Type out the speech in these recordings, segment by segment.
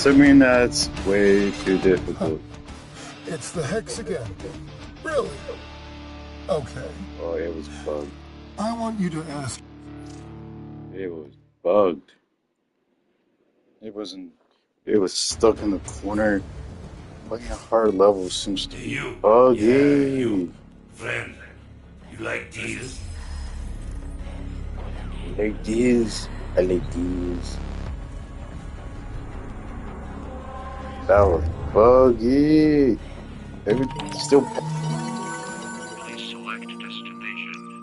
Assuming that's way too difficult. It's the hex again. Really? Okay. Oh, it was bugged. I want you to ask. It was bugged. It wasn't. It was stuck in the corner. Playing a hard level seems to Hey, be you. buggy. Yeah, you. Friend, you like deals? I like these. I like these. That was buggy. Everything still. Please select destination.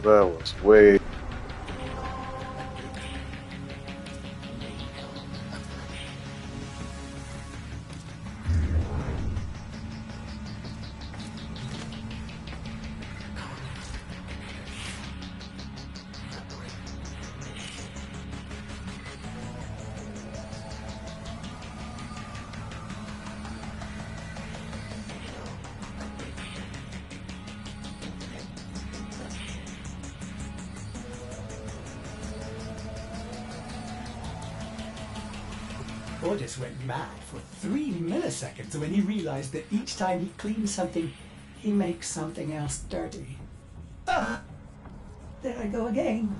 That was way. Otis went mad for 3 milliseconds when he realized that each time he cleans something, he makes something else dirty. Ah! There I go again.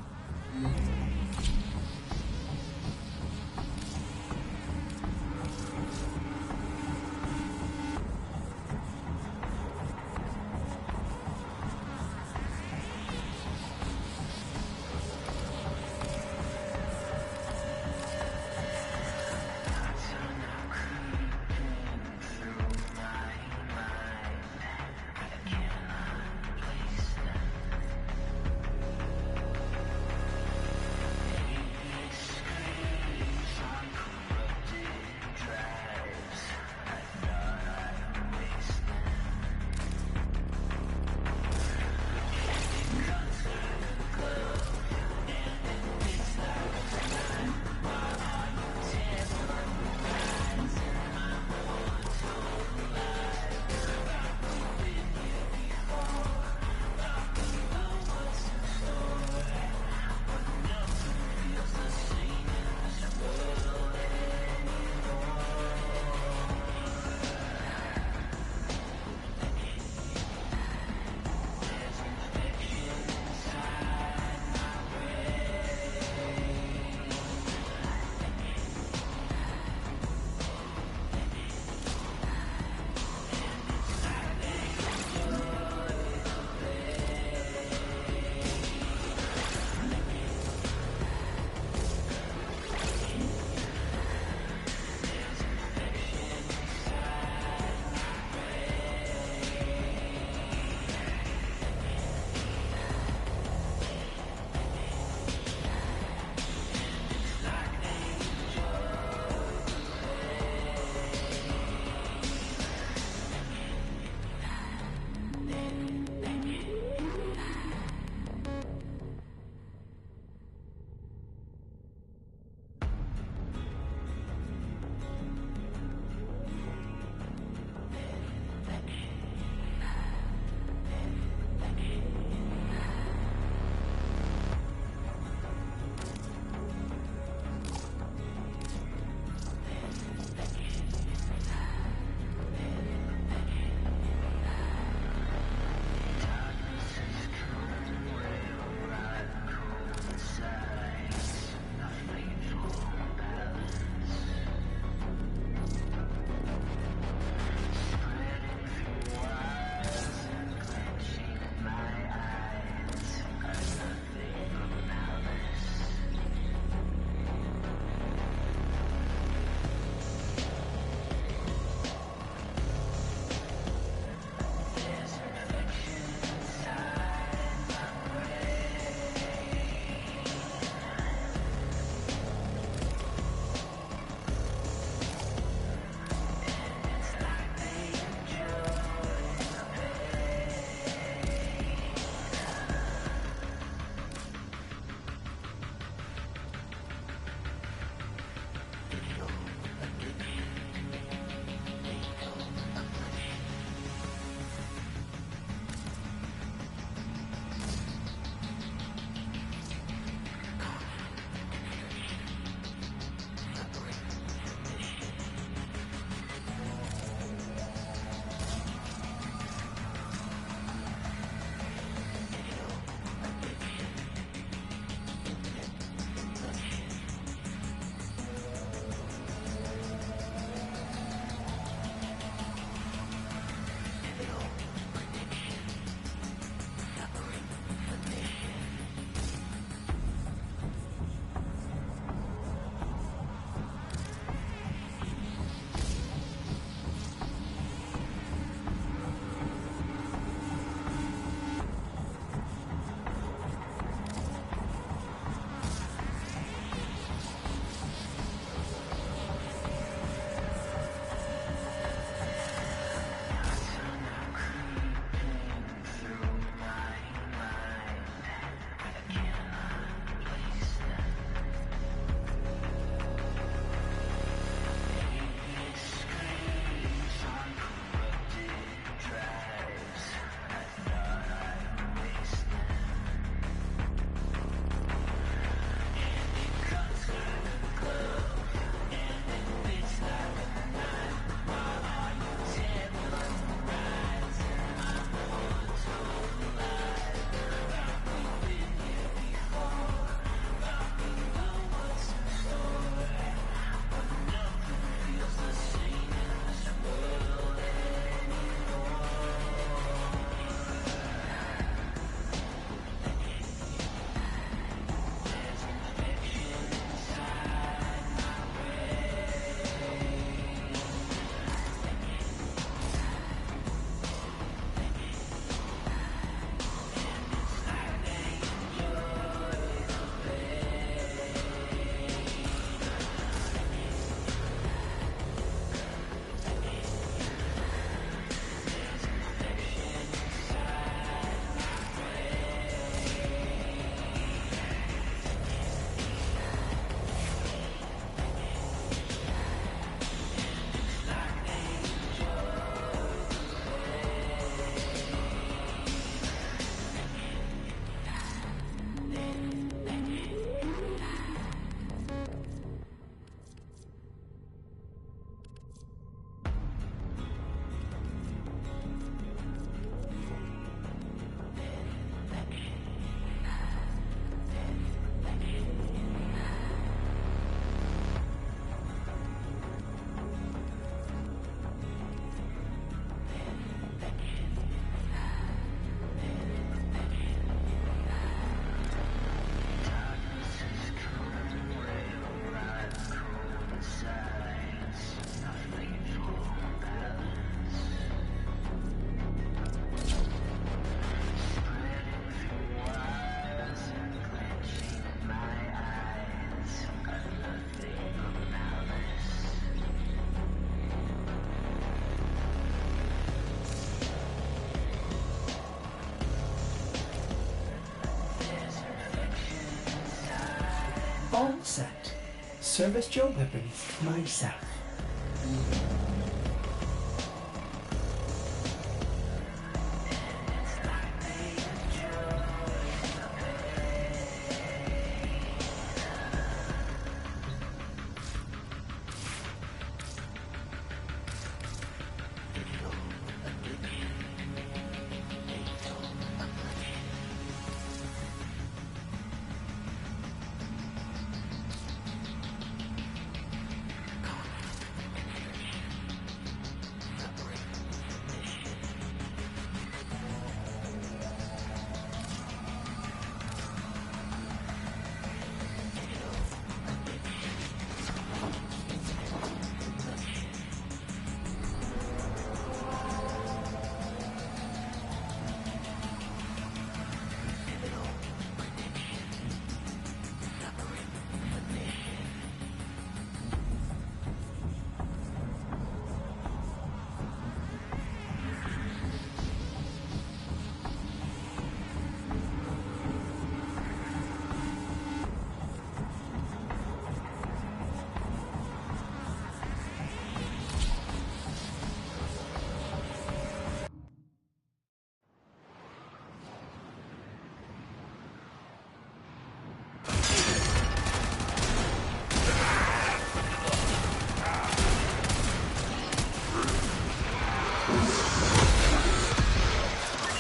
set. Service your weapons myself.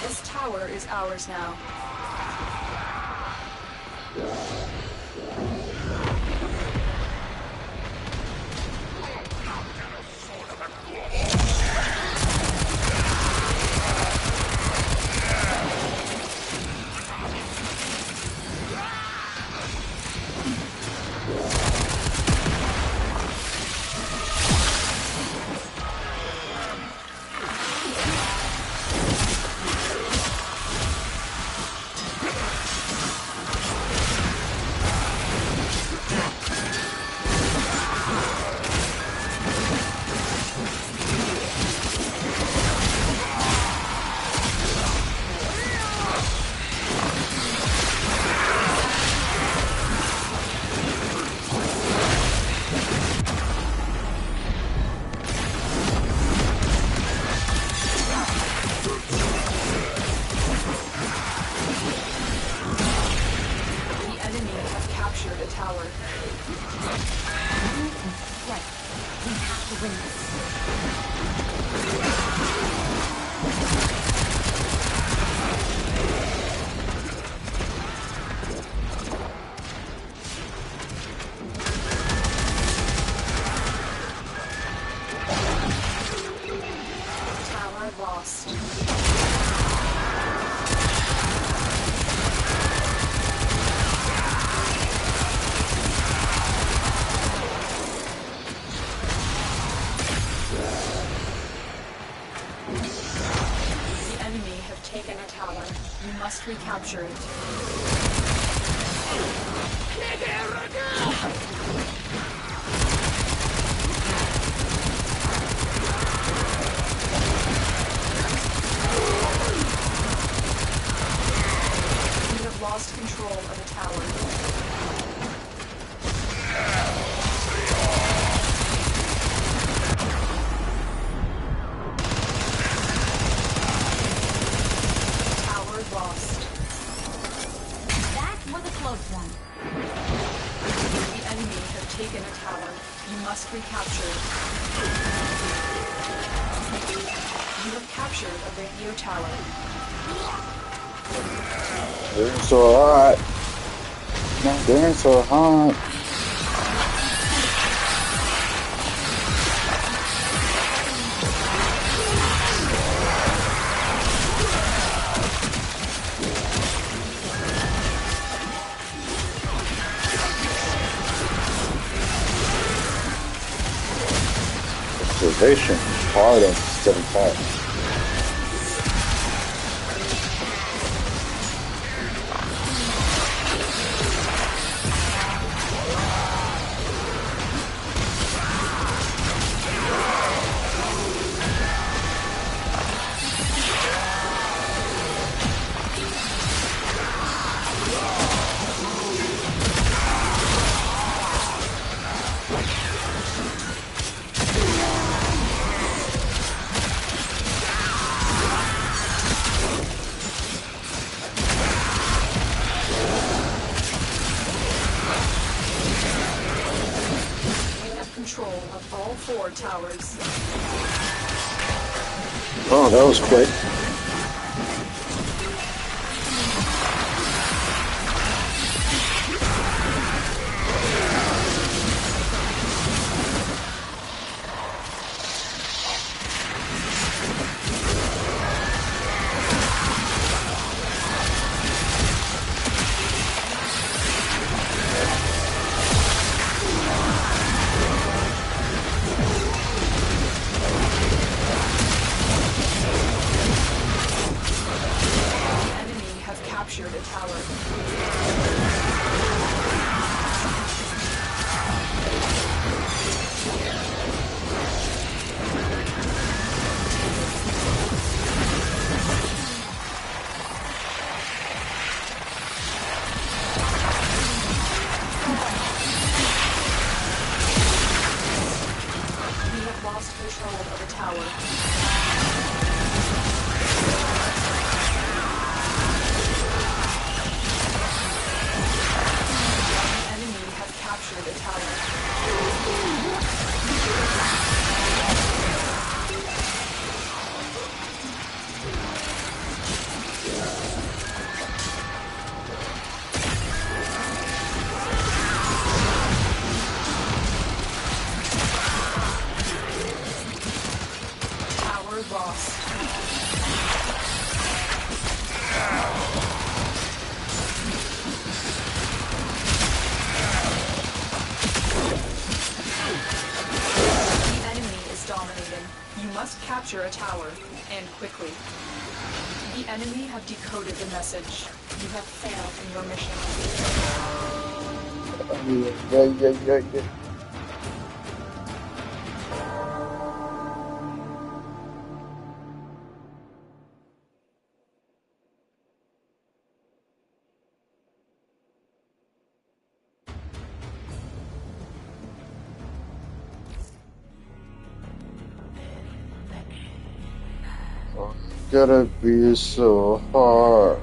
This tower is ours now. Must recapture it. We have lost control of the tower. Lost. That was a close one. The enemy have taken a tower. You must recapture it. You have captured a radio tower. They're so hot. No, they're so hot. Observation hard on 75. of all 4 towers. Oh, that was quick. Captured a tower. We have lost control of a tower. Captured a tower. Tower lost. Dominating. You must capture a tower, and quickly. The enemy have decoded the message. You have failed in your mission. Yeah. Oh, it's gotta be so hard.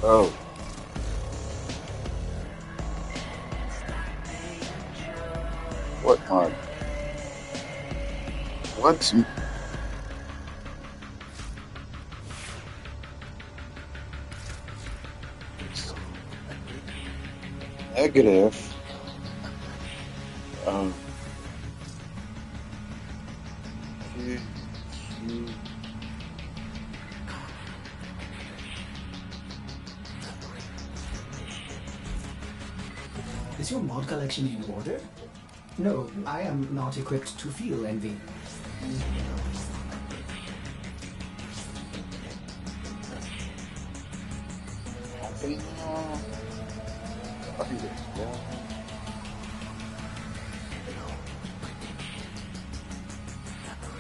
Oh. What on? What? Negative. Q, Q. Is your mod collection in order? No, I am not equipped to feel envy.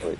Wait.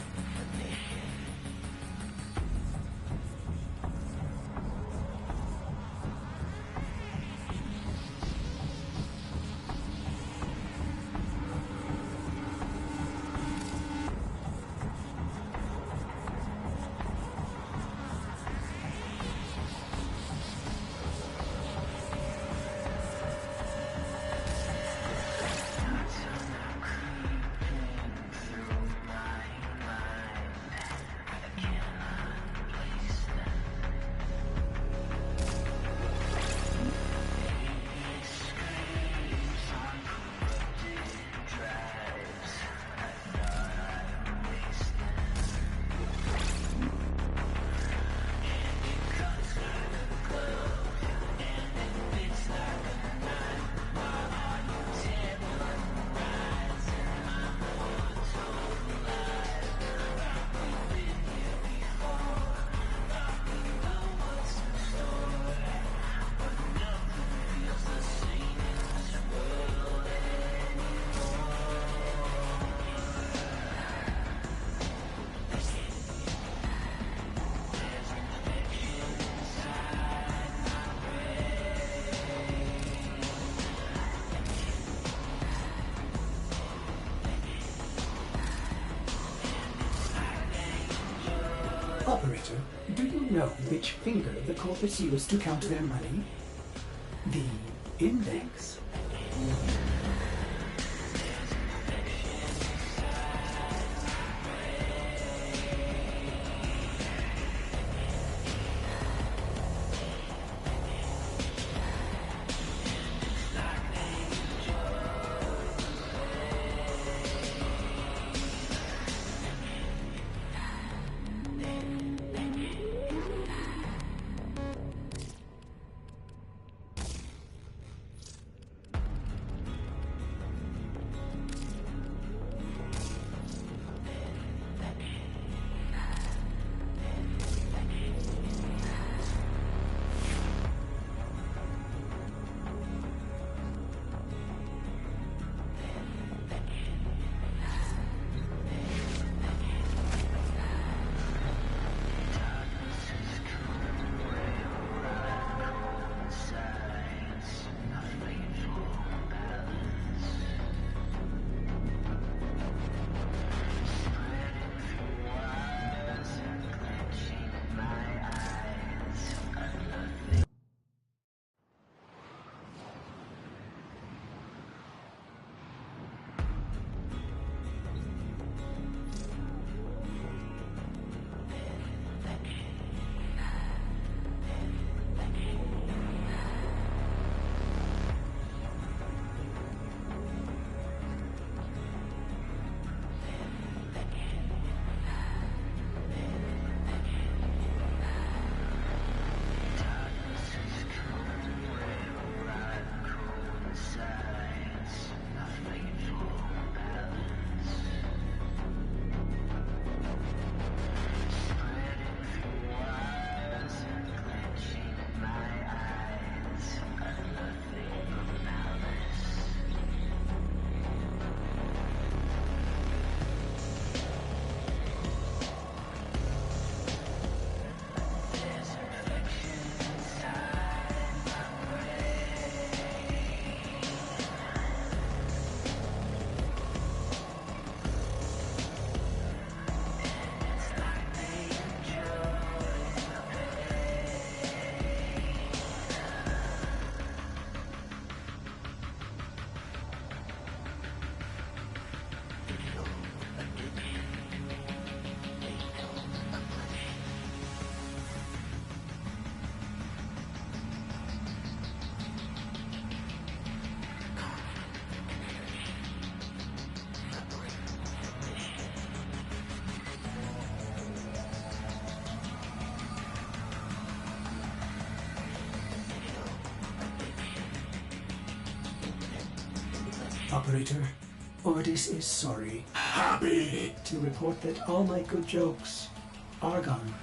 Operator, do you know which finger the culprits use to count their money? The index. Operator, Ordis is sorry Happy! to report that all my good jokes are gone.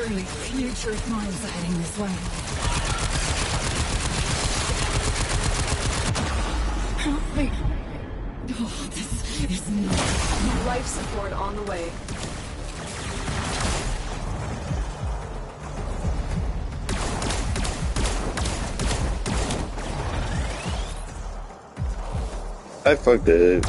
Surely future crimes are heading this way. Help me. Oh, this is not... Life support on the way. I fucked it.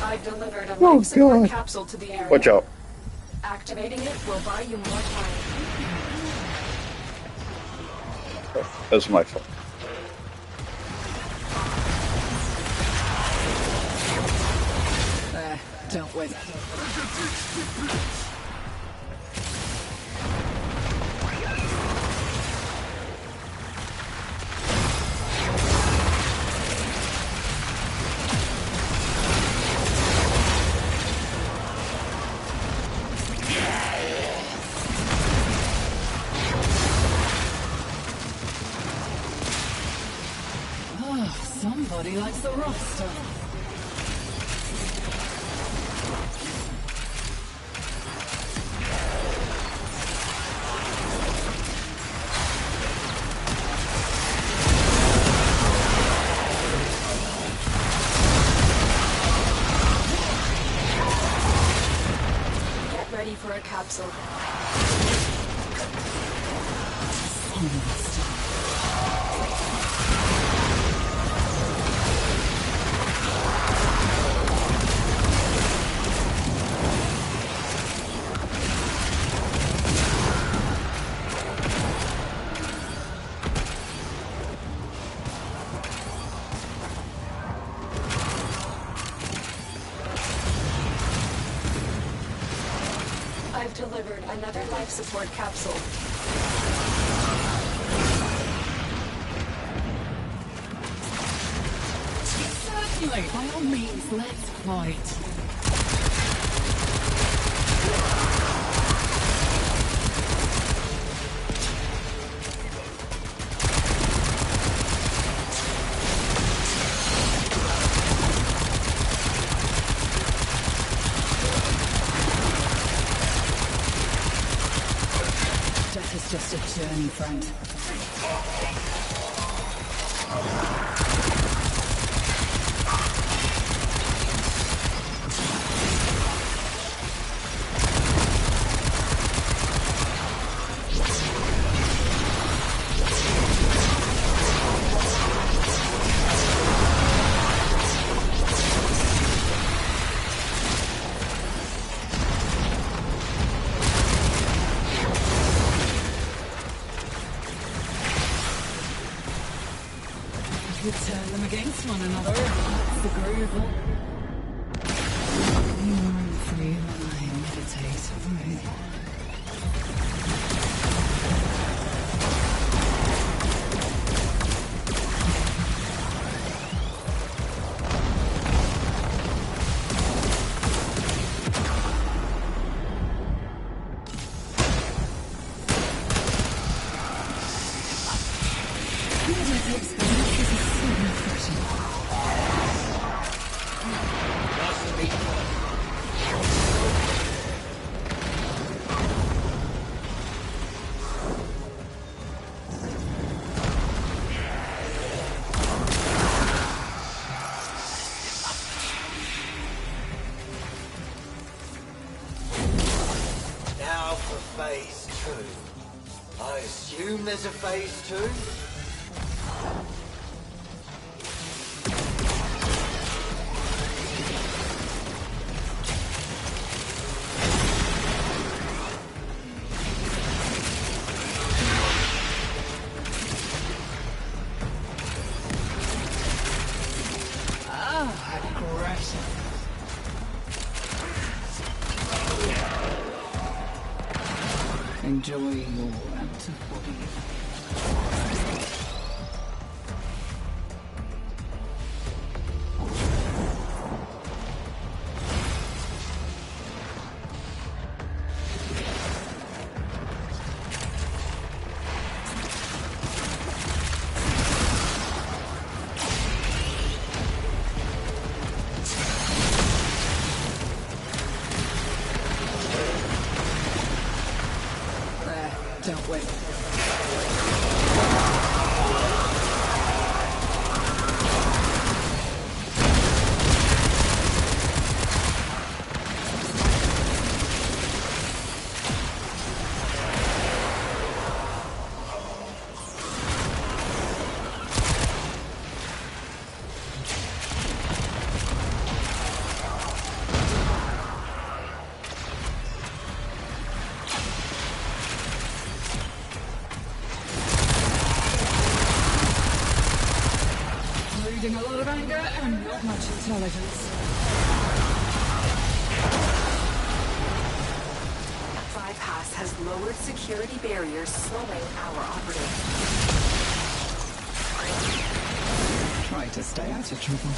I've delivered a life support capsule to the area. Watch out. Activating it will buy you more time. That's my fault. There, dealt with. Somebody likes the rough stuff. Get ready for a capsule. I've delivered another life support capsule. Certainly, by all means, let's fight. Death is just a journey, friend. You turn them against one another. That's the groove. You are free when I meditate. Breathe. Now for phase 2. I assume there's a phase 2? Aggression. Enjoy your antibody. dealt with. Reading a lot of anger and not much intelligence. Bypass has lowered security barriers, slowing our operatives. Try to stay out of trouble.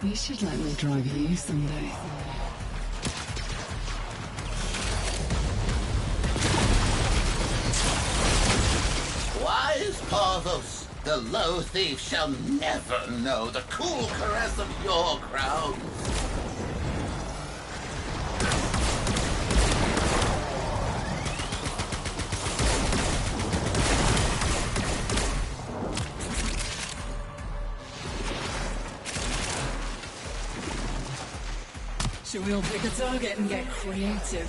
You should let me drive you someday. Wise Parvos, the low thief shall never know the cool caress of your crown. Should we all pick a target and get creative?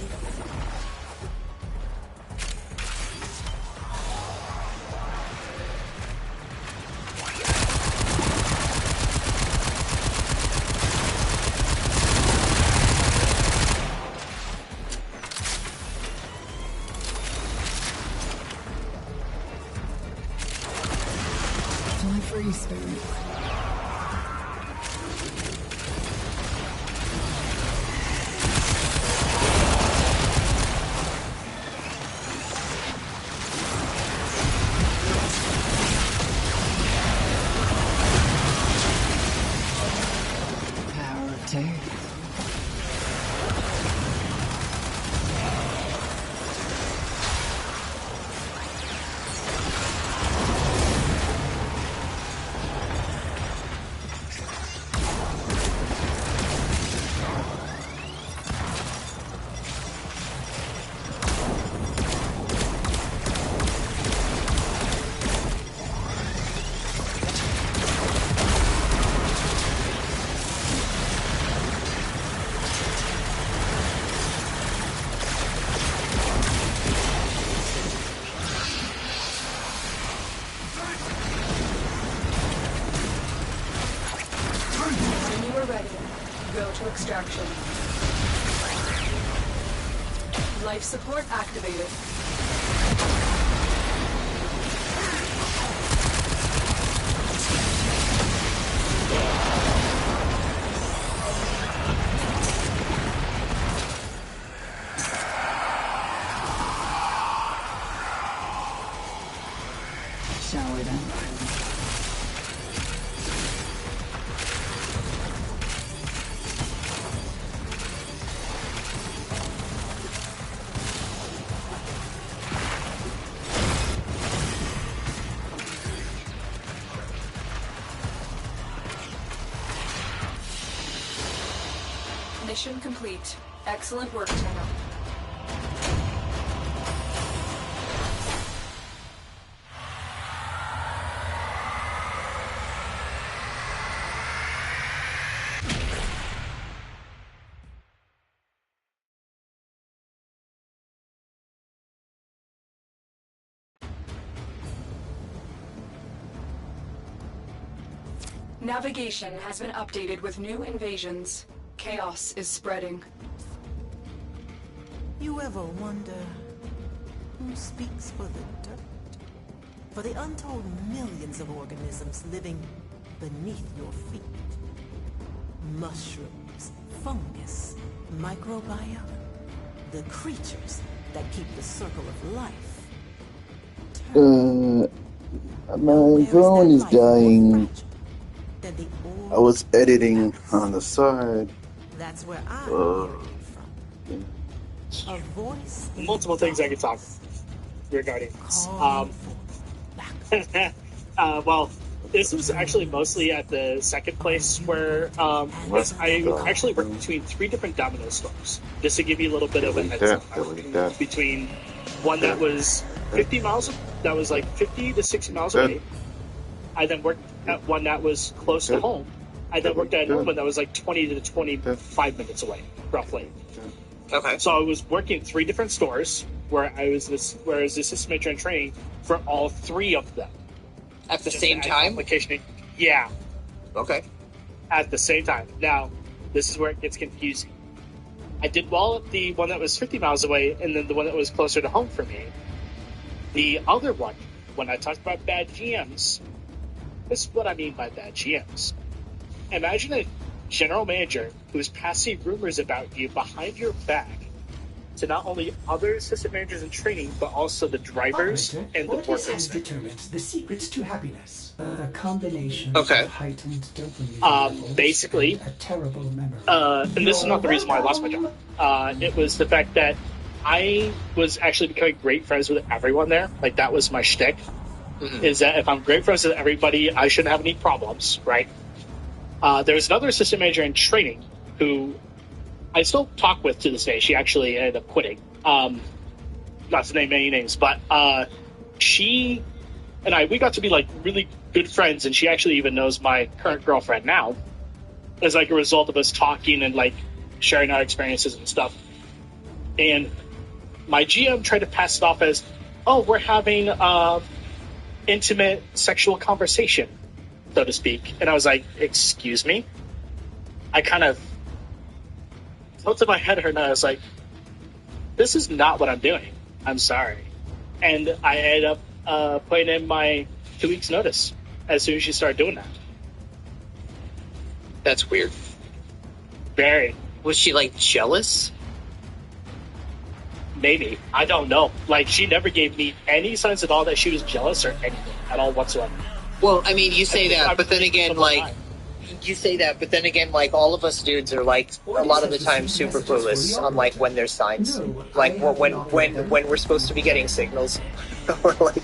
Fly free, spirit. Extraction. Life support activated. Shall we then? Mission complete. Excellent work, Tenno. Navigation has been updated with new invasions. Chaos is spreading. You ever wonder who speaks for the dirt? For the untold millions of organisms living beneath your feet. Mushrooms, fungus, microbiome. The creatures that keep the circle of life. My phone is dying. I was editing on the side. That's where I'm hearing from. A voice. Multiple things I could talk regarding this. Well, this was actually mostly at the second place where I actually worked between 3 different Domino stores. Just to give you a little bit of a heads up. I worked between one that was 50 miles, that was like 50 to 60 miles away. I then worked at one that was close to home. I then worked at another one that was like 20 to 25 minutes away, roughly. Okay. So I was working 3 different stores where I was assistant manager in training for all 3 of them. At the same time? Yeah. Okay. At the same time. Now, this is where it gets confusing. I did well at the one that was 50 miles away, and then the one that was closer to home for me. The other one, when I talked about bad GMs, this is what I mean by bad GMs. Imagine a general manager who is passing rumors about you behind your back to not only other assistant managers in training, but also the drivers and the Fortis has workers. determined the secrets to happiness. A combination Okay. of heightened dopamine levels basically, and a terrible memory. and this is not the reason why I lost my job. It was the fact that I was actually becoming great friends with everyone there. Like, that was my shtick. Mm-hmm. Is that if I'm great friends with everybody, I shouldn't have any problems, right? There was another assistant manager in training who I still talk with to this day. She actually ended up quitting. Not to name any names, but she and we got to be like really good friends, and she actually even knows my current girlfriend now as like a result of us talking and like sharing our experiences and stuff. And my GM tried to pass it off as, oh, we're having intimate sexual conversation, so to speak. And I was like, excuse me? I kind of tilted my head at her and I was like, this is not what I'm doing. I'm sorry. And I ended up putting in my 2 weeks notice as soon as she started doing that. That's weird. Very. Was she, like, jealous? Maybe. I don't know. Like, she never gave me any signs at all that she was jealous or anything at all whatsoever. Well, I mean, you say that, but then again, like, all of us dudes are, like, a lot of the time super clueless on, like, when there's signs. Like, when we're supposed to be getting signals. Or, like...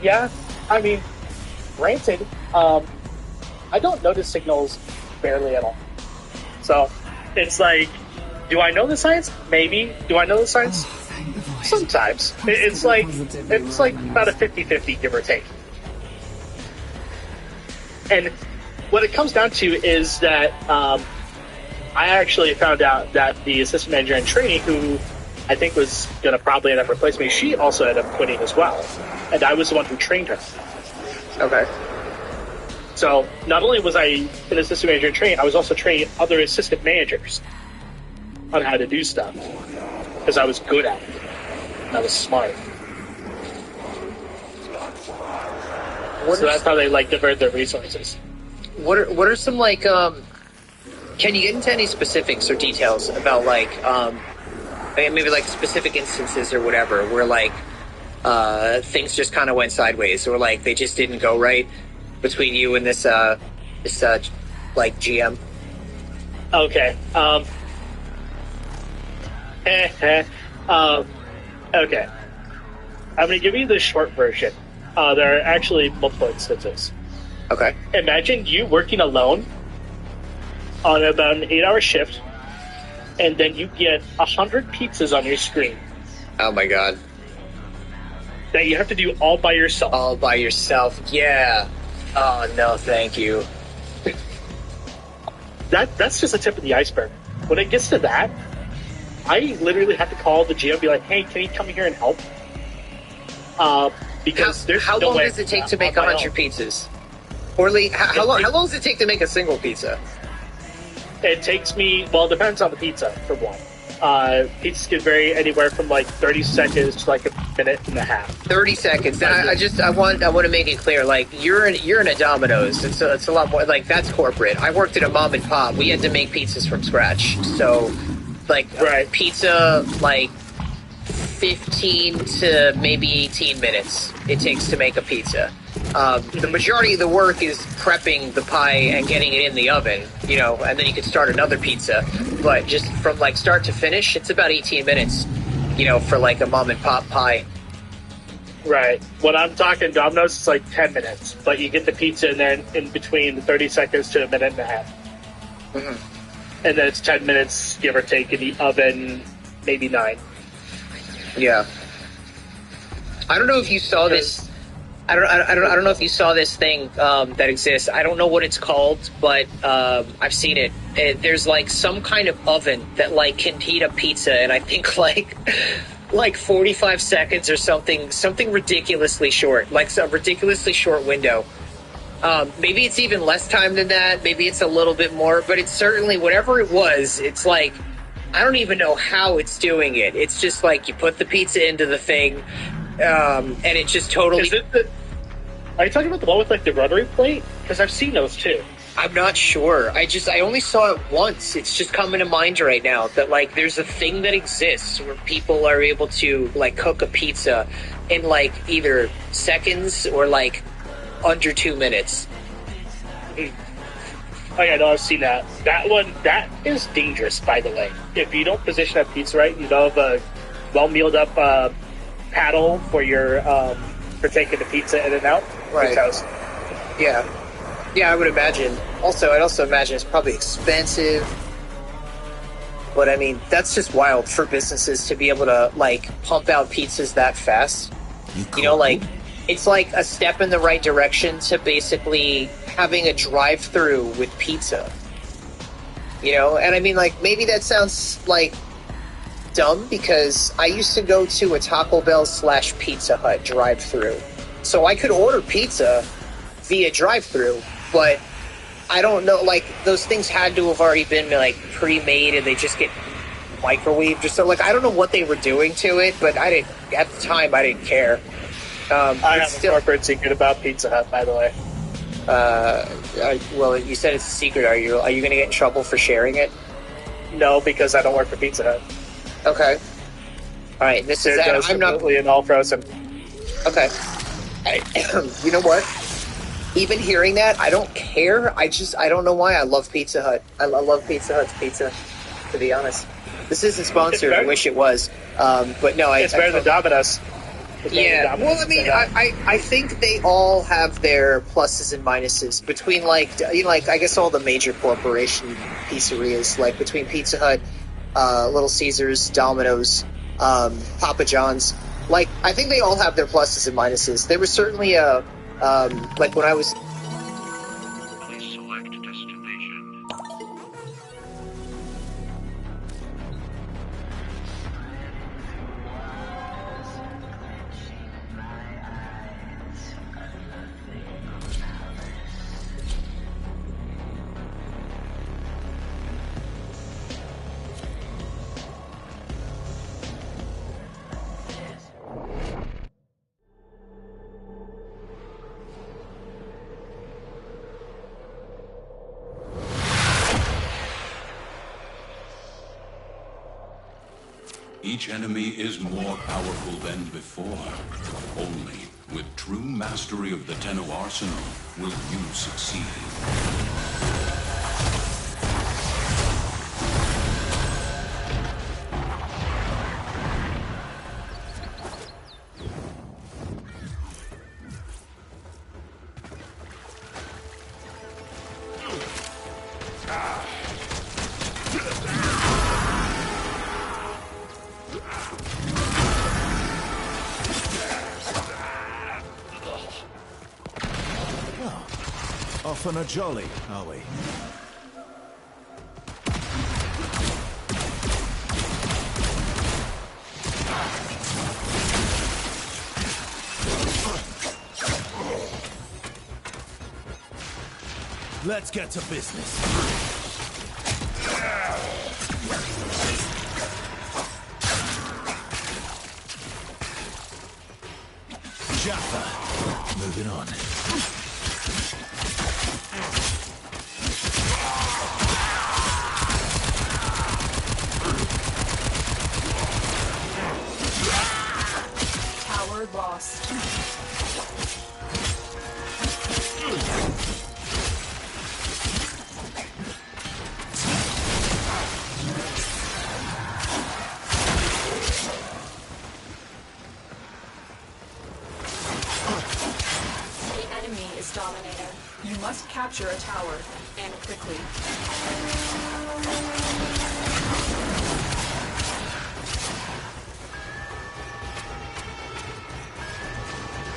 Yeah, I mean, granted, I don't notice signals barely at all. So, it's like, do I know the signs? Maybe. Do I know the signs? Sometimes. It's like about a 50-50, give or take. And what it comes down to is that I actually found out that the assistant manager in training, who I think was going to probably end up replacing me, she also ended up quitting as well. And I was the one who trained her. Okay. So not only was I an assistant manager in training, I was also training other assistant managers on how to do stuff. Because I was good at it. And I was smart. So that's how they, like, divert their resources. What are some, like, can you get into any specifics or details about, like, maybe, like, specific instances or whatever where, like, things just kind of went sideways or, like, they just didn't go right between you and this like, GM? Okay. Okay. I'm going to give you the short version. There are actually multiple instances. Okay. Imagine you working alone on about an 8-hour shift, and then you get 100 pizzas on your screen. Oh my god. That you have to do all by yourself. All by yourself, yeah. Oh, no, thank you. That's just the tip of the iceberg. When it gets to that, I literally have to call the GM and be like, hey, can you come here and help? Because how long does it take to make 100 pizzas? Or how long does it take to make a single pizza? It takes me, well, it depends on the pizza, for one. Pizzas can vary anywhere from like 30 seconds to like a minute and a half. 30 seconds. I want to make it clear, like, you're in a Domino's. It's a lot more, like, that's corporate. I worked at a mom and pop. We had to make pizzas from scratch. So, like, right. Pizza, like, 15 to maybe 18 minutes it takes to make a pizza. The majority of the work is prepping the pie and getting it in the oven, you know, and then you can start another pizza. But just from like start to finish, it's about 18 minutes, you know, for like a mom and pop pie. Right. When I'm talking Domino's, it's like 10 minutes, but you get the pizza in there in between 30 seconds to a minute and a half. Mm-hmm. And then it's 10 minutes, give or take, in the oven, maybe 9. Yeah. I don't know if you saw this. I don't know if you saw this thing that exists. I don't know what it's called, but I've seen it. There's like some kind of oven that like can heat up pizza, and I think like 45 seconds or something ridiculously short, like a ridiculously short window. Maybe it's even less time than that. Maybe it's a little bit more, but it's certainly whatever it was. It's like I don't even know how it's doing it. It's just like you put the pizza into the thing. And it just totally... Are you talking about the one with, like, the rotary plate? Because I've seen those, too. I'm not sure. I only saw it once. It's just coming to mind right now that, like, there's a thing that exists where people are able to, like, cook a pizza in, like, either seconds or, like, under 2 minutes. Oh, yeah, no, I've seen that. That one, that is dangerous, by the way. If you don't position that pizza right, you don't have a well-mealed up, paddle for your for taking the pizza in and out. Right. Toast. Yeah, I would imagine. Also, I'd also imagine it's probably expensive. But I mean, that's just wild for businesses to be able to like pump out pizzas that fast. You know, like it's like a step in the right direction to basically having a drive-through with pizza. You know, and I mean, like maybe that sounds like dumb because I used to go to a Taco Bell / Pizza Hut drive-through, so I could order pizza via drive-through, but I don't know, like those things had to have already been like pre-made and they just get microwaved or so. Like I don't know what they were doing to it, but I didn't at the time. I didn't care. I have a corporate secret about Pizza Hut, by the way. Well, you said it's a secret. Are you going to get in trouble for sharing it? No, because I don't work for Pizza Hut. Okay. All right. This is that. I'm not completely in all frozen. Okay. You know what? Even hearing that, I don't care. I don't know why I love Pizza Hut. I love Pizza Hut's pizza. To be honest, this isn't sponsored. I wish it was. But no, it's better than Domino's. Yeah. Well, I mean, I think they all have their pluses and minuses between like I guess all the major corporation pizzerias, like between Pizza Hut, Little Caesars, Domino's, Papa John's. Like, I think they all have their pluses and minuses. There was certainly like when I was... Please select destination. Each enemy is more powerful than before. Only with true mastery of the Tenno arsenal will you succeed. Off on a jolly, are we? Let's get to business. Jaffa, moving on. Tower lost. capture a tower, and quickly.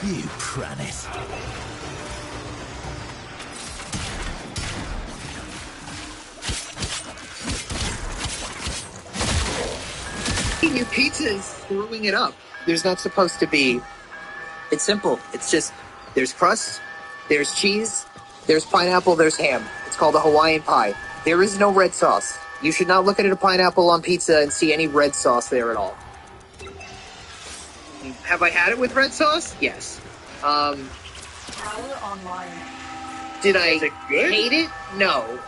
You pranit. Your pizza is screwing it up. There's not supposed to be. It's simple. It's just there's crust, there's cheese, there's pineapple, there's ham. It's called a Hawaiian pie. There is no red sauce. You should not look at a pineapple on pizza and see any red sauce there at all. Have I had it with red sauce? Yes. Tower online. Did I hate it? No.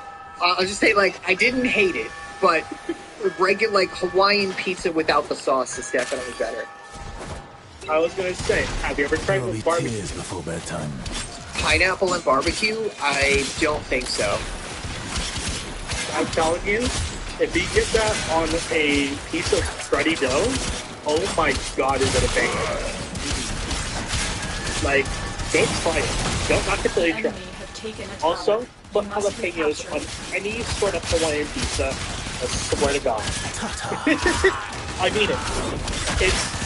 I'll just say, like, I didn't hate it, but regular, like, Hawaiian pizza without the sauce is definitely better. I was gonna say, have you ever tried with barbecue? Tears before bedtime. Pineapple and barbecue? I don't think so. I'm telling you, if you get that on a piece of cruddy dough, oh my god, is it a banger. Like, don't try it. Don't not completely try it. Also, put jalapenos on any sort of Hawaiian pizza. I swear to God. I mean it.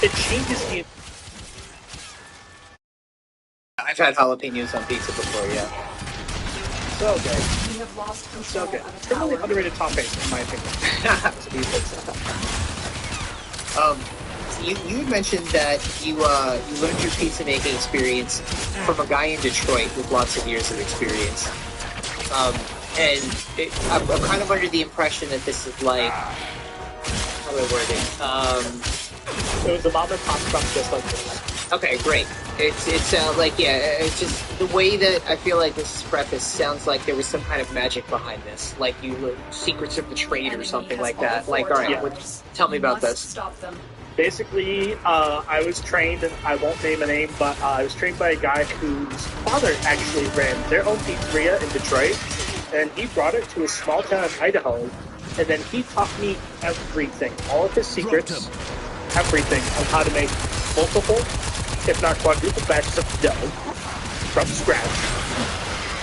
It changes the... I've had jalapenos on pizza before, yeah. So good. We have lost So control good. of a It's a really tower. underrated topic, in my opinion. You had mentioned that you learned your pizza making experience from a guy in Detroit with lots of years of experience. I'm kind of under the impression that this is like, how do I word it? It was a mom and pop shop just like this. Okay, great. It's like, yeah, it's just the way that I feel like this is prefaced sounds like there was some kind of magic behind this, like you were secrets of the trade or something like that. Like, all right, tell me about this. Stop them. Basically, I was trained, and I won't name a name, but I was trained by a guy whose father actually ran their own pizzeria in Detroit, and he brought it to a small town in Idaho, and then he taught me everything, all of his secrets, everything on how to make multiple, if not quadruple batches of dough from scratch,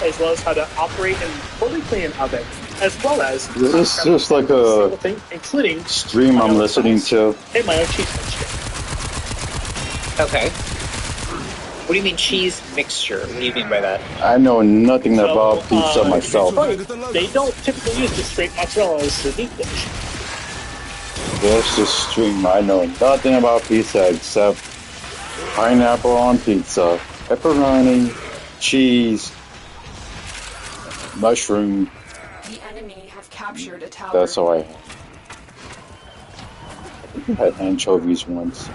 as well as how to operate and fully clean an oven, as well as This is just like a including stream I'm listening to. and my own cheese mixture. Okay. What do you mean cheese mixture? What do you mean by that? I know nothing about pizza myself. They don't typically use the straight mozzarella as the deep dish. That's just stream. I know nothing about pizza except pineapple on pizza, pepperoni, cheese, mushroom. The enemy have captured a tower. That's all I had anchovies once.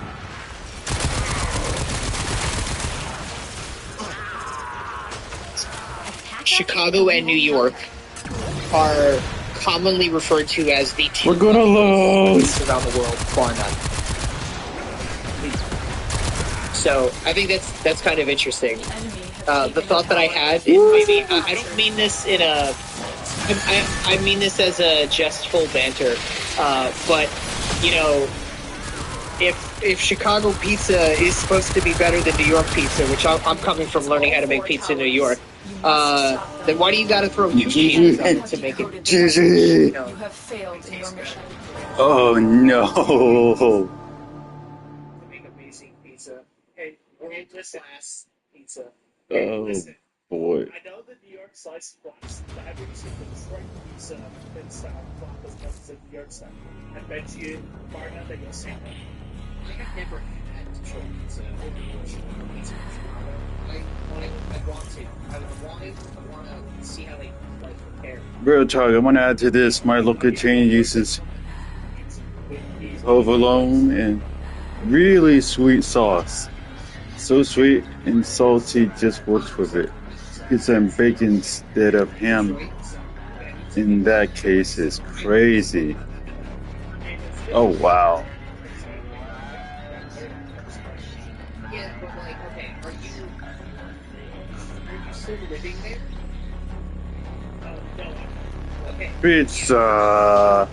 Chicago and New York are commonly referred to as the two We're gonna lose around the world, bar none. So I think that's kind of interesting. The thought that I had is maybe I don't mean this in a I mean this as a jestful banter, but you know, if Chicago pizza is supposed to be better than New York pizza, which I'm coming from learning how to make pizza in New York, then why do you got to throw two cheeses on it to make it? GG. You have failed in your mission. Oh no! To make amazing pizza and world-class pizza. Oh boy! I know the New York slice flies. I haven't seen the Detroit pizza in style flop as much as the New York style. I bet you, bar none, that you'll see that. I have never had Detroit pizza or Chicago pizza in Chicago. I want to. I want to see how they prepare. Real talk. I'm gonna add to this. My local chain uses provolone and really sweet sauce. So sweet and salty, just works with it. Get some bacon instead of ham. In that case, is crazy. Oh wow! Yeah, but like, okay, are you still living there? No. Okay. Pizza.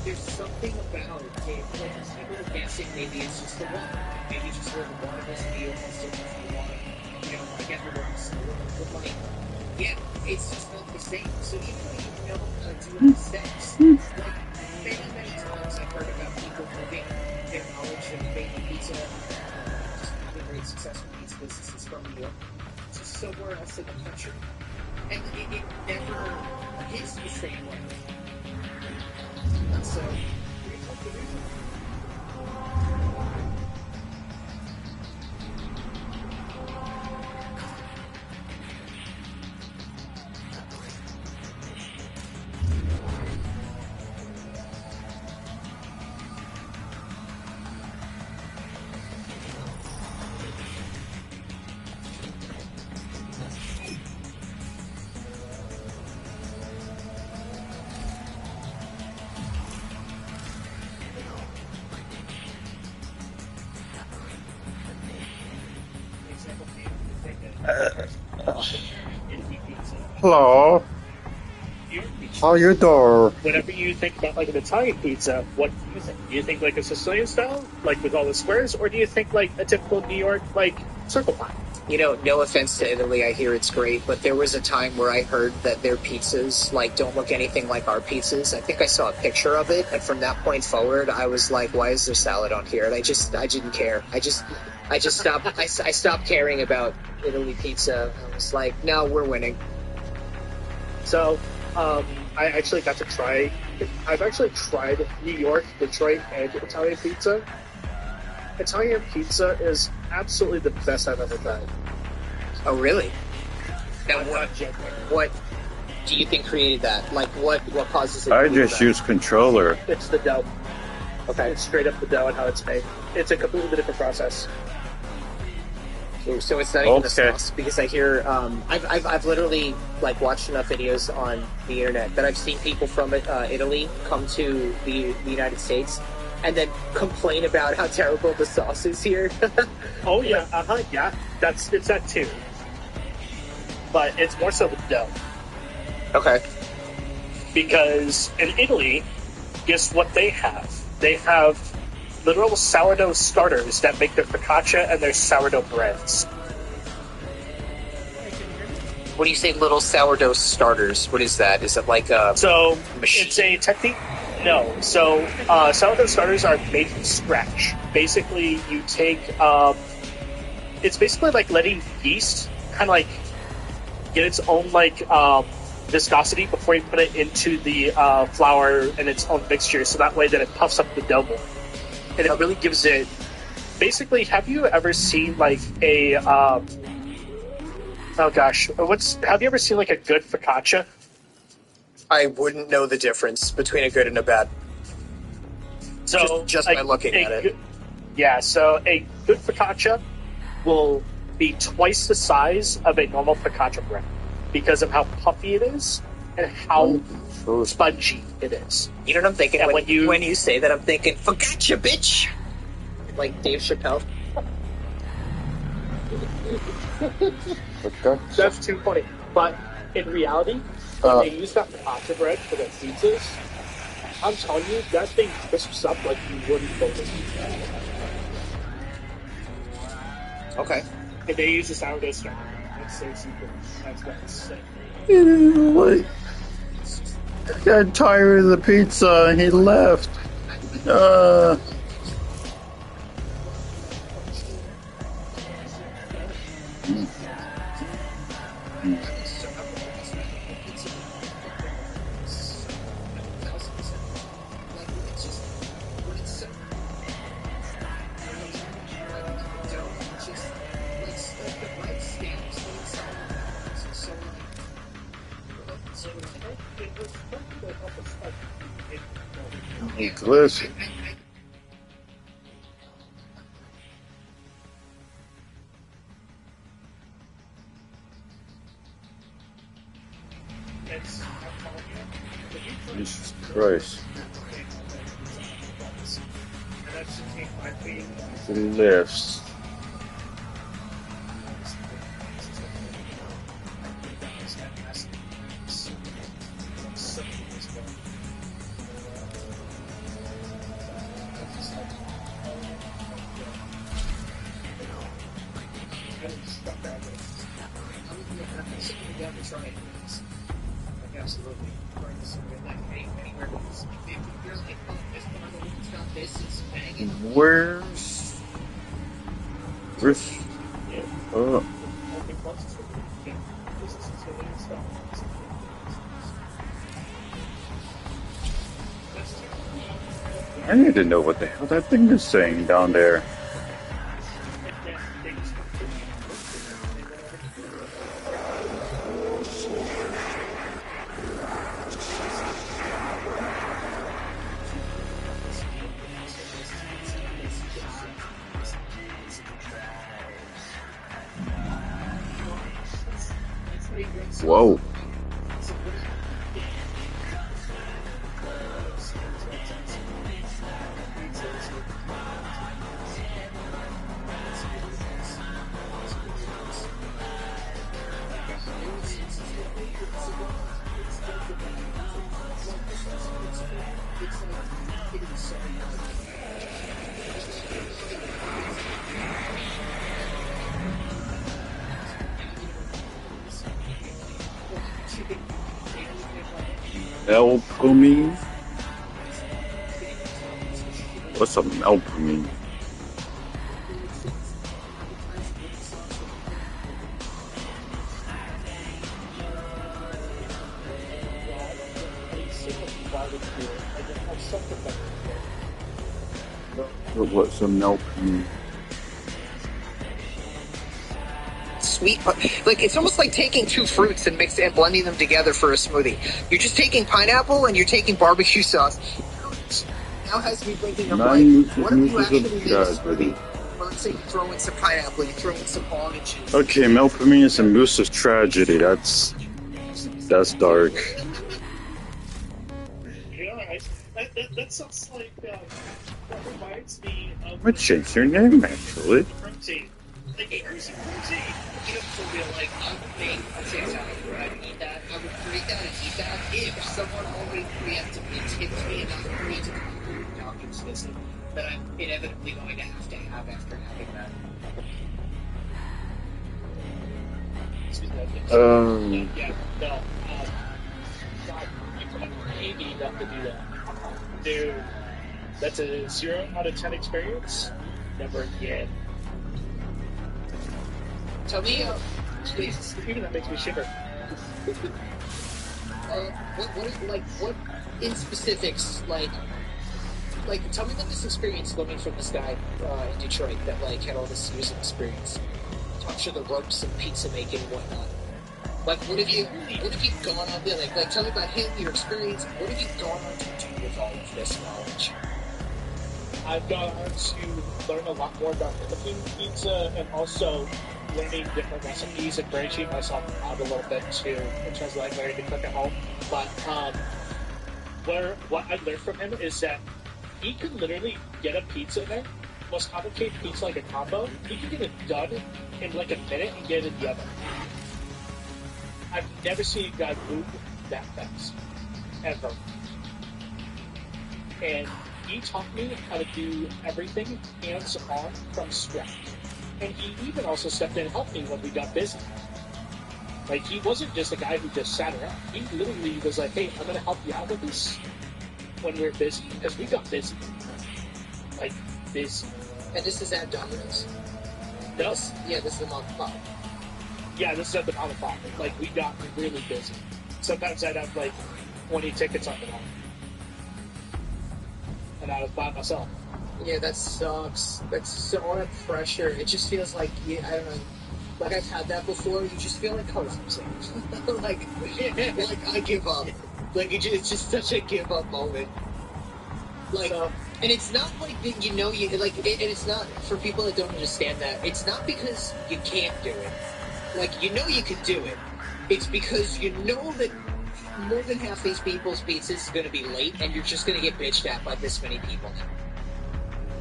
There's something about it. People are guessing maybe it's just the water. Maybe it's just where the water is. Maybe it's just the water. You know, I get Like, yeah, it's just not the same. So even though you know how to do it in steps, like many times I've heard about people moving their knowledge of making pizza, just having great successful pizza businesses from New York to somewhere else in the country, and it never hits the same way. So. Hello. How you doing? Whenever you think about like an Italian pizza, what do you think? Do you think like a Sicilian style, like with all the squares, or do you think like a typical New York like circle pie? You know, no offense to Italy, I hear it's great, but there was a time where I heard that their pizzas like don't look anything like our pizzas. I think I saw a picture of it, and from that point forward, I was like, why is there salad on here? And I didn't care. I just stopped. I stopped caring about Italy pizza. I was like, no, we're winning. So, I actually got to try. I've actually tried New York, Detroit, and Italian pizza. Italian pizza is absolutely the best I've ever tried. Oh, really? Now, what do you think created that? Like, what causes it? I just use controller. It's the dough. Okay, it's straight up the dough and how it's made. It's a completely different process. So it's not even the sauce, because I hear I've literally like watched enough videos on the internet that I've seen people from Italy come to the United States and then complain about how terrible the sauce is here. Oh yeah, yeah, it's that too, but it's more so the dough. Okay. Because in Italy, guess what they have? They have literal sourdough starters that make their focaccia and their sourdough breads. What do you say, little sourdough starters? What is that? Is it like a machine? It's a technique. No. So sourdough starters are made from scratch. Basically, you take. It's basically like letting yeast kind of like get its own like viscosity before you put it into the flour and its own mixture, so that way that it puffs up the dough more. And it really gives it. Basically, have you ever seen like a? Oh gosh, have you ever seen like a good focaccia? I wouldn't know the difference between a good and a bad. So just by looking at it. Yeah, so a good focaccia will be twice the size of a normal focaccia bread because of how puffy it is and how spongy it is. You know what I'm thinking? And when you say that, I'm thinking, focaccia, bitch! Like Dave Chappelle. That's too funny. But in reality, when they use that focaccia bread for their pizzas, I'm telling you, that thing crisps up like you wouldn't believe. Okay. And they use the sourdough starter. That's so simple. That's what it's saying. I got tired of the pizza and he left. Listen. Jesus Christ. The lifts. trying this. Like, absolutely. Trying to sort of, like, anywhere else. If you're like, oh, this part of it's got this, it's banging. Where's... Yeah. Oh. I think once it's yeah, this is silly and stuff. I need to know what the hell that thing is saying down there. Whoa. Melpomene? What's a melpomene? What's a melpomene? Sweet, like it's almost like taking two fruits and blending them together for a smoothie. You're just taking pineapple and you're taking barbecue sauce. Now has me thinking of like, what if you actually made a smoothie? Well, let's say you throw in some pineapple, you throw in some almond juice. Okay, melpomene is a moose of tragedy. That's dark. Yeah, that sounds like that reminds me of. I'm gonna change your name actually. Protein. Like here's protein. You know, so we're like, I would make potato salad, I'd eat that, I would create that and eat that if someone already preemptively tipped me enough free to come to a doctor's visit that I'm inevitably going to have after having that. Excuse me. Yeah, no. God, you pay me enough to do that. Dude, that's a 0 out of 10 experience. Never again. Tell me, please, even that makes me shiver. What in specifics, like, tell me about this experience learning from this guy in Detroit that, like, had all this years of experience. I'm sure the ropes and pizza making and whatnot. Like, what have you gone on there? Like, tell me about him, your experience. What have you gone on to do with all of this knowledge? I've gone on to learn a lot more about cooking pizza and also learning different recipes and branching myself out a little bit too in terms of like learning to cook at home. But what I learned from him is that he could literally get a pizza there, most complicated pizza like a combo. He could get it done in like a minute and get it in the oven. I've never seen a guy move that fast ever. And he taught me how to do everything hands-on from scratch. And he even also stepped in and helped me when we got busy. Like, he wasn't just a guy who just sat around. He literally was like, hey, I'm going to help you out with this when we're busy. Because we got busy. Like, busy. And this is at Domino's? No. This is the month pop. Yeah, this is at the mom and pop. Like, we got really busy. Sometimes I'd have, like, 20 tickets on the wall. And I was by myself. Yeah, that sucks. That's so much pressure. It just feels like, I don't know, like I've had that before. You just feel like collapsing. like I give up. Like it's just such a give up moment. Like, and it's not like that, you like, and it's not for people that don't understand that. It's not because you can't do it. Like, you know you could do it. It's because you know that more than half these people's pizzas is going to be late, and you're just going to get bitched at by this many people.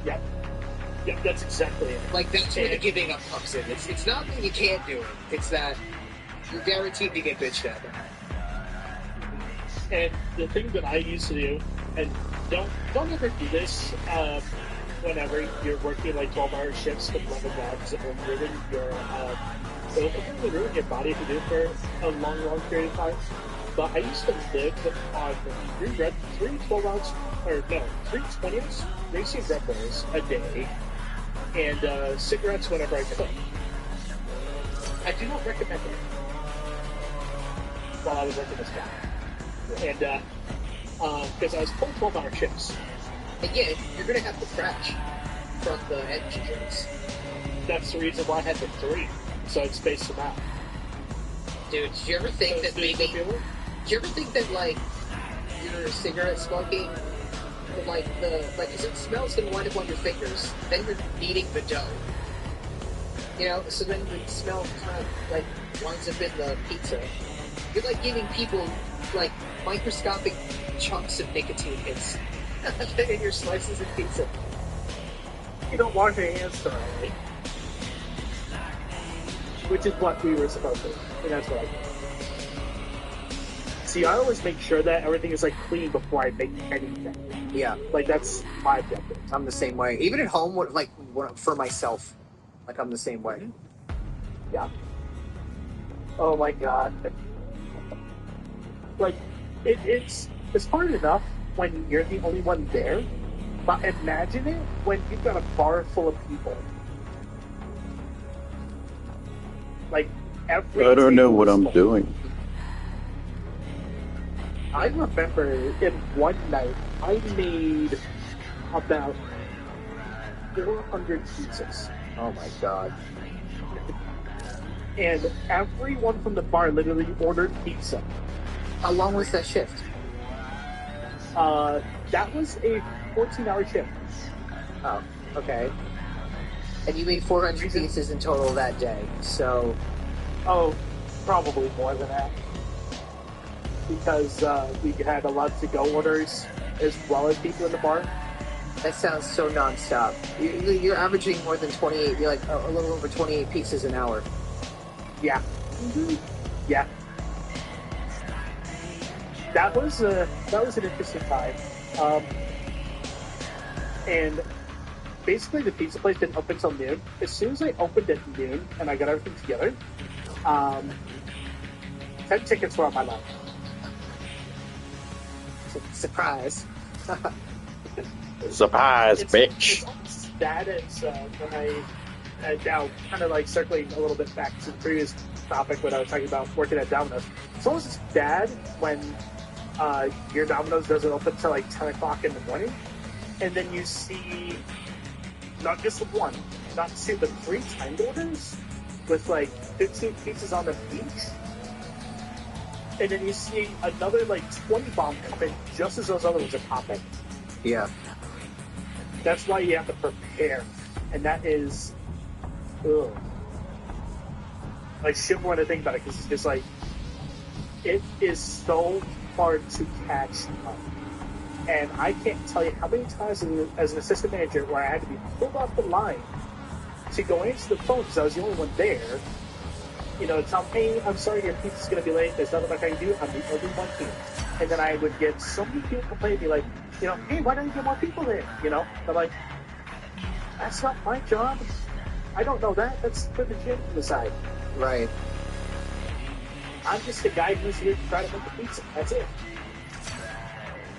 Yep, that's exactly it. Like, that's where the giving up comes in. It's not that you can't do it. It's that you're guaranteed to get bitched at. And the thing that I used to do, and don't ever do this whenever you're working like 12-hour shifts with 11 jobs, it will ruin your It was really your body to do for a long period of time. But I used to live on three 12-ounce, or no, 3 20s, Racy Red Bulls a day, and cigarettes whenever I could. I do not recommend it while I was working this job. And, because I was pulling 12-hour shifts. And yeah, you're going to have to crash from the engines. That's the reason why I had the 3, so I'd space them out. Dude, did you ever think that maybe... Did you ever think that, like, your cigarette smoking, like, because it smells gonna wind up on your fingers, then you're kneading the dough. You know, so then the smell kind of, like, winds up in the pizza. You're, like, giving people, like, microscopic chunks of nicotine hits in your slices of pizza. You don't wash your hands thoroughly. Which is what we were supposed to, and that's what I did. See, I always make sure that everything is, like, clean before I make anything. Yeah. Like, that's my objective. I'm the same way. Even at home, like, for myself, like, I'm the same way. Yeah. Oh my god. Like, it's hard enough when you're the only one there, but imagine it when you've got a bar full of people. Like, every I don't know what I'm full. doing. I remember in one night, I made about 400 pizzas. Oh my god. And everyone from the bar literally ordered pizza. How long was that shift? That was a 14-hour shift. Oh, okay. And you made 400 pizzas in total that day, so... Oh, probably more than that. Because we had a lot of to-go orders as well as people in the bar. That sounds so non-stop. You're averaging more than 28, you're like a little over 28 pizzas an hour. Yeah. Mm-hmm. Yeah. That was an interesting time. And basically the pizza place didn't open until noon. As soon as I opened at noon and I got everything together, 10 tickets were on my lap. Surprise. Surprise, bitch. It's bad as when I now kind of like circling a little bit back to the previous topic when I was talking about working at Domino's. It's almost as bad when your Domino's doesn't open until like 10 o'clock in the morning, and then you see not just the one, not two, but 3 timed orders with like 15 pieces on them each. And then you see another, like, 20 bomb come in just as those other ones are popping. Yeah. That's why you have to prepare. And that is... Ugh. I shiver when I think about it, because it's just like... It is so hard to catch up. And I can't tell you how many times as an assistant manager where I had to be pulled off the line to go answer the phone because I was the only one there. You know, tell me, I'm sorry, your pizza's going to be late. There's nothing I can do. I'm the only one here. And then I would get so many people complaining, be like, you know, hey, why don't you get more people there? You know, I'm like, that's not my job. I don't know that. That's for the gym to decide. Right. I'm just the guy who's here to try to make the pizza. That's it.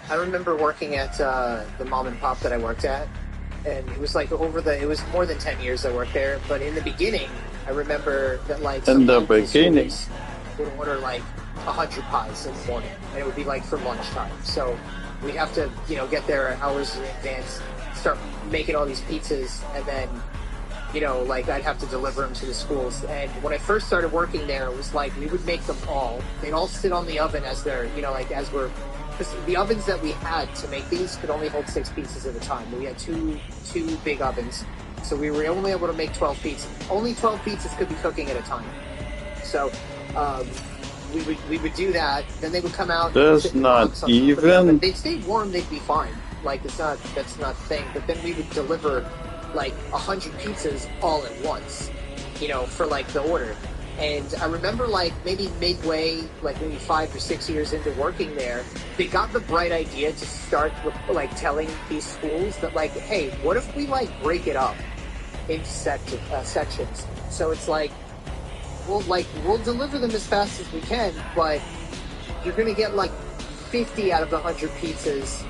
I remember working at the mom and pop that I worked at, and it was like it was more than 10 years I worked there, but in the beginning, I remember that like in the beginning would order like 100 pies in the morning, and it would be like for lunchtime. So we have to, you know, get there hours in advance, start making all these pizzas, and then, you know, like I'd have to deliver them to the schools. And when I first started working there, it was like we would make them all. They'd all sit on the oven as they're, you know, like as we're, because the ovens that we had to make these could only hold 6 pizzas at a time. We had two big ovens. So we were only able to make 12 pizzas. Only 12 pizzas could be cooking at a time. So we would do that. Then they would come out. That's not even. They'd stay warm. They'd be fine. Like that's not the thing. But then we would deliver like 100 pizzas all at once. You know, for like the order. And I remember like maybe midway, like maybe 5 or 6 years into working there, they got the bright idea to start like telling these schools that like, hey, what if we like break it up in sections? So it's like we'll deliver them as fast as we can, but you're going to get like 50 out of the 100 pizzas,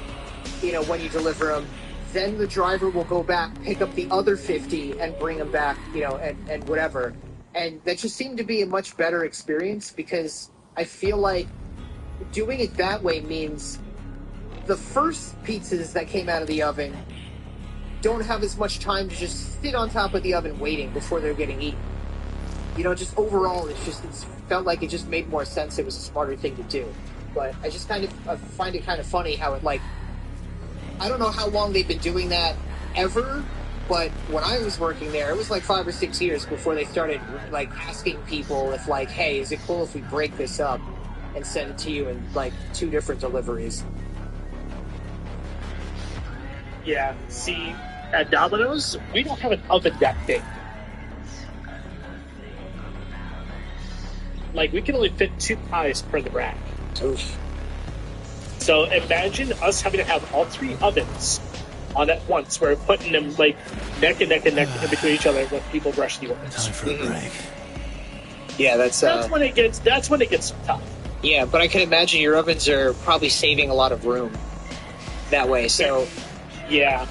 when you deliver them. Then the driver will go back, pick up the other 50 and bring them back, and whatever. And that just seemed to be a much better experience, because I feel like doing it that way means the first pizzas that came out of the oven don't have as much time to just sit on top of the oven waiting before they're getting eaten. Just overall, it felt like it just made more sense. It was a smarter thing to do. But I just kind of find it kind of funny how it, I don't know how long they've been doing that ever, but when I was working there, it was like 5 or 6 years before they started, asking people if, hey, is it cool if we break this up and send it to you in, 2 different deliveries? Yeah, see, at Domino's, we don't have an oven that big. We can only fit 2 pies per the rack. Oof. So imagine us having to have all 3 ovens on at once. We're putting them, neck and neck and neck in between each other when people rush the ovens. Time for a break. Yeah, that's when it gets tough. Yeah, but I can imagine your ovens are probably saving a lot of room that way, so... Yeah.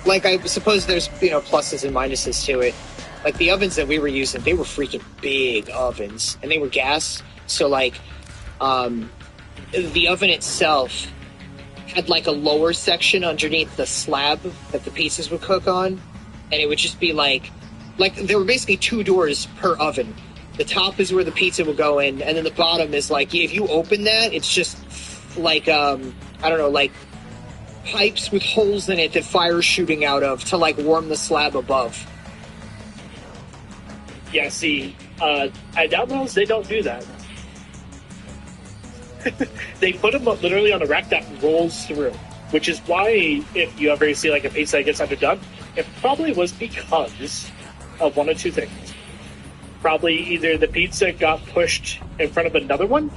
I suppose there's, pluses and minuses to it. The ovens that we were using, they were freaking big ovens, and they were gas. So, the oven itself had, a lower section underneath the slab that the pizzas would cook on, and it would just be, there were basically 2 doors per oven. The top is where the pizza would go in, and then the bottom is, if you open that, it's just, I don't know, pipes with holes in it that fire's shooting out of to, warm the slab above. Yeah, see, at Domino's, they don't do that. They put them literally on a rack that rolls through, which is why if you ever see, a pizza that gets underdone, it probably was because of one of 2 things. Probably either the pizza got pushed in front of another one,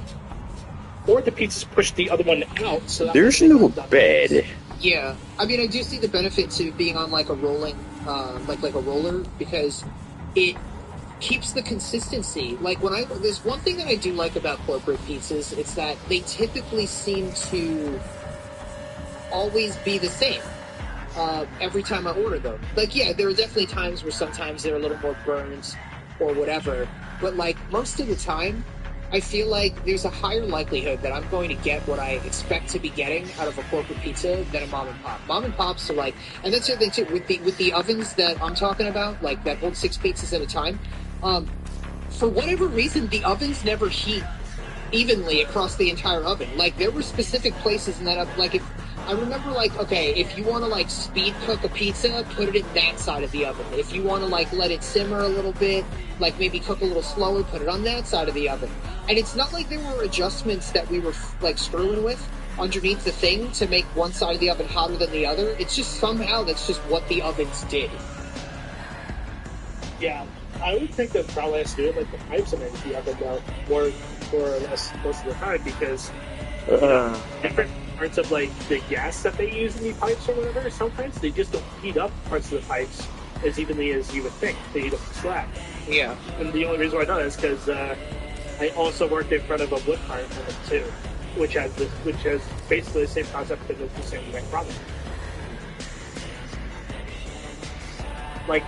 or the pizza's pushed the other one out. So there's no bed. Yeah, I mean, I do see the benefit to being on a rolling, like a roller, because it keeps the consistency. There's one thing that I do like about corporate pizzas, it's that they typically seem to always be the same every time I order them. Yeah, there are definitely times where sometimes they're a little more burned or whatever, but most of the time, I feel like there's a higher likelihood that I'm going to get what I expect to be getting out of a corporate pizza than a mom and pop. Mom and pops are and that's the other thing too, with the ovens that I'm talking about, that hold 6 pizzas at a time, for whatever reason, the ovens never heat evenly across the entire oven. There were specific places in that oven, I remember, okay, if you want to, speed cook a pizza, put it in that side of the oven. If you want to, let it simmer a little bit, maybe cook a little slower, put it on that side of the oven. And it's not like there were adjustments that we were, screwing with underneath the thing to make one side of the oven hotter than the other. It's just somehow that's just what the ovens did. Yeah, I would think that probably has to do with, the pipes underneath the oven, though, more or less most of the time, because different parts of the gas that they use in the pipes or whatever, sometimes they just don't heat up parts of the pipes as evenly as you would think. They heat up the slab. Yeah. And the only reason why I know that is because I also worked in front of a wood fire plant too, which has basically the same concept but it's the same exact problem.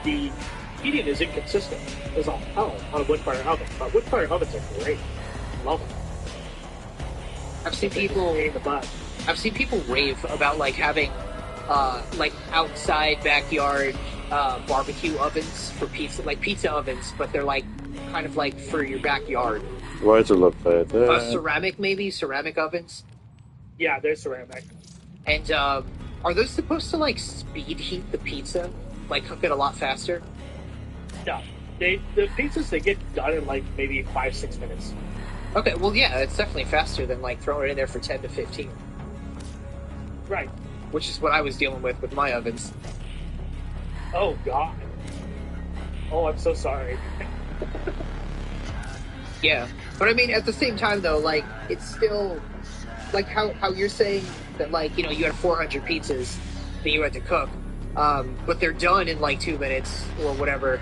The heating is inconsistent as all hell on a wood fire oven, but wood fire ovens are great. Love them. I've seen people rave about having outside backyard barbecue ovens for pizza ovens, but they're kind of for your backyard. Why does it look like that? Ceramic ovens. Yeah, they're ceramic. And are those supposed to speed heat the pizza, cook it a lot faster? No, the pizzas they get done in maybe 5-6 minutes. Okay, well, yeah, it's definitely faster than throwing it in there for 10 to 15. Right. Which is what I was dealing with my ovens. Oh God. Oh, I'm so sorry. Yeah, but I mean, at the same time though, it's still how you're saying that you had 400 pizzas that you had to cook, but they're done in 2 minutes or whatever.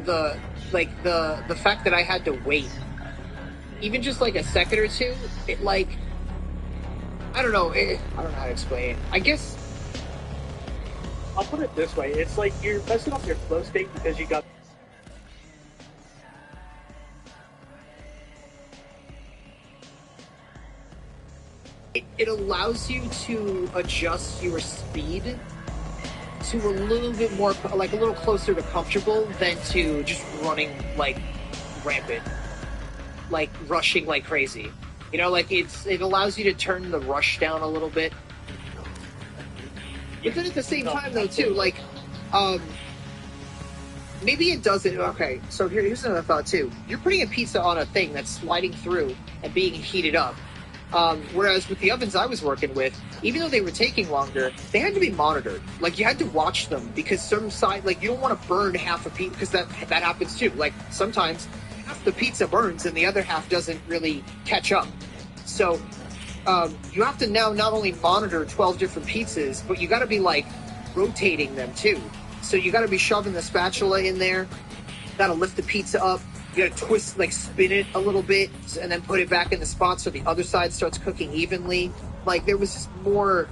the fact that I had to wait, even just like a second or two, it like, I don't know, I don't know how to explain it. I guess I'll put it this way: it's like you're messing up your flow state because you got. It allows you to adjust your speed to a little bit more, like a little closer to comfortable than to just running like rampant, like rushing like crazy. You know, like it allows you to turn the rush down a little bit. But then at the same time, though, too, like, maybe it doesn't. Okay, so here's another thought too. You're putting a pizza on a thing that's sliding through and being heated up. Whereas with the ovens I was working with, even though they were taking longer, they had to be monitored. Like, you had to watch them because some side, like, you don't want to burn half a pizza, because that happens too. Like, sometimes half the pizza burns and the other half doesn't really catch up. So, you have to now not only monitor 12 different pizzas, but you got to be, like, rotating them too. So you got to be shoving the spatula in there, got to lift the pizza up. You gotta twist, like spin it a little bit, and then put it back in the spot so the other side starts cooking evenly. Like, there was just more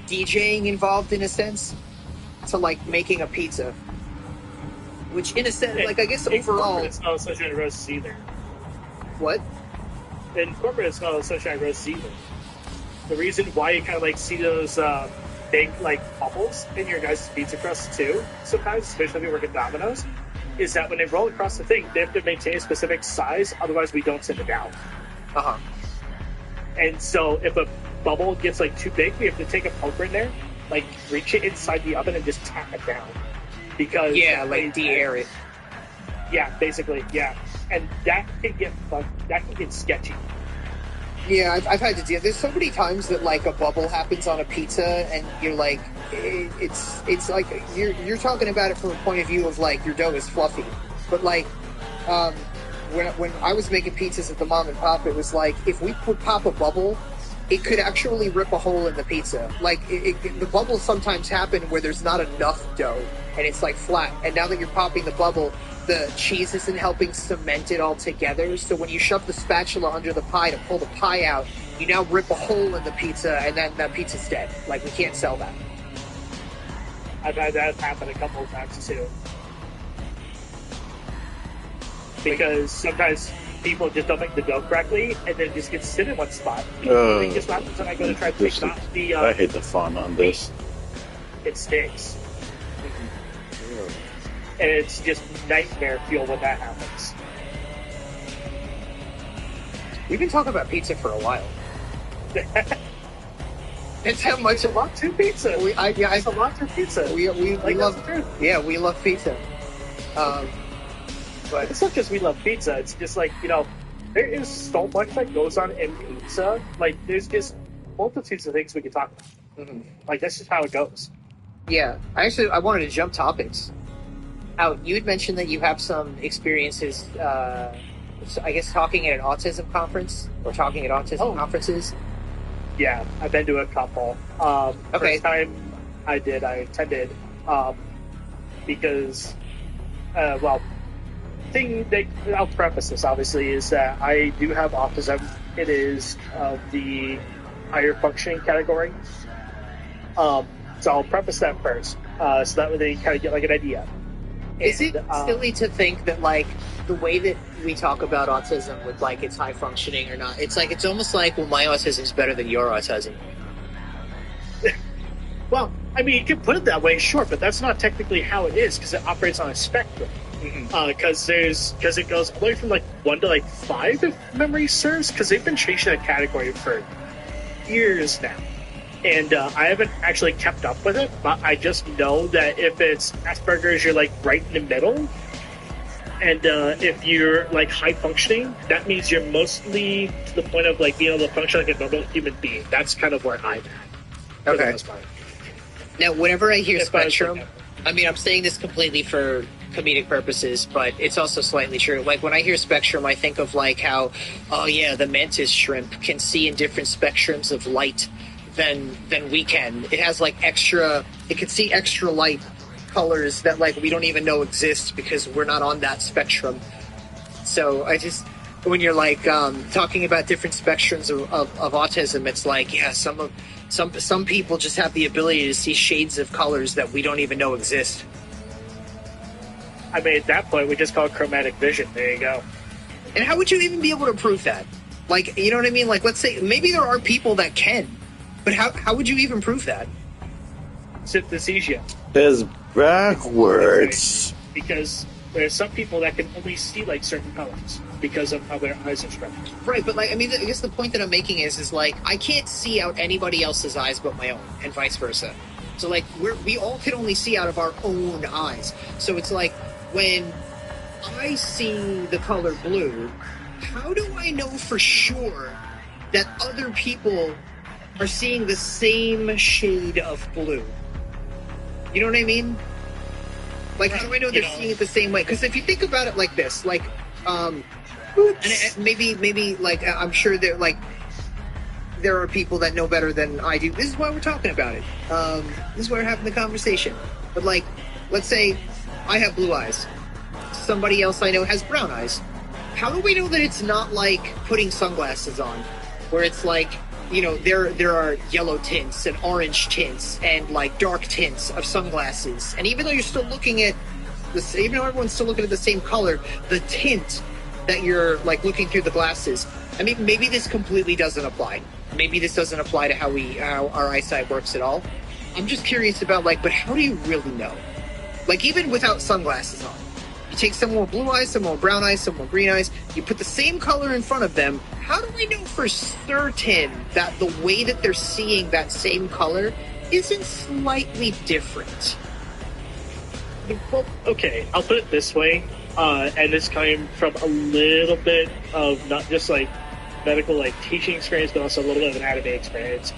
DJing involved, in a sense, to like making a pizza. Which, in a sense, like, I guess overall, it's not sunshine roasts either. What? In corporate, it's not sunshine roasts either. The reason why you kind of like see those big like bubbles in your guys' pizza crust too, sometimes, especially if you work at Domino's, is that when they roll across the thing, they have to maintain a specific size, otherwise we don't send it down. Uh-huh. And so if a bubble gets like too big, we have to take a poker in there, like reach it inside the oven and just tap it down. Because like de-air it. Yeah, basically, yeah. And that can get sketchy. Yeah, I've had to deal. There's so many times that like a bubble happens on a pizza, and you're like, it's like you're talking about it from a point of view of like your dough is fluffy, but like when I was making pizzas at the mom and pop, it was like if we would pop a bubble, it could actually rip a hole in the pizza. Like the bubbles sometimes happen where there's not enough dough and it's like flat, and now that you're popping the bubble, the cheese isn't helping cement it all together, so when you shove the spatula under the pie to pull the pie out, you now rip a hole in the pizza, and then that pizza's dead. Like, we can't sell that. I've had that happen a couple of times too. Because sometimes people just don't make the dough correctly, and then just get sit in one spot. It just happens when I go to try to take off the... I hate the fun on this. It stinks. And it's just nightmare fuel when that happens. We've been talking about pizza for a while. It's how much a lot to pizza. It's a lot to pizza. We love. Yeah, we love pizza. But it's not just we love pizza. It's just like, you know, there is so much that goes on in pizza. Like, there's just multitudes of things we can talk about. Mm-hmm. Like, that's just how it goes. Yeah, I wanted to jump topics. You had mentioned that you have some experiences, I guess, talking at an autism conference, or talking at autism conferences. Yeah, I've been to a couple. Okay. First time I attended, because, I'll preface this, obviously, is that I do have autism. It is the higher functioning category. So I'll preface that first, so that way they kind of get like an idea. Is it silly to think that, like, the way that we talk about autism with, like, it's high functioning or not, it's like, it's almost like, well, my autism's better than your autism. Well, I mean, you can put it that way, sure, but that's not technically how it is, because it operates on a spectrum. Because it goes all the way from, like, 1 to, like, 5, if memory serves, because they've been changing that category for years now. And I haven't actually kept up with it, but I just know that if it's Asperger's, you're like right in the middle. And if you're like high functioning, that means you're mostly to the point of like being able to function like a normal human being. That's kind of where I'm at. Okay. Now, whenever I hear spectrum, I mean, I'm saying this completely for comedic purposes, but it's also slightly true. Like, when I hear spectrum, I think of like how, oh yeah, the mantis shrimp can see in different spectrums of light than we can. It has like it can see extra light colors that like we don't even know exist because we're not on that spectrum. So I just, when you're like talking about different spectrums of autism, it's like, yeah, some people just have the ability to see shades of colors that we don't even know exist. I mean, at that point, we just call it chromatic vision. There you go. And how would you even be able to prove that? Like, you know what I mean? Like, let's say maybe there are people that can, but how would you even prove that? Synesthesia. It's backwards. Because there's some people that can only see like certain colors because of how their eyes are structured. Right, but like, I mean, I guess the point that I'm making is like, I can't see out anybody else's eyes but my own, and vice versa. So like, we all can only see out of our own eyes. So it's like, when I see the color blue, how do I know for sure that other people are seeing the same shade of blue? You know what I mean? Like, how do I know they're seeing it the same way? Because if you think about it like this, like, and maybe, like, I'm sure that, like, there are people that know better than I do. This is why we're talking about it. This is why we're having the conversation. But, like, let's say I have blue eyes. Somebody else I know has brown eyes. How do we know that it's not like putting sunglasses on, where it's like, you know, there are yellow tints and orange tints and like dark tints of sunglasses, and even though you're still looking at this, even though everyone's still looking at the same color, the tint that you're like looking through the glasses. I mean, maybe this completely doesn't apply. Maybe this doesn't apply to how our eyesight works at all. I'm just curious about like, but how do you really know? Like, even without sunglasses on, you take someone with blue eyes, someone with brown eyes, someone with green eyes, you put the same color in front of them. How do we know for certain that the way that they're seeing that same color isn't slightly different? Well, okay, I'll put it this way, and this came from a little bit of not just like medical like teaching experience, but also a little bit of anatomy experience.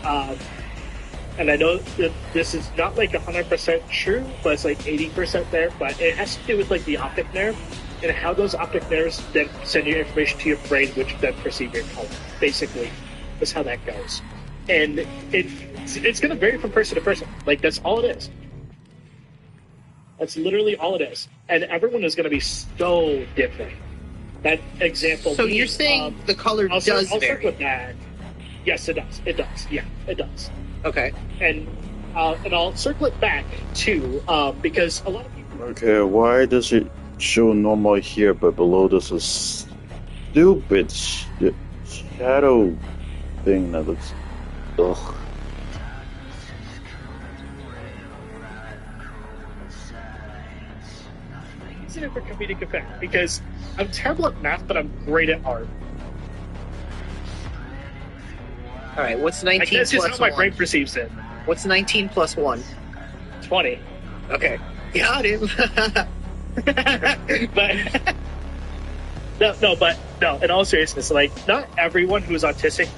And I know that this is not like 100% true, but it's like 80% there. But it has to do with like the optic nerve and how those optic nerves then send your information to your brain, which then perceive your color. Basically, that's how that goes. And it's going to vary from person to person. Like, that's all it is. That's literally all it is. And everyone is going to be so different. That example. So you're saying the color does vary? I'll start with that. Yes, it does. It does. Yeah, it does. Okay. And I'll circle it back too, because a lot of people. Okay, why does it show normal here, but below this is stupid shadow thing that looks. Ugh. It's it for comedic effect because I'm terrible at math, but I'm great at art. All right, what's 19 plus 1? That's just how my brain perceives it. What's 19 plus 1? 20. Okay. Got him. But no, in all seriousness, like, not everyone who's autistic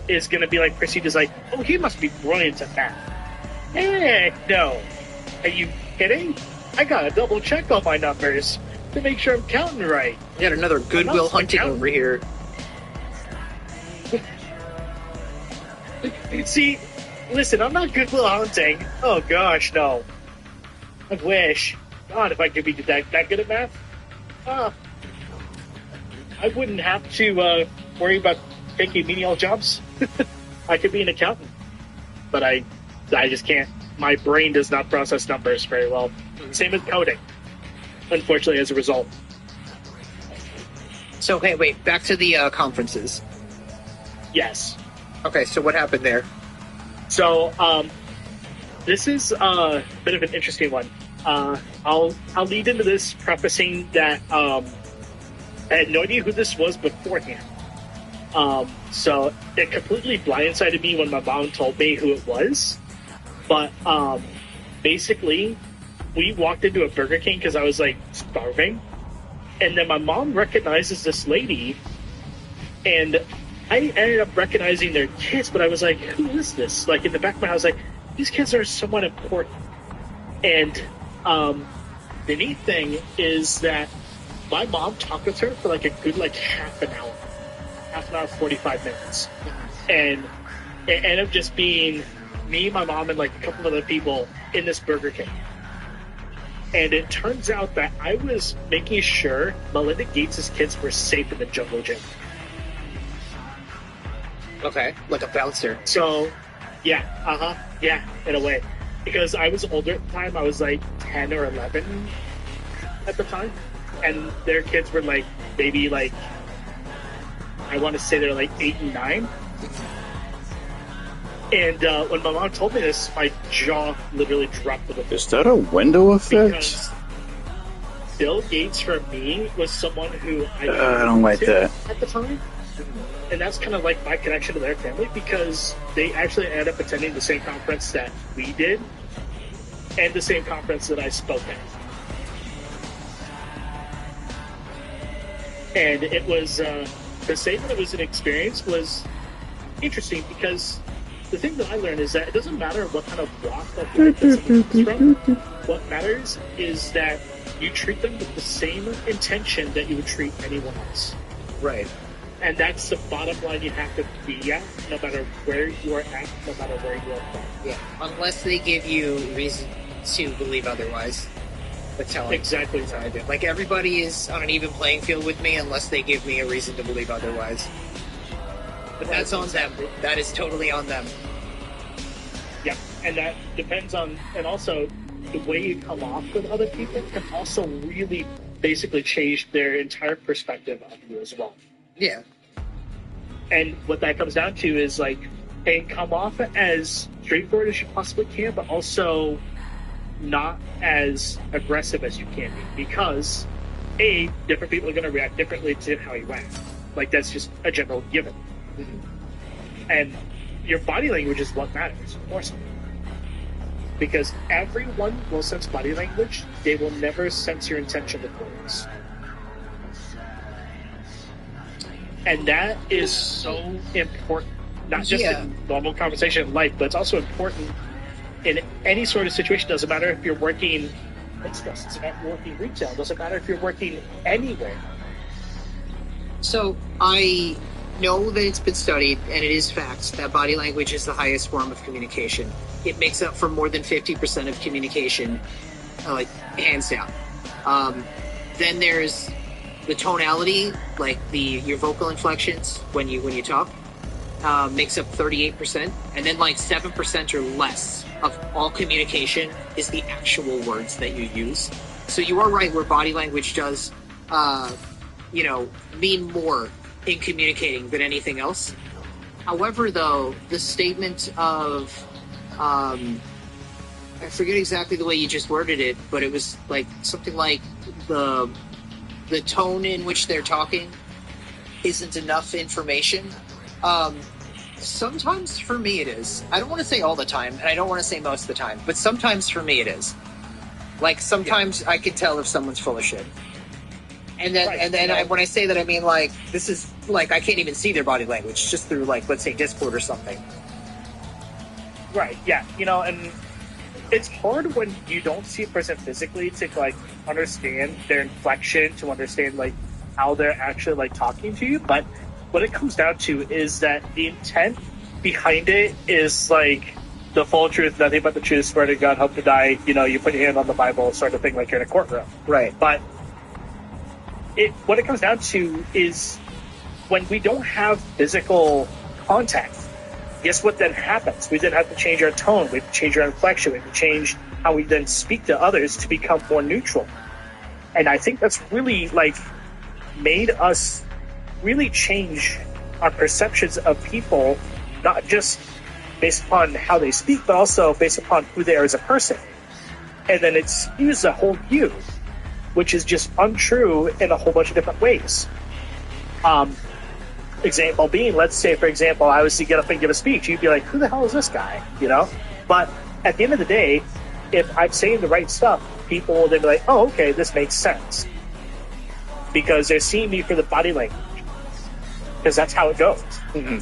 is going to be like perceived as like, oh, he must be brilliant at math. Heck no. Are you kidding? I gotta double check all my numbers to make sure I'm counting right. You got another Goodwill Hunting over here. See, listen, I'm not Goodwill Hunting. Oh gosh, no. I wish. God, if I could be that good at math. I wouldn't have to worry about taking menial jobs. I could be an accountant. But I just can't. My brain does not process numbers very well. Same with coding, unfortunately, as a result. So, hey, wait, back to the conferences. Yes. Okay, so what happened there? So, this is a bit of an interesting one. I'll lead into this prefacing that I had no idea who this was beforehand. So it completely blindsided me when my mom told me who it was. But basically, we walked into a Burger King because I was like starving, and then my mom recognizes this lady, and I ended up recognizing their kids, but I was like, who is this? Like, in the back of my head, I was like, these kids are somewhat important. And the neat thing is that my mom talked with her for like a good half an hour, 45 minutes. And it ended up just being me, my mom, and like a couple other people in this Burger King. And it turns out that I was making sure Melinda Gates' kids were safe in the jungle gym. Okay, like a bouncer. So, yeah, in a way. Because I was older at the time, I was like 10 or 11 at the time. And their kids were like, maybe like, I want to say they're like 8 and 9. And when my mom told me this, my jaw literally dropped to the floor. Is that a window effect? Because Bill Gates, for me, was someone who I don't like that. at the time. And that's kind of like my connection to their family, because they actually ended up attending the same conference that we did and the same conference that I spoke at. And it was, to say that it was an experience was interesting, because the thing that I learned is that it doesn't matter what kind of walk of life that someone comes from. What matters is that you treat them with the same intention that you would treat anyone else. Right. And that's the bottom line you have to be at, no matter where you are at, no matter where you are from. Yeah, unless they give you reason to believe otherwise. But telling exactly what I do. Like, everybody is on an even playing field with me unless they give me a reason to believe otherwise. But that's on them. That is totally on them. Yeah, and that depends on, and also the way you come off with other people can also really basically change their entire perspective of you as well. Yeah. And what that comes down to is like, hey, come off as straightforward as you possibly can, but also not as aggressive as you can be, because different people are going to react differently to how you act. Like, that's just a general given. Mm-hmm. And your body language is what matters, more so. Because everyone will sense body language, they will never sense your intention with words. And that is so important, not just in normal conversation in life, but it's also important in any sort of situation. Doesn't matter if you're working, doesn't matter if you're working retail, doesn't matter if you're working anywhere. So I know that it's been studied, and it is fact, that body language is the highest form of communication. It makes up for more than 50% of communication, like, hands down. Then there's the tonality, like your vocal inflections when you talk, makes up 38%, and then like 7% or less of all communication is the actual words that you use. So you are right, where body language does, mean more in communicating than anything else. However, though, the statement of, I forget exactly the way you just worded it, but it was like something like the tone in which they're talking isn't enough information. Sometimes for me it is. I don't want to say all the time, and I don't want to say most of the time, but sometimes for me it is. Like, sometimes I can tell if someone's full of shit. And then, when I say that, I mean, like, this is, like, I can't even see their body language, just through, like, let's say Discord or something. Right, yeah, and it's hard when you don't see a person physically to, like, understand their inflection, to understand, like, how they're actually, like, talking to you, but what it comes down to is that the intent behind it is, like, the full truth, nothing but the truth, swear to God, hope to die, you put your hand on the Bible, sort of thing, like you're in a courtroom. Right. But what it comes down to is when we don't have physical contact, guess what then happens? We then have to change our tone, we have to change our inflection, we have to change how we then speak to others to become more neutral. And I think that's really, like, made us really change our perceptions of people, not just based upon how they speak, but also based upon who they are as a person. And then it skews the whole view, which is just untrue in a whole bunch of different ways. Example being, let's say, for example, I was to get up and give a speech, you'd be like, who the hell is this guy? But at the end of the day, if I'm saying the right stuff, people will then be like, oh, okay, this makes sense. Because they're seeing me for the body language. Because that's how it goes. Mm-hmm.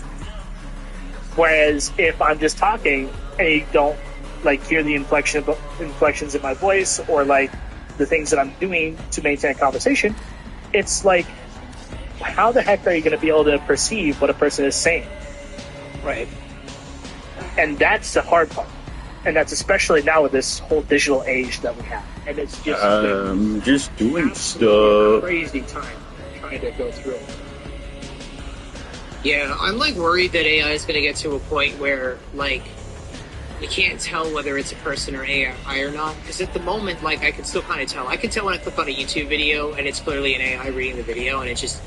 Whereas if I'm just talking and you don't, like, hear the inflections in my voice, or, like, the things that I'm doing to maintain a conversation, it's like, how the heck are you going to be able to perceive what a person is saying? Right. And that's the hard part. And that's especially now with this whole digital age that we have. and it's just just doing stuff. crazy time trying to go through it. Yeah, I'm like worried that AI is going to get to a point where like you can't tell whether it's a person or AI or not. Because at the moment, like I can still kind of tell. I can tell when I click on a YouTube video and it's clearly an AI reading the video, and it's just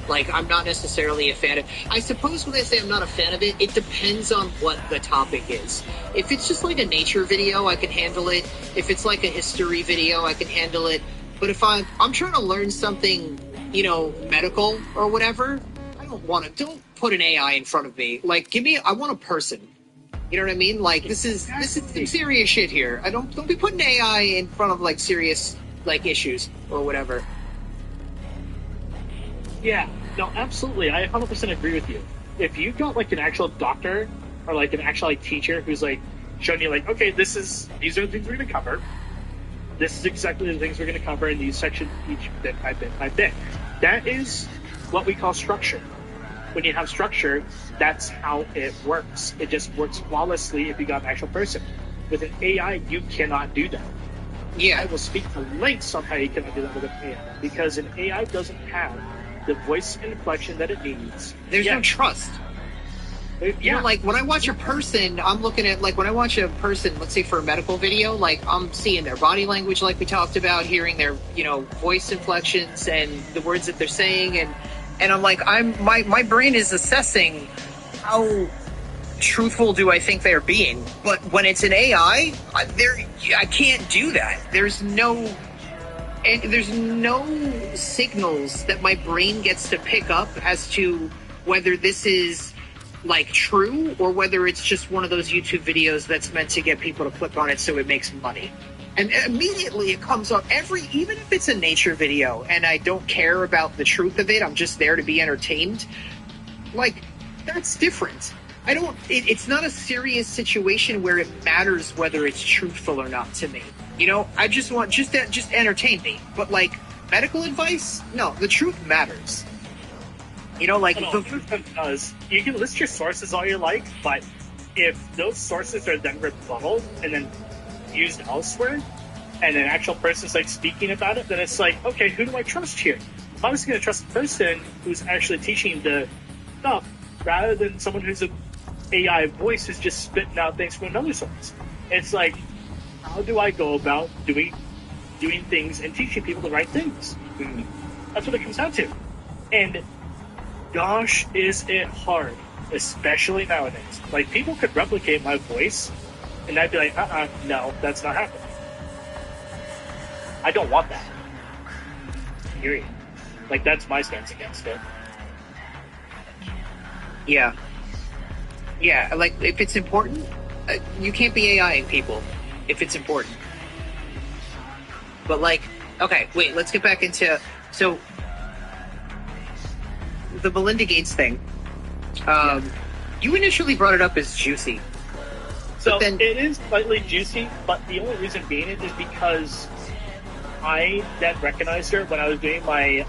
like I'm not necessarily a fan of. I suppose when I say I'm not a fan of it, it depends on what the topic is. If it's just like a nature video, I can handle it. If it's like a history video, I can handle it. But if I'm trying to learn something, you know, medical or whatever, don't put an AI in front of me. Like, I want a person. You know what I mean? Like, this is some serious shit here. Don't be putting AI in front of like serious like issues or whatever. Yeah, no, absolutely. I 100% agree with you. If you got like an actual doctor or like an actual like teacher who's like showing you like, okay, these are the things we're going to cover. This is exactly the things we're going to cover in these sections each bit by bit by bit. That is what we call structure. When you have structure, that's how it works. It just works flawlessly if you got an actual person. With an AI, you cannot do that. Yeah. I will speak to lengths on how you cannot do that with an AI, because an AI doesn't have the voice inflection that it needs. There's no trust. You know, like when I watch a person, I'm looking at like when I watch a person, let's say for a medical video, like I'm seeing their body language, like we talked about, hearing their, you know, voice inflections and the words that they're saying, and I'm like, my brain is assessing how truthful do I think they're being. But when it's an AI, I can't do that. There's no signals that my brain gets to pick up as to whether this is like true or whether it's just one of those YouTube videos that's meant to get people to click on it so it makes money. And immediately it comes up even if it's a nature video and I don't care about the truth of it, I'm just there to be entertained. Like, that's different. It's not a serious situation where it matters whether it's truthful or not to me. You know, I just want, just entertain me. But like, medical advice? No, the truth matters. You know, like, the truth does. You can list your sources all you like, but if those sources are then rebutted and then used elsewhere, and an actual person's like speaking about it, then it's like, okay, who do I trust here? I'm obviously going to trust the person who's actually teaching the stuff rather than someone who's an AI voice who's just spitting out things from another source. It's like, how do I go about doing things and teaching people the right things? That's what it comes down to. And gosh, is it hard, especially nowadays. Like, people could replicate my voice and I'd be like, no, that's not happening. I don't want that. Period. Like, that's my stance against it. Yeah. Yeah, like, if it's important, you can't be AIing people if it's important. But, like, okay, wait, let's get back into, so, the Melinda Gates thing. You initially brought it up as juicy. So then, it is slightly juicy, but the only reason being it is because I then recognized her when I was doing my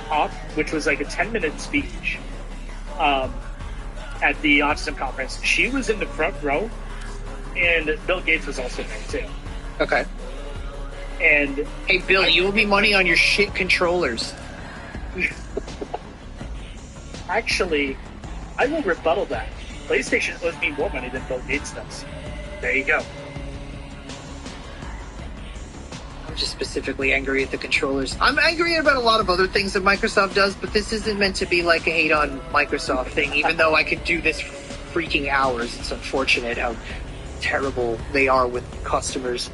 talk, which was like a 10-minute speech at the autism conference. She was in the front row, and Bill Gates was also there too. Okay. And hey, Bill, you owe me money on your shit controllers. Actually, I will rebuttal that. PlayStation owes me more money than Bill Gates does. There you go. I'm just specifically angry at the controllers. I'm angry about a lot of other things that Microsoft does, but this isn't meant to be like a hate on Microsoft thing, even though I could do this for freaking hours. It's unfortunate how terrible they are with customers.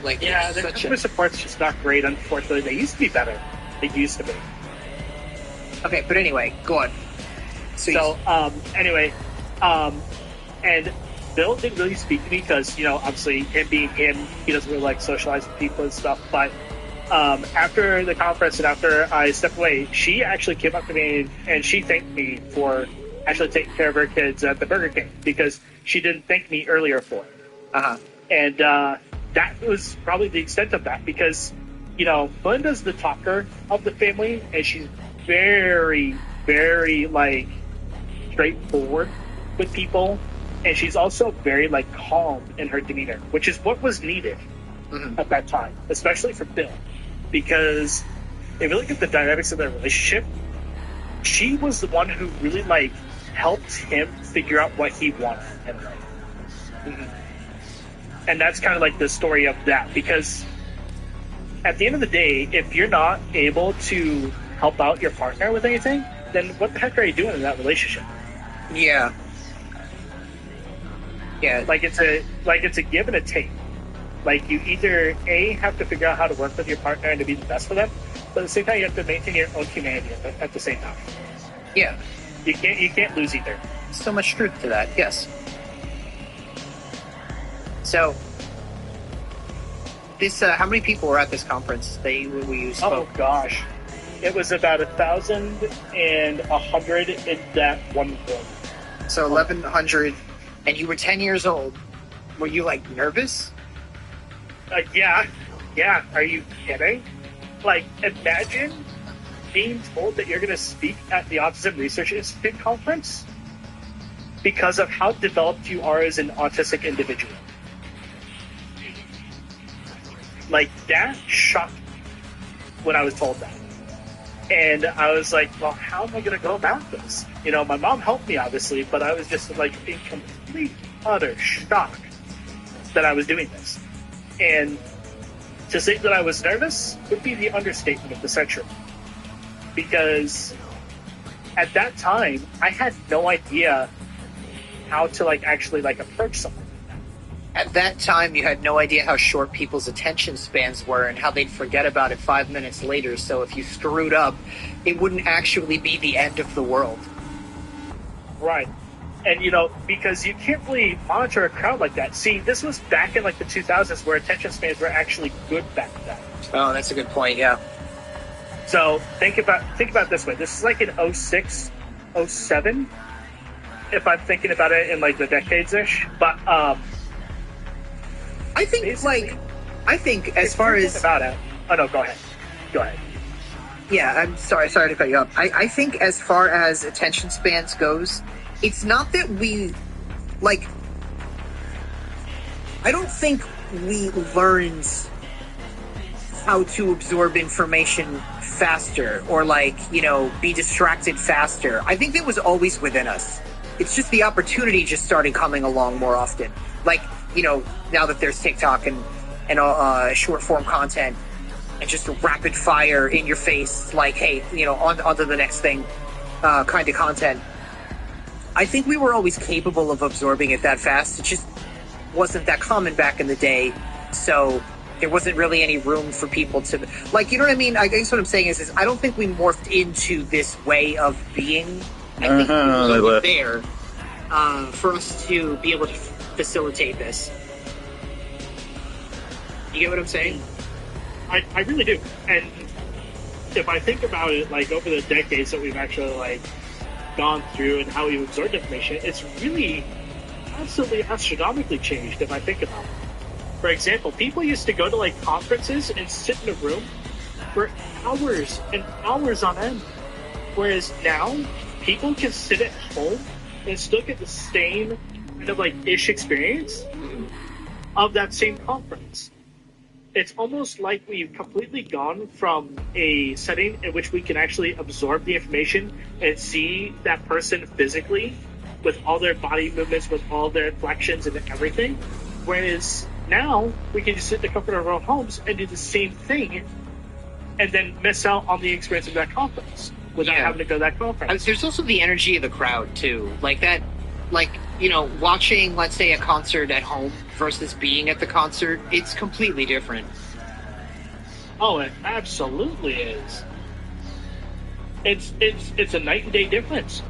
Like, yeah, the customer support's just not great, unfortunately. They used to be better. They used to be. Okay, but anyway, go on. Anyway, and Bill didn't really speak to me because, you know, obviously him being him, he doesn't really like socialize with people and stuff. But after the conference and after I stepped away, she actually came up to me and she thanked me for actually taking care of her kids at the Burger King because she didn't thank me earlier for it. And that was probably the extent of that because, you know, Belinda's the talker of the family and she's very, very, like, straightforward with people, and she's also very like calm in her demeanor, which is what was needed. at that time, especially for Bill, because if you look at the dynamics of their relationship, she was the one who really like helped him figure out what he wanted in life. And that's kind of like the story of that, because at the end of the day, if you're not able to help out your partner with anything, then what the heck are you doing in that relationship? Yeah. Like it's a give and a take. Like you either have to figure out how to work with your partner and to be the best for them, but at the same time you have to maintain your own humanity at the same time. Yeah. You can't lose either. So much truth to that. Yes. So, this how many people were at this conference? We spoke. Oh gosh, it was about 1,100 in that one room. So 1,100, and you were 10 years old. Were you like nervous? Yeah. Are you kidding? Like, imagine being told that you're going to speak at the Autism Research Institute conference because of how developed you are as an autistic individual. Like, that shocked me when I was told that. And I was like, well, how am I going to go about this? You know, my mom helped me, obviously, but I was just, like, in complete, utter shock that I was doing this. And to say that I was nervous would be the understatement of the century. Because at that time, I had no idea how to, like, actually, like, approach something. At that time, you had no idea how short people's attention spans were and how they'd forget about it 5 minutes later. So if you screwed up, it wouldn't actually be the end of the world. Right. And, you know, because you can't really monitor a crowd like that. See, this was back in, like, the 2000s where attention spans were actually good back then. Oh, that's a good point, yeah. So think about it this way. This is like in 06, 07, if I'm thinking about it in, like, the decades-ish. But, I think as far as... About it. Oh, no, go ahead. Yeah, I'm sorry to cut you up. I think as far as attention spans goes, it's not that we, like... I don't think we learned how to absorb information faster or, like, you know, be distracted faster. I think that was always within us. It's just the opportunity just started coming along more often. Like, you know, now that there's TikTok and short form content and just rapid fire in your face, like, hey, you know, on to the next thing kind of content. I think we were always capable of absorbing it that fast. It just wasn't that common back in the day. So there wasn't really any room for people to, like, you know what I mean? I guess what I'm saying is I don't think we morphed into this way of being. I think we were there for us to be able to facilitate this. You get what I'm saying? I really do. And if I think about it, like, over the decades that we've actually, like, gone through and how we've absorbed information, it's really absolutely astronomically changed if I think about it. For example, people used to go to, like, conferences and sit in a room for hours and hours on end. Whereas now, people can sit at home and still get the same kind of, like, ish experience of that same conference. It's almost like we've completely gone from a setting in which we can actually absorb the information and see that person physically with all their body movements, with all their inflections and everything. Whereas now we can just sit in the comfort of our own homes and do the same thing and then miss out on the experience of that conference without having to go to that conference. There's also the energy of the crowd too. Like that, like, you know, watching, let's say, a concert at home versus being at the concert, it's completely different. Oh, it absolutely is. It's a night and day difference.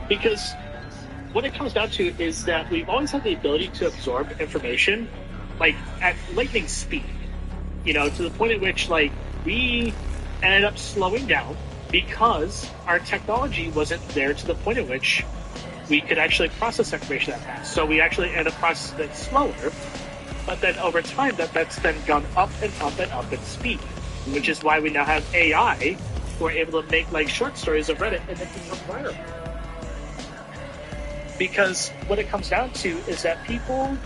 Because what it comes down to is that we've always had the ability to absorb information, like, at lightning speed. You know, to the point at which, like, we ended up slowing down because our technology wasn't there to the point at which we could actually process information that fast. So we actually ended up processing it slower, but then over time that's then gone up and up and up in speed, which is why we now have AI who are able to make, like, short stories of Reddit and then become viral. Because what it comes down to is that people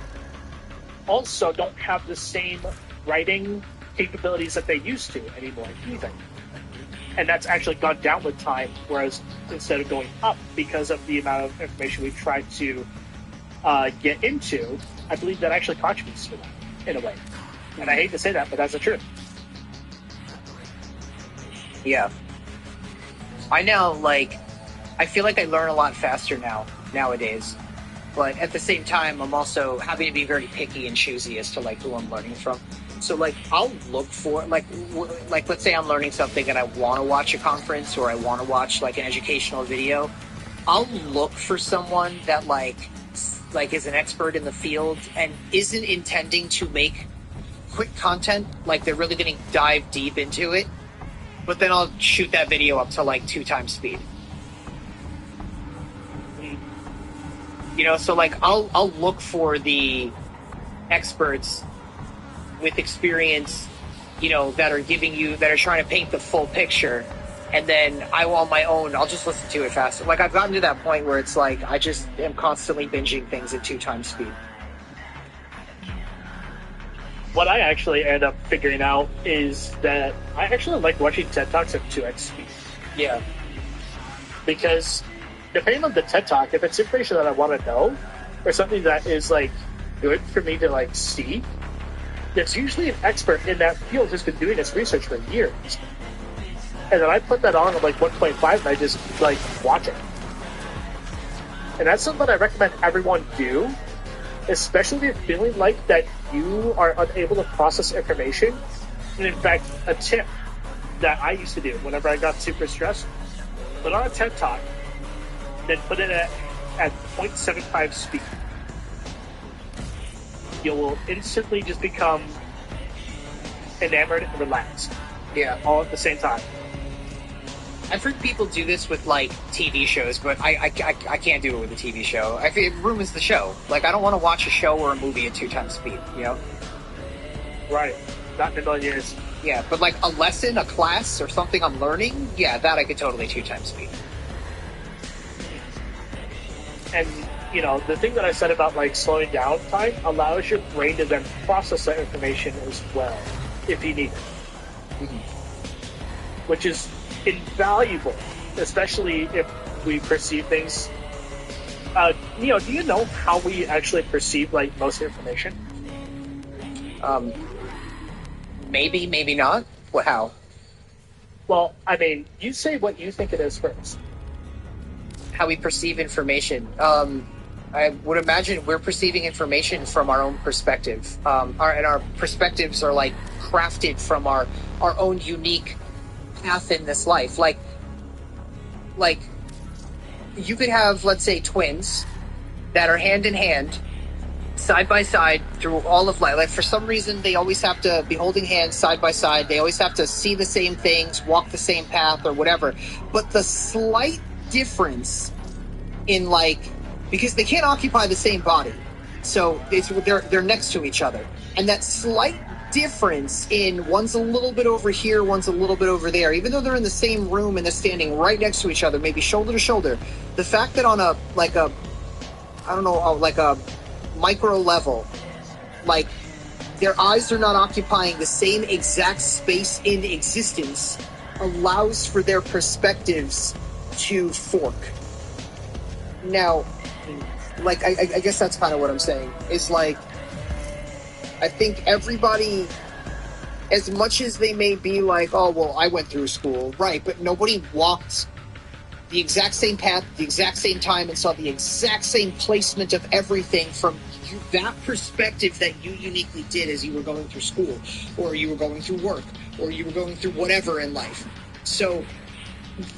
also don't have the same writing capabilities that they used to anymore either. And that's actually gone down with time, whereas instead of going up because of the amount of information we tried to get into, I believe that actually contributes to that in a way. And I hate to say that, but that's the truth. Yeah. I feel like I learn a lot faster nowadays. But at the same time, I'm also having to be very picky and choosy as to, like, who I'm learning from. So, like, I'll look for, like, let's say I'm learning something and I want to watch a conference or I want to watch, like, an educational video. I'll look for someone that, like is an expert in the field and isn't intending to make quick content. Like, they're really going to dive deep into it. But then I'll shoot that video up to, like, 2 times speed. You know, so, like, I'll look for the experts with experience, you know, that are trying to paint the full picture. And then on my own, I'll just listen to it faster. Like, I've gotten to that point where it's like, I just am constantly binging things at 2 times speed. What I actually end up figuring out is that I actually like watching TED Talks at 2x speed. Yeah. Because depending on the TED Talk, if it's information that I want to know, or something that is, like, good for me to, like, see, there's usually an expert in that field who's been doing this research for years. And then I put that on at, like, 1.5 and I just, like, watch it. And that's something that I recommend everyone do, especially if you're feeling like that you are unable to process information. And in fact, a tip that I used to do whenever I got super stressed, put on a TED Talk, then put it at 0.75 speed. You will instantly just become enamored and relaxed. Yeah. All at the same time. I've heard people do this with, like, TV shows, but I can't do it with a TV show. I feel it ruins the show. Like, I don't want to watch a show or a movie at 2 times speed, you know? Right. Not in a million years. Yeah, but, like, a lesson, a class, or something I'm learning, yeah, that I could totally 2 times speed. And, you know, the thing that I said about, like, slowing down time allows your brain to then process that information as well, if you need it. Mm-hmm. Which is invaluable, especially if we perceive things. Do you know how we actually perceive, like, most information? Maybe, maybe not. What? How? Well, I mean, you say what you think it is first. How we perceive information. I would imagine we're perceiving information from our own perspective. And our perspectives are, like, crafted from our own unique path in this life. Like you could have, let's say, twins that are hand in hand, side by side through all of life. Like, for some reason, they always have to be holding hands side by side. They always have to see the same things, walk the same path, or whatever. But the slight difference in, like, because they can't occupy the same body, so they're next to each other, and that slight difference in one's a little bit over here, one's a little bit over there, even though they're in the same room and they're standing right next to each other, maybe shoulder to shoulder, the fact that on a micro level, like, their eyes are not occupying the same exact space in existence allows for their perspectives to fork. Now, like, I guess that's kind of what I'm saying, is, like, I think everybody, as much as they may be like, oh, well, I went through school, right, but nobody walked the exact same path, the exact same time, and saw the exact same placement of everything from that perspective that you uniquely did as you were going through school, or you were going through work, or you were going through whatever in life. So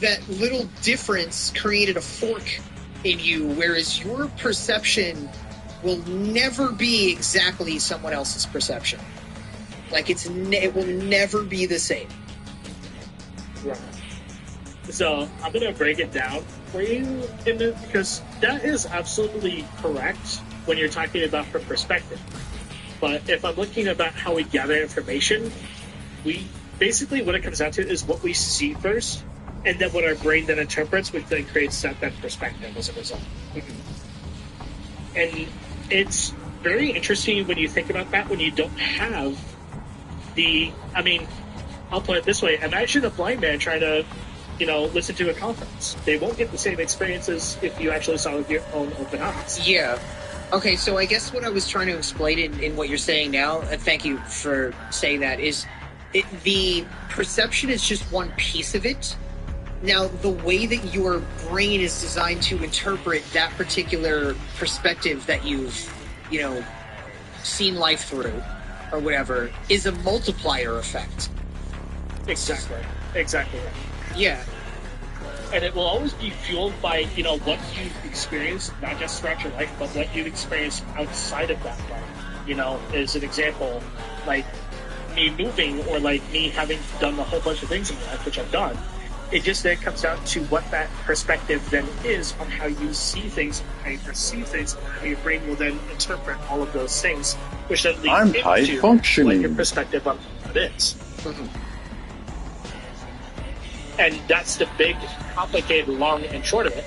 that little difference created a fork in you, whereas your perception will never be exactly someone else's perception. Like, it will never be the same. Right. So I'm going to break it down for you, because that is absolutely correct when you're talking about her perspective. But if I'm looking about how we gather information, we basically, what it comes down to is what we see first, and then what our brain then interprets, which then creates that perspective as a result. Mm-hmm. And it's very interesting when you think about that, when you don't have the, I mean, I'll put it this way, imagine a blind man trying to, listen to a conference. They won't get the same experiences if you actually saw it with your own open eyes. Yeah. Okay, so I guess what I was trying to explain in what you're saying now, and thank you for saying that, is the perception is just one piece of it. Now, the way that your brain is designed to interpret that particular perspective that you've, seen life through, or whatever, is a multiplier effect. Exactly. Yeah. And it will always be fueled by, what you've experienced, not just throughout your life, but what you've experienced outside of that life. As an example, like me moving or like me having done a whole bunch of things in life, which I've done. It just then comes down to what that perspective then is on how you see things, how you perceive things, how your brain will then interpret all of those things, which then leads into high functioning. what your perspective on what it is. Mm-hmm. And that's the big, complicated, long and short of it.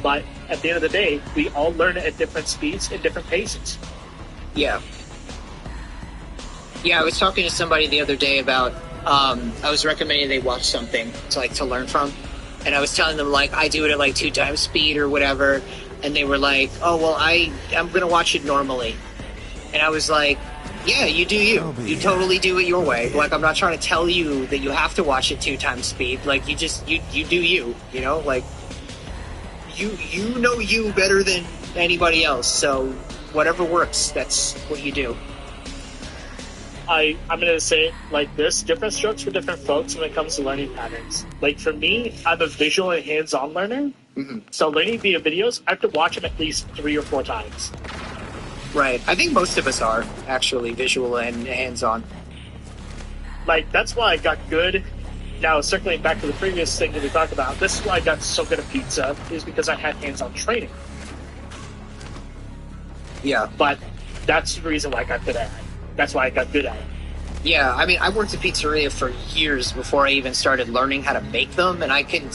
But at the end of the day, we all learn at different speeds and different paces. Yeah. Yeah, I was talking to somebody the other day about, I was recommending they watch something to learn from. And I was telling them, I do it at 2 times speed or whatever. And they were like, oh, well, I'm going to watch it normally. And I was like, yeah, you do you. You totally do it your way. I'm not trying to tell you that you have to watch it 2 times speed. You do you, you know you better than anybody else. So whatever works, that's what you do. I'm going to say it like this, different strokes for different folks when it comes to learning patterns. For me, I'm a visual and hands-on learner. Mm-hmm. So learning via videos, I have to watch them at least 3 or 4 times. Right. I think most of us are, actually, visual and hands-on. That's why I got good. Now, circling back to the previous thing that we talked about, this is why I got so good at pizza, is because I had hands-on training. Yeah. But that's the reason why I got good at it. That's why I got good at it. Yeah, I mean, I worked at pizzeria for years before I even started learning how to make them, and I can...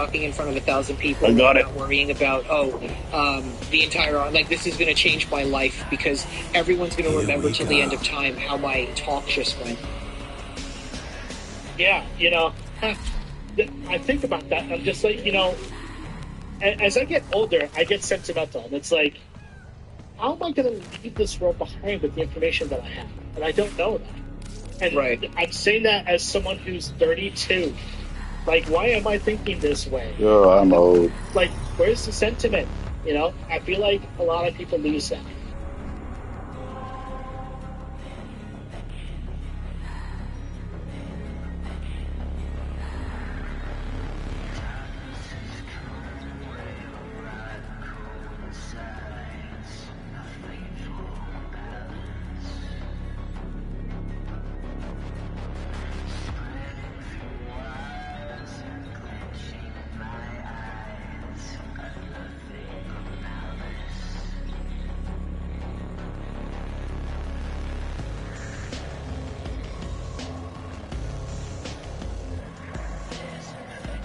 talking in front of 1,000 people. I got it. Not worrying about the entire this is going to change my life because everyone's going to remember till the end of time how my talk just went. Yeah, I think about that. I'm just like, as I get older, I get sentimental, and it's like, how am I going to leave this world behind with the information that I have? And I don't know that. And I'm saying that as someone who's 32. Like, why am I thinking this way? Yo, I'm old. Like, where's the sentiment? I feel like a lot of people lose that.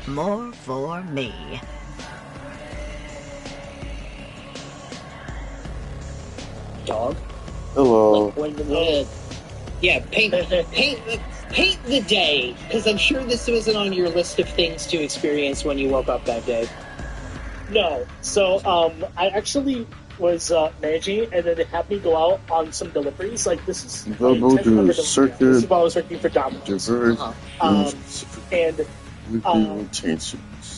More for me. Dog. Hello. Yeah, paint the day, because I'm sure this wasn't on your list of things to experience when you woke up that day. No. So, I actually was managing, and then they had me go out on some deliveries. Like, this is Double do circuit. This is while I was working for Domino's.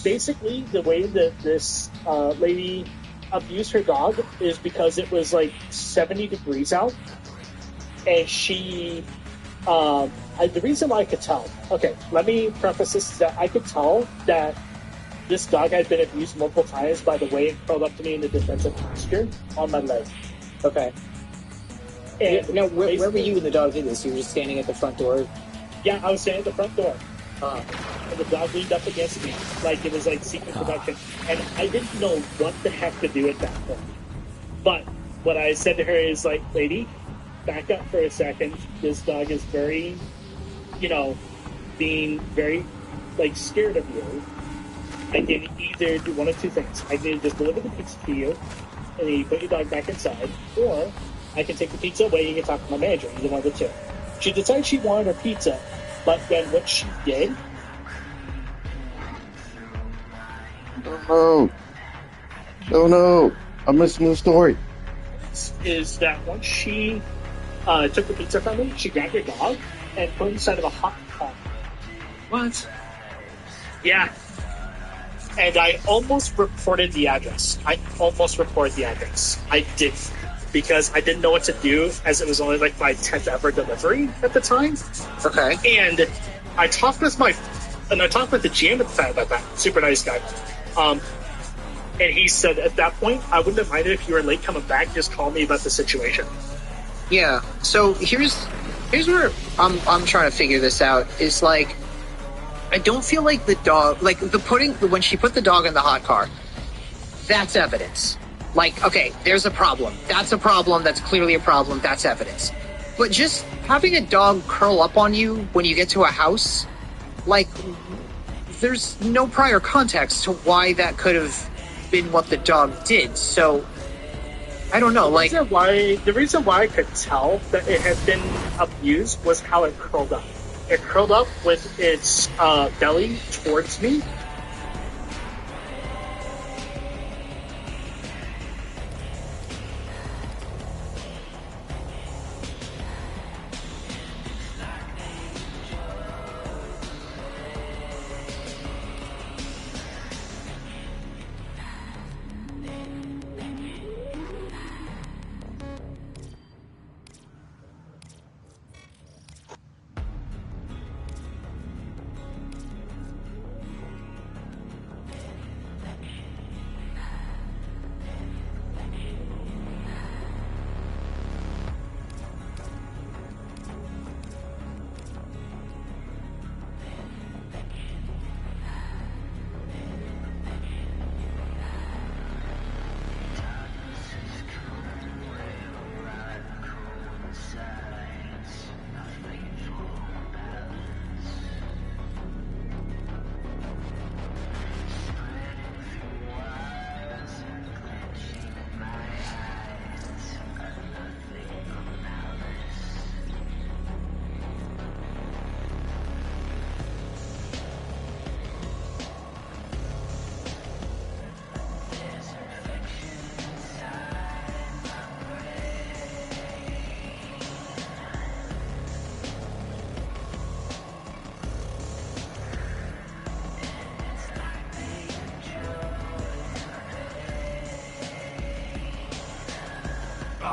Basically, the way that this lady abused her dog is because it was like 70 degrees out, and she. The reason why I could tell. Okay, let me preface this that I could tell that this dog had been abused multiple times by the way it curled up to me in the defensive posture on my leg. Okay. And where were you when the dog did this? You were just standing at the front door? Yeah, I was standing at the front door. And the dog leaned up against me. Like, it was like secret production. And I didn't know what the heck to do at that point. But what I said to her is, like, lady, back up for a second. This dog is very, being very, like, scared of you. I can either do one of two things. I can just deliver the pizza to you, and then you put your dog back inside, or I can take the pizza away and you can talk to my manager. Either one of the two. She decided she wanted her pizza, but then what she did... Oh, no. I'm missing the story. Is that once she took the pizza from me, she grabbed her dog and put it inside of a hot car. What? Yeah. And I almost reported the address. I didn't. Because I didn't know what to do, as it was only like my 10th ever delivery at the time. Okay. And I talked with the GM at the time about that. Super nice guy. And he said at that point, I wouldn't have minded if you were late coming back, just call me about the situation. Yeah. So here's where I'm trying to figure this out. Is like, I don't feel like the dog, like when she put the dog in the hot car, that's evidence. Like, okay, there's a problem. That's a problem. That's clearly a problem. That's evidence. But just having a dog curl up on you when you get to a house, like, there's no prior context to why that could have been what the dog did. So, I don't know. The reason why I could tell that it had been abused was how it curled up. It curled up with its belly towards me.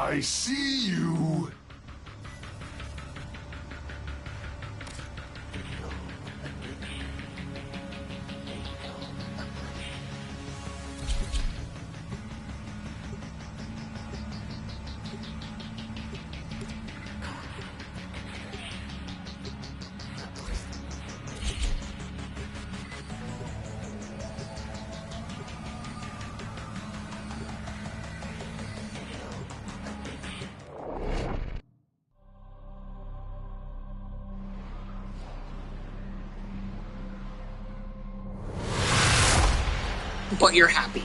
I see you. But you're happy.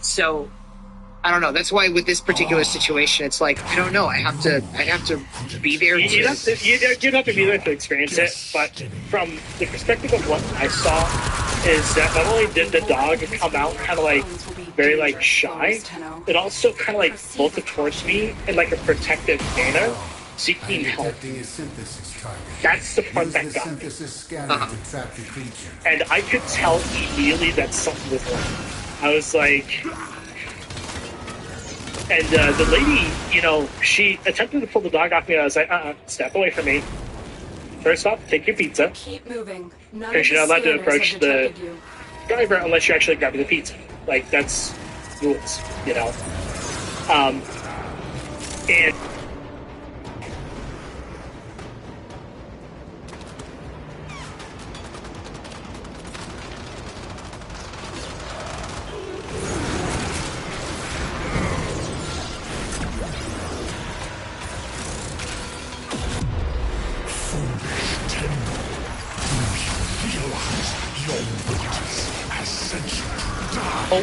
So, I don't know. That's why with this particular situation, it's like, I don't know. I'd have to be there. You'd have to be there to experience it. But from the perspective of what I saw, is that not only did the dog come out kind of like very like shy, it also kind of like bolted towards me in like a protective manner, seeking help. That's the part that got me. And I could tell immediately that something was wrong. I was like, and the lady, you know, she attempted to pull the dog off me. And I was like, step away from me. First off, take your pizza. Keep moving. Because you're not allowed to approach the driver unless you actually grab the pizza. Like, that's rules, you know. And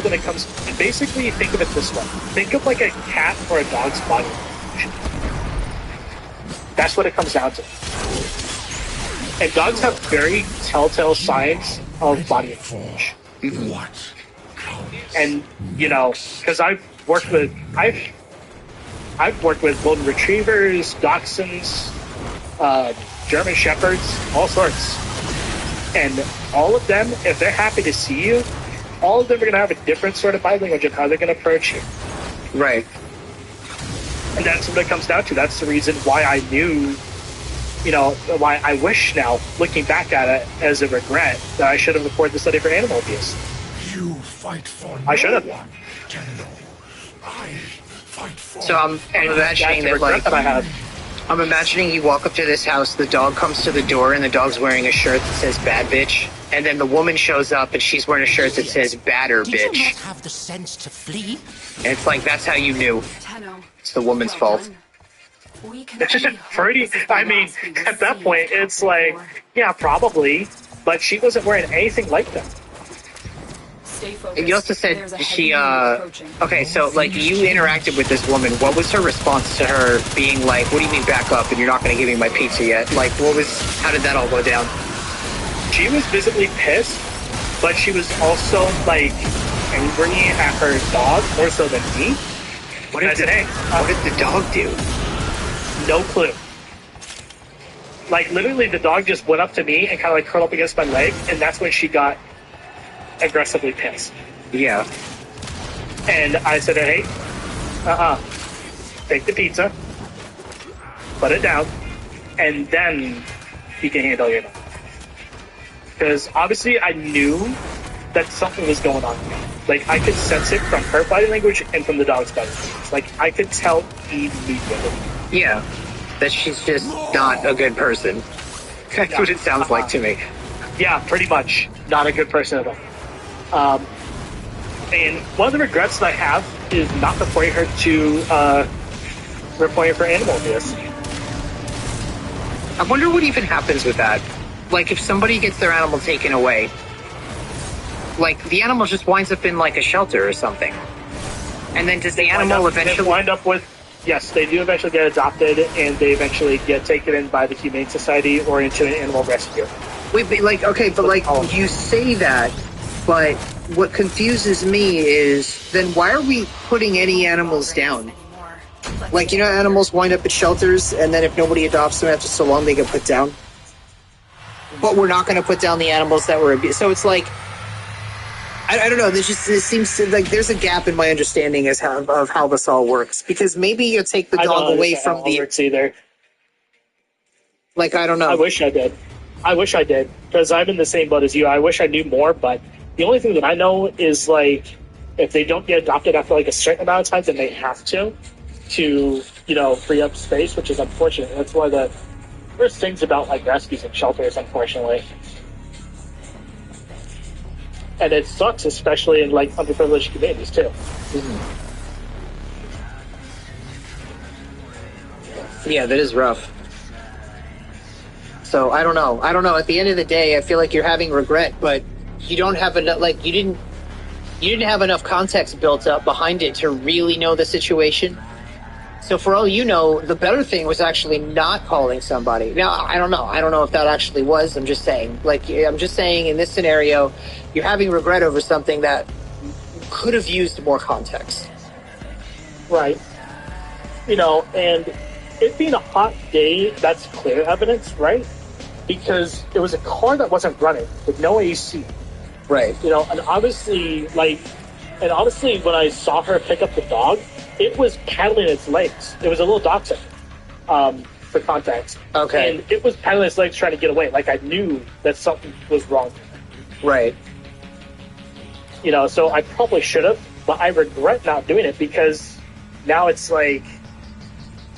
when it comes, basically think of it this way. Think of like a cat or a dog's body language. That's what it comes down to. And dogs have very telltale signs of body language. What? And you know, because I've worked with golden retrievers, dachshunds, German shepherds, all sorts. And all of them, if they're happy to see you, all of them are going to have a different sort of body language of how they're going to approach you. Right. And that's what it comes down to. That's the reason why I knew, you know, why I wish now, looking back at it as a regret, that I should have reported the study for animal abuse. You fight for I should have. I fight for So I'm imagining that, like, that I have. I'm imagining you walk up to this house, the dog comes to the door, and the dog's wearing a shirt that says "bad bitch," and then the woman shows up and she's wearing a shirt that says "badder Did you bitch," not have the sense to flee? and it's like that's how you knew. It's the woman's fault. Pretty. I mean, at that point, it's like, yeah, probably, but she wasn't wearing anything like that. And you also said she, okay, so, like, you interacted with this woman. What was her response to her being like, what do you mean back up and you're not going to give me my pizza yet? Like, how did that all go down? She was visibly pissed, but she was also, like, angry at her dog more so than me. What did the dog do? No clue. Like, literally, the dog just went up to me and kind of, like, curled up against my leg, and that's when she got aggressively pissed. Yeah. And I said, hey, take the pizza, put it down, and then you can handle your dog. Because obviously I knew that something was going on. Like, I could sense it from her body language and from the dog's body language. Like, I could tell immediately. Yeah. That she's just not a good person. That's what it sounds like to me. Yeah, pretty much. Not a good person at all. And one of the regrets that I have is not reporting her for animal abuse. I wonder what even happens with that. Like, if somebody gets their animal taken away, like, the animal just winds up in, like, a shelter or something. And then does the animal eventually wind up with... Yes, they do eventually get adopted, and they eventually get taken in by the Humane Society or into an animal rescue. Wait, but, like, okay, but, like, you say that, but what confuses me is, then why are we putting any animals down? Like, you know, animals wind up at shelters, and then if nobody adopts them after so long, they get put down. But we're not going to put down the animals that were abused. So it's like, I don't know. It seems like there's a gap in my understanding of how this all works. Because maybe you take the dog away from the... Works either. Like, I don't know. I wish I did. Because I'm in the same boat as you. I wish I knew more, but the only thing that I know is, like, if they don't get adopted after, like, a certain amount of time, then they have to, free up space, which is unfortunate. That's one of the worst things about, like, rescues and shelters, unfortunately. And it sucks, especially in, like, underprivileged communities, too. Yeah, that is rough. So, I don't know. At the end of the day, I feel like you're having regret, but you don't have enough, like, you didn't have enough context built up behind it to really know the situation. So for all you know, the better thing was actually not calling somebody. Now, I don't know if that actually was. I'm just saying in this scenario, you're having regret over something that could have used more context. Right. And it being a hot day, that's clear evidence, right? Because it was a car that wasn't running with no AC. Right. And obviously, when I saw her pick up the dog, it was paddling its legs. It was a little dachshund, for context. Okay. And it was paddling its legs trying to get away. Like, I knew that something was wrong. Right. So I probably should have, but I regret not doing it because now it's like,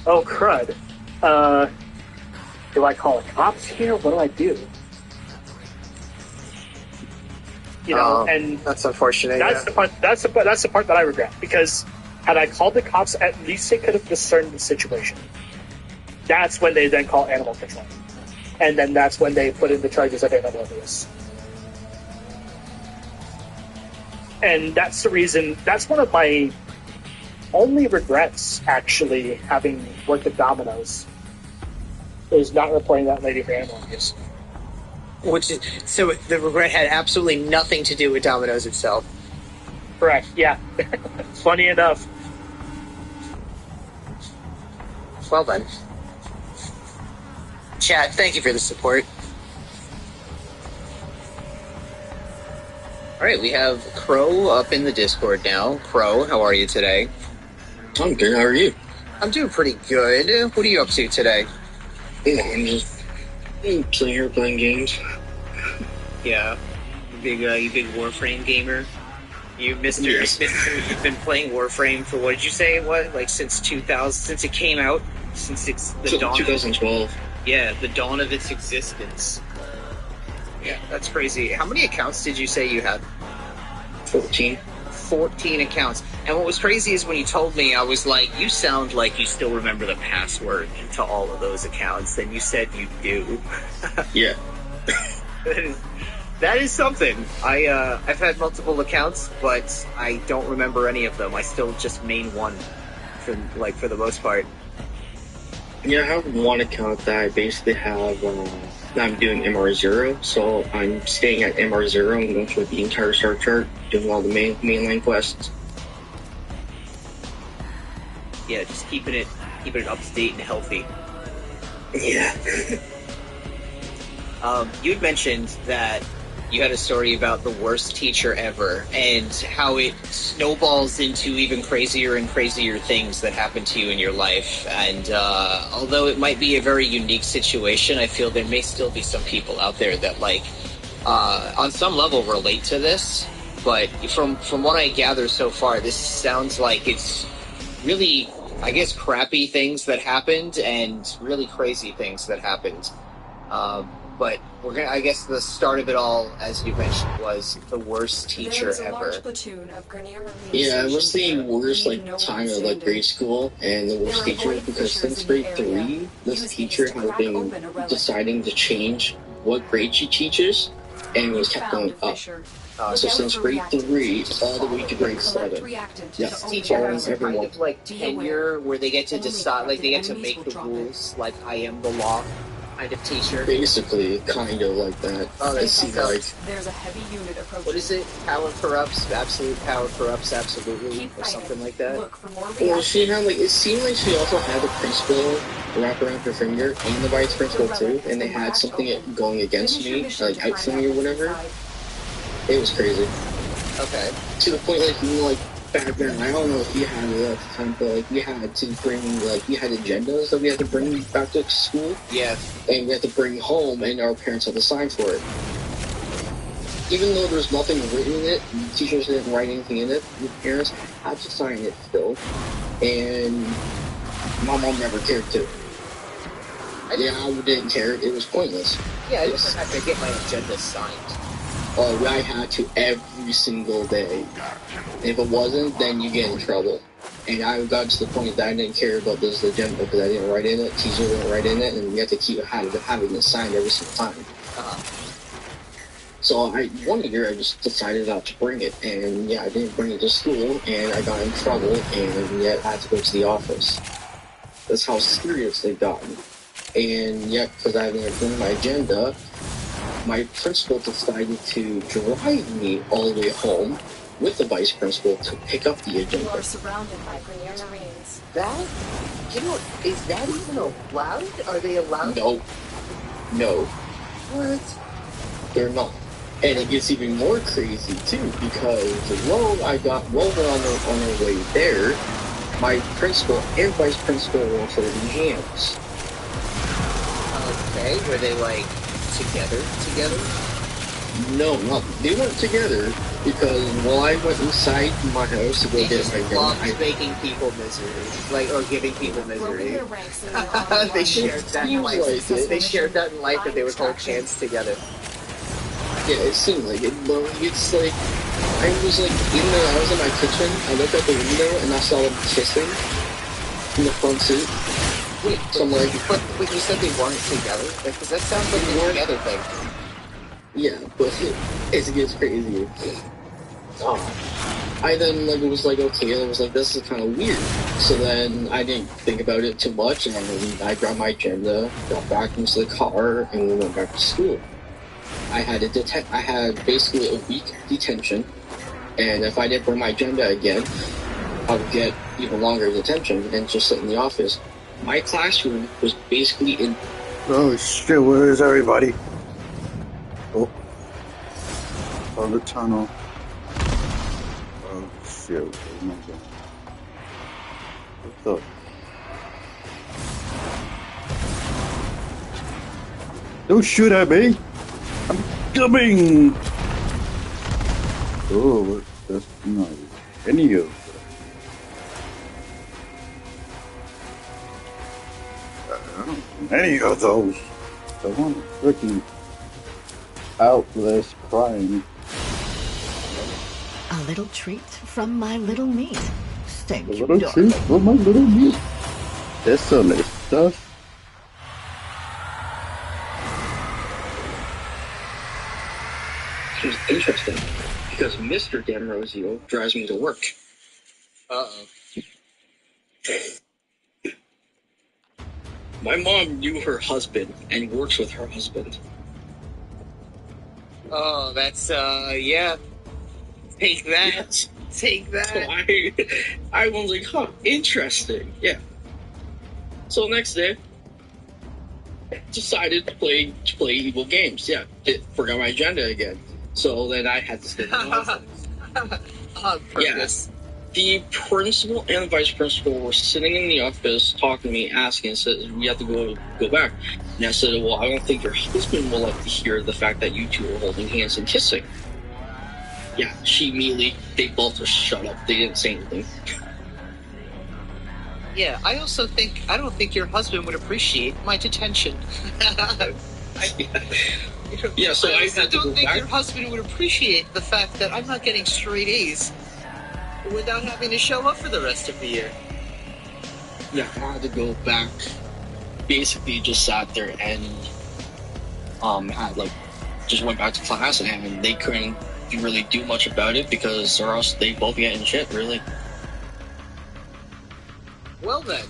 oh, crud. Do I call the cops here? What do I do? And that's unfortunate. That's the part. That's the part that I regret, because had I called the cops, at least they could have discerned the situation. That's when they then call animal control, and then that's when they put in the charges of animal abuse. And that's the reason. That's one of my only regrets, actually, having worked at Domino's, is not reporting that lady for animal abuse. So the regret had absolutely nothing to do with Domino's itself. Correct, yeah. Funny enough. Well then. Chat, thank you for the support. Alright, we have Crow up in the Discord now. Crow, how are you today? I'm good, how are you? I'm doing pretty good. What are you up to today? I'm just sitting here playing games. Yeah. You big Warframe gamer? You've been playing Warframe for, what did you say it was? Like since 2000, since it came out? Since it's the dawn 2012. Yeah, the dawn of its existence. Yeah, that's crazy. How many accounts did you say you had? 14. 14 accounts. And what was crazy is when you told me, I was like, you sound like you still remember the password to all of those accounts. Then you said you do. Yeah. That is something. I've had multiple accounts, but I don't remember any of them. I still just main one for the most part. Yeah, I have one account that I basically have, I'm doing MR0, so I'm staying at MR0 and going through the entire star chart, doing all the mainline quests. Yeah, just keeping it up to date and healthy. Yeah. You had mentioned that you had a story about the worst teacher ever, and how it snowballs into even crazier and crazier things that happen to you in your life. And although it might be a very unique situation, I feel there may still be some people out there that, on some level relate to this. But from what I gather so far, this sounds like it's really, I guess, crappy things that happened and really crazy things that happened. But I guess the start of it all, as you mentioned, was the worst teacher ever. Yeah, it was the worst time of grade school and the worst teacher, because since grade 3, this teacher has been deciding to change what grade she teaches, and it was kept going up. So since grade 3 all the way to grade 7. Yeah, Teachers everyone tenure where they get to decide, they get to make the rules, I am the law kind of teacher. Basically, kind of like that. Oh, there's a heavy unit approaching. What is it? Power corrupts, absolute power corrupts absolutely, or something like that. Well, she had it seemed like she also had the principal wrap around her finger, and the vice principal too, and they had something going against me, out for me or whatever. It was crazy. Okay. To the point, like, you know, like, back then, I don't know if you had it at the time, but, like, we had to bring, like, we had agendas that we had to bring back to school. Yeah. And we had to bring home, and our parents had to sign for it. Even though there's nothing written in it, teachers didn't write anything in it, your parents had to sign it still. And my mom never cared to. I didn't care. It was pointless. Yeah, I just had to get my agenda signed. Oh, I had to every single day. If it wasn't, then you get in trouble. And I got to the point that I didn't care about this agenda because I didn't write in it, teacher didn't write in it, and we had to keep having it signed every single time. So one year I just decided not to bring it, and yeah, I didn't bring it to school, and I got in trouble, and yet I had to go to the office. That's how serious they've gotten. And yet, because I didn't bring my agenda, my principal decided to drive me all the way home with the vice principal to pick up the agenda. You are surrounded by Marines. That? You know, is that even allowed? Are they allowed? No. What? They're not. And it gets even more crazy too, because while we're on our way there, my principal and vice principal were holding hands. Okay, were they like together? No, they weren't together, because while I went inside my house to go get my gun, making people misery, or giving people misery. They shared that in life. They shared that in life, that they would hold hands together. Yeah, it seemed like it, but it's like, I was in my kitchen, I looked out the window, and I saw them kissing in the front seat. Wait, so I'm like... But you said they weren't together? Because that sounds like a together thing. Yeah, but it gets crazy. I then, was like, okay, I was like, this is kind of weird. So then I didn't think about it too much, and then I grabbed my agenda, got back into the car, and we went back to school. I had basically a week detention, and if I didn't bring my agenda again, I would get even longer detention and just sit in the office. My classroom was basically in... Oh shit, where is everybody? Oh, the tunnel. Oh shit, where am I going? What's up? Don't shoot at me! I'm coming! Oh, that's not any of that. Any of those. I want to freaking outlast crime. A little treat from my little meat. Thank you, A little treat from my little meat. That's some nice stuff. Which is interesting, because Mr. D'Ambrosio drives me to work. Uh-oh. My mom knew her husband and works with her husband. Oh, that's, yeah. Take that. Yes. Take that. So I was like, huh, interesting. Yeah. So next day, I decided to play evil games. Yeah. Forgot my agenda again. So then I had to stay in the office. Yes. The principal and the vice principal were sitting in the office talking to me, asking, said, we have to go back. And I said, well, I don't think your husband will like to hear the fact that you two are holding hands and kissing. Yeah, they both just shut up. They didn't say anything. Yeah, I don't think your husband would appreciate my detention. Yeah, so I don't think your husband would appreciate the fact that I'm not getting straight A's without having to show up for the rest of the year. Yeah, I had to go back. Basically, just sat there and just went back to class, and they couldn't really do much about it because or else they both get in shit, really. Well then,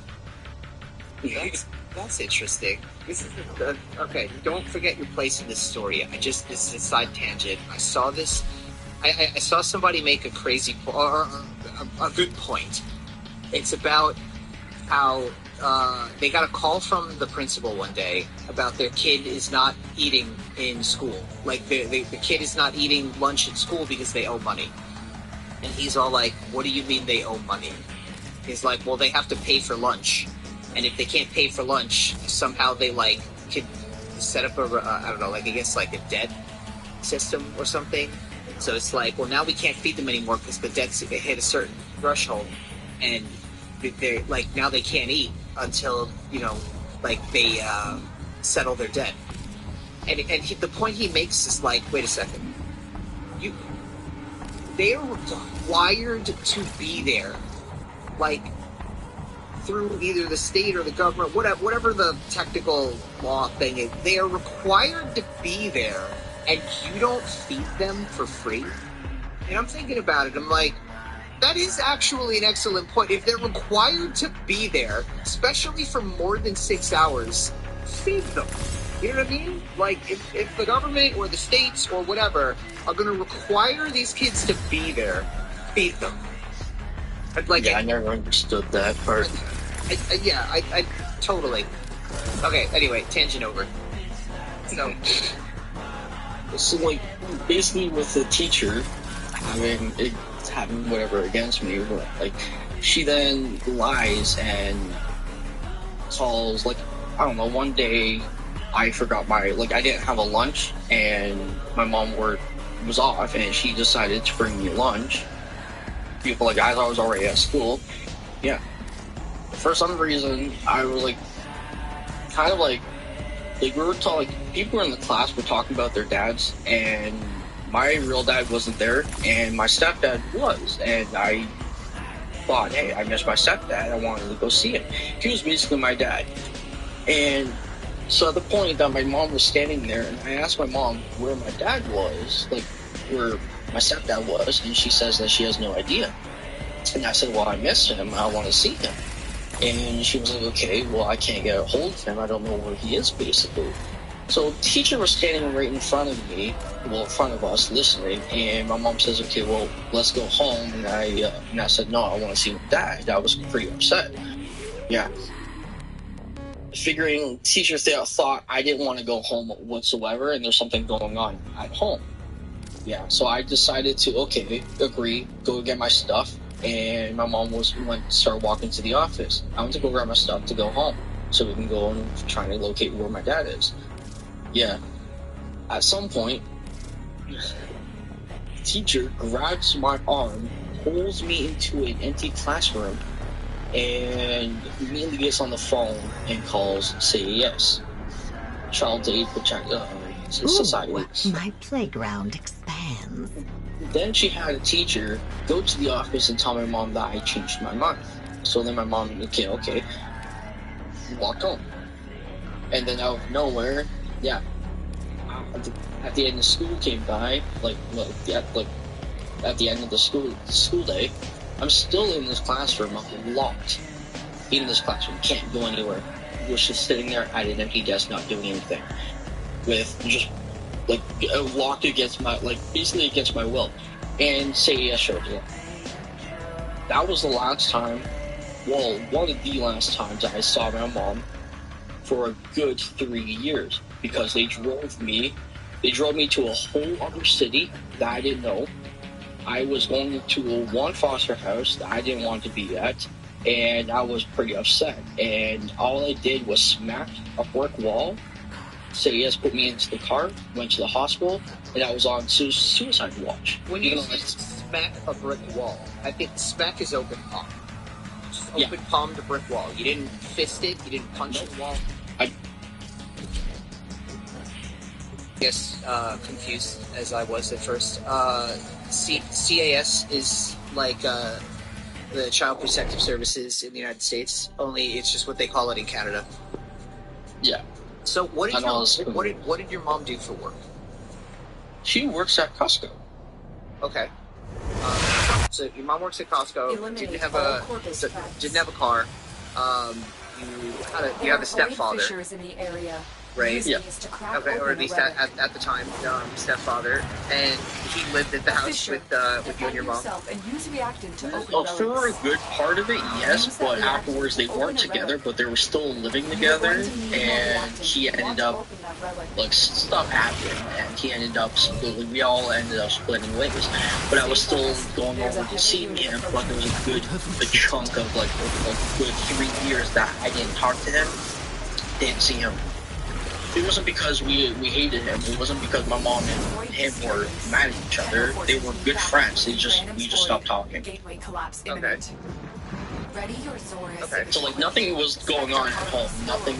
that's interesting. This is okay. Don't forget your place in this story. This is a side tangent. I saw this. I saw somebody make a crazy or a good point. It's about how they got a call from the principal one day about their kid is not eating in school. Like the kid is not eating lunch at school because they owe money. And he's all like, what do you mean they owe money? He's like, well, they have to pay for lunch. And if they can't pay for lunch, somehow they, like, could set up I don't know, like, I guess, like, a debt system or something. So it's like, well, now we can't feed them anymore because the debts hit a certain threshold. And they're, like, now they can't eat until, you know, like, they settle their debt. And the point he makes is like, wait a second. They are required to be there. Like, through either the state or the government, whatever the technical law thing is, they are required to be there, and you don't feed them for free? And I'm thinking about it, I'm like, that is actually an excellent point. If they're required to be there, especially for more than 6 hours, feed them. You know what I mean? Like, if the government or the states or whatever are going to require these kids to be there, feed them. Like, yeah, I never understood that part. I totally. Okay, anyway, tangent over. So, like, basically with the teacher having whatever against me, but, like, she then lies and calls, like, I don't know, one day I forgot I didn't have a lunch, and my mom was off, and she decided to bring me lunch. People, like, I thought I was already at school. Yeah. For some reason, I was, like, kind of like we were talking, people in the class were talking about their dads, and my real dad wasn't there, and my stepdad was, and I thought, hey, I miss my stepdad, I wanted to go see him. He was basically my dad. And so at the point that my mom was standing there, and I asked my mom where my dad was, like, where my stepdad was, and she says that she has no idea. And I said, well, I miss him, I want to see him. And she was like, okay, well, I can't get a hold of him, I don't know where he is, basically. So the teacher was standing right in front of me, well, in front of us, listening, and my mom says, okay, well, let's go home. And I said, no, I want to see my dad. I was pretty upset. Yeah. Figuring teacher thought I didn't want to go home whatsoever, and there's something going on at home. Yeah, so I decided to, okay, agree, go get my stuff, and my mom started walking to the office. I went to go grab my stuff to go home, so we can go and try to locate where my dad is. Yeah. At some point, the teacher grabs my arm, pulls me into an empty classroom, and immediately gets on the phone and calls CAS, Child Aid Society. Ooh, my playground expands. Then she had a teacher go to the office and tell my mom that I changed my mind. So then my mom, okay, walked home. And then out of nowhere, yeah, at the end of school came by, at the end of the school day, I'm still in this classroom, I'm locked in this classroom, can't go anywhere. I was just sitting there at an empty desk, not doing anything, with just, like, locked against basically against my will. And CAS showed up. That was the last time, well, one of the last times I saw my mom for a good 3 years, because they drove me to a whole other city that I didn't know. I was going to one foster house that I didn't want to be at, and I was pretty upset. And all I did was smack a brick wall. CAS put me into the car, went to the hospital, and I was on suicide watch. When you smack a brick wall, I think smack is open palm. Just open palm to brick wall. You didn't fist it, you didn't punch the wall. I guess confused as I was at first. CAS is like the Child Protective Services in the United States, only it's just what they call it in Canada. Yeah. So what did your mom do for work? She works at Costco. Okay. So your mom works at Costco. Didn't have a car. You have a stepfather. In the area. right? Yeah. Okay, or at least at the time, stepfather, and he lived at the house with you and your mom. For a good part of it, yes, but afterwards they weren't together, but they were still living together, and he ended up, like, stuff happened, and he ended up splitting, we all ended up splitting ways, but I was still going over to see him, but there was a chunk of, like, a good 3 years that I didn't talk to him, didn't see him. It wasn't because we hated him. It wasn't because my mom and him were mad at each other. They were good friends. We just stopped talking. Okay. Okay. So like nothing was going on at home. Nothing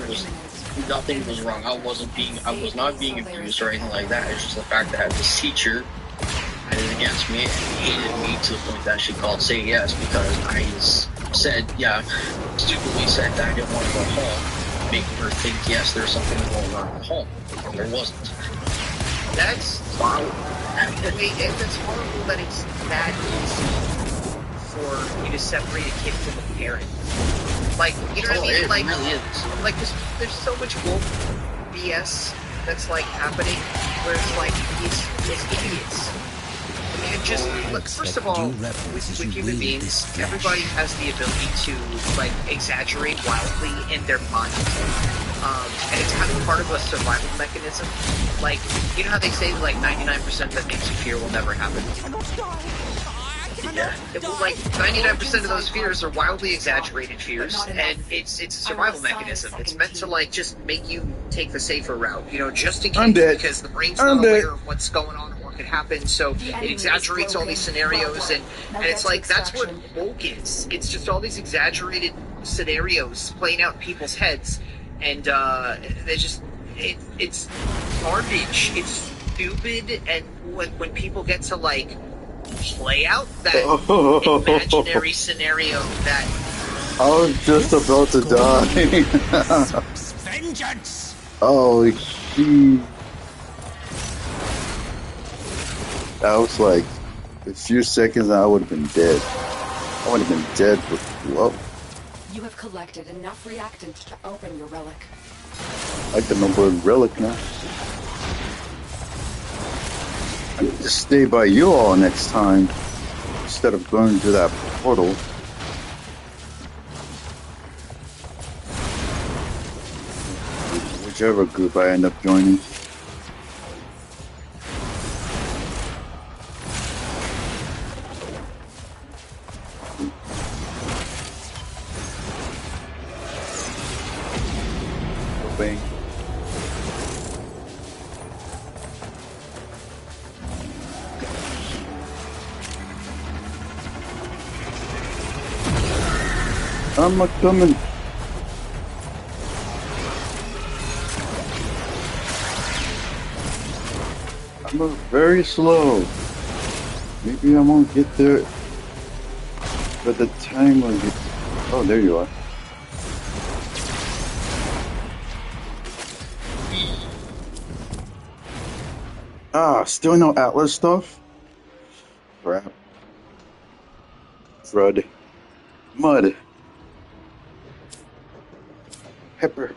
was wrong. I was not being abused or anything like that. It's just the fact that this teacher had it against me and hated me to the point that she called Say Yes because I stupidly said that I didn't want to go home. Making her think, yes, there's something going on at home. There wasn't. That's horrible. That's horrible that it's that easy for you to separate a kid from a parent. Like, you know what I mean? Like, really is. Like there's so much woke BS that's like happening where it's like these idiots. And just look, first of all, with human beings, everybody has the ability to like exaggerate wildly in their mind, and it's kind of part of a survival mechanism. Like, you know how they say like 99% that makes you fear will never happen. Yeah, like 99% of those fears are wildly exaggerated fears, and it's a survival mechanism. It's meant to like just make you take the safer route, you know, just in case, because the brain's not aware of what's going on. Could happen, so it exaggerates all these scenarios, and it's like that's what woke is. It's just all these exaggerated scenarios playing out in people's heads, and they just it's garbage. It's stupid, and when people get to like play out that imaginary scenario that I was just about to die. Vengeance! Oh, she. That was like a few seconds and I would have been dead. I would have been dead with love. You have collected enough reactant to open your relic. I like the number relic now. I need to stay by you all next time instead of going to that portal. Whichever group I end up joining. I'm not coming. I'm very slow. Maybe I won't get there by the time I get. Oh, there you are. Ah, still no Atlas stuff? Crap. Crud. Mud. Pepper.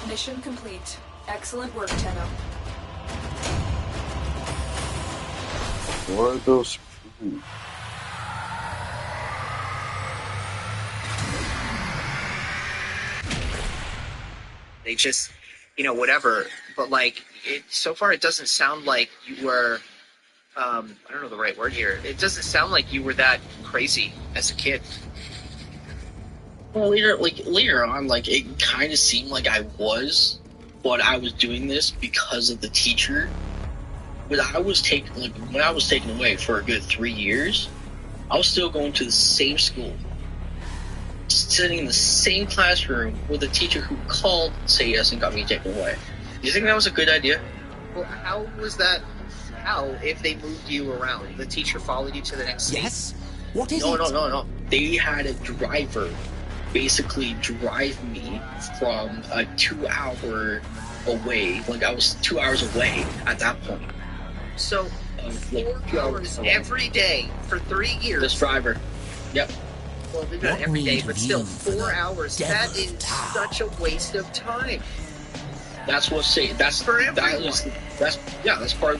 Mission complete. Excellent work, Tenno. What are those? they just, you know, whatever. But like, so far it doesn't sound like you were. I don't know the right word here. It doesn't sound like you were that crazy as a kid. Well, later on, like, it kind of seemed like I was, but I was doing this because of the teacher. But I was when I was taken away for a good 3 years, I was still going to the same school, sitting in the same classroom with a teacher who called Say Yes and got me taken away. Do you think that was a good idea? Well, how was that? How, if they moved you around? The teacher followed you to the next state? Yes? What is it? No. They had a driver basically drive me from a 2 hour away. Like, I was 2 hours away at that point. So, 4 hours every day for 3 years. This driver. Yep. Well, maybe not every day, but still 4 hours. That is such a waste of time. That's what that's part of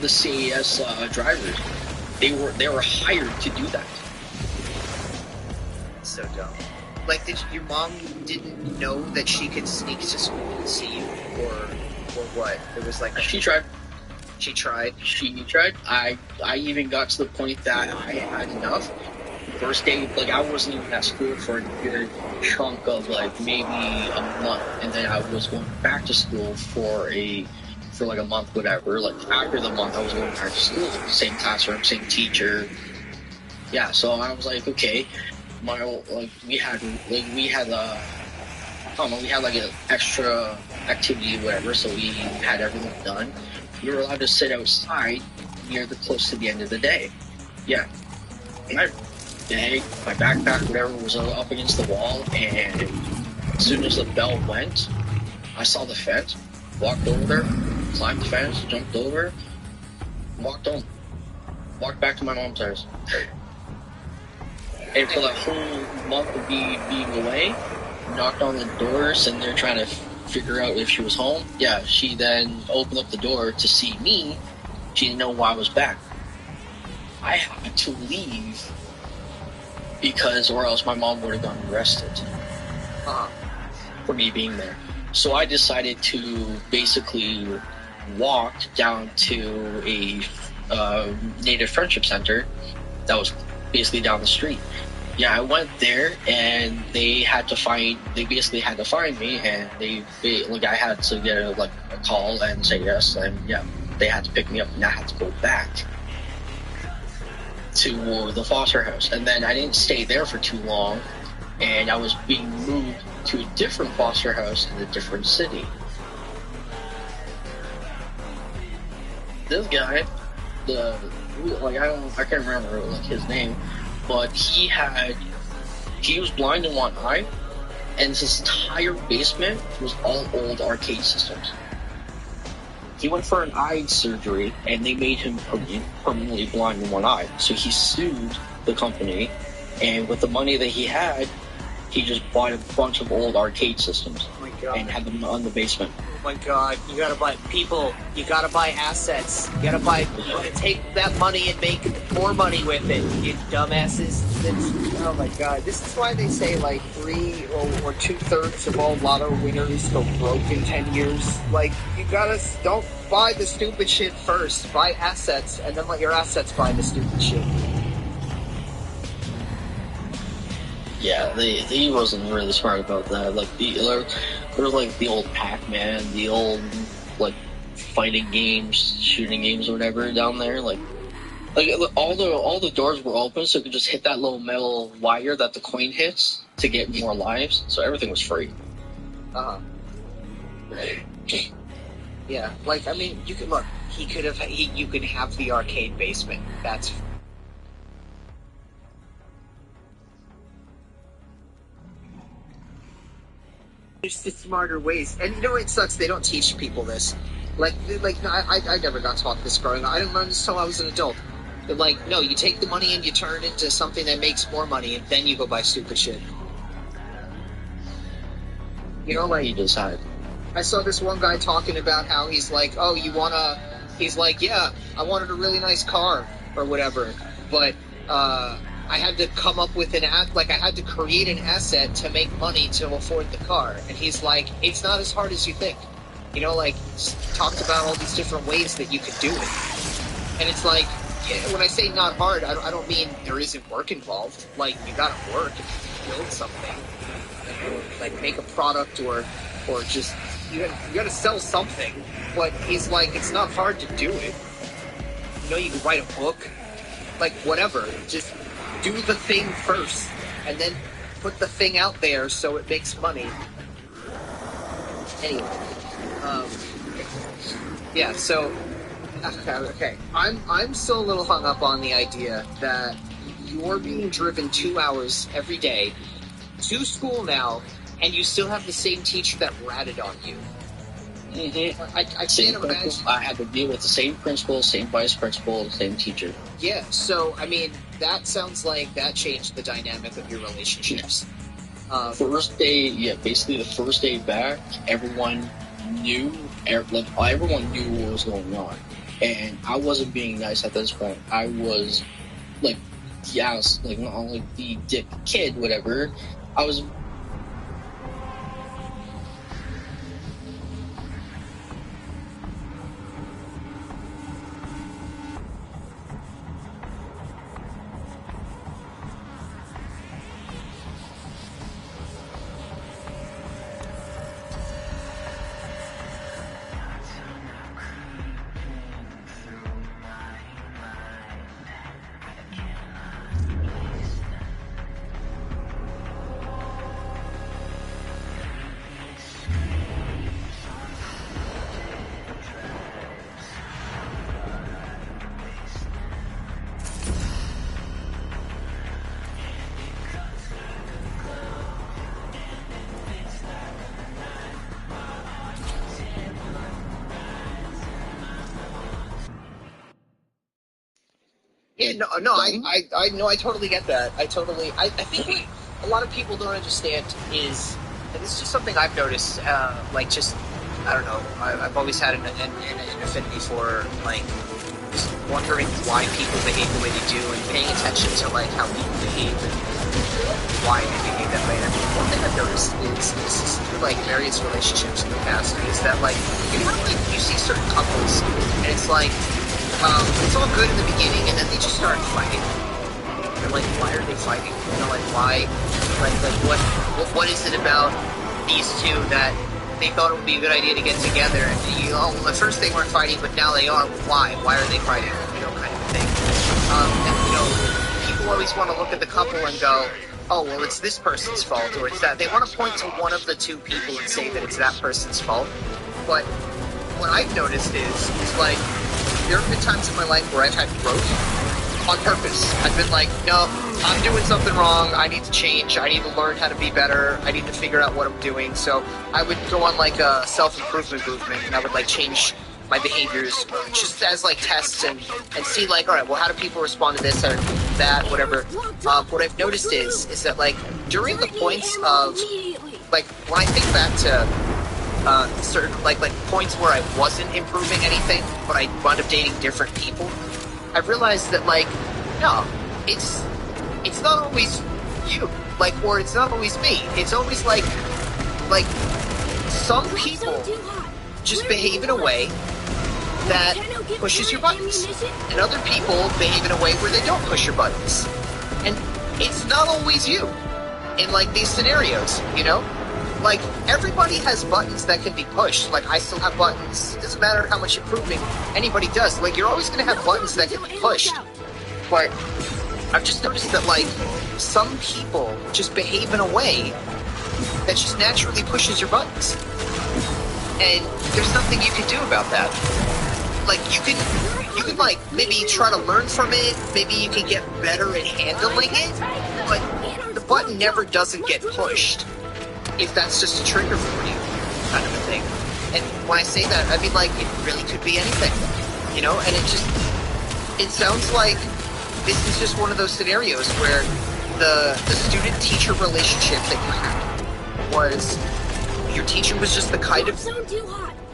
the CAS drivers. They were hired to do that. So dumb. Like, your mom didn't know that she could sneak to school and see you, or what? It was like she tried. She tried. I even got to the point that I had enough. First day, like, I wasn't even at school for a good chunk of like maybe a month, and then I was going back to school for like a month, whatever. Like, after the month, I was going back to school, same classroom, same teacher. Yeah, so I was like, okay, we had like an extra activity, whatever. So we had everything done. We were allowed to sit outside close to the end of the day. Yeah. My backpack, whatever, was up against the wall, and as soon as the bell went, I saw the fence, walked over there, climbed the fence, jumped over, walked home, walked back to my mom's house. And for that whole month of being away, knocked on the doors, and they're trying to figure out if she was home. Yeah, she then opened up the door to see me. She didn't know why I was back. I had to leave because, or else my mom would have gotten arrested for me being there. So I decided to basically walk down to a Native Friendship Center that was basically down the street. Yeah, I went there, and they basically had to find me, and I had to get a call and say yes, and yeah, they had to pick me up, and I had to go back to the foster house. And then I didn't stay there for too long, and I was being moved to a different foster house in a different city. This guy, I can't remember his name, but he was blind in one eye, and his entire basement was all old arcade systems. He went for an eye surgery, and they made him permanently blind in one eye. So he sued the company, and with the money that he had, he just bought a bunch of old arcade systems and had them on the basement. Oh my god, you gotta buy assets. You gotta take that money and make more money with it, you dumbasses. Oh my god, this is why they say 3 or 2/3 of all lotto winners go broke in 10 years. Don't buy the stupid shit first. Buy assets, and then let your assets buy the stupid shit. Yeah, he wasn't really smart about that. There was the old Pac-Man, the old fighting games, shooting games, or whatever down there. All the doors were open, so you could just hit that little metal wire that the coin hits to get more lives. So everything was free. Yeah, you could look. You could have the arcade basement. That's. There's the smarter ways, and it sucks. They don't teach people this. I never got taught this growing up. I didn't learn this until I was an adult. But no, you take the money and you turn it into something that makes more money, and then you go buy stupid shit. He decide. I saw this one guy talking about how he's like, oh, he's like, yeah, I wanted a really nice car or whatever, but I had to come up with I had to create an asset to make money to afford the car. And he's like, it's not as hard as you think. Talked about all these different ways that you could do it. And it's when I say not hard, I don't mean there isn't work involved. You gotta work and build something. Make a product or just, you gotta sell something. But he's like, it's not hard to do it. You can write a book. Whatever. Just do the thing first, and then put the thing out there so it makes money. Anyway, yeah. So, okay. I'm still a little hung up on the idea that you're being driven 2 hours every day to school now, and you still have the same teacher that ratted on you. I Same can't imagine. principal. I had to deal with the same principal, same vice principal, the same teacher. Yeah, so, I mean, that sounds like that changed the dynamic of your relationships. First day, yeah, basically the first day back, everyone knew, everyone knew what was going on. And I wasn't being nice at this point. I was, like, yeah, I was, like, not like the dick kid, whatever. I was... Yeah, I totally get that. I think what a lot of people don't understand is, and this is just something I've noticed, like, just, I don't know, I've always had an affinity for, like, just wondering why people behave the way they do, and paying attention to, like, how people behave, and why they behave that way. And one thing I've noticed is through, like, various relationships in the past, is that, like, you know, like, you see certain couples, and it's like, it's all good in the beginning, and then they just start fighting. They're like, why are they fighting? You know, like, why? Like what is it about these two that they thought it would be a good idea to get together? And well, at first they weren't fighting, but now they are. Why? Why are they fighting? You know, kind of thing. And, you know, people always want to look at the couple and go, oh, well, it's this person's fault, or it's that. They want to point to one of the two people and say that it's that person's fault. But what I've noticed is like, there have been times in my life where I've had growth on purpose. I've been like, no, I'm doing something wrong. I need to change. I need to learn how to be better. I need to figure out what I'm doing. So I would go on like a self-improvement movement, and I would like change my behaviors just as like tests and see like, all right, well, how do people respond to this or that, whatever. What I've noticed is that like during the points of like when I think back to certain like points where I wasn't improving anything, but I wound up dating different people, I've realized that like, no, it's not always you, like, or it's not always me. It's always like some people just behave in a way that pushes your buttons, and other people behave in a way where they don't push your buttons. And it's not always you in like these scenarios, you know? Like, everybody has buttons that can be pushed. Like, I still have buttons. It doesn't matter how much improving anybody does. Like, you're always going to have buttons that can be pushed. But I've just noticed that, like, some people just behave in a way that just naturally pushes your buttons. And there's nothing you can do about that. Like, you can like, maybe try to learn from it. Maybe you can get better at handling it. But the button never doesn't get pushed if that's just a trigger for you, kind of a thing. And when I say that, I mean, like, it really could be anything, you know? And it sounds like this is just one of those scenarios where the student-teacher relationship that you had was, your teacher was just the kind of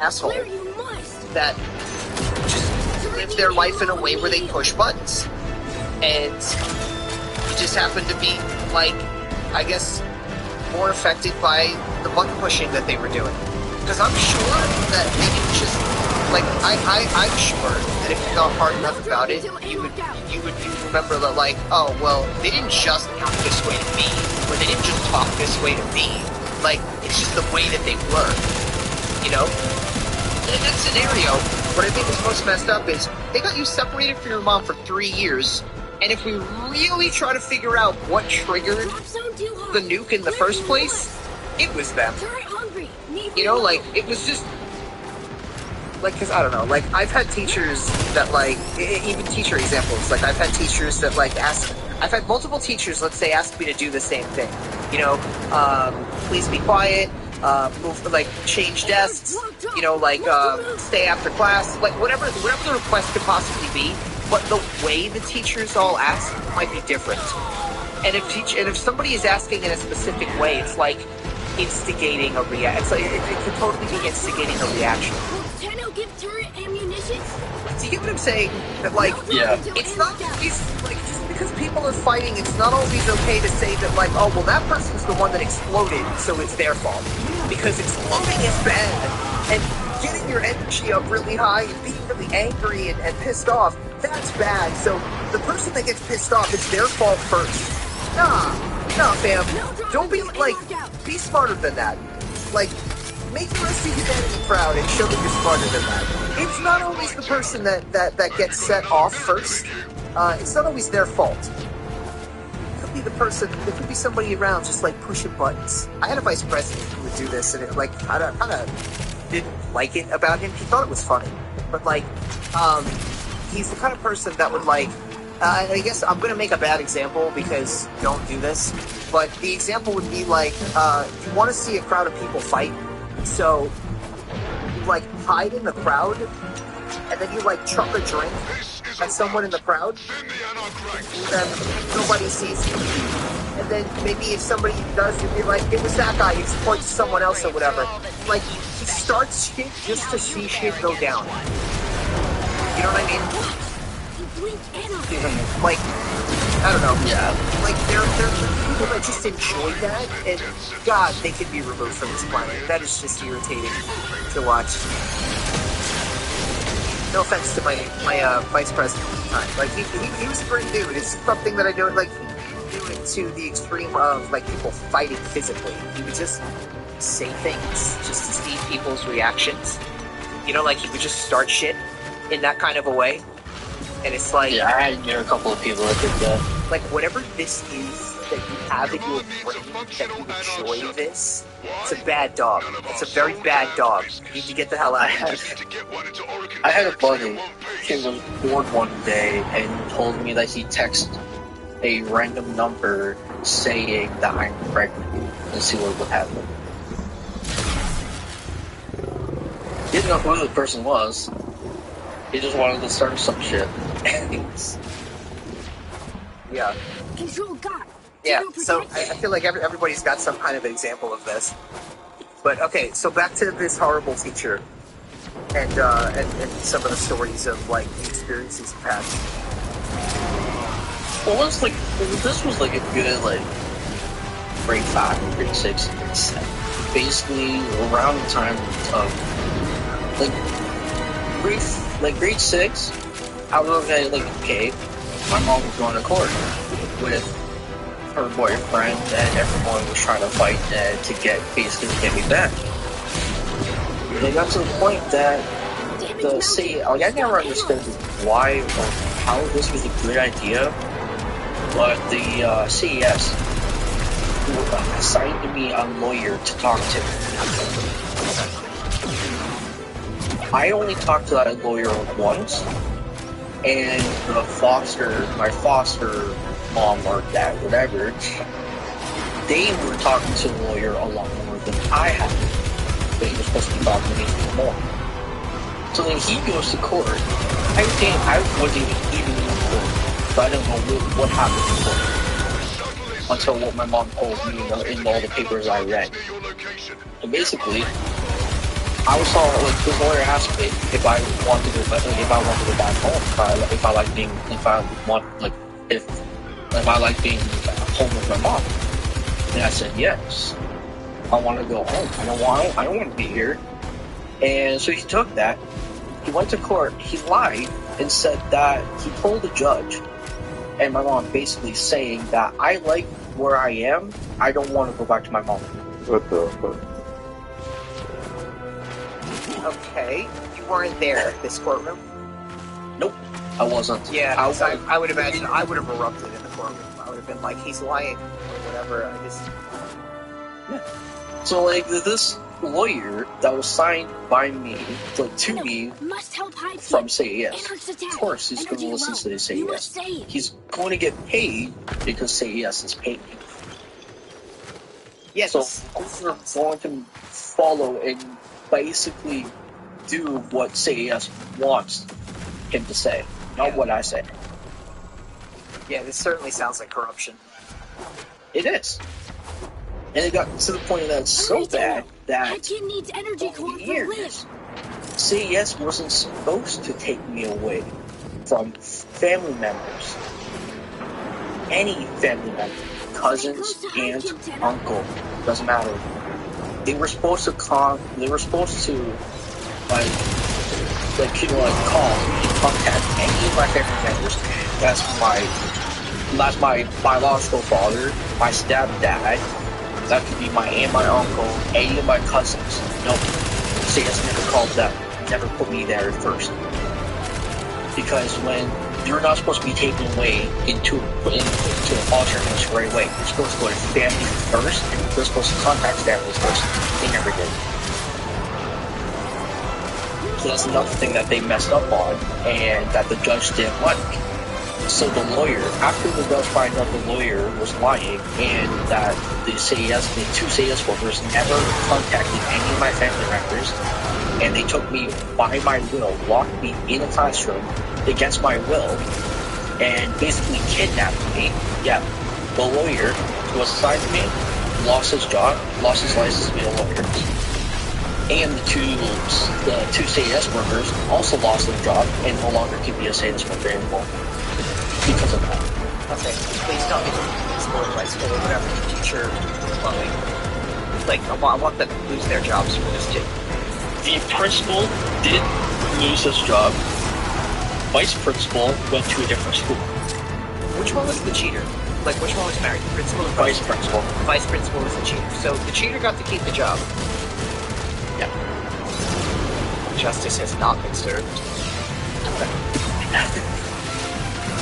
asshole that just lived their life in a way where they push buttons. And you just happen to be, like, I guess, more affected by the button pushing that they were doing. Because I'm sure that they didn't just, like, I'm sure that if you thought hard enough about it, you would remember that, like, oh, well, they didn't just act this way to me, or they didn't just talk this way to me. Like, it's just the way that they were, you know? And in that scenario, what I think is most messed up is, they got you separated from your mom for 3 years, and if we really try to figure out what triggered the nuke in the first place, it was them. You know, like, it was just, like, because, I don't know, like, I've had teachers that, like, even teacher examples, like, I've had teachers that, like, I've had multiple teachers, let's say, ask me to do the same thing. You know, please be quiet, change desks, stay after class, like whatever the request could possibly be. But the way the teachers all ask might be different. And if somebody is asking in a specific way, it's like instigating a reaction. It's like it could totally be instigating a reaction. Tenno give turret ammunition? Do you get what I'm saying? That it's not always just because people are fighting, it's not always okay to say that oh well that person's the one that exploded, so it's their fault. Because exploding is bad, and getting your energy up really high and being really angry and pissed off, that's bad. So the person that gets pissed off, it's their fault first. Nah, fam. Don't be be smarter than that. Make the rest of humanity proud and show that you're smarter than that. It's not always the person that gets set off first. It's not always their fault. It could be the person, there could be somebody around just pushing buttons. I had a vice president who would do this, and it kind of didn't like it about him. He thought it was funny. But he's the kind of person that would I guess I'm going to make a bad example because don't do this. But the example would be you want to see a crowd of people fight. So, you hide in the crowd, and then you chuck a drink at someone in the crowd, and nobody sees you. And then maybe if somebody does, you'd be it was that guy, you just point to someone else or whatever. He starts shit just to see shit go down. You know what I mean? I don't know. Yeah. There are people that just enjoy that, and God, they could be removed from this planet. That is just irritating to watch. No offense to my vice president at the time. He was a great dude. It's something that I know, he do it to the extreme of, people fighting physically. He would just say things just to see people's reactions. He would just start shit in that kind of a way. And it's yeah, I knew a couple of people that did that. Whatever this is that you have in your brain, that you enjoy this, it's a bad dog. It's a very bad dog. You need to get the hell out of here. I had a buddy who was bored one day and told me that he texted a random number saying that I'm pregnant and see what would happen. He didn't know who the person was. He just wanted to start some shit. Yeah. Control God. Yeah, so I feel like everybody's got some kind of example of this. But okay, so back to this horrible teacher and some of the stories of the experiences you've had. Well, this was a good grade 5, grade 6, grade 7. Basically around the time of grade 6, I was okay, my mom was going to court with her boyfriend, and everyone was trying to fight to get me back. They got to the point that I never understood why or how this was a good idea, but the CES assigned me a lawyer to talk to. I only talked to that lawyer once, and my foster mom or dad, whatever, they were talking to the lawyer a lot more than I had. They were supposed to be talking to me more. So then he goes to court. I wasn't even in court, so I don't know what happened in court until what my mom told me in all the papers I read. So basically, I was told, this lawyer asked me if I want to go back home, if I like being home with my mom. And I said yes. I want to go home. I don't want to be here. And so he took that. He went to court. He lied and said that he told the judge and my mom basically saying that I like where I am. I don't want to go back to my mom. What the fuck? Okay, you weren't there at this courtroom? Nope, I wasn't. Yeah, I would imagine I would have erupted in the courtroom. I would have been like, he's lying, or whatever. Yeah. So, this lawyer that was signed by me, to me, from Say Yes. Of course, he's going to listen to the Say Yes. He's going to get paid because Say Yes is paid me. Yes. So we're going to follow and basically do what CAS wants him to say, not what I say. Yeah, this certainly sounds like corruption. It is. And it got to the point that it's so bad that That kid needs energy core for years, CAS wasn't supposed to take me away from family members. Any family member. Cousins, aunt, uncle, doesn't matter. They were supposed to call, like call and contact any of my family members. That's my biological father, my stepdad. That could be my aunt, my uncle, any of my cousins. Nope. CS never called them. Never put me there first. Because when you're not supposed to be taken away into an alternate right away. You're supposed to go to family first, and you're supposed to contact families first. They never did. So that's another thing that they messed up on, and that the judge didn't like. So the lawyer, after the judge found out the lawyer was lying, and that the two CAS workers never contacted any of my family members, and they took me by my will, locked me in a classroom against my will, and basically kidnapped me. Yeah, the lawyer who was assigned to me lost his job, lost his license to be a lawyer. And the two CAS workers also lost their job and no longer can be a CAS worker anymore because of that. Okay, please tell me the school, high school, or whatever, teacher, plumbing. Like, I want them to lose their jobs for this too. The principal did lose his job. Vice principal went to a different school. Which one was the cheater? Like, which one was married? The principal or vice principal? Vice principal was the cheater. So the cheater got to keep the job. Yeah. Justice has not been served.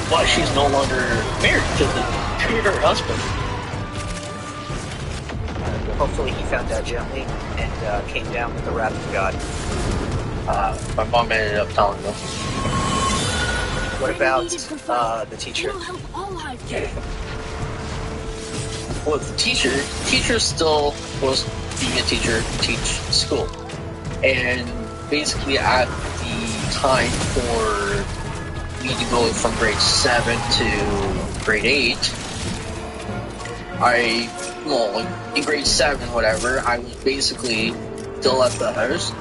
Why she's no longer married to her husband. Hopefully he found out gently and came down with the wrath of God. My mom ended up telling them. What about the teacher? Well, the teacher still was being a teacher to teach school. And basically at the time for me to go from grade 7 to grade 8, in grade 7, whatever, I was basically still at the house.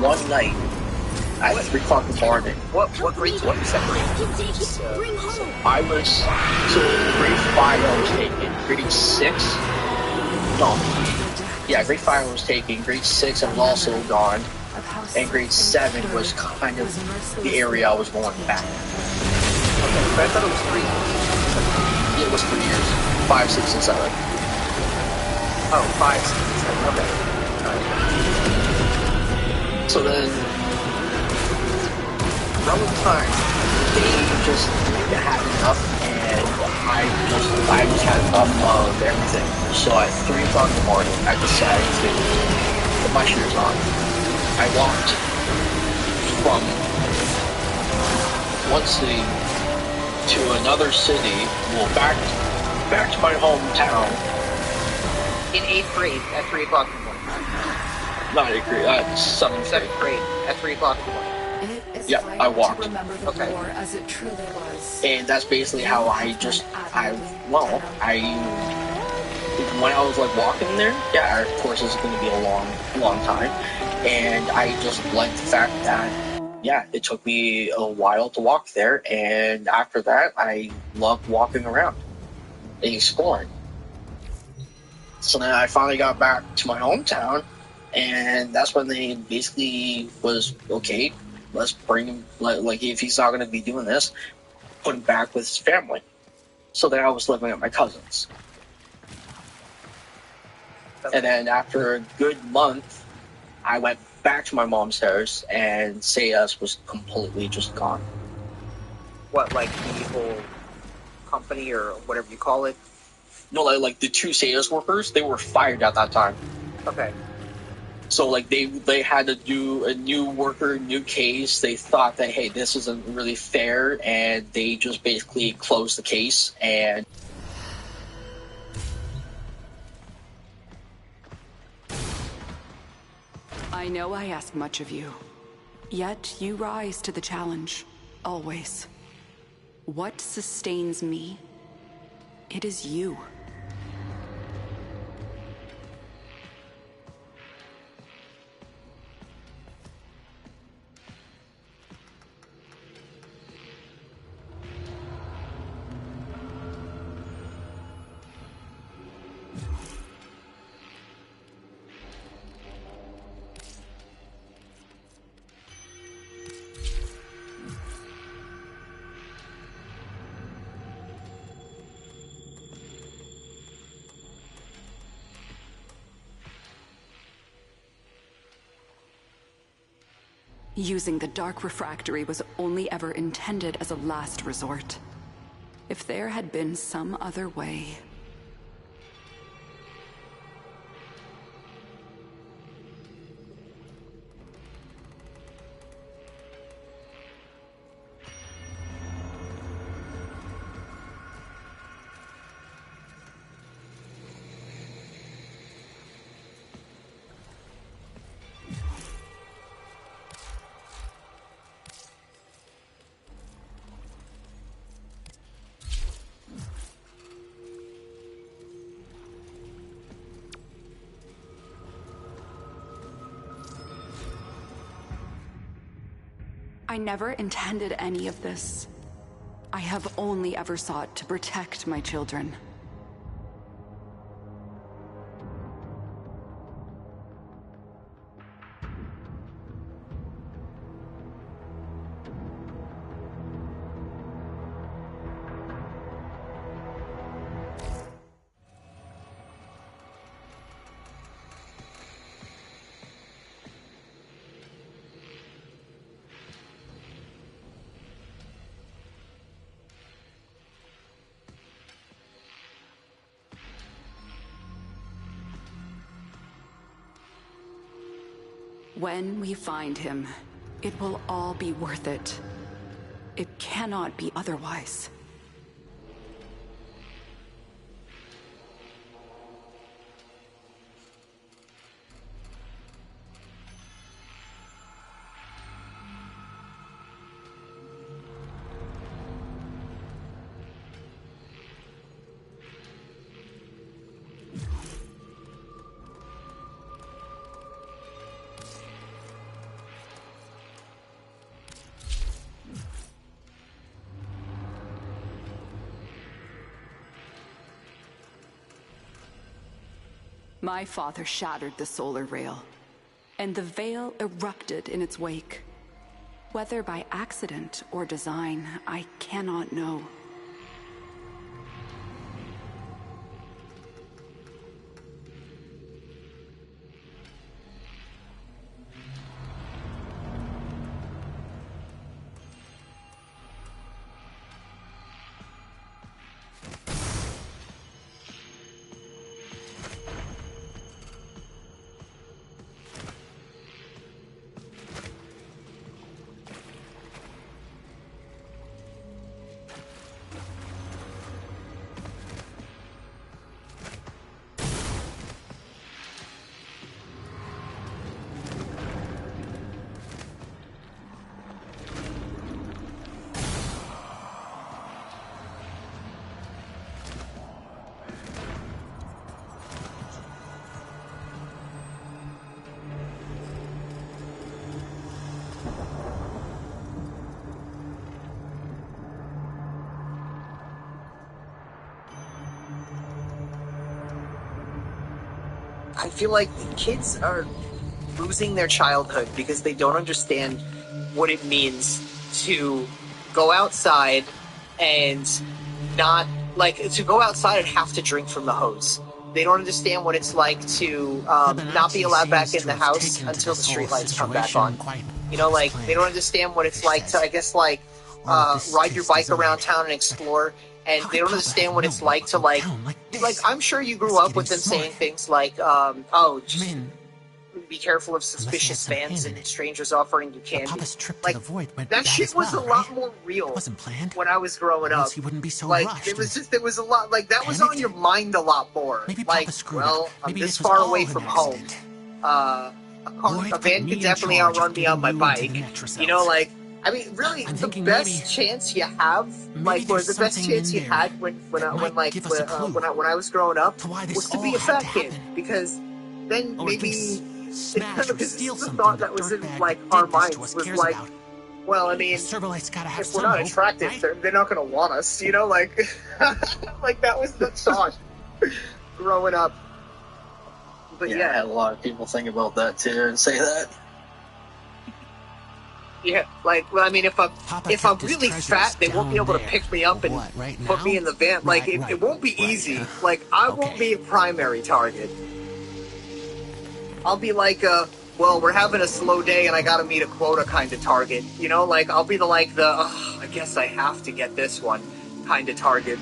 One night, at 3 o'clock in the morning. What grade? What was that grade? I was, so grade 5 I was taking, grade 6, grade 5 I was taking, grade 6 I was also gone, and grade 7 was kind of the area I was going back. Okay, but I thought it was 3 years. It was 3 years, 5, 6, and 7. Oh, 5, 6, and 7, okay. Alright. So then, around the time, they just had enough, and I just had enough of everything. So at 3 o'clock in the morning, I decided to put my shoes on. I walked from one city to another city, well, back to my hometown. In 8th grade, at 3 o'clock in the morning. Not 8th grade, 7th grade. At 3 o'clock in the morning. Yeah, I walked. Okay. And that's basically how when I was like walking there, yeah, of course it's going to be a long time. And I just liked the fact that, yeah, it took me a while to walk there. And after that, I loved walking around and exploring. So then I finally got back to my hometown, and that's when they basically was, okay, let's bring him, like if he's not going to be doing this, put him back with his family. So then I was living at my cousin's. And then after a good month, I went back to my mom's house, and CAS was completely just gone. What, like the whole company or whatever you call it? No, like the two CAS workers, they were fired at that time. Okay. So like they had to do a new worker, new case. They thought that, hey, this isn't really fair, and they just basically closed the case. And I know I ask much of you, yet you rise to the challenge, always. What sustains me? It is you. Using the Dark Refractory was only ever intended as a last resort. If there had been some other way... I never intended any of this. I have only ever sought to protect my children. When we find him, it will all be worth it. It cannot be otherwise. My father shattered the solar rail, and the veil erupted in its wake. Whether by accident or design, I cannot know. I feel like kids are losing their childhood because they don't understand what it means to go outside and not, like, to go outside and have to drink from the hose. They don't understand what it's like to not be allowed back in the house until the streetlights come back on. You know, like, they don't understand what it's like to, I guess, like, ride your bike around town and explore. And they don't understand what it's like to, like, I'm sure you grew up with them saying things like, oh, just be careful of suspicious vans and strangers offering you candy. Like, that shit was a lot more real when I was growing up. Like, it was just, there was a lot, like, that was on your mind a lot more. Like, well, I'm this far away from home. a van could definitely outrun me on my bike. You know, like, I mean, really, the best chance you have, like, or the best chance you had when I was growing up was to be a fat kid, because then maybe because the thought that was in like our minds was like, well, I mean, if we're not attractive, they're not gonna want us, you know, like, like that was the thought growing up. But yeah, a lot of people think about that too and say that. Yeah, like, well, I mean, if I'm really fat, they won't be able to pick me up and put me in the van. Like, it won't be easy. Like, I won't be a primary target. I'll be like, well, we're having a slow day and I gotta meet a quota kind of target. You know, like, I'll be I guess I have to get this one kind of target.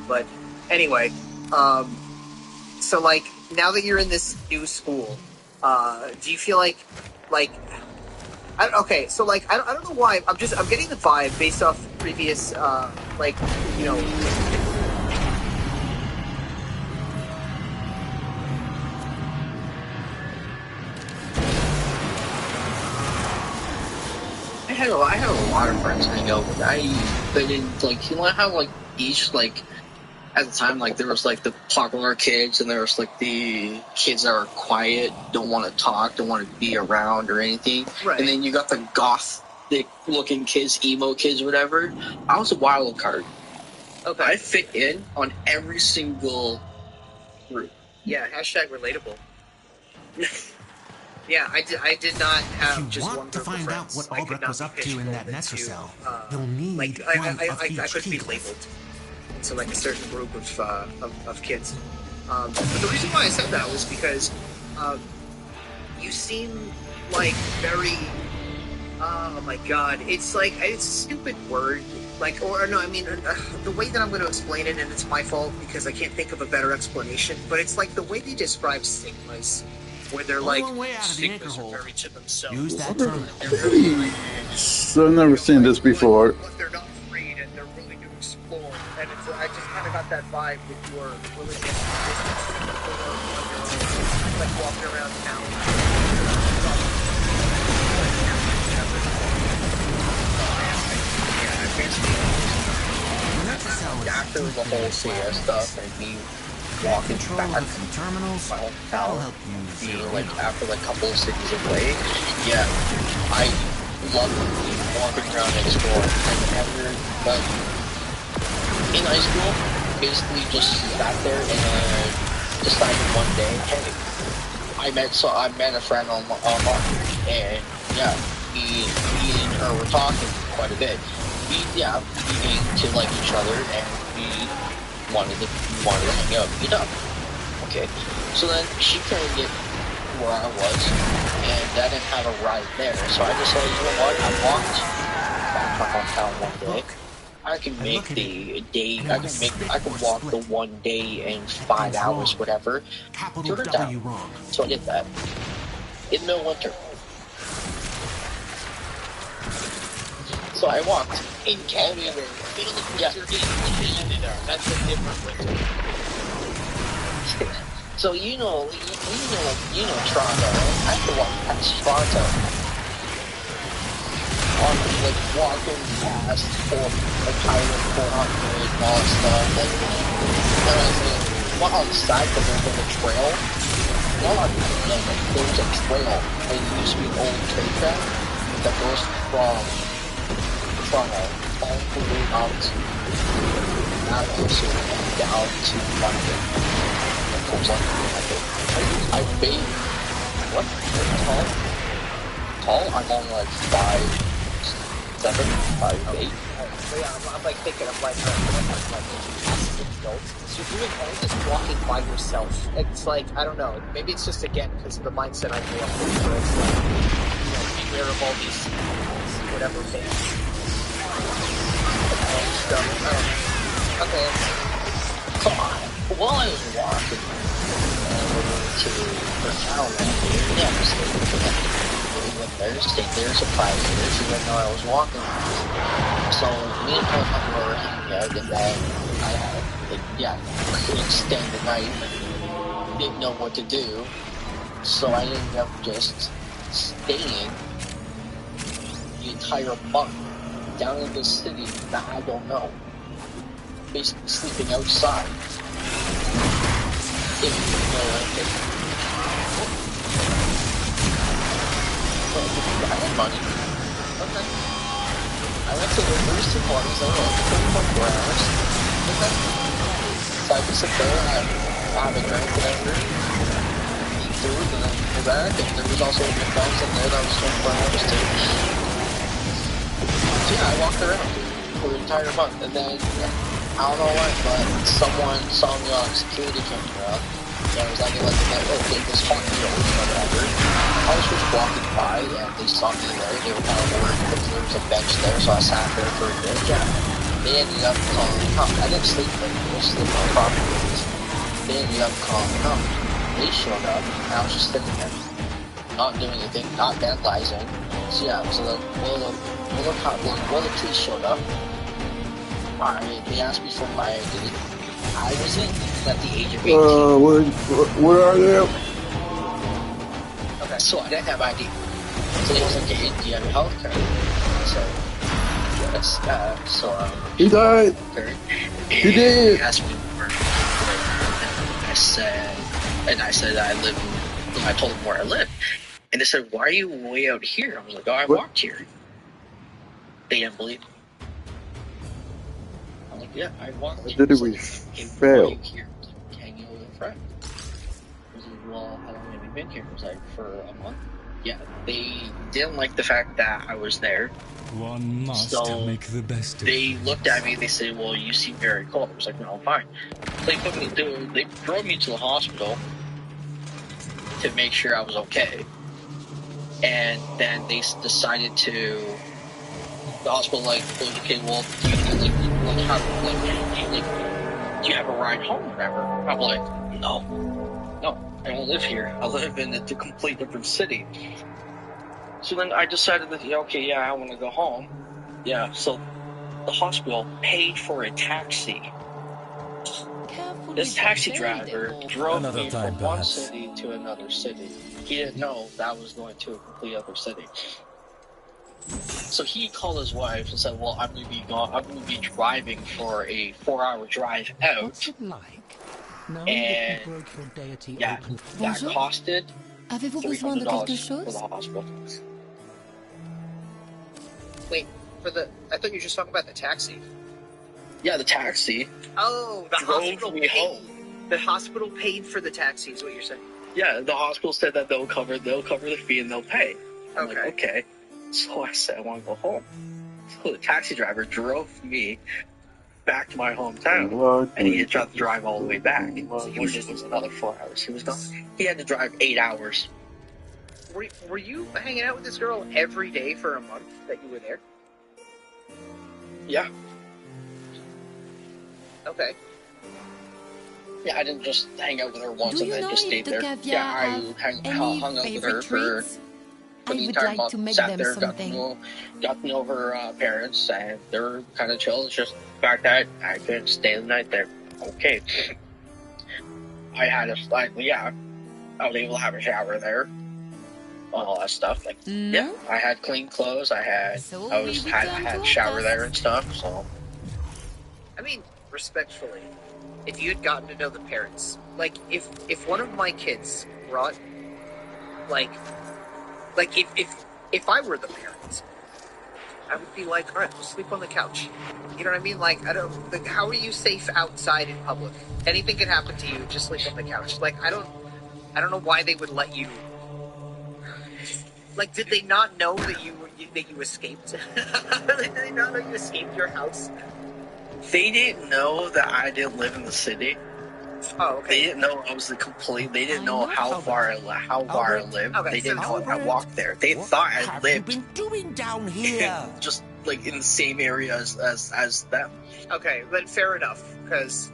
But anyway, so, like, now that you're in this new school, do you feel like, okay, so, like, I don't know why, I'm getting the vibe based off previous, like, you know... I had a lot of friends hang out with. But in, like, you know how, like, each, like, at the time, like, there was, like, the popular kids, and there was, like, the kids that are quiet, don't want to talk, don't want to be around or anything. Right. And then you got the gothic-looking kids, emo kids, whatever. I was a wild card. Okay. I fit in on every single group. Yeah, hashtag relatable. Yeah, I did not have just one group of friends. If you want to find out what Albrecht was up to in that Necrocell, you'll like, need I couldn't be labeled into like a certain group of kids. But the reason why I said that was because you seem like very, oh my god, it's like, it's a stupid word. Like, or no, I mean, the way that I'm going to explain it, and it's my fault because I can't think of a better explanation, but it's like the way they describe stigmas, where they're like, stigmas are very to themselves. Use that terminal. So I've never seen this before. But they're not afraid and they're willing to explore. And it's, I just kind of got that vibe with your willingness to explore, like walking around town. After the whole CS stuff and me walking back terminals, my hometown, being like after like a couple of cities away, yeah, I love walking around and exploring. But in high school, basically just sat there and decided one day, hey, I met a friend online, and yeah, me and her were talking quite a bit. We began to like each other, and we wanted to hang out, meet up. Okay, so then she couldn't get where I was, and I didn't have a ride there, so I decided, you know what, I walked back to my hometown one day. I can make the day, I can walk the one day in 5 hours, whatever, to her town. So I did that. In the middle of winter. So I walked in Canada. Yeah. That's a different winter. So you know Toronto. I have to walk past Toronto. On like walking past like Highway 400 and all that stuff. And on the side, but there's like a trail. There's a trail. It used to be an old train track that goes from Toronto all the way out to Atlas and down to London. Of course, I made what? Tall? I'm only like 5'7", 5'8". Yeah, I'm like thinking of like adults. So you're doing all this walking by yourself. It's like, I don't know, maybe it's just again because of the mindset I grew up with, where it's like, you know, beware of all these whatever things. Okay. Come on. While I was walking to the town, stayed there, surprised me, even though I was walking. So me and my mom were hanging out, and then I couldn't stand the night, didn't know what to do. So I ended up just staying the entire month down in this city that I don't know. Basically sleeping outside. If you know anything. I had money. Okay. I went to the first 2 parties, I went for 24 hours. Okay. So I just sit there and have a drink, whatever, eat food, and then go back. And there was also a McDonald's in there that was 24 hours too. So yeah, I walked around for the entire month, and then I don't know why, but someone saw me on security camera. So I was like, okay, this hockey or whatever. I was just walking by, and they saw me there. They were kind of worried because there was a bench there, so I sat there for a bit. Yeah. They ended up calling the cops. I didn't sleep there. I was sleeping on property. They ended up calling the cops. They showed up, and I was just sitting there, not doing anything, not vandalizing. So yeah, so the police showed up. They asked me for my ID. I wasn't at the age of 18. What are they? Okay, so I didn't have ID. So they was like, hey, do you have a health card? So, yes, He died. He did. He asked me where I said I live, I told them where I live. And they said, why are you way out here? I was like, oh, I walked here. They didn't believe me. I'm like, yeah, I walked here. Did we fail? Hanging out with a friend. I was like, well, how long have you been here? I was like, for a month. Yeah, they didn't like the fact that I was there. One must make the best of it. They looked at me, they said, well, you seem very cold. I was like, no, I'm fine. They drove me to the hospital to make sure I was okay. And then they decided to, the hospital goes, okay, well, do you have a ride home or whatever? I'm like, no, I don't live here. I live in a complete different city. So then I decided that, okay, yeah, I want to go home. Yeah, so the hospital paid for a taxi. This taxi driver drove me from one city to another city. He didn't know that I was going to a complete other city. So he called his wife and said, well, I'm going to be driving for a 4-hour drive out. What's it like? And yeah, that costed $300 for the hospital. Wait, I thought you were just talking about the taxi. Yeah, the taxi. Oh, the hospital me home. The hospital paid for the taxi is what you're saying. Yeah, the hospital said that they'll cover the fee and they'll pay. I'm like, okay. So I said I want to go home. So the taxi driver drove me back to my hometown, and he had to drive all the way back, which was another 4 hours. He was gone. He had to drive 8 hours. Were you hanging out with this girl every day for a month that you were there? Yeah. Okay. Yeah, I didn't just hang out with her once and then just stayed there. Yeah, I hung out with her for the entire month. Sat there, got to know her parents, and they were kind of chill. It's just the fact that I couldn't stay the night there. Okay. I was able to have a shower there. All that stuff. Yeah, I had clean clothes. I had shower there and stuff. So, I mean, respectfully, if you had gotten to know the parents, like if one of my kids brought, if I were the parents, I would be like, all right, we'll sleep on the couch. You know what I mean? How are you safe outside in public? Anything can happen to you. Just sleep on the couch. I don't know why they would let you. Did they not know that you escaped? Did they not know you escaped your house? They didn't know that I didn't live in the city. Oh, okay. They didn't know I was They didn't know how far I lived. Okay, they didn't know I walked there. They thought I lived. What have you been doing down here? Just in the same area as them. Okay, then fair enough. Because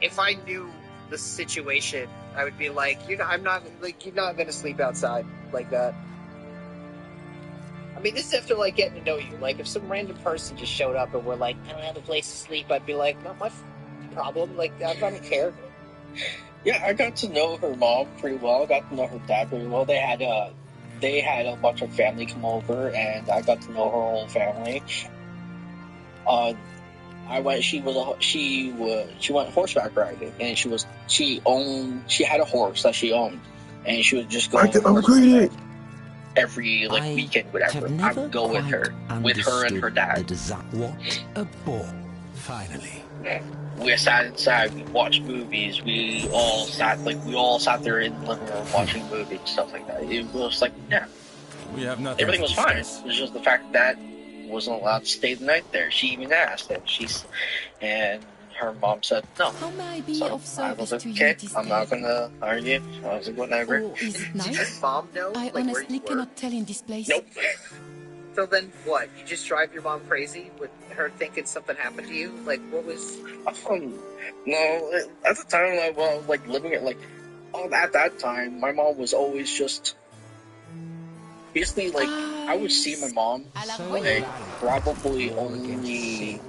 if I knew the situation, I would be like, you're not going to sleep outside like that. I mean, this is after getting to know you. If some random person just showed up and were like, I don't have a place to sleep, I'd be like, not my problem. I don't care. Yeah, I got to know her mom pretty well. I got to know her dad pretty well. They had a bunch of family come over, and I got to know her whole family. She went horseback riding, and she had a horse that she owned, and she would just go I on can horseback upgrade it. every weekend, whatever. I would go with her and her dad. What a bore. Finally. We sat inside, we watched movies, we all sat there in the living room watching movies, stuff like that. It was like, yeah. We have nothing. Everything was fine. It was just the fact that wasn't allowed to stay the night there. She even asked, and her mom said no. How may I be So of service I was like, to you okay, this I'm day? not gonna argue. I was like, whatever. Oh, is it nice? Did your mom know? I like, where honestly you were? cannot tell in this place. Nope. So then what? You just drive your mom crazy with her thinking something happened to you? Like, what was... No, at the time, I was like living it at that time, my mom was always just basically like, I would see my mom like probably only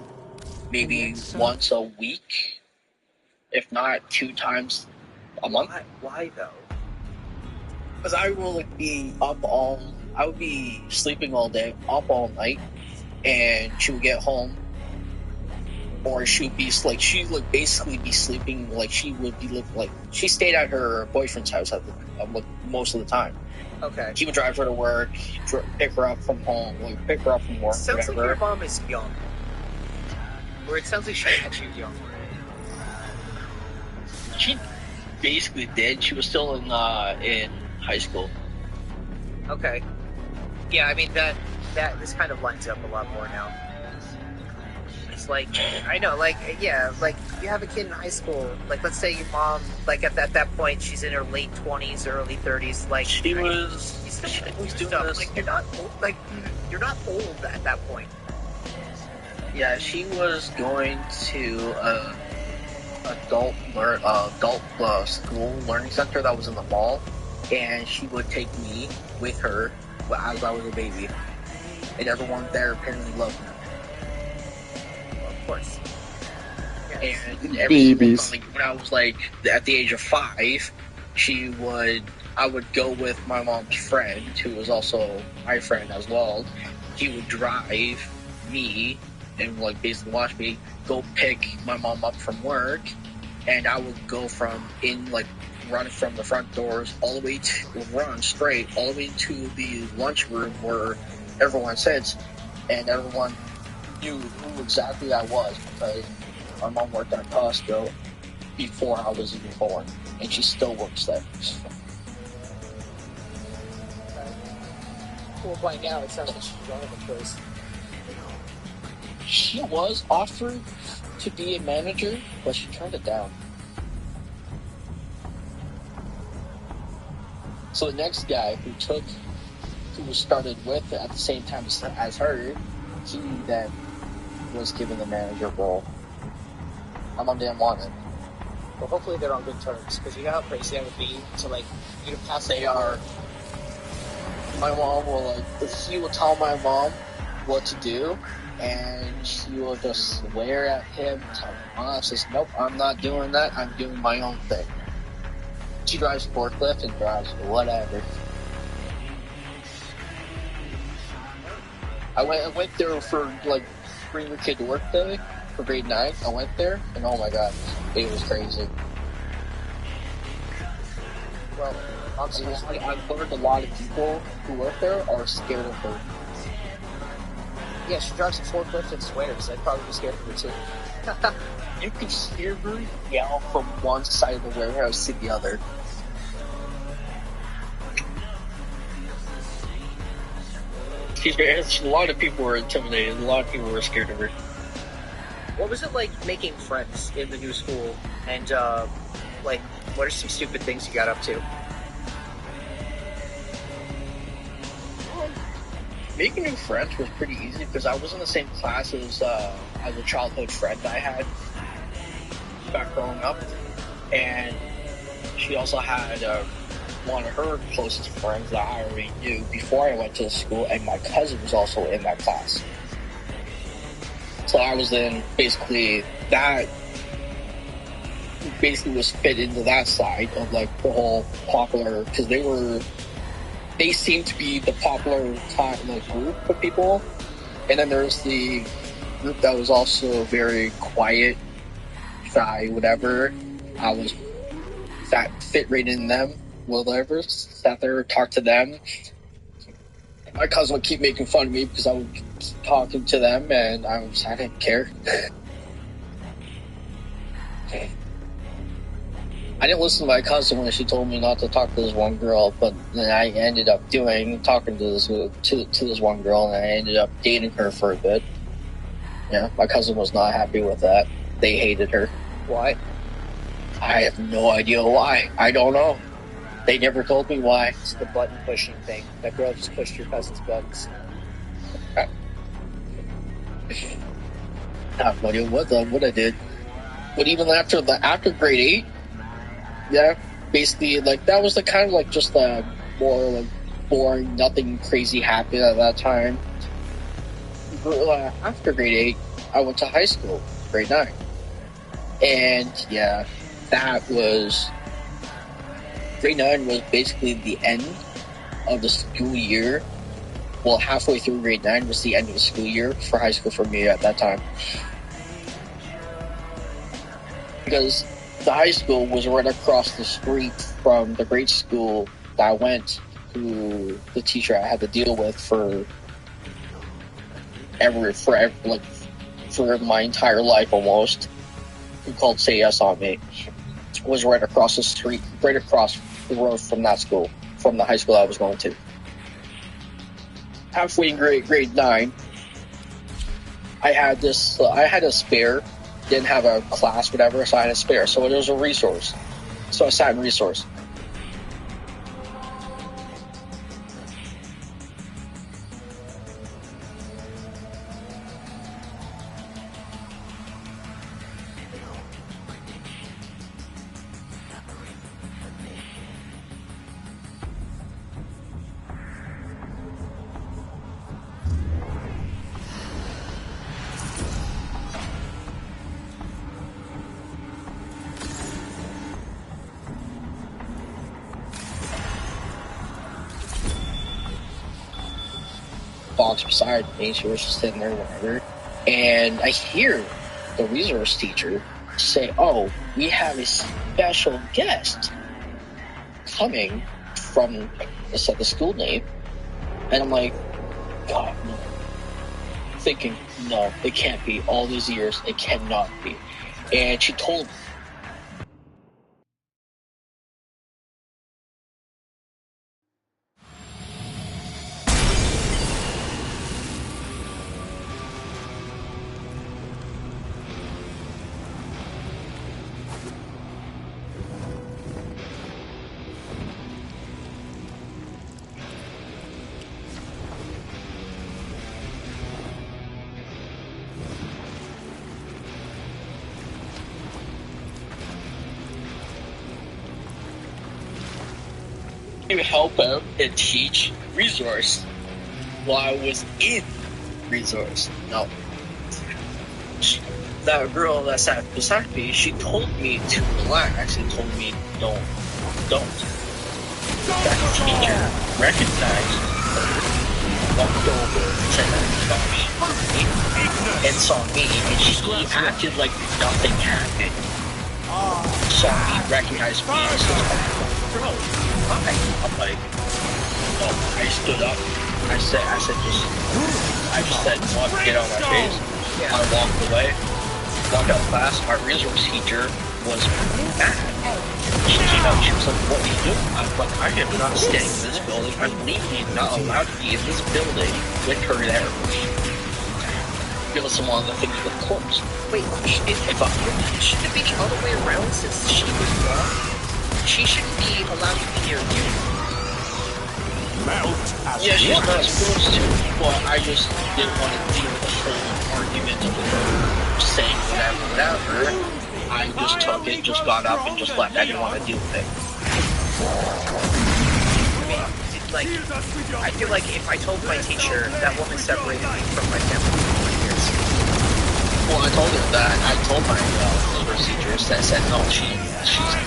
maybe once a week, if not 2 times a month. Why though? Because I will I would be sleeping all day, up all night, and she would get home, or she would be like, she would basically be sleeping like she would be living like she stayed at her boyfriend's house most of the time. Okay. He would drive her to work, pick her up from home, pick her up from work. Sounds whatever. like your mom is young. Or it sounds like she's young. She basically did. She was still in high school. Okay. Yeah, I mean this kind of lines up a lot more now. It's like, I know, like, yeah, like, you have a kid in high school, like, let's say your mom, like, at that point, she's in her late 20s, early 30s, like, she was doing stuff. this. Like, you're not old at that point. Yeah, she was going to adult school learning center that was in the mall, and she would take me with her as I was a baby, and everyone there apparently loved me. Of course. Yes. And babies. When I was like at the age of 5, I would go with my mom's friend, who was also my friend as well. He would drive me and basically watch me go pick my mom up from work, and I would go run from the front doors run straight all the way to the lunchroom where everyone sits, and everyone knew who exactly I was because my mom worked at Costco before I was even born, and she still works there. Well, by now it sounds like she's running the place. She was offered to be a manager, but she turned it down. So the next guy who was started with at the same time as her, he then was given the manager role. My mom didn't want it. Well, hopefully they're on good terms, because you know how crazy that would be to, you to pass They are. My mom he will tell my mom what to do, and she will just swear at him, says, nope, I'm not doing that, I'm doing my own thing. She drives forklift and drives whatever. I went there for bring your kid to work day for grade 9. I went there, and oh my god, it was crazy. Well, honestly, I've learned a lot of people who work there are scared of her. Yeah, she drives a forklift and swears. I'd probably be scared of her too. You can hear her yell from one side of the warehouse to the other. A lot of people were intimidated. A lot of people were scared of her. What was it like making friends in the new school? And, what are some stupid things you got up to? Making new friends was pretty easy because I was in the same class as a childhood friend I had back growing up, and she also had one of her closest friends that I already knew before I went to the school, and my cousin was also in that class. So I was in basically that basically was fit into that side of like the whole popular, because they seemed to be the popular like group of people, and then there's the group that was also very quiet, shy, whatever. That fit right in them, whatever. Sat there, talked to them. My cousin would keep making fun of me because I would keep talking to them, and I didn't care. I didn't listen to my cousin when she told me not to talk to this one girl, but then I ended up talking to this one girl, and I ended up dating her for a bit. Yeah, my cousin was not happy with that. They hated her. Why? I have no idea why. I don't know. They never told me why. It's the button pushing thing. That girl just pushed your cousin's buttons. I have no idea what I did. But even after grade 8, yeah, basically, like, that was the kind of, like, just more, like, boring, nothing crazy happened at that time. But, after grade 8, I went to high school, grade 9. And, yeah, grade 9 was basically the end of the school year. Well, halfway through grade 9 was the end of the school year for high school for me at that time. Because the high school was right across the street from the grade school that I went to, the teacher I had to deal with for my entire life almost, who called Say Yes on me, was right across the street, right across the road from that school, from the high school I was going to. Halfway in grade 9, I had a spare. Didn't have a class, whatever, so I had a spare. So it was a resource. So I sat in resource. Box beside me, she was just sitting there, whatever. And I hear the resource teacher say, "Oh, we have a special guest coming from," I said the school name, and I'm like, God, no. Thinking, no, it can't be. All these years, it cannot be. And she told me, to help out and teach resource while I was in resource. No. That girl that sat beside me, she told me to relax and told me don't. That teacher recognized her, walked over, said about me, and saw me, and she acted like nothing happened. Saw me, recognized me, and said, "Bro, hi." I'm like, no. I stood up. I just said, get out of my face. I walked away. Walked out class. Our resource teacher was mad. She came out. She was like, "What are you doing?" I was like, "I am not staying in this building. I'm legally not allowed to be in this building with her there." Give us some of the things with corpse. Wait, shouldn't it be the other way around since she was wrong? She shouldn't be allowed to be near you. Yeah, she's not supposed to, but I just didn't want to deal with the whole argument of her saying whatever. I just took it, just got up, and just left. I didn't want to deal with it. I feel like if I told my teacher that woman separated me from my family for years. Well, I told her that. I told my first teachers that said no, she's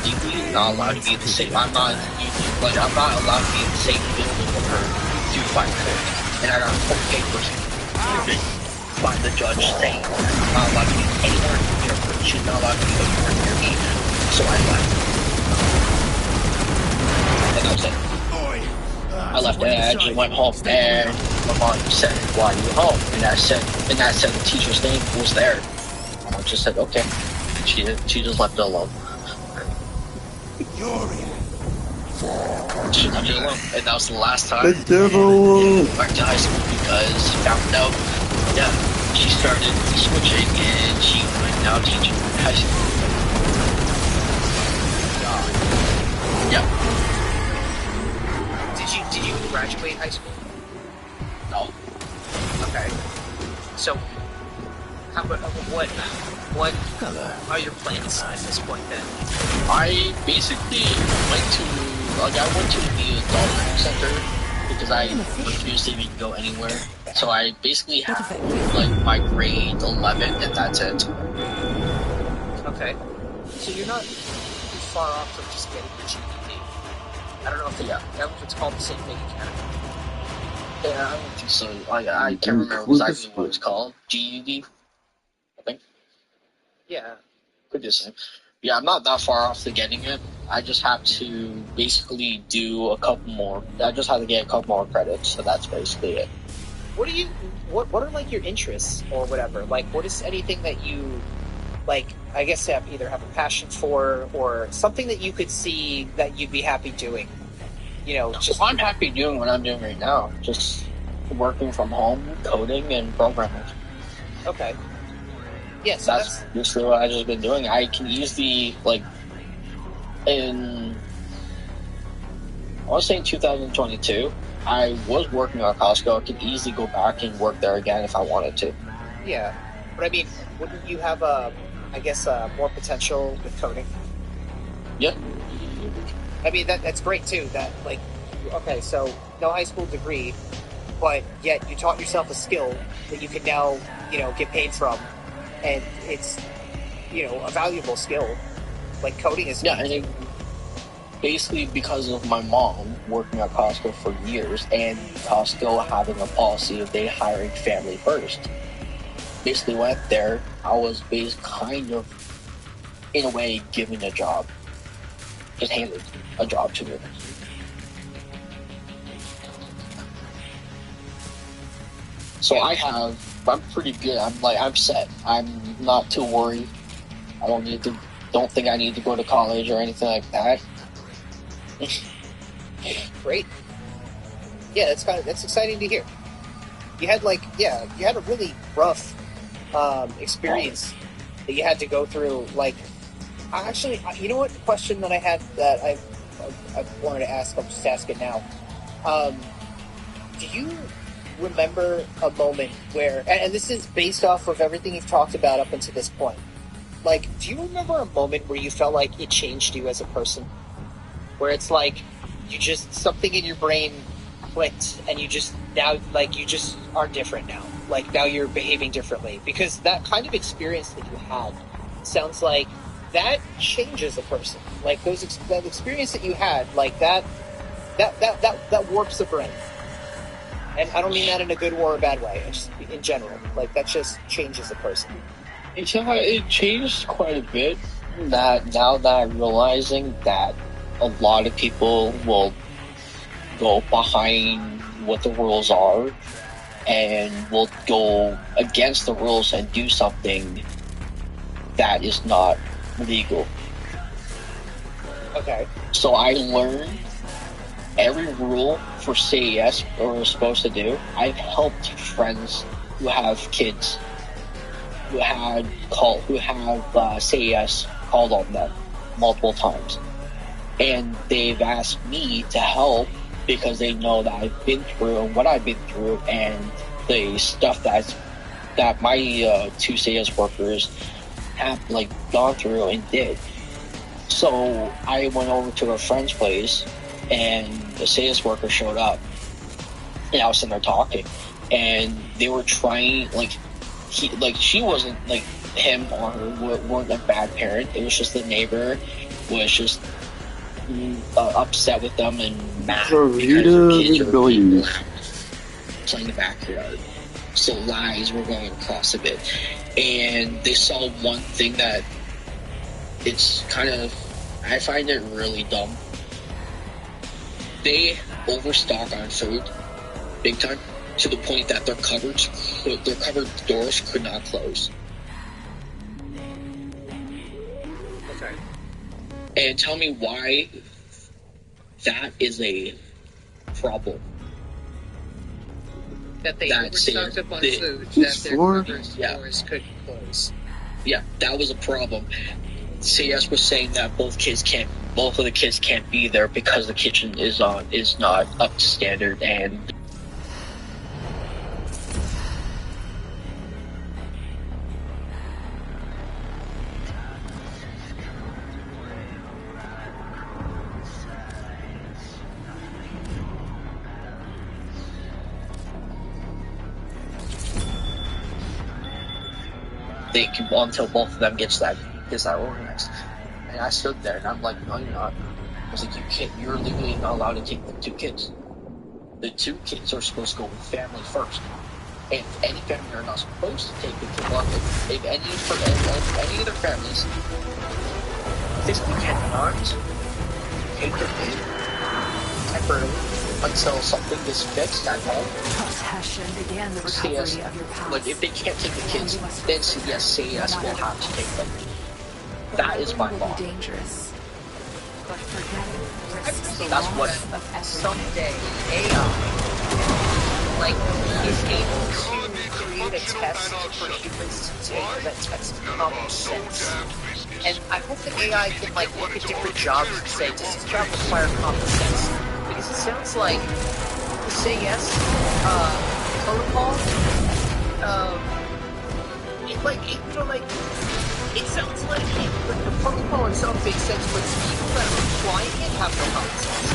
legally not allowed to be in the same. I'm not allowed to be in the same building with her to find court. And I got court papers by the judge saying I'm not allowed to be anywhere near her. She's not allowed to be anywhere near me. So I left. And that was it. I left and I just went home, and my mom said, "Why are you home?" And I said the teacher's name was there. I just said, "Okay." She just left it alone. She left it alone, and that was the last time I went to high school because she found out. Yeah, she started switching, and she went now teaching high school. Yeah. Did you graduate high school? No. Okay. So, what are your plans at this point then? I basically went to the adult center because I refused to even go anywhere. So I basically have like my grade 11 and that's it. Okay. So you're not too far off from just getting your GED. I don't know if it's called the same thing in Canada. Yeah, I don't think so. I can't remember exactly what it's called. GED, I think. Yeah. Could be the same. Yeah, I'm not that far off to getting it. I just have to basically do a couple more. I just have to get a couple more credits, so that's basically it. What are like your interests or whatever? Like, what is anything that you, like, I guess either have a passion for or something that you could see that you'd be happy doing? You know, I'm happy doing what I'm doing right now. Just working from home, coding, and programming. Okay. Yeah, so that's basically what I've just been doing. I can easily, like, I was saying 2022, I was working at Costco. I could easily go back and work there again if I wanted to. Yeah, but I mean, wouldn't you have more potential with coding? Yeah. I mean, that's great too. That, like, okay, so no high school degree, but yet you taught yourself a skill that you can now, get paid from, and it's, a valuable skill. Like, coding is... Yeah, and basically because of my mom working at Costco for years, and Costco having a policy of they hiring family first. Basically went there, I was kind of, in a way, given a job. Just handed a job to me. So I'm pretty good. I'm set. I'm not too worried. I don't think I need to go to college or anything like that. Great. Yeah, that's exciting to hear. You had a really rough experience that you had to go through. Like, actually, you know what? The question that I had that I wanted to ask, I'll just ask it now. Do you remember a moment where, and this is based off of everything you've talked about up until this point, like, do you remember a moment where you felt like it changed you as a person? Where it's like, something in your brain clicked, and you just are different now. Like, now you're behaving differently. Because that kind of experience that you had sounds like that changes a person. Like, that experience that you had, like, that warps the brain. And I don't mean that in a good or a bad way. It's just in general. Like, that just changes a person. It changed quite a bit. That now that I'm realizing that a lot of people will go behind what the rules are and will go against the rules and do something that is not legal. Okay. So I learned every rule for CAS we're supposed to do. I've helped friends who have kids who have CAS called on them multiple times. And they've asked me to help because they know that I've been through and what I've been through and the stuff that my two CAS workers have gone through and did. So I went over to a friend's place and the CAS worker showed up and I was sitting there talking and they were trying, she wasn't like him or her weren't a bad parent. It was just the neighbor was just upset with them and mad because their kids were being loud, playing the backyard. So lies were going across a bit, and they saw one thing that it's kind of, I find it really dumb. They overstock on food big time to the point that their cupboard doors could not close. Okay. And tell me why that is a problem. That they overstocked up on food that their cupboard doors couldn't close. Yeah, that was a problem. CS was saying that both of the kids can't be there because the kitchen is not up to standard, and they can, until both of them gets that organized. And I stood there and I'm like, no, you're not. I was like, you're legally not allowed to take the 2 kids. The 2 kids are supposed to go with family first. And if any family are not supposed to take the kid, if any of their families physically cannot take their kid temporarily until something is fixed at home. Compassion began the recovery of your past. Like, if they can't take the kids, then CS will have to take them. That is my law. Dangerous. But forgetting That's what someday AI, like, is able to create a test for humans to take that test common sense. And I hope the AI can like look at different jobs and say, does this job require common sense? Because it sounds like the Say Yes protocol, it sounds like the protocol itself makes sense, but the people that are applying it have no common sense.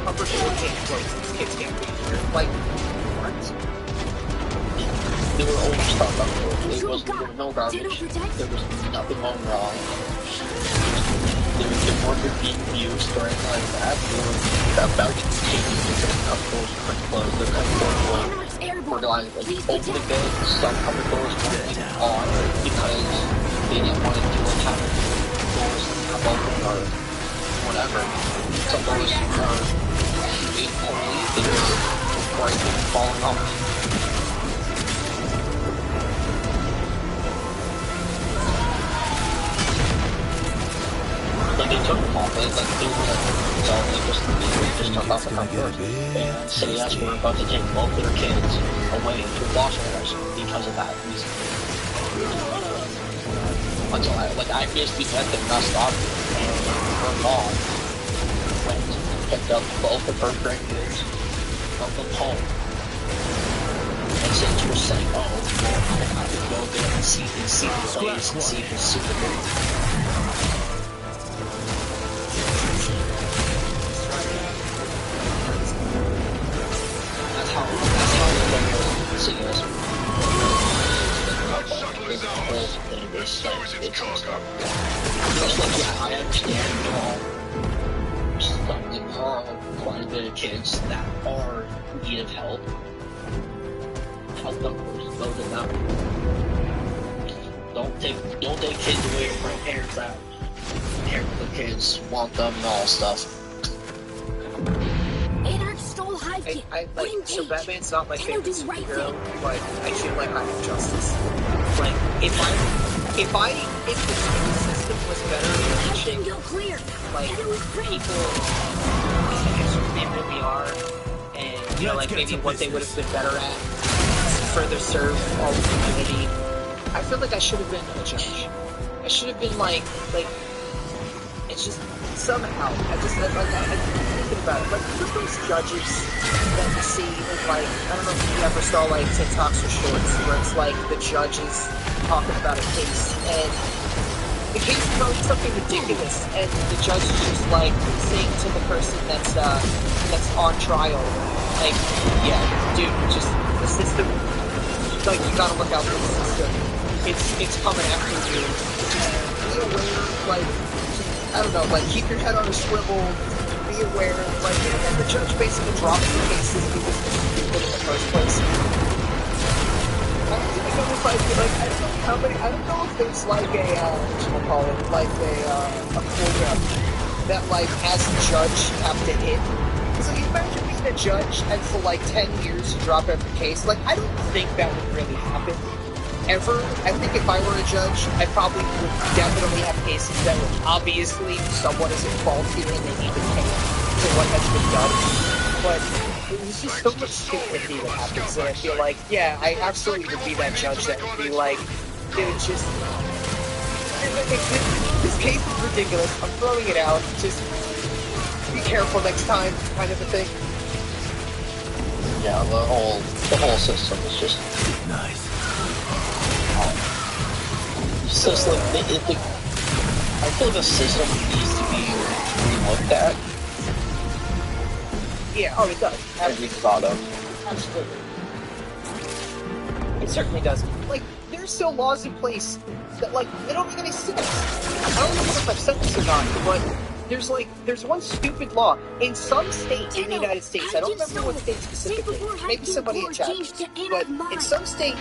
Upper school can't close, these kids can't be here. Like, what? They were overstocked on food. There was no garbage. There was nothing wrong. They weren't being used or anything like that. They were about to take the cupboard doors couldn't close. The cupboard doors were like open a bit. Some cupboard doors weren't on because they didn't want to do what happened. Doors come open or whatever. Some doors are made only. They were breaking, falling off. Like, they took them off, like, they were just took off the front doors. And CS were about to take both of their kids away to foster house because of that reason. Until I basically let them messed up, and her mom went and picked up both of her grandkids from the home. And since we're saying, oh, I have to go there and see his place and see his super. I understand there are quite a bit of kids that are in need of help. Help them first, go to them. Don't take kids away from parents that parents the kids want them and all stuff. So Batman's not my favorite superhero, but I feel like I have justice. Like, if the system was better at teaching, like, people who they really are, and, you know, like, maybe what they would have been better at to further serve all the community, I feel like I should have been a judge. I should have been, like, it's just, somehow, I'm thinking about it, like, look at those judges that you see in, like, I don't know if you ever saw, like, TikToks or shorts, where it's, like, the judges talking about a case, and the case is always something ridiculous, and the judge is just, like, saying to the person that's on trial, like, yeah, dude, just, the system like, you gotta look out for the system. It's coming after you. Just be aware, like, I don't know, like, keep your head on a swivel, be aware, like, and the judge basically drops the cases because it's stupid in the first place. I don't even know if I feel like, I don't know how many, I don't know if it's like a, whatchamacallit, like a program that, like, as a judge, you have to hit. So you imagine being a judge and for like 10 years you drop every case. Like, I don't think that would really happen. Ever. I think if I were a judge, I probably would definitely have cases that would obviously someone is at fault here and they need to pay for what has been done. But there's just so much stupidity that happens that I feel like, yeah, I absolutely would be that judge that would be like, dude, just... This case is ridiculous. I'm throwing it out. Just... be careful next time, kind of a thing. Yeah, the whole system is just nice. It's just like I feel the system needs to be relooked at. Yeah, oh, it does. And rethought of. Absolutely. It certainly does. Like, there's still laws in place that, like, they don't make any sense. I don't know if I've said this or not, but there's one stupid law in some state in the United States. I don't remember what state specifically. Maybe somebody in chat. But in some state,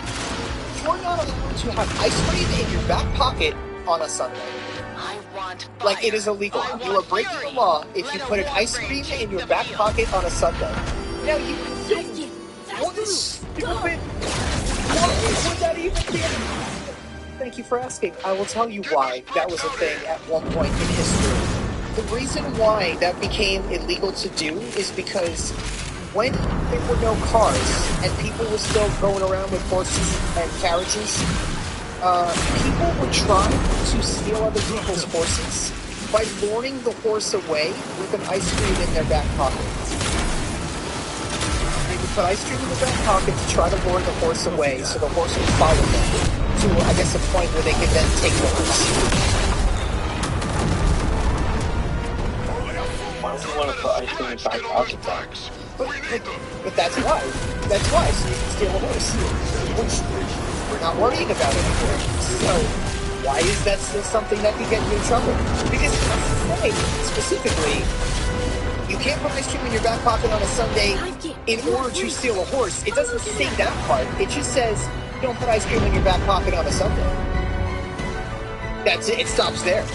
you're not allowed to have ice cream in your back pocket on a Sunday. Like, it is illegal. You are breaking the law if you put an ice cream in your back pocket on a Sunday. Now you think, what is stupid? Why would that even be? Thank you for asking. I will tell you why that was a thing at one point in history. The reason why that became illegal to do is because when there were no cars and people were still going around with horses and carriages, people would try to steal other people's horses by luring the horse away with an ice cream in their back pocket. They would put ice cream in their back pocket to try to lure the horse away so the horse would follow them to, I guess, a point where they could then take the horse. Why would you want to put ice cream in back pocket tags? But that's why. That's why, so you can steal a horse. Which we're not worrying about anymore. So, why is that still something that could get you in trouble? Because it doesn't say, specifically, you can't put ice cream in your back pocket on a Sunday in order to steal a horse. It doesn't say that part. It just says, don't put ice cream in your back pocket on a Sunday. That's it. It stops there.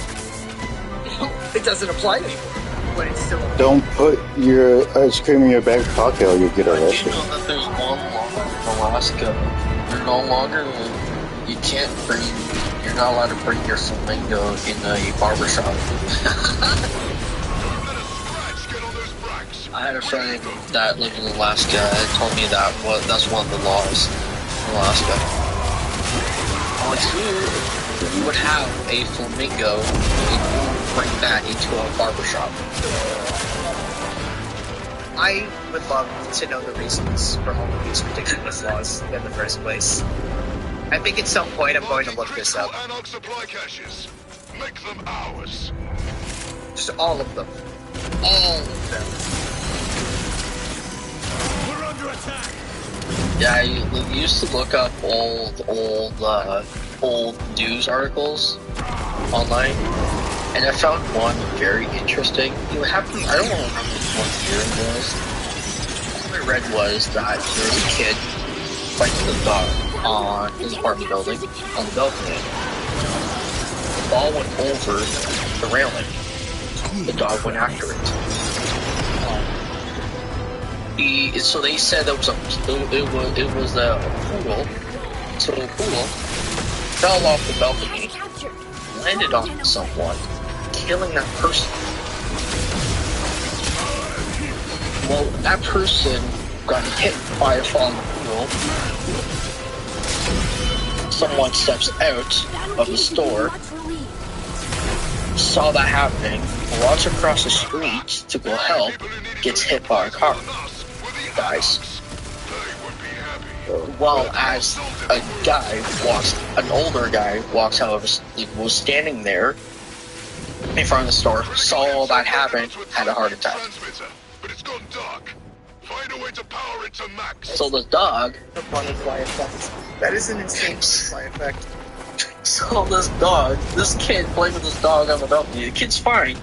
It doesn't apply anymore. But it's still don't put your ice cream in your back pocket or you'll get arrested. You know that there's one law in Alaska. You're no longer, you're not allowed to bring your flamingo in a barbershop. I had a friend that lived in Alaska and told me that's one of the laws in Alaska. Like, you would have a flamingo and bring that into a barbershop. I would love to know the reasons for all of these ridiculous laws in the first place. I think at some point I'm going to look this up. Supply caches. Make them ours. Just all of them. All of them. We're under attack. Yeah, you used to look up old news articles online, and I found one very interesting. It happened, I don't know what year it was. All I read was that there was a kid fighting the dog on his apartment building, on the balcony. The ball went over the railing. The dog went after it. So they said it was a poodle. So the poodle fell off the balcony, landed on someone, killing that person. Well, that person got hit by a falling poodle. Someone steps out of the store, saw that happening, walks across the street to go help, gets hit by a car, dies. While as an older guy walks out, was standing there in front of the store, saw all that happen, had a heart attack. But it's gone dark. Find So the dog. The butterfly effect. That is an insane butterfly effect. So this kid played with this dog on the balcony. The kid's fine.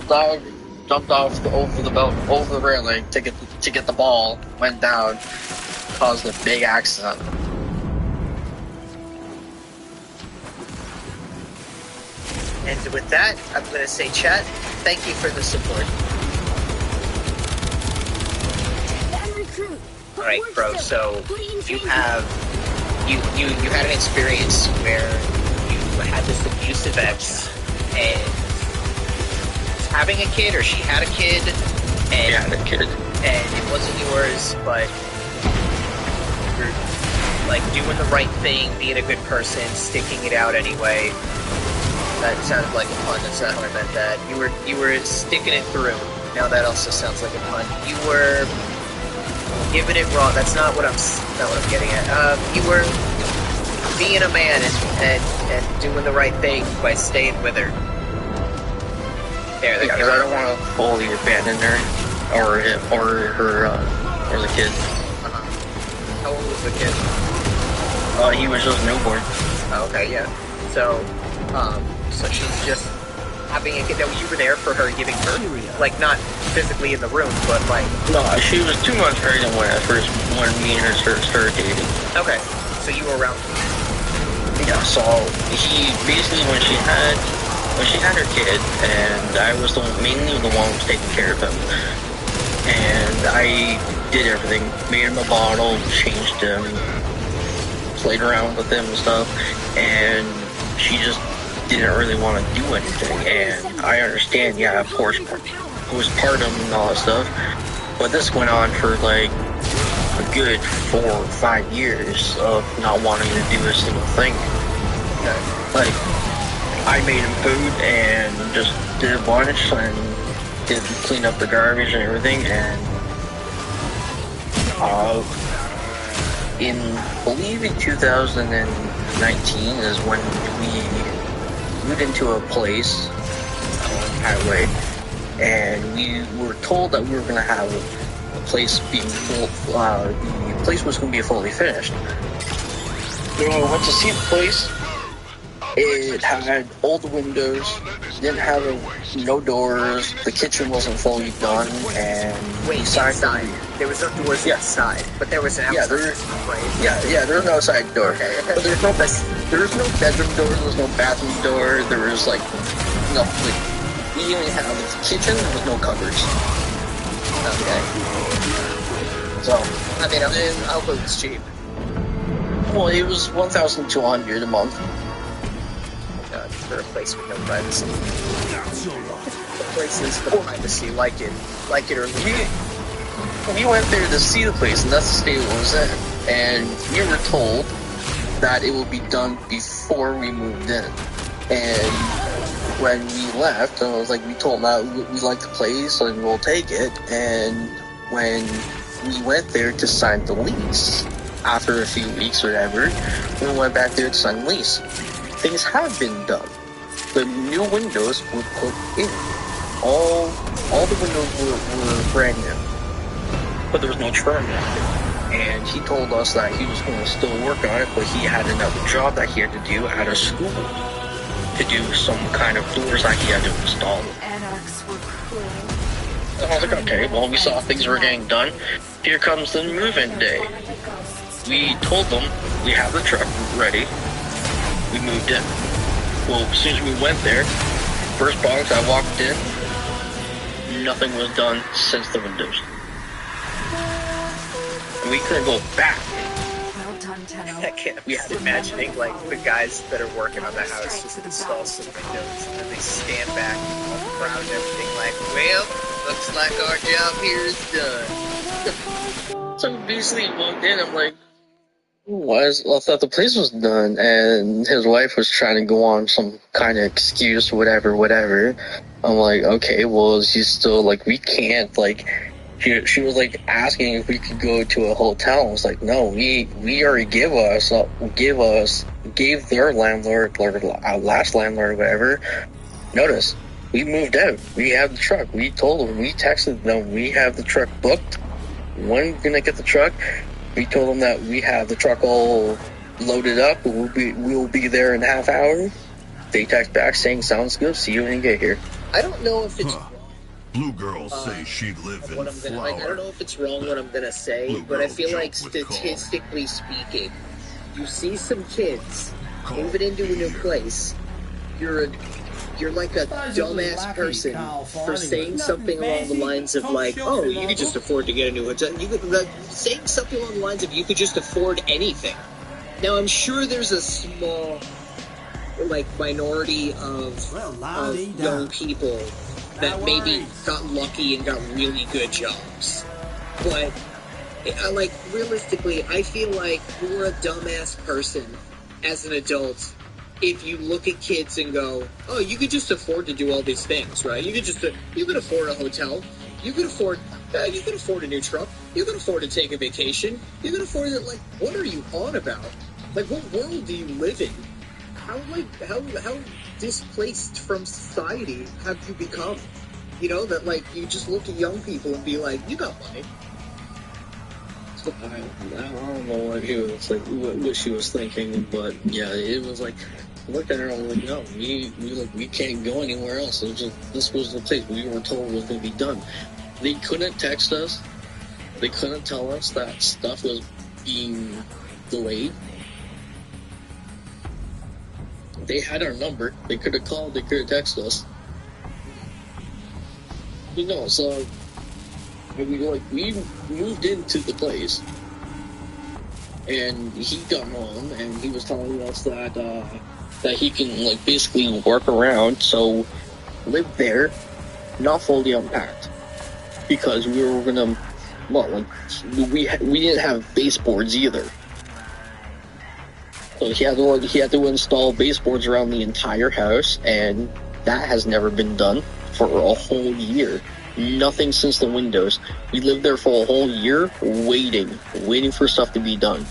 Dog jumped over the railing to get the ball, went down, caused a big accident. And with that, I'm going to say, chat, thank you for the support. Alright, bro, so you had an experience where you had this abusive ex, and having a kid, or she had a kid, and had a kid, and it wasn't yours, but you're like doing the right thing, being a good person, sticking it out anyway. That sounded like a pun. That's not how I meant that. You were sticking it through. Now that also sounds like a pun. You were giving it raw. That's not what I'm getting at. You were being a man and doing the right thing by staying with her. There, because I don't want to fully abandon her or the kid. How old was the kid? He was just newborn. Oh, okay, yeah. So she's just having a kid. No, you were there for her giving birth? Like, not physically in the room, but like... No, she was 2 months pregnant when me and her started dating. Okay, so you were around. Yeah, so when she had her kid, and I was mainly the one who was taking care of him. And I did everything, made him a bottle, changed him, played around with him and stuff, and she just didn't really want to do anything. And I understand, yeah, of course, postpartum and all that stuff, but this went on for like a good 4 or 5 years of not wanting to do a single thing. Like, I made him food and just did a bunch and did clean up the garbage and everything, and in 2019 is when we moved into a place on Highway, and we were told that we were going to have a place being full. The place was going to be fully finished. When I went to see the place, it had old windows, didn't have no doors, the kitchen wasn't fully done, and inside. There was no doors inside, but there was an outside. Yeah, there was no outside door. Okay. But there was no bedroom door, there was no bathroom door, there was like nothing. We only had the kitchen, there was no cupboards. Okay. So, I mean, I hope it was cheap. Well, it was $1,200 a month. For a place with no privacy. Places for privacy, like it or leave it. We went there to see the place, and that's the state it was in. And we were told that it would be done before we moved in. And when we left, I was like, we told them that we like the place and we'll take it. And when we went there to sign the lease, after a few weeks or whatever, we went back there to sign the lease. Things have been done. The new windows were put in. All the windows were brand new. But there was no trim. And he told us that he was going to still work on it, but he had another job that he had to do at a school to do some kind of doors that he had to install. Anarchs were cruel. And I was like, okay, well, we saw things were getting done. Here comes the move-in day. We told them we have the truck ready. We moved in. Well, as soon as we went there, first box I walked in, nothing was done since the windows. And we couldn't go back. Well done, Tenno. I can't be imagining, like, the guys that are working on the house just install some windows, and then they stand back, all proud and everything, like, well, looks like our job here is done. So basically walked in, I'm like, I thought the place was done, and his wife was trying to go on some kind of excuse, whatever. I'm like, okay, well, is he still, like, we can't, like, she was, like, asking if we could go to a hotel. I was like, no, we already gave their landlord, or our last landlord, whatever, notice. We moved out. We have the truck. We told them, we texted them, we have the truck booked. when are you gonna get the truck? We told them that we have the truck all loaded up. We'll be there in a half hour. They text back saying, sounds good, see you when you get here. I don't know if it's Blue girls say she'd live in flour. I don't know if it's wrong what I'm gonna say, but I feel like statistically speaking, you see some kids moving into a new place, you're like a dumbass person for saying something along the lines of like, oh, you could just afford to get a new hotel. You could saying something along the lines of you could just afford anything. Now I'm sure there's a small minority of young people that maybe got lucky and got really good jobs. But, realistically, I feel like you're a dumbass person as an adult if you look at kids and go, oh, you could just afford to do all these things, right? You could afford a hotel. You could afford a new truck. You could afford to take a vacation. You could afford it. What are you on about? What world do you live in? How displaced from society have you become? That you just look at young people and be like, you got money. So, I don't know what she was thinking, but yeah, it was I looked at her and I was like, no, we can't go anywhere else. This was the place we were told was going to be done. They couldn't text us. They couldn't tell us that stuff was being delayed. They had our number. They could have called. They could have texted us. So we moved into the place, and he got home, and he was telling us that he can basically work around, so live there, not fully unpacked, because we were gonna we didn't have baseboards either. So he had to install baseboards around the entire house, and that has never been done for a whole year. Nothing since the windows. We lived there for a whole year, waiting for stuff to be done.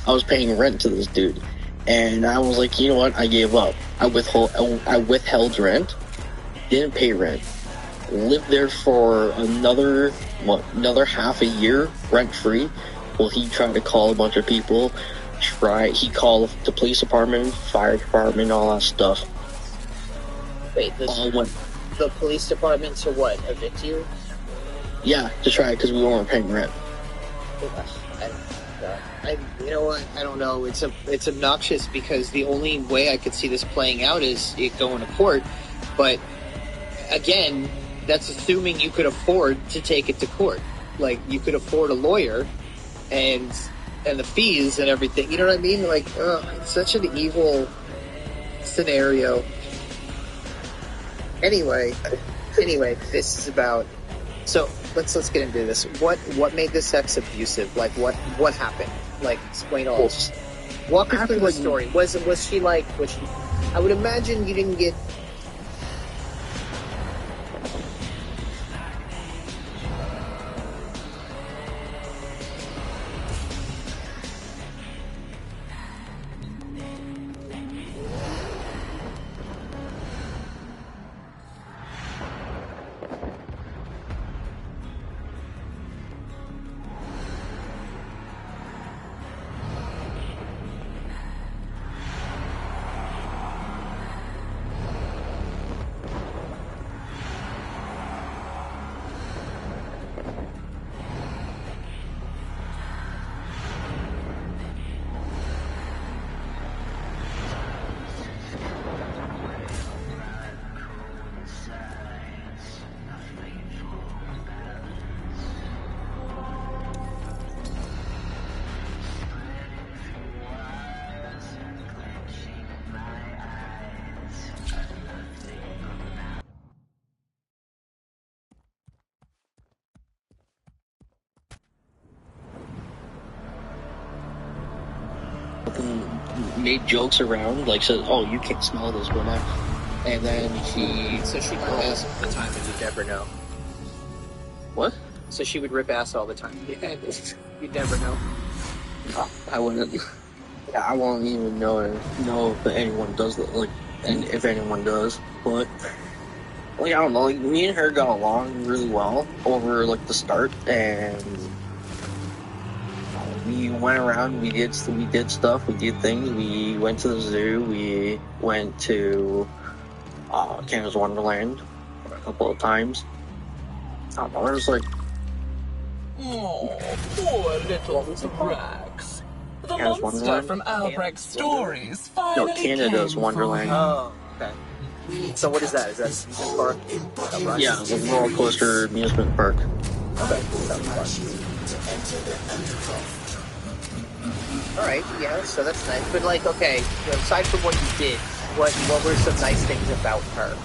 I was paying rent to this dude, and I was like, you know what? I gave up. I withheld rent, didn't pay rent, lived there for another half a year rent free. Well, he tried to call a bunch of people. He called the police department, fire department, all that stuff. Wait, the police department to what? Evict you? Yeah, to try because we weren't paying rent. You know what? I don't know. It's obnoxious because the only way I could see this playing out is it going to court. But again, that's assuming you could afford to take it to court. You could afford a lawyer and the fees and everything. You know what I mean? It's such an evil scenario. Anyway, this is about. So let's get into this. What made this sex abusive? What happened? Explain all. Walk us through the story. Was she? I would imagine you didn't get. Made jokes around, said, "Oh, you can't smell this, whatever." And then So she would rip ass all the time, and you'd never know. What? So she would rip ass all the time. Yeah, you'd never know. I wouldn't. Yeah, I won't even know if anyone does that. And if anyone does, but I don't know. Me and her got along really well over the start, and we went around, we did stuff, we did things. We went to the zoo, we went to Canada's Wonderland a couple of times. I don't know, there was like... Oh, poor little Rex. The Canada's monster Wonderland? from Albrecht's stories finally No, Canada's came Wonderland. Oh, okay. So what is that? Is that amusement park? Yeah, the roller coaster amusement park. Okay, sounds fun. Alright, yeah, so that's nice. But like, okay, aside from what you did, what were some nice things about her?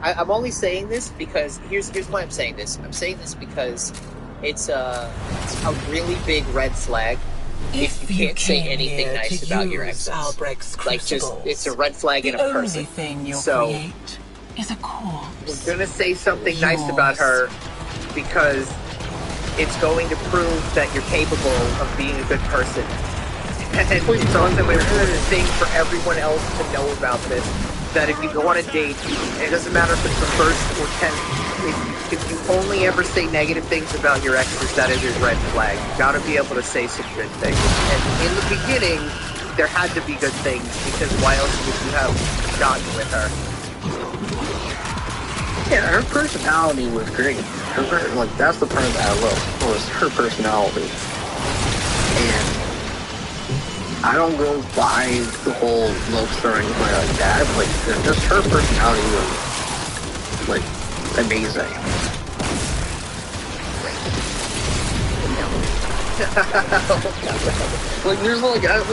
I'm only saying this because here's why I'm saying this. I'm saying this because it's a really big red flag if you can't say anything nice about your exes. Like, just it's a red flag in a person. So is a corpse. We're gonna say something nice about her because it's going to prove that you're capable of being a good person. And it's also an important thing for everyone else to know about this. That if you go on a date, it doesn't matter if it's the first or 10th, if you only ever say negative things about your exes, that is a red flag. You gotta be able to say some good things. And in the beginning, there had to be good things, because why else would you have gotten with her? Yeah, her personality was great. Like, that's the part that I love, was her personality. And I don't go by the whole looks or anything like that, like, just her personality was, like, amazing. Like, there's, like, I don't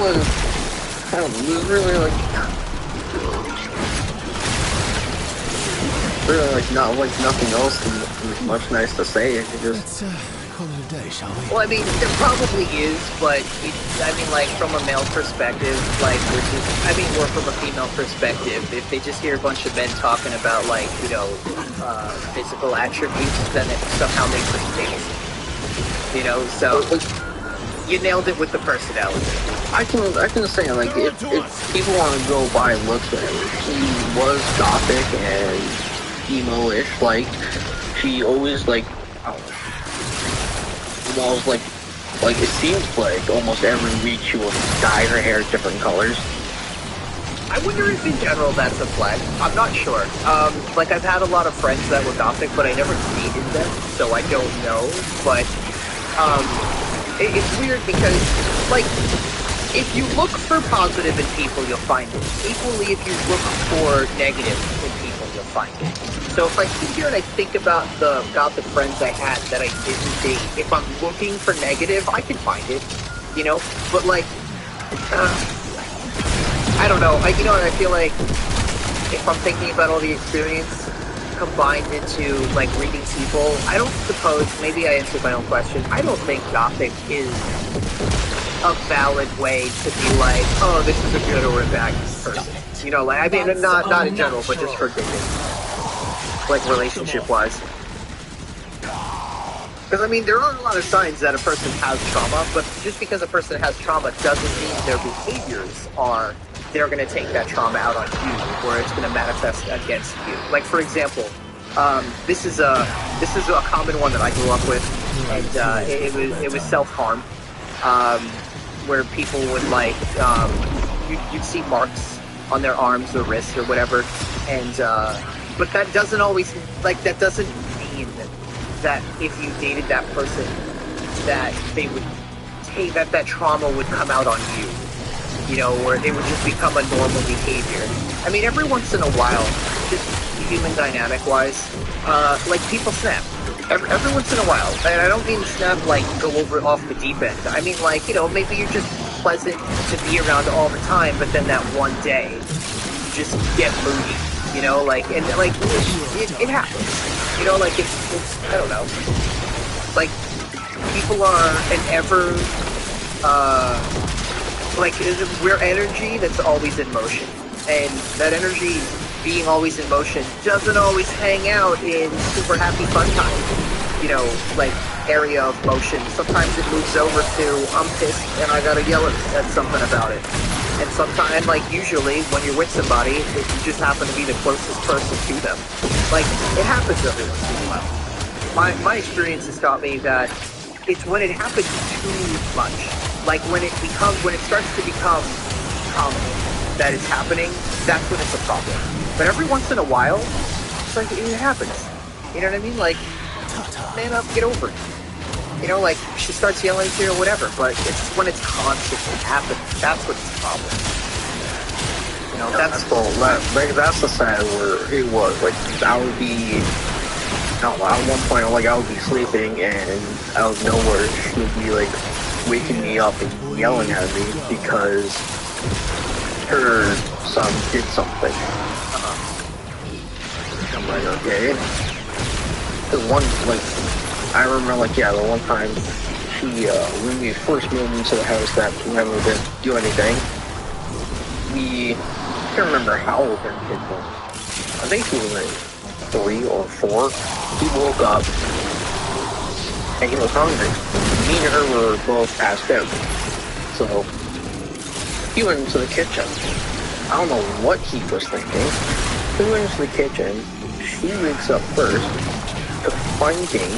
know, there's really, like, not, like, nothing else much nice to say. It just... Call it a day, shall we? Well, I mean, there probably is, but I mean, like, from a male perspective, like, or from a female perspective, if they just hear a bunch of men talking about, like, you know, physical attributes, then it somehow makes them famous. You know, so you nailed it with the personality. I can say, like, if people want to go by looks, she was gothic and emo-ish, like, she always, like, almost like it seems like almost every week she will dye her hair different colors. I wonder if in general that's a flag. I'm not sure. Like, I've had a lot of friends that were gothic, but I never dated them, so I don't know. But it's weird because, like, if you look for positive in people, you'll find it. Equally, if you look for negative in people, you'll find it. So if I sit here and I think about the gothic friends I had that I didn't date, if I'm looking for negative, I can find it, you know? But, like, I don't know. I feel like if I'm thinking about all the experience combined into, like, reading people, I don't suppose, maybe I answered my own question, I don't think gothic is a valid way to be like, oh, this is a good or a bad person. You know, like, I mean, not in general, but just for dating. Like, relationship-wise. Because, I mean, there are a lot of signs that a person has trauma, but just because a person has trauma doesn't mean their behaviors are, they're going to take that trauma out on you, or it's going to manifest against you. Like, for example, this is a common one that I grew up with, and it was self-harm, where people would, like, you'd see marks on their arms or wrists or whatever, and, but that doesn't always, like, that doesn't mean that if you dated that person, that they would take, that trauma would come out on you, you know, or it would just become a normal behavior. I mean, every once in a while, just human dynamic-wise, like, people snap. Every once in a while. And I don't mean snap, like, go over off the deep end. I mean, like, you know, maybe you're just pleasant to be around all the time, but then that one day, you just get moody. You know, like, and, like, it happens. You know, like, it's, I don't know. Like, people are an ever, like, we're energy that's always in motion. And that energy being always in motion doesn't always hang out in super happy fun time, you know, like, area of motion. Sometimes it moves over to, I'm pissed and I gotta yell at something about it. And sometimes, like, usually, when you're with somebody, you just happen to be the closest person to them. Like, it happens every once in a while. My experience has taught me that it's when it happens too much. Like when it starts to become common that it's happening, that's when it's a problem. But every once in a while, it's like it happens. You know what I mean? Like, man up, get over it. You know, like she starts yelling at you or whatever, but it's when it's constantly happening. That's when it's a problem. You know, that's the side where it was like I would be. At one point, like I would be sleeping, and out of nowhere, she would be like waking me up and yelling at me because her son did something. I'm like, okay. Because I remember, like, the one time when we first moved into the house that we never did do anything, I can't remember how old our kid was. I think he was like 3 or 4. He woke up and he was hungry. Me and her were both passed out. So he went into the kitchen. I don't know what he was thinking. He went into the kitchen. She wakes up first to finding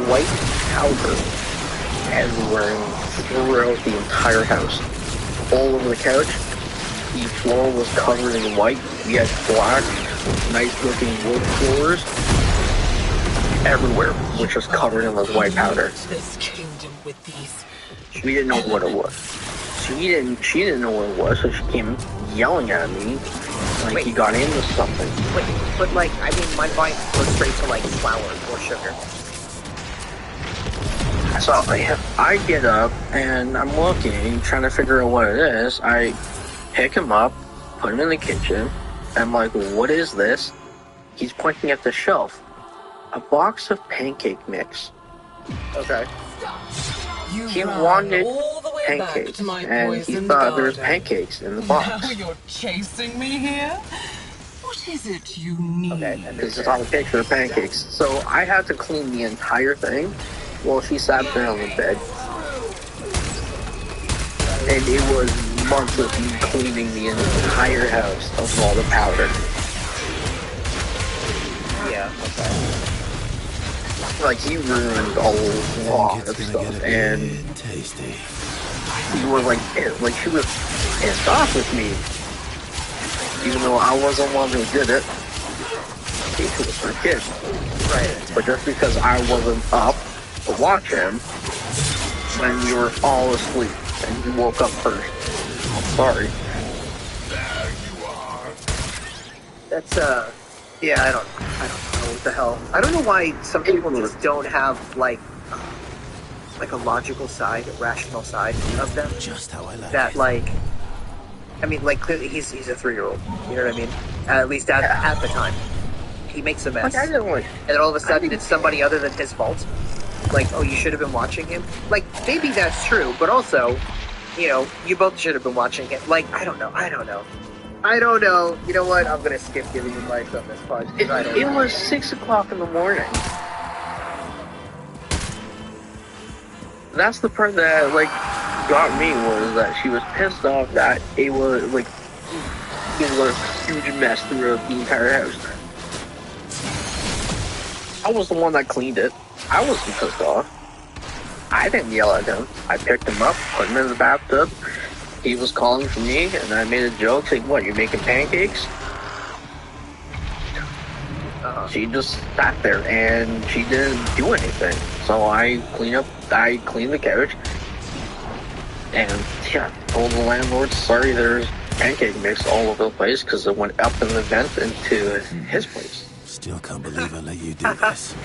white powder everywhere throughout the entire house. All over the couch. The floor was covered in white. We had black, nice-looking wood floors everywhere, which was covered in this white powder. We didn't know what it was. She didn't know what it was, so she came yelling at me like he got into something. Wait, but like, I mean, my mind goes straight to like flour or sugar. So I get up and I'm looking, trying to figure out what it is. I pick him up, put him in the kitchen. I'm like, what is this? He's pointing at the shelf. A box of pancake mix. Okay. He wanted pancakes, and he thought there was pancakes in the box. Now you're chasing me here? What is it you need? Okay, this is on a picture of pancakes. So I had to clean the entire thing while she sat there on the bed. And it was months of me cleaning the entire house of all the powder. Yeah, okay. Like, he ruined a lot of stuff, and tasty. He was like she was pissed off with me, even though I wasn't the one who did it. It was her kid, right? But just because I wasn't up to watch him, when we were all asleep, and he woke up first. I'm sorry. That's yeah, I don't know what the hell. I don't know why some people just don't have like a logical side, a rational side of them. Just how I like that. it. Like, I mean, like clearly he's a 3-year-old. You know what I mean? At least at the time, he makes a mess, and then all of a sudden it's somebody other than his fault. Like, oh, you should have been watching him. Like, maybe that's true, but also, you know, you both should have been watching him. Like, I don't know. You know what? I'm gonna skip giving advice on this part. It was 6 o'clock in the morning. That's the part that got me, was that she was pissed off that it was a huge mess throughout the entire house. I was the one that cleaned it. I wasn't pissed off. I didn't yell at him. I picked him up, put him in the bathtub. He was calling for me, and I made a joke saying, "What, you're making pancakes?" She just sat there, and she didn't do anything. So I cleaned the couch, and told the landlord, sorry, there's pancake mix all over the place, because it went up in the vent into his place. Still can't believe I let you do this.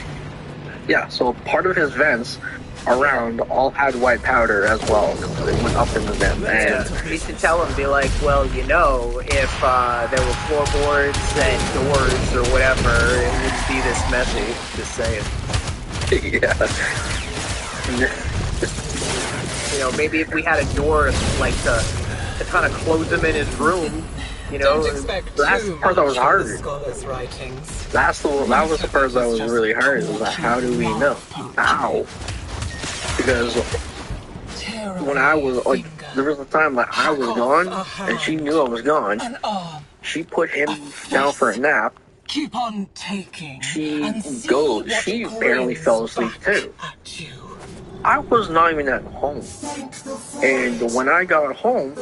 Yeah, so part of his vents around all had white powder as well. It went up in the vent. And you should tell him, be like, well, you know, if there were floorboards and doors or whatever, it wouldn't be this messy. Just saying. Yeah. You know, maybe if we had a door, like, to kind of close him in his room, you know, that's the part that was hard. That was the part that was really hard. It was like, how do we know? How? Because when I was, there was a time that I was gone, and she knew I was gone. She put him down for a nap. Keep on taking. She barely fell asleep too. I was not even at home. And when I got home,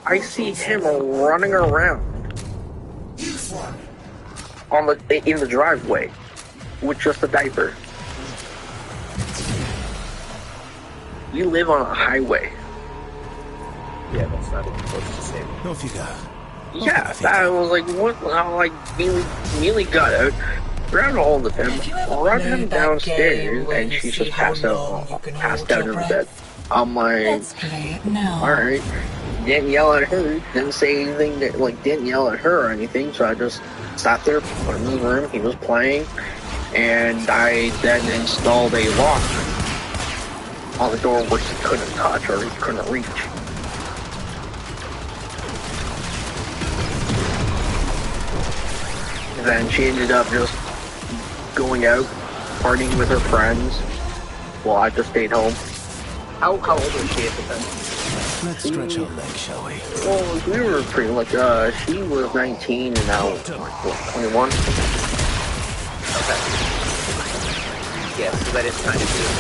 I see him running around in the driveway with just a diaper. You live on a highway. Yeah, that's not even close to say. Off you go. Yeah, I was like, what? I like immediately got out, grabbed a hold of him, run him downstairs, and she's just passed out in the bed. I'm like, alright. Didn't yell at her, didn't say anything, didn't yell at her or anything, so I just sat there, put him in the room, he was playing, and I then installed a lock on the door which he couldn't touch or he couldn't reach. Then she ended up just going out, partying with her friends, while I just stayed home. How old was she at the time? Let's stretch our legs, shall we? Well, we were pretty, she was 19 and now, 21? Okay. Yeah, so that is kind of good.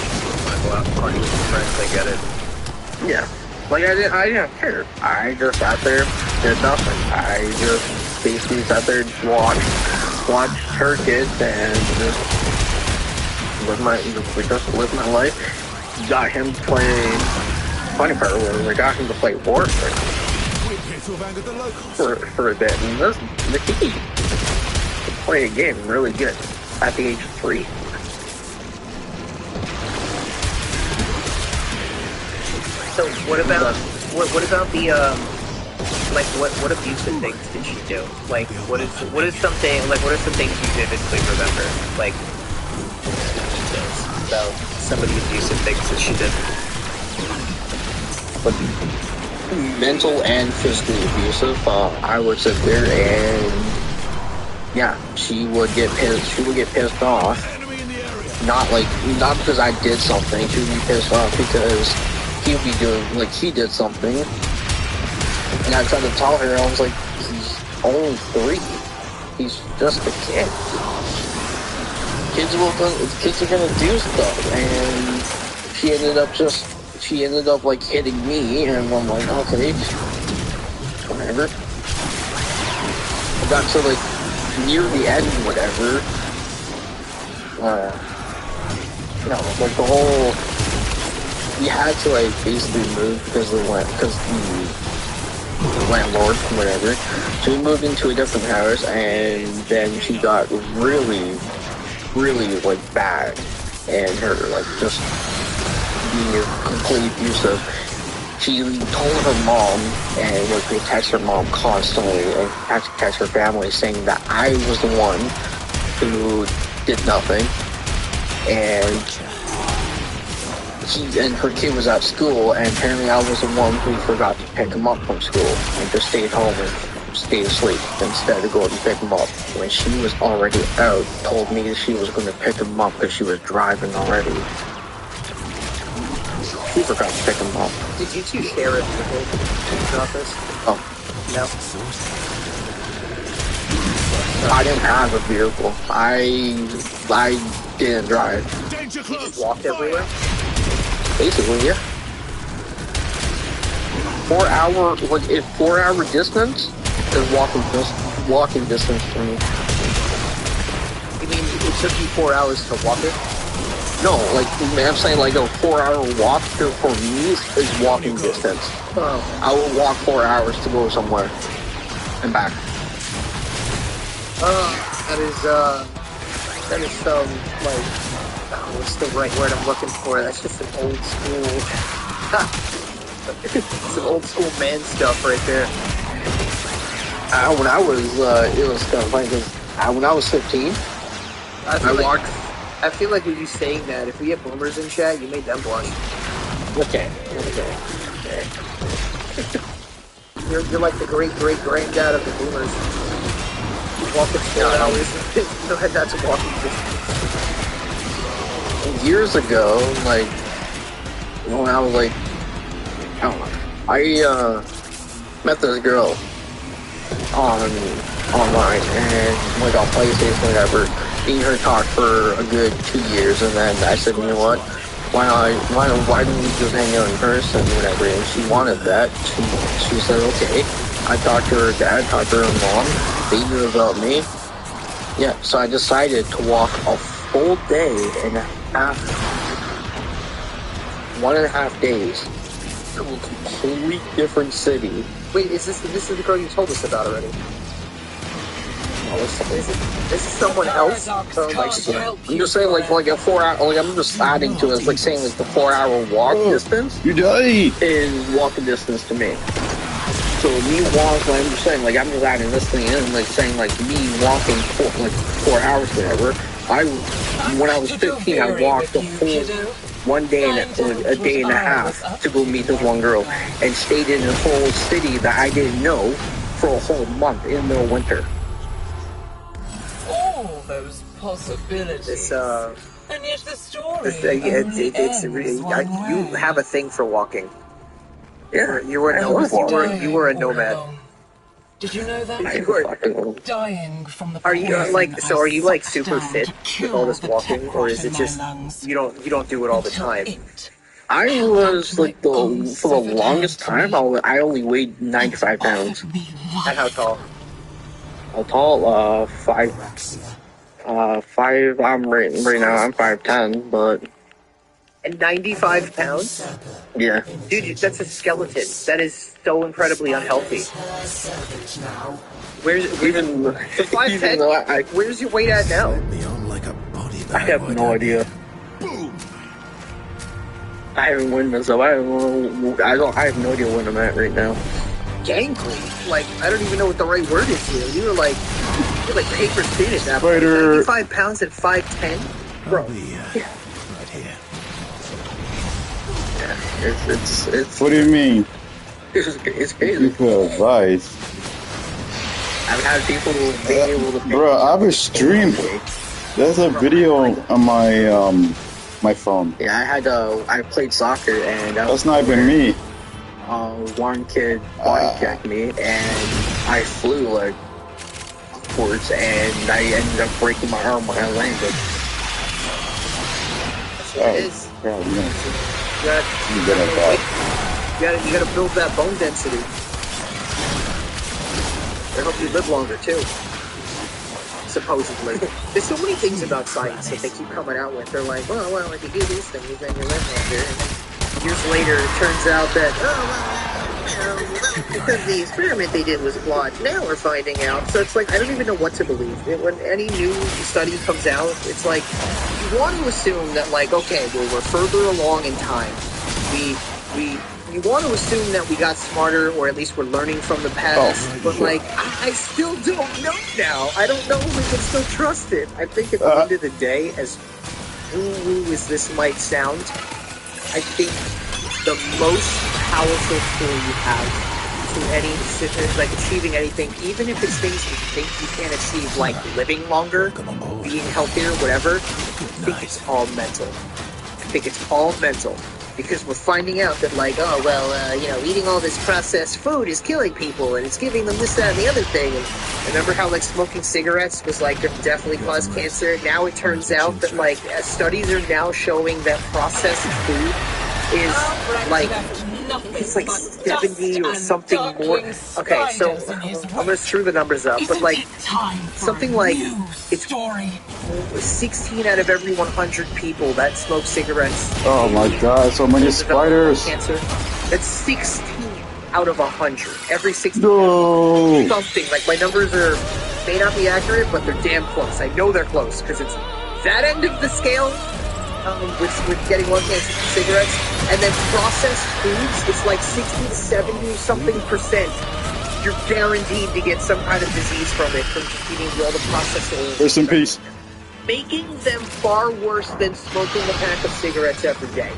I go out and party with your friends, I get it. Yeah. I didn't care. I just sat there, did nothing. I just basically sat there and watched her kids and just live my life. Got him to play, funny part was I got him to play Warframe for a bit. And he could play a game really good at the age of 3. So what about the what abusive things did she do? What are some things you vividly remember? About some of the abusive things that she did. Mental and physically abusive. I would sit there and yeah, she would get pissed off. Not because I did something. She would be pissed off because he would be doing he did something. And I tried to tell her, I was like, he's only 3. He's just a kid. Kids are gonna do stuff, and she ended up hitting me, and I'm like, okay, whatever. I got to near the end, whatever. The whole, we had to basically move because the landlord, whatever. So we moved into a different house, and then she got really bad, and her just being completely abusive. She told her mom, and would text her mom constantly, and text her family saying that I was the one who did nothing, and her kid was at school, and apparently I was the one who forgot to pick him up from school and just stayed home and stayed asleep instead of going to pick him up. When she was already out, told me that she was going to pick him up because she was driving already. She forgot to pick him up. Did you two share a vehicle in the office? Oh. No. I didn't have a vehicle. I didn't drive. You just walked everywhere? Basically, yeah. 4 hour distance is walking distance for me. You mean it took you 4 hours to walk it? No, I'm saying a 4 hour walk for me is walking distance. Oh. I will walk 4 hours to go somewhere and back. That is some, what's the right word I'm looking for? That's just some old school, some old school man stuff right there. When I was, it was kind of funny because when I was 15, I feel like with you saying that, if we have boomers in chat, you made them blush. Okay. You're like the great-great-granddad of the boomers. Walking 4 hours. No, that's a walking distance. Years ago, when I was I don't know, I met this girl online and on PlayStation, whatever. Me and her talked for a good 2 years, and then I said, you know what? why didn't we just hang out in person or whatever? And she wanted that. She said, okay. I talked to her dad, talked to her mom. They knew about me. Yeah, so I decided to walk a full day and a half, 1.5 days to a complete different city. Wait, this is the girl you told us about already? Is this someone else? I'm just saying, like a 4 hour, like I'm just adding to it. It's like saying like the 4 hour walk distance. You die. Is walking distance to me. So me walking, like I'm just saying, like I'm just adding this thing in, like saying like me walking 4 hours, whatever. When I was 15, I walked a whole 1 day and a day and a half to go meet this one girl, and stayed in a whole city that I didn't know for a whole month in the winter. All those possibilities. And yet the story. You have a thing for walking. Yeah, you were a nomad. Did you know that? You were dying from the. Are you like super fit with all this walking, or is it just you don't do it all the time? I was like for the longest time. I only weighed 95 pounds. And how tall? How tall? 5. 5. I'm right now. I'm 5'10", but. And 95 pounds? Yeah. Dude, that's a skeleton. That is so incredibly unhealthy. Where's 5'10"? Where's your weight at now? I have no idea. I haven't weighed myself. I have no idea where I'm at right now. Gangly. Like, I don't even know what the right word is here. You're like paper thin at that point. 95 pounds at 5'10"? Bro. It's what do you mean? It's crazy. Good advice. I've had people being able to. Bro, I have a stream. There's a video on my phone. Yeah, I played soccer and that's not even me. One kid body checked me and I flew like upwards and I ended up breaking my arm when I landed. It is. You gotta build that bone density. They help you live longer too. Supposedly. There's so many things about science that they keep coming out with. They're like, well, if you do these things, then you live longer. And then years later, it turns out that, because the experiment they did was flawed. Now we're finding out. So it's like, I don't even know what to believe. When any new study comes out, it's like, you want to assume that, like, okay, well, we're further along in time. You want to assume that we got smarter, or at least we're learning from the past. But, like, I still don't know now. I don't know if we can still trust it. I think at the end of the day, as woo-woo as this might sound, I think the most powerful tool you have to achieving anything, even if it's things you think you can't achieve, like living longer, being healthier, whatever, I think it's all mental. Because we're finding out that, like, eating all this processed food is killing people, and it's giving them this, that, and the other thing. And remember how, like, smoking cigarettes was, like, definitely caused cancer? Now it turns out that, like, studies are now showing that processed food is, like, it's like 70 or something more. Okay, so I'm gonna screw the numbers up, but, like, something like it's 16 out of every 100 people that smoke cigarettes. Oh my god, so many spiders. Cancer. That's 16 out of 100. Every 16. No. Something. Like, my numbers may not be accurate, but they're damn close. I know they're close, because it's that end of the scale with getting lung cancer from cigarettes. And then processed foods, it's like 60 to 70 something percent. You're guaranteed to get some kind of disease from it, from just eating all the processed oils. Rest in peace. Making them far worse than smoking a pack of cigarettes every day.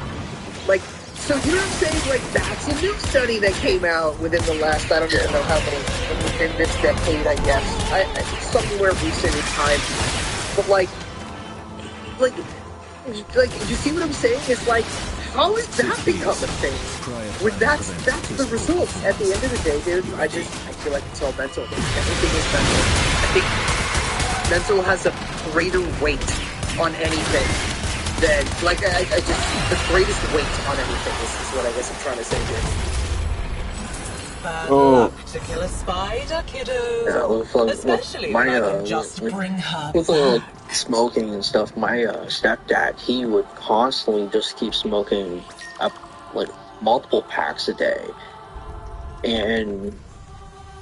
Like, so you know what I'm saying? Like, that's a new study that came out within the last, I don't even know how many, within this decade, I guess. Somewhere recent in time. But like, you see what I'm saying? It's like, how has that become a thing? When that's the result. At the end of the day, dude, I feel like it's all mental. Everything is mental. I think mental has a greater weight on anything then, like, I just, the greatest weight on anything is what I guess I'm trying to say here. Bad Oh. luck to kill a spider, kiddo. Yeah, Especially when I can just bring her with back. smoking and stuff. My stepdad, he would constantly just keep smoking up like multiple packs a day, and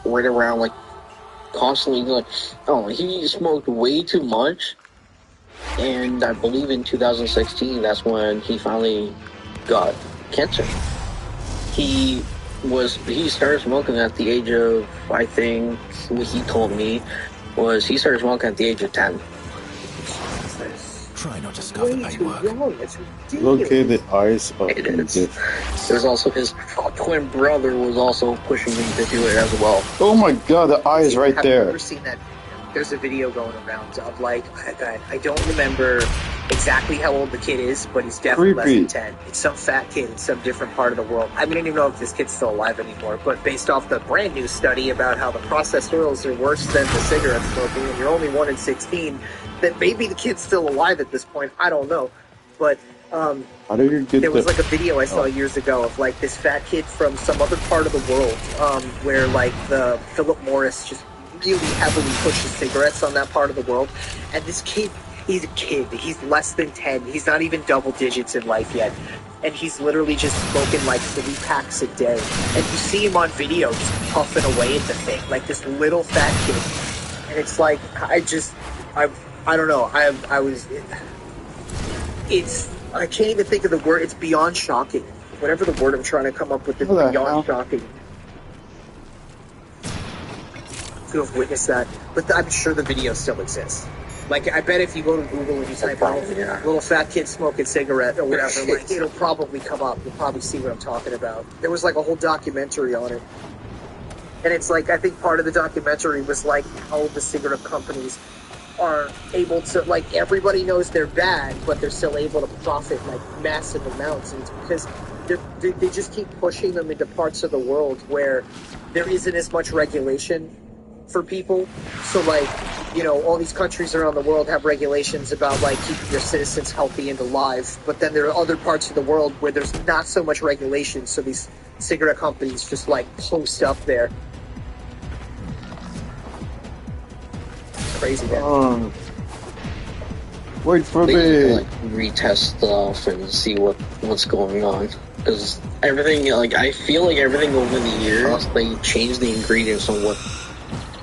right around like constantly like, oh, he smoked way too much. And I believe in 2016, that's when he finally got cancer. He started smoking at the age of, I think, what he told me was he started smoking at the age of 10. Try not to scoff at paperwork. Look at the eyes of There's also his twin brother was also pushing him to do it as well. Oh my god, the eye is right Have there. you ever seen that? There's a video going around of like, I don't remember exactly how old the kid is, but he's definitely less than 10. It's some fat kid in some different part of the world. I don't even know if this kid's still alive anymore, but based off the brand new study about how the processed oils are worse than the cigarette smoking, and you're only 1 in 16, that maybe the kid's still alive at this point. I don't know. But how do you get there was like a video I saw years ago of like this fat kid from some other part of the world where like the Philip Morris just really heavily pushes cigarettes on that part of the world. And this kid, he's a kid. He's less than 10. He's not even double digits in life yet. And he's literally just smoking like 3 packs a day. And you see him on video just puffing away at the thing. Like this little fat kid. And it's like, I don't know. I can't even think of the word. It's beyond shocking. Whatever the word I'm trying to come up with is beyond shocking. To have witnessed that, but I'm sure the video still exists. Like, I bet if you go to Google and you type little fat kid smoking cigarette or whatever, like, it'll probably come up. You'll probably see what I'm talking about. There was like a whole documentary on it. And it's like, I think part of the documentary was like how the cigarette companies are able to, like, everybody knows they're bad, but they're still able to profit like massive amounts. And it's because they just keep pushing them into parts of the world where there isn't as much regulation for people. So like, you know, all these countries around the world have regulations about like keeping their citizens healthy and alive, but then there are other parts of the world where there's not so much regulation, so these cigarette companies just like post up there. It's crazy, man. Wait for me. Like retest stuff and see what's going on. Because everything, like, I feel like everything over the years, they change the ingredients on what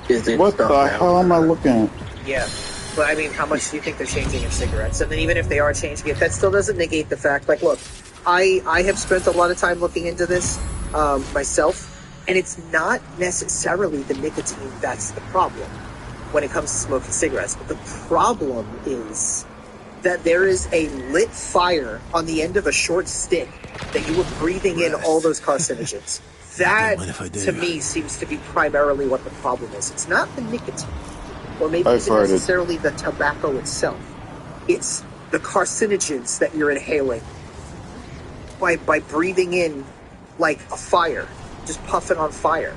the hell am I looking at? Yeah, but I mean, how much do you think they're changing in cigarettes? And then even if they are changing it, that still doesn't negate the fact, like, look, I have spent a lot of time looking into this myself, and it's not necessarily the nicotine that's the problem when it comes to smoking cigarettes. But the problem is that there is a lit fire on the end of a short stick that you are breathing in all those carcinogens. That, to me, seems to be primarily what the problem is. It's not the nicotine, or maybe even necessarily the tobacco itself. It's the carcinogens that you're inhaling by breathing in like a fire, just puffing on fire.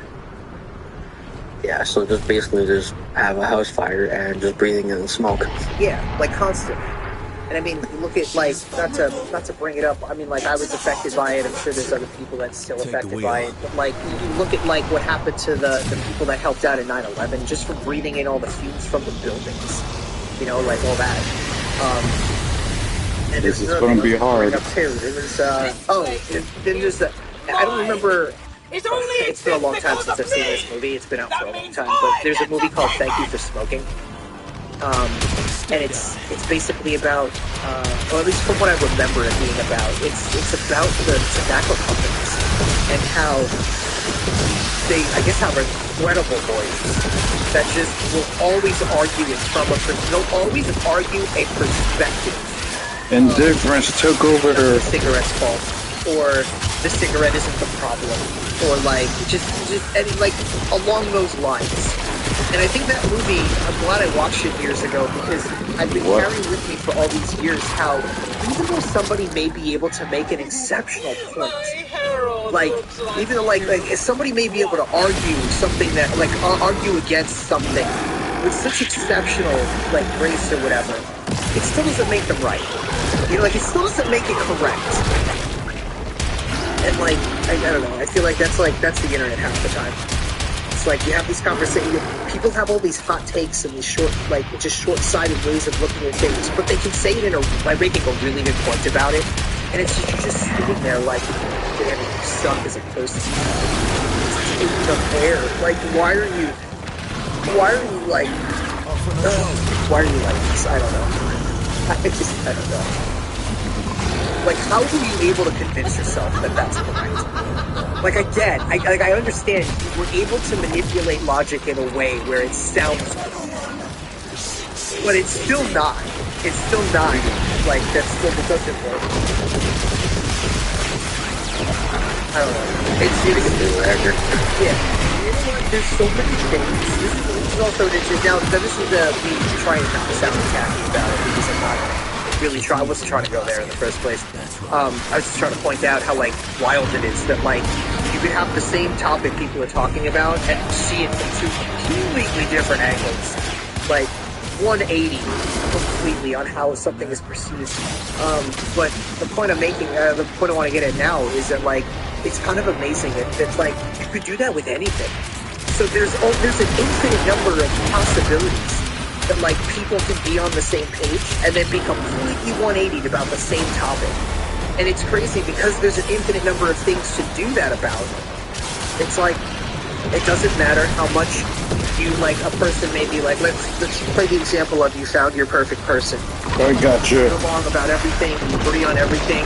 Yeah, so just basically just have a house fire and just breathing in the smoke. Yeah, like constant. And I mean, look at like, not to bring it up, I mean, like, I was affected by it. I'm sure there's other people that's still affected by it. But like, you look at like what happened to the people that helped out in 9/11 just from breathing in all the fumes from the buildings. You know, like all that. And this is going to be hard. There was, then there's the, I don't remember. It's been a long time since I've seen this movie. It's been out for a long time. But there's a movie called Thank You for Smoking. And it's basically about, or at least from what I remember it being about, it's about the tobacco companies and how they, I guess, have incredible voices that just will always argue it from they'll always argue a perspective. Indifference took over the cigarette's fault, or the cigarette isn't the problem, or like just like along those lines. And I think that movie, I'm glad I watched it years ago, because I've been carrying with me for all these years how even though somebody may be able to make an exceptional point, like, even though like if somebody may be able to argue something that, like, argue against something with such exceptional, like, grace or whatever, it still doesn't make them right. You know, like, it still doesn't make it correct. And, like, I don't know, I feel like that's the internet half the time. It's like, you have these conversations, people have all these hot takes and these short-sighted ways of looking at things, but they can say it by making a really good point about it, and it's just, you're just sitting there like, damn it, you suck as a person. It's taking up air. Like, why are you like this? I don't know. I don't know. Like, how were you able to convince yourself that that's correct? Like, I understand you were able to manipulate logic in a way where it sounds good. But it's still not. It's still not. Like, it doesn't work. I don't know. It's a new record. Yeah. You know what? There's so many things. This is also, now this is me trying to not sound tacky about it, because I'm not I wasn't trying to go there in the first place. I was just trying to point out how, like, wild it is that, like, you could have the same topic people are talking about and see it from two completely different angles. Like, 180 completely on how something is perceived. But the point I'm making, the point I want to get at now is that, like, it's kind of amazing that like, you could do that with anything. So there's an infinite number of possibilities that, like, people can be on the same page and then be completely 180'd about the same topic. And it's crazy because there's an infinite number of things to do that about. It's like, it doesn't matter how much you, like, a person may be like, let's play the example of you found your perfect person. I got you. Get along about everything, you agree on everything.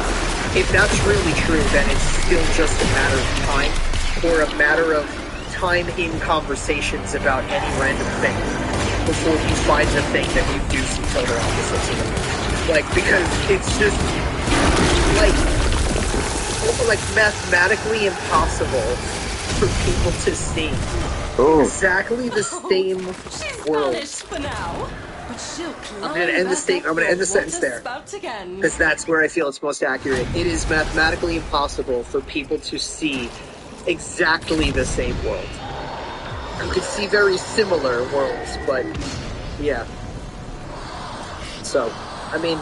If that's really true, then it's still just a matter of time, or a matter of time in conversations about any random thing before you find the thing that you do see total opposites of. Like, because it's just, like mathematically impossible for people to see exactly the same world. For now, but she'll I'm gonna end the sentence there, because that's where I feel it's most accurate. It is mathematically impossible for people to see exactly the same world. You could see very similar worlds, but yeah. So, I mean,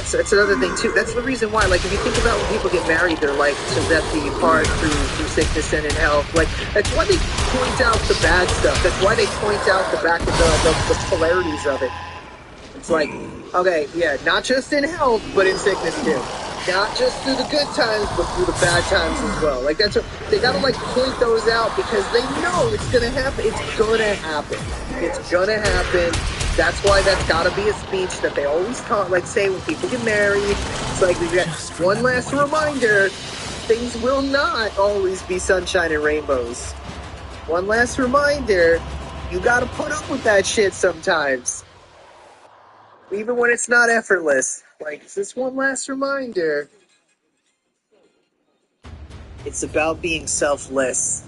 it's another thing too. That's the reason why, like, if you think about when people get married, they're like to death do you part through sickness and in health. Like, that's why they point out the bad stuff. That's why they point out the polarities of it. It's like, okay, yeah, not just in health, but in sickness too. Not just through the good times, but through the bad times as well. Like, that's what they gotta, like, point those out because they know it's gonna happen. It's gonna happen. It's gonna happen. That's why that's gotta be a speech that they always say when people get married. It's like, we got one last reminder: things will not always be sunshine and rainbows. One last reminder: you gotta put up with that shit sometimes, even when it's not effortless. Like, it's this one last reminder. It's about being selfless.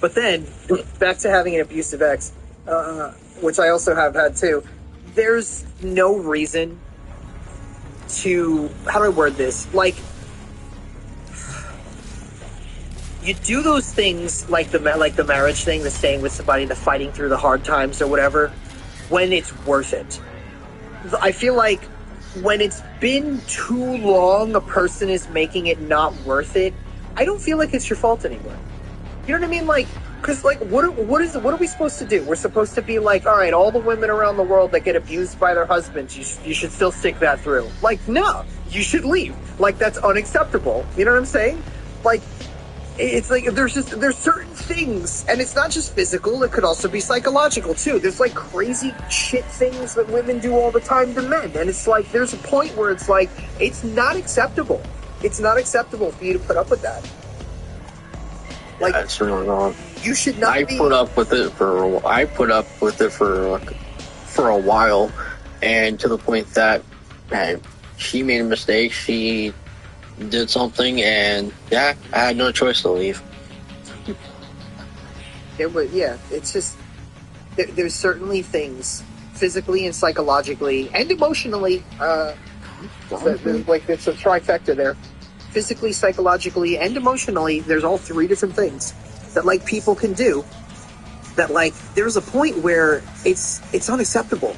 But then, back to having an abusive ex, which I also have had too, there's no reason to, how do I word this? Like, you do those things like the marriage thing, the staying with somebody, the fighting through the hard times or whatever, when it's worth it. I feel like when it's been too long, a person is making it not worth it. I don't feel like it's your fault anymore. You know what I mean? Like, because, like, what are we supposed to do? We're supposed to be like, all right, all the women around the world that get abused by their husbands, you should still stick that through. Like, no, you should leave. Like, that's unacceptable. You know what I'm saying? Like, it's like there's certain things, and it's not just physical, it could also be psychological too. There's like crazy shit things that women do all the time to men, and it's like there's a point where it's like it's not acceptable. It's not acceptable for you to put up with that. Like, that's really wrong. You should not. I put up with it for a while, and to the point that, man, she made a mistake. She did something, and yeah, I had no choice to leave. It's just there's certainly things physically and psychologically and emotionally. Like, it's a trifecta there. Physically, psychologically, and emotionally, there's all three different things that, like, people can do. That, like, there's a point where it's unacceptable.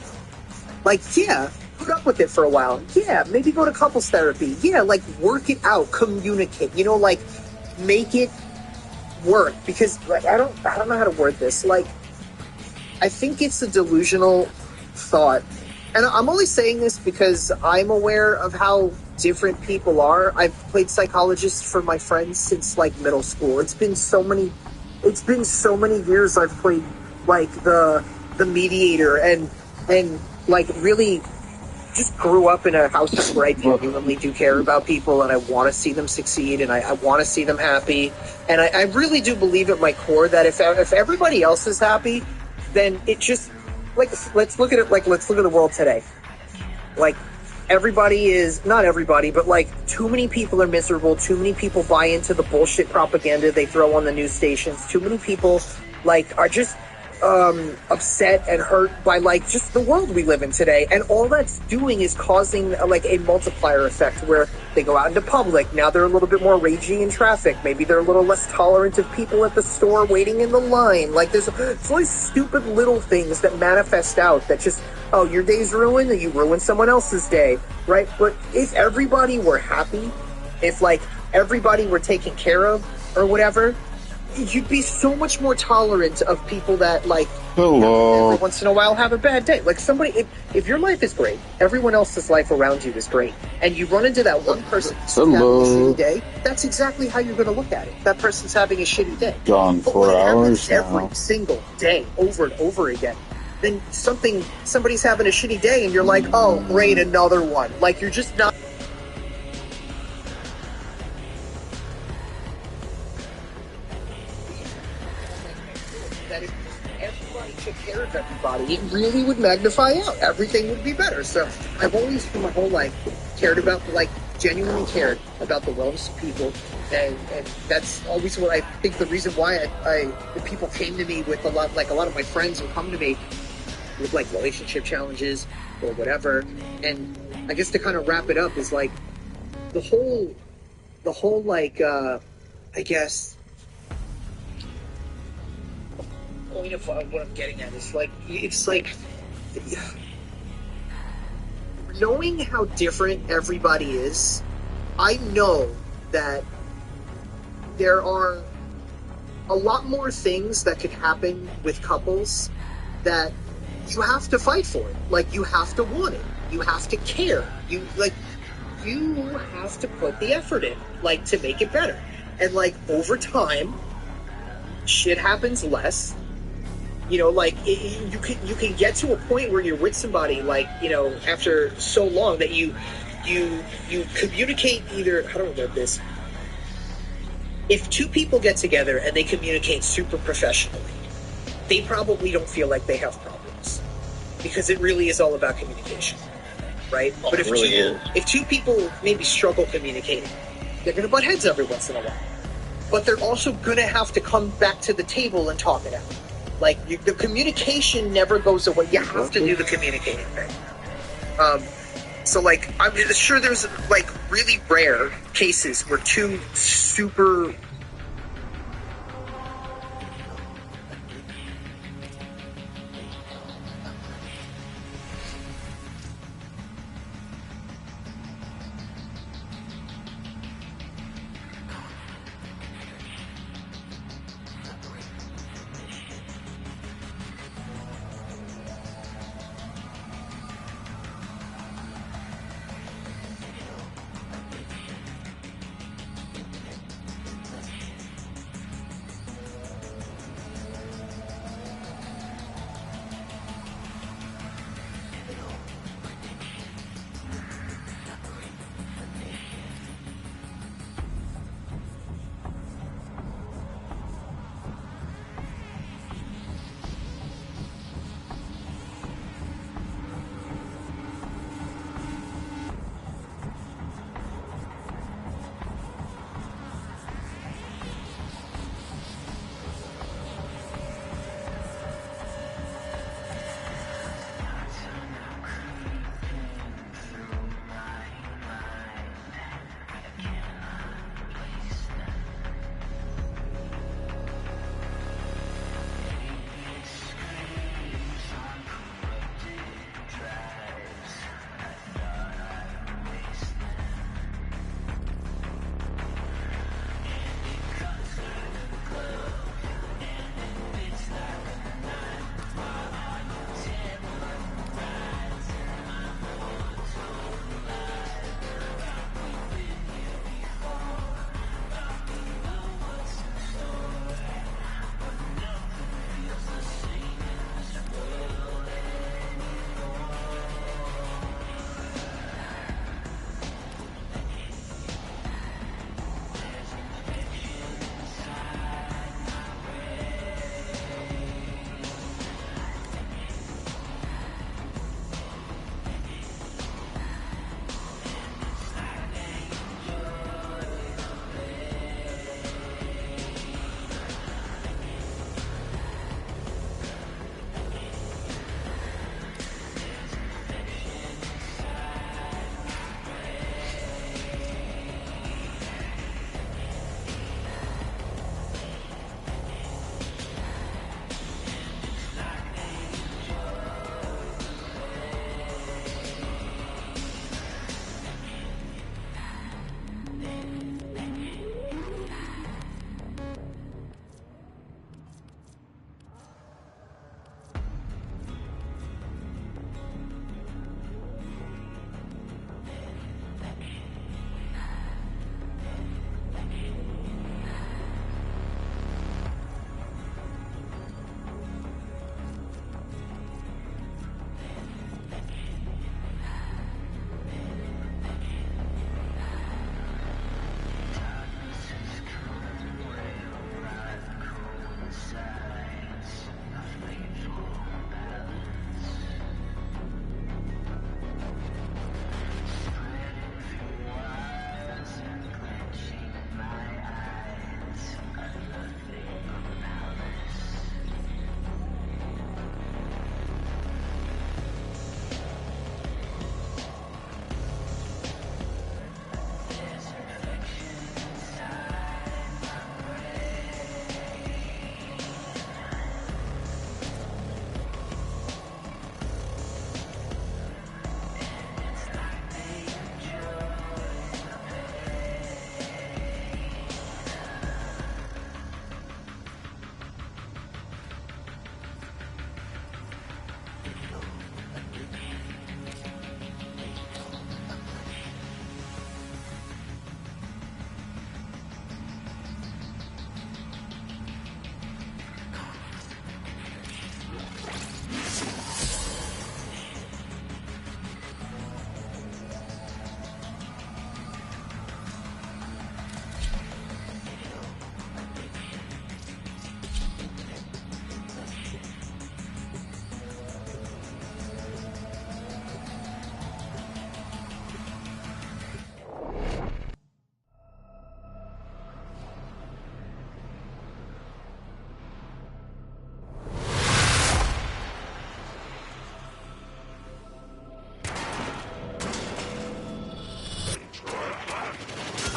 Like, yeah, put up with it for a while. Yeah, maybe go to couples therapy. Yeah, like, work it out, communicate, you know, like, make it work. Because, like, I don't know how to word this. Like, I think it's a delusional thought. And I'm only saying this because I'm aware of how different people are. I've played psychologist for my friends since, like, middle school. It's been so many years I've played, like, the mediator and like, really just grew up in a house where I genuinely do care about people, and I want to see them succeed, and I want to see them happy. And I really do believe at my core that if everybody else is happy, then it just, like, let's look at the world today. Like, everybody is, not everybody, but, like, too many people are miserable. Too many people buy into the bullshit propaganda they throw on the news stations. Too many people, like, are just upset and hurt by, like, just the world we live in today. And all that's doing is causing, like, a multiplier effect where they go out into public. Now they're a little bit more raging in traffic. Maybe they're a little less tolerant of people at the store waiting in the line. Like, there's all these stupid little things that manifest out that just, oh, your day's ruined and you ruin someone else's day, right? But if everybody were happy, if, like, everybody were taken care of or whatever, you'd be so much more tolerant of people that, like, every once in a while have a bad day. Like, somebody, if your life is great, everyone else's life around you is great, and you run into that one person who's having a shitty day, that's exactly how you're going to look at it. That person's having a shitty day. Gone But 4 when it hours happens now. every single day, over and over again, then somebody's having a shitty day, and you're like, oh, great, another one. Like, you're just not. That if everybody took care of everybody, it really would magnify out. Everything would be better. So I've always, for my whole life, genuinely cared about the wellness of people, and that's always what I think the reason why the people came to me with a lot of my friends will come to me with, like, relationship challenges or whatever. And I guess to kind of wrap it up is, like, the whole like, I guess, point of what I'm getting at is, like, it's like knowing how different everybody is. I know that there are a lot more things that could happen with couples that you have to fight for it. Like, you have to want it. You have to care. You have to put the effort in, like, to make it better. And, like, over time, shit happens less. You know, like, you can get to a point where you're with somebody, like, you know, after so long that you communicate either, how do I word this? If two people get together and they communicate super professionally, they probably don't feel like they have problems, because it really is all about communication, right? But if two people maybe struggle communicating, they're going to butt heads every once in a while. But they're also going to have to come back to the table and talk it out. Like, the communication never goes away. You have to do the communicating thing. So, like, I'm sure there's, like, really rare cases where two super...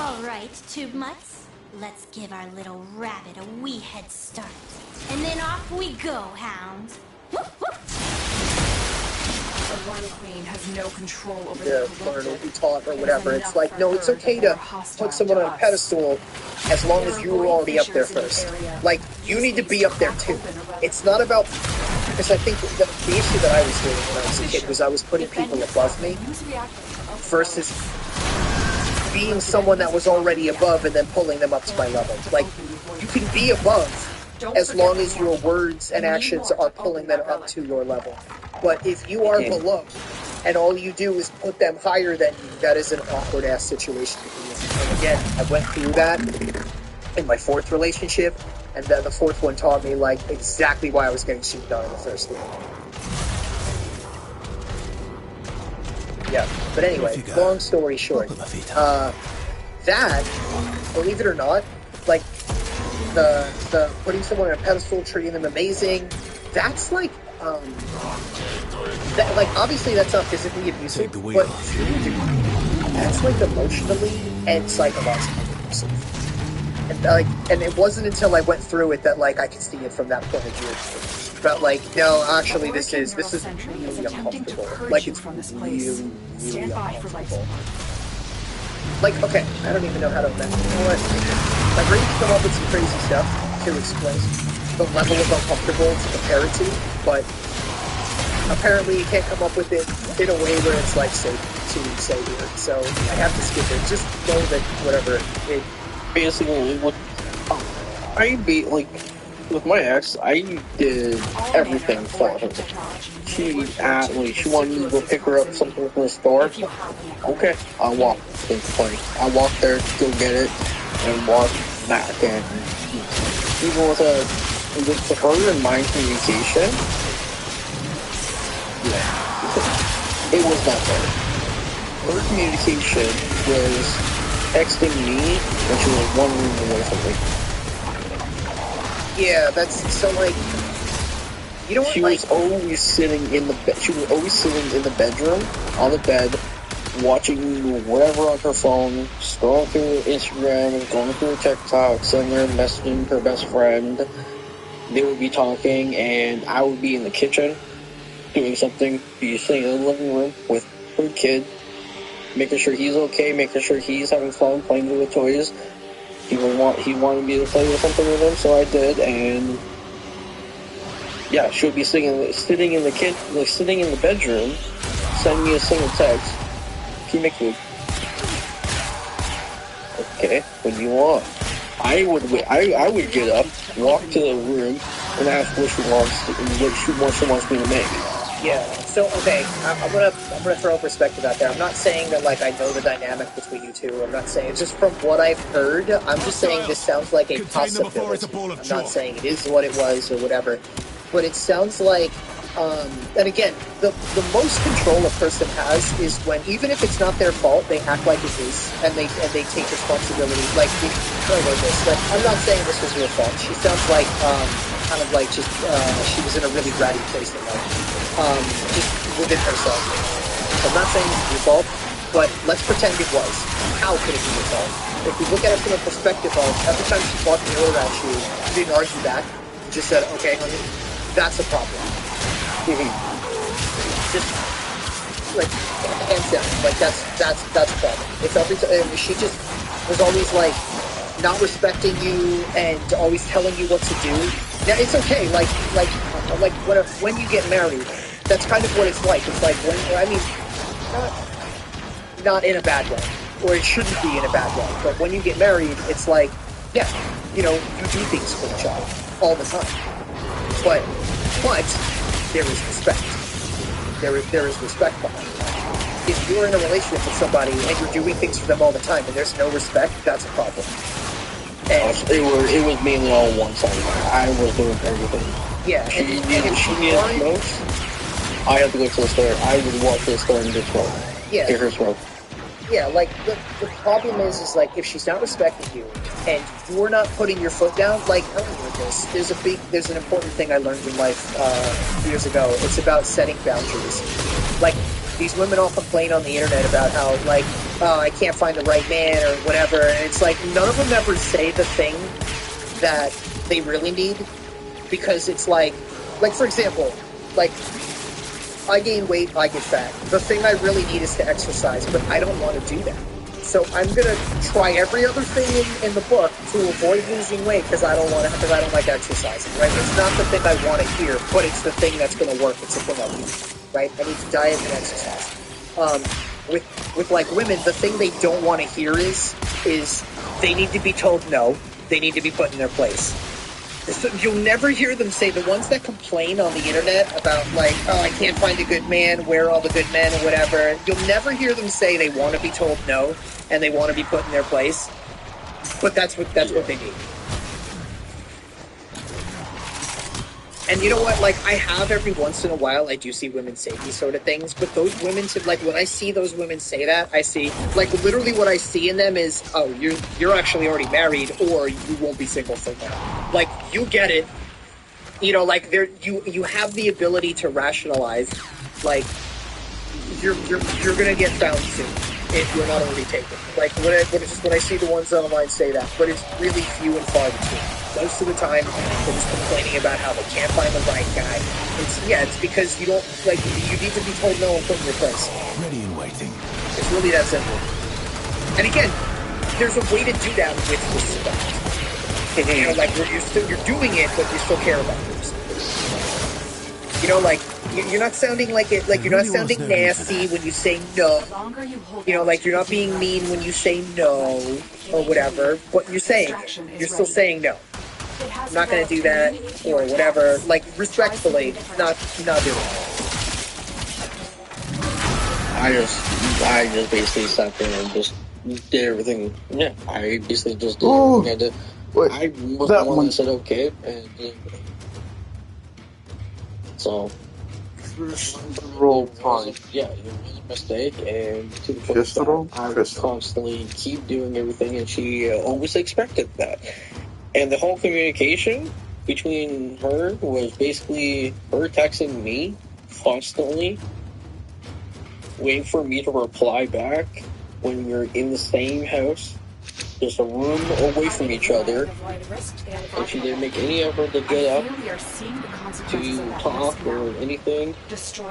All right, tube mutts. Let's give our little rabbit a wee head start. And then off we go, hounds. The Royal Queen has no control over the learn or be taught or whatever. It's like, no, it's okay to put someone on a pedestal as long as you were already up there first. Like, you need to be up there too. It's not about, because I think the issue that I was doing when I was a kid was I was putting people above me versus being someone that was already above and then pulling them up to my level. Like, you can be above as long as your words and actions are pulling them up to your level. But if you are below and all you do is put them higher than you, that is an awkward ass situation to be in. And again, I went through that in my fourth relationship, and then the fourth one taught me like exactly why I was getting shit done in the first one. Yeah, but anyway, long story short, that, believe it or not, like the putting someone on a pedestal, treating them amazing, that's like that, like, obviously that's not physically abusive, but that's like emotionally and psychologically abusive. And like, and it wasn't until I went through it that like I could see it from that point of view. But like, no, actually, this is really uncomfortable. Like, it's really uncomfortable. Like, okay, I don't even know how to mention. You know what? My brain can come up with some crazy stuff to explain the level of uncomfortable to compare it to, but apparently you can't come up with it in a way where it's like safe to say here. So I have to skip it. Just know that whatever it basically what I be like with my ex, I did everything for her. She wanted me to go pick her up something from the store. Okay, I'll walk to the place. I walk there, go get it, and walk back. And even with her and my communication, yeah, it was not there. Her communication was texting me when she was one room away from me. Yeah, that's so like, you know what? She was always sitting in the bed. She was always sitting in the bedroom on the bed, watching whatever on her phone, scrolling through Instagram, going through TikTok, sitting there messaging her best friend. They would be talking, and I would be in the kitchen doing something. Be sitting in the living room with her kid, making sure he's okay, making sure he's having fun playing with toys. He wanted me to play with something with him, so I did, and yeah, she would be sitting in the bedroom, sending me a single text. Can you make food? Okay, what do you want? I would get up, walk to the room, and ask what she wants me to make. Yeah. So okay, I'm gonna throw a perspective out there. I'm not saying that like I know the dynamic between you two. I'm not saying, just from what I've heard, I'm just saying this sounds like a possibility. I'm not saying it is what it was or whatever, but it sounds like. And again, the most control a person has is when, even if it's not their fault, they act like it is, and they take responsibility. Like, like, I'm not saying this was your fault. She sounds like kind of like just she was in a really bratty place in life, just within herself. So I'm not saying it's your fault, but let's pretend it was. How could it be your fault? If we look at it from a perspective of every time she fought the order at you, you didn't argue back. You just said, "Okay, honey, that's a problem." Just like hands down, like that's a problem. It's every time she just was always like not respecting you and always telling you what to do. Now it's okay, like when you get married, that's kind of what it's like. It's like when not in a bad way, or it shouldn't be in a bad way. But when you get married, it's like, yeah, you know, you do things for the child all the time, but there is respect. There is respect behind it. If you're in a relationship with somebody and you're doing things for them all the time and there's no respect, that's a problem. And it was mainly all one side. I was doing everything. Yeah, she needed most. I had to go to the store. I would walk to the store and get smoke. Yeah. Get her smoke. Yeah, like, the problem is like, if she's not respecting you, and you're not putting your foot down, like, I don't know this, there's an important thing I learned in life, years ago. It's about setting boundaries. Like, these women all complain on the internet about how, like, oh, I can't find the right man or whatever, and it's like, none of them ever say the thing that they really need, because it's like, for example, like, I gain weight, I get fat. The thing I really need is to exercise, but I don't want to do that. So I'm gonna try every other thing in the book to avoid losing weight because I don't like exercising, right? It's not the thing I want to hear, but it's the thing that's gonna work. It's the thing I need, right? I need to diet and exercise. With like women, the thing they don't want to hear is they need to be told no. They need to be put in their place. So you'll never hear them say, the ones that complain on the internet about, like, oh, I can't find a good man, where are all the good men, or whatever, you'll never hear them say they want to be told no, and they want to be put in their place. But that's what they need. And you know what, like, I have every once in a while, I do see women say these sort of things, but those women, like, when I see those women say that, I see, like, literally what I see in them is, oh, you're actually already married, or you won't be single for long. Like, you get it. You know, like, you have the ability to rationalize, like, you're gonna get found soon if you're not already taken. Like, when I see the ones online say that, but it's really few and far between. Most of the time, they're just complaining about how they can't find the right guy. It's because you don't, like, you need to be told no and put in your place. Ready and waiting. It's really that simple. And again, there's a way to do that with respect. You know, like, where you're doing it, but you still care about yourself. You know, like, you're not sounding like it, like, you're not sounding nasty when you say no. You know, like, you're not being mean when you say no, or whatever, but you're still saying no. I'm not going to do that, or whatever. Like, respectfully, not doing it. I just basically sat there and just did everything. Yeah, I basically just did everything I did. I was the one that said okay, and so roll fine. Yeah, it was a mistake, and to the point that I would constantly keep doing everything, and she always expected that. And the whole communication between her was basically her texting me constantly, waiting for me to reply back when we were in the same house, just a room away from each other, and she didn't make any effort to get up to talk or anything.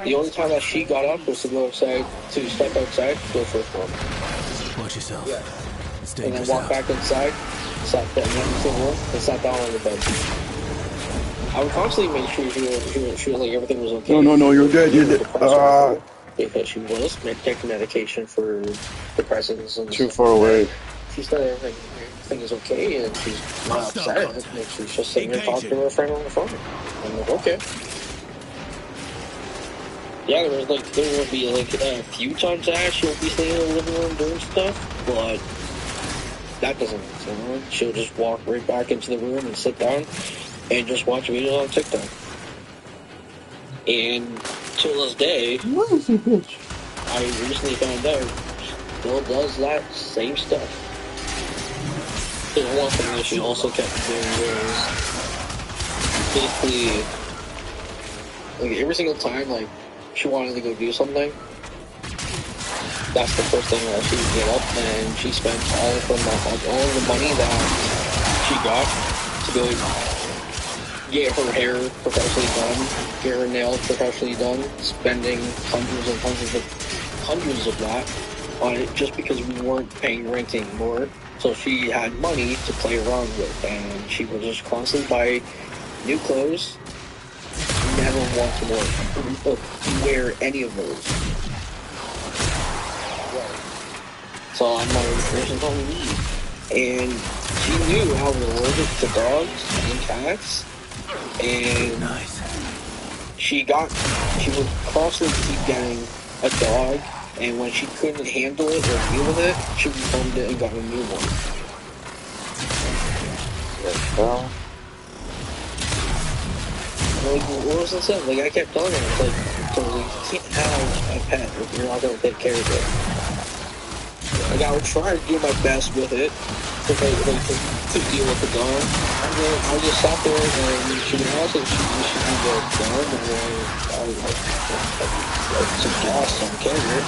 The only time that she got up was to go outside, to step outside, to go for a swim. Watch yourself. Yeah. And then walk back inside, sat down in the room, and sat down on the bed. I would constantly make sure she was like everything was okay. No, you're good. Because she was taking medication for depressants and too far away. She said everything is okay, and she's not upset. And she's just sitting there talking to her friend on the phone. I'm like, okay. Yeah, there will be like a few times that she'll be sitting in the living room doing stuff, but that doesn't make sense. She'll just walk right back into the room and sit down and just watch videos on TikTok. And till this day, I recently found out Bill does that same stuff. And one thing that she also kept doing was basically, like, every single time, like, she wanted to go do something, that's the first thing that she would get up, and she spent all of the money that she got to go get her hair professionally done, get her nails professionally done, spending hundreds of that on it just because we weren't paying rent anymore. So she had money to play around with, and she would just constantly buy new clothes, never want to wear any of those. So I'm like, there's no need. And she knew I was allergic to dogs and cats, and she would constantly keep getting a dog, and when she couldn't handle it or deal with it, she returned it and got a new one. Like, what was this? Like, I kept telling her, it's like, so you can't have a pet if you're not going to take care of it. Like, I would try to do my best with it to deal with the dog. And then I just sat there and she asked if she should do the dog, and then I was like suggest on camera.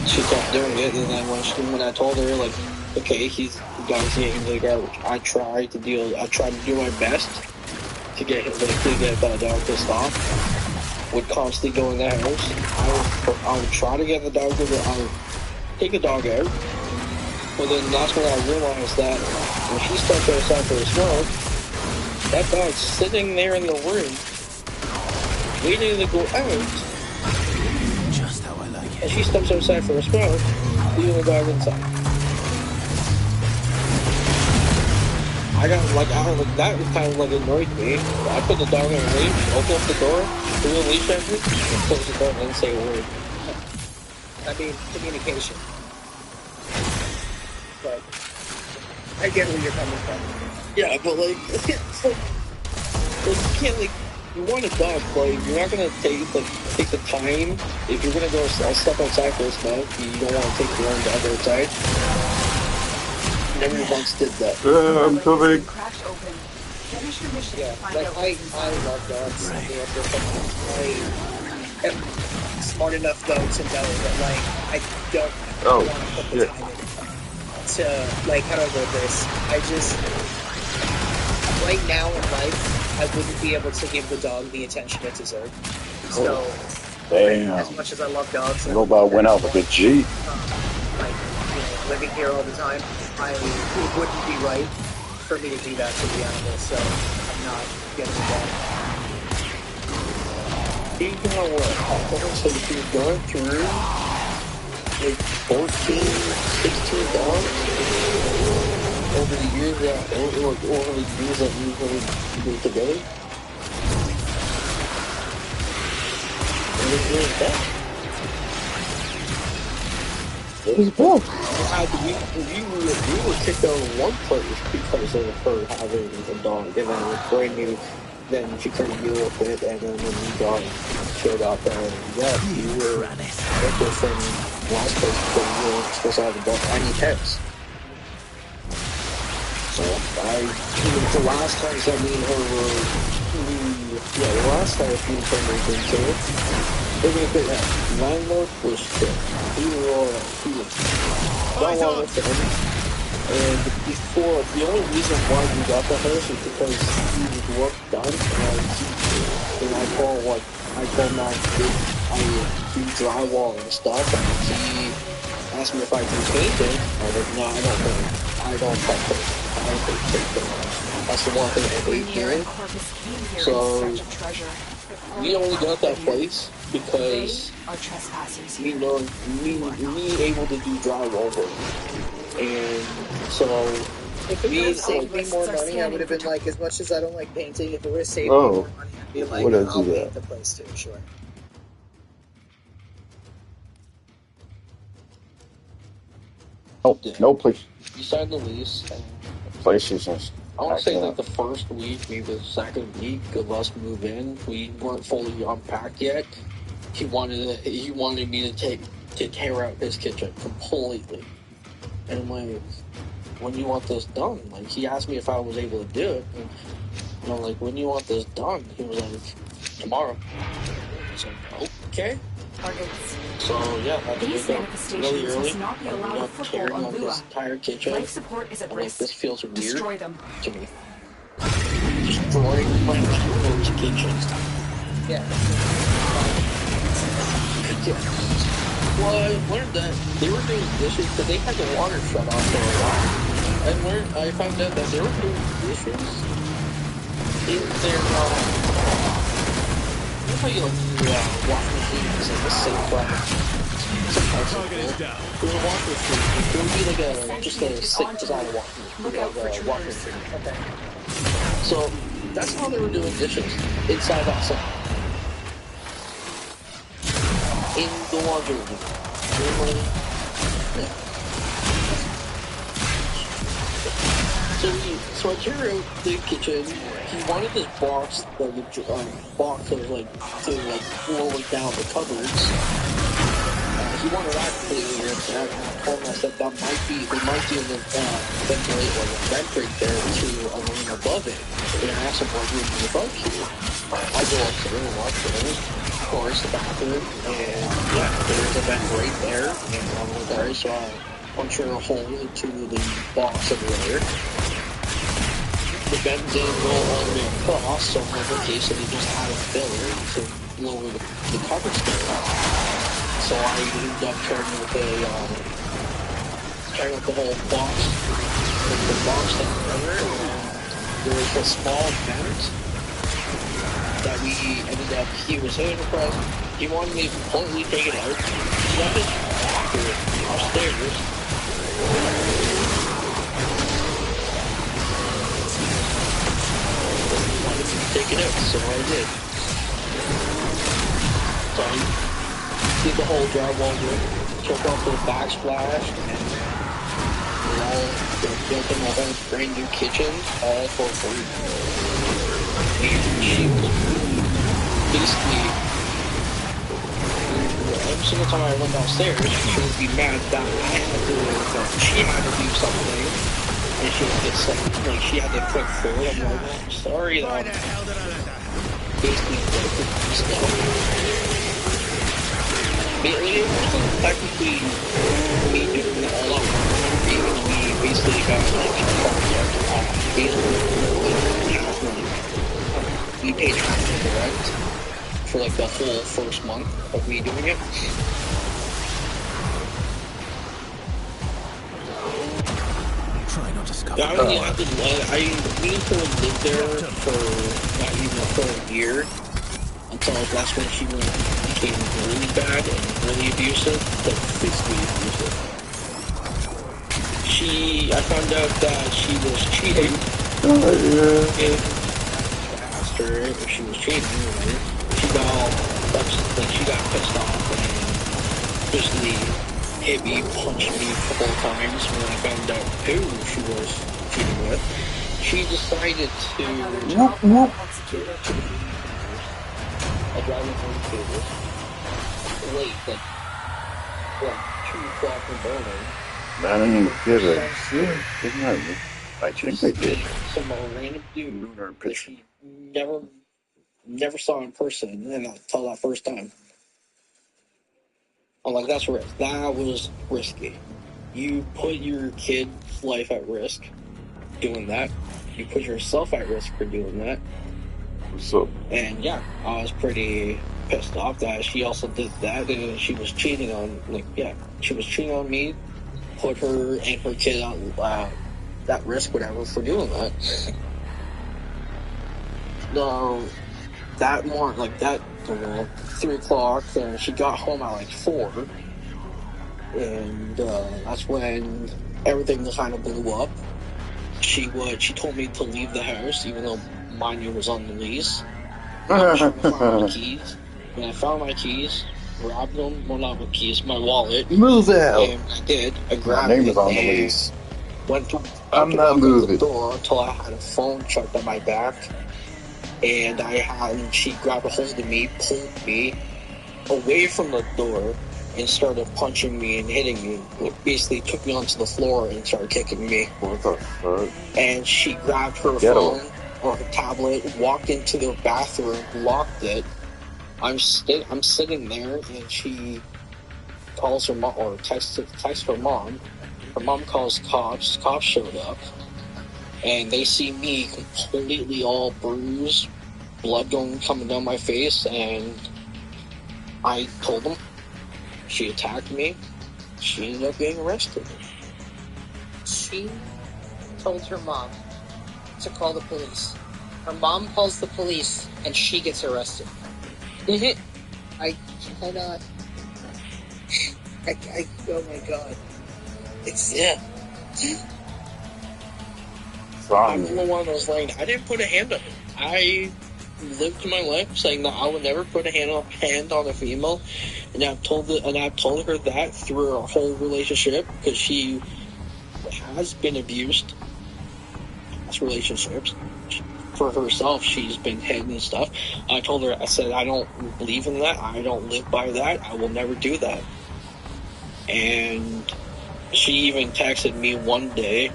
She kept doing it, and then when I told her, like, okay, he's like, I tried to do my best to get the dog to stop. Would constantly go in the house. I would try to get the dog I would take the dog out. But then that's when I realized that when she stepped outside for a smoke, that dog's sitting there in the room, waiting to go out. Just how I like it. And she steps outside for a smoke, leaving the dog inside. That kind of like annoyed me. I put the dog on a leash, open up the door, threw a leash at her, and close the door and didn't say a word. I mean, communication. But I get where you're coming from. Yeah, but like, it's like you can't, like, you want a dog, but you're not gonna take the time. If you're gonna go step outside for a smoke, you don't want to take your own dog outside. Never once did that. I'm coming. Yeah, like I love dogs. I am smart enough though to know that, like, I don't want to put the time in to, like, how do I word this? I just, right now in life, I wouldn't be able to give the dog the attention it deserved. So, Damn. as much as I love dogs, Nobody went out with a Jeep. like, living here all the time, it wouldn't be right for me to do that to the animals, so I'm not getting involved. You know what? So if you're going through like 14, 16 dogs over the years that you've been together, and it's really bad. We were kicked out of one place because of her having a dog, and then it was brand new. Then she couldn't deal with it, and then the new dog showed up, and you were evicted from last place because you weren't supposed to have a dog any pets. So the last time that me and her were, the last time me and her were being killed, the landlord was strict. He was don't want it to him. And before, the only reason why we got the house is because he was work done, and I told him I do drywall and stuff, and he asked me if I can paint it. I was like, no, I don't touch it. I don't paint it. That's the one thing I hate doing. So, we only got that place because me able to do drywall work. And so, if it would have saved me more money, I would have been like, as much as I don't like painting, if it would have saved me more money, I'd be like, I'll paint the place too, sure. Oh, no place. You signed the lease. Places. I want to say like the first week, maybe the second week of us move in, we weren't fully unpacked yet. He wanted me to tear out his kitchen completely. And I'm like, when do you want this done? Like, he asked me if I was able to do it. And I'm like, when do you want this done? He was like, tomorrow. So, okay. So, yeah, I had to wake up really early. I ended up tearing out this entire kitchen. Life support is at I'm like, risk. this feels weird Destroy them. to me. Destroying my landlord's kitchen. Yeah. Well, I learned that they were doing dishes because they had the water shut off for a while. I found out that they were doing dishes in their, you know how you wash machines like the sink There was a wash machine. There would be like just a sink beside a wash machine. Okay. So that's how they were doing dishes inside that sink. In the laundry room. Yeah. So I tear out the kitchen. He wanted this box that box that was to lower down the cupboards. He he wanted that clear. And I told him, I said that they might do the ventilate or the vent right there to a room above it. And I asked him what room is above here. I go upstairs and watch it. Of course, the bathroom, and yeah, there's a vent right there. And I'm like, alright, so I punch a hole into the box over there. The vent didn't go all the way across, so in every case, they just had a filler to lower the cover space. So I ended up turning with the whole box, with the box down there, and there was a small vent that we ended up, he was so impressed, he wanted me to completely take it out, he left it upstairs. Wanted me to take it out, so I did. So I did the whole drywall work, took off the backsplash, and they built them a whole brand new kitchen, all for free. And she basically, every single time I went downstairs, she would be mad that she had to do something, and she would get like she had to cook food. I'm like, I'm sorry that basically it wasn't technically me doing it all up. We basically got we paid half of the rent for like the whole first month of me doing it. Try not to scuff. I only had to we need to live there for not even for a year until that's when she became really bad and really abusive, like physically abusive. I found out that she was cheating. And I asked her if she was cheating. She got all upset, she got pissed off and basically hit me, punched me a couple of times when I found out who she was cheating with. She decided to I drive home to late, like 2 o'clock in the morning. I don't even give a shit. Didn't I? I think I did. Some random dude that she never saw in person, and until that first time. I'm like, that's risk. That was risky. You put your kid's life at risk doing that. You put yourself at risk for doing that. What's up? And yeah, I was pretty pissed off that she also did that, and she was cheating on, she was cheating on me, put her and her kid on that risk, whatever, for doing that. That morning, 3 o'clock, she got home at 4, and that's when everything kind of blew up. She told me to leave the house, even though my name was on the lease. I found my keys. When I found my keys, grabbed them, well, not my keys, my wallet. Move out! And I did. I grabbed my name it is on the and lease. went to I'm not moving the door until I had a phone chucked on my back. And she grabbed a hold of me, pulled me away from the door, and started punching me and hitting me. Basically took me onto the floor and started kicking me. What the fuck? And she grabbed her phone or her tablet, walked into the bathroom, locked it. I'm sitting there, and she calls her mom, or texts her mom. Her mom calls cops. Cops showed up, and they see me completely all bruised, blood coming down my face, and I told them. She attacked me. She ended up getting arrested. She told her mom to call the police. Her mom calls the police, and she gets arrested. I cannot. Oh my god. I'm one of those I didn't put a hand on it. I lived my life saying that I would never put a hand on a female, and I've told her that through our whole relationship, because she has been abused in past relationships. For herself, she's been hit and stuff. I told her, I said, I don't believe in that. I don't live by that. I will never do that. And she even texted me one day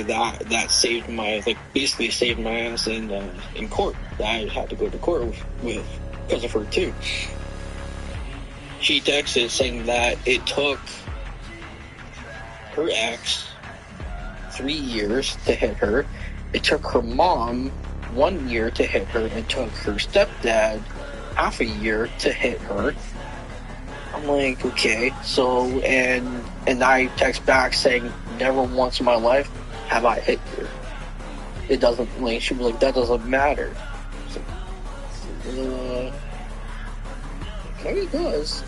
that that saved my, like, basically saved my ass in court. That I had to go to court with because of her too. She texted saying that it took her ex 3 years to hit her. It took her mom 1 year to hit her. It took her stepdad half a year to hit her. I'm like, okay, so, and I text back saying, never once in my life have I hit you. It doesn't, like, she was like, that doesn't matter. So, kind of does.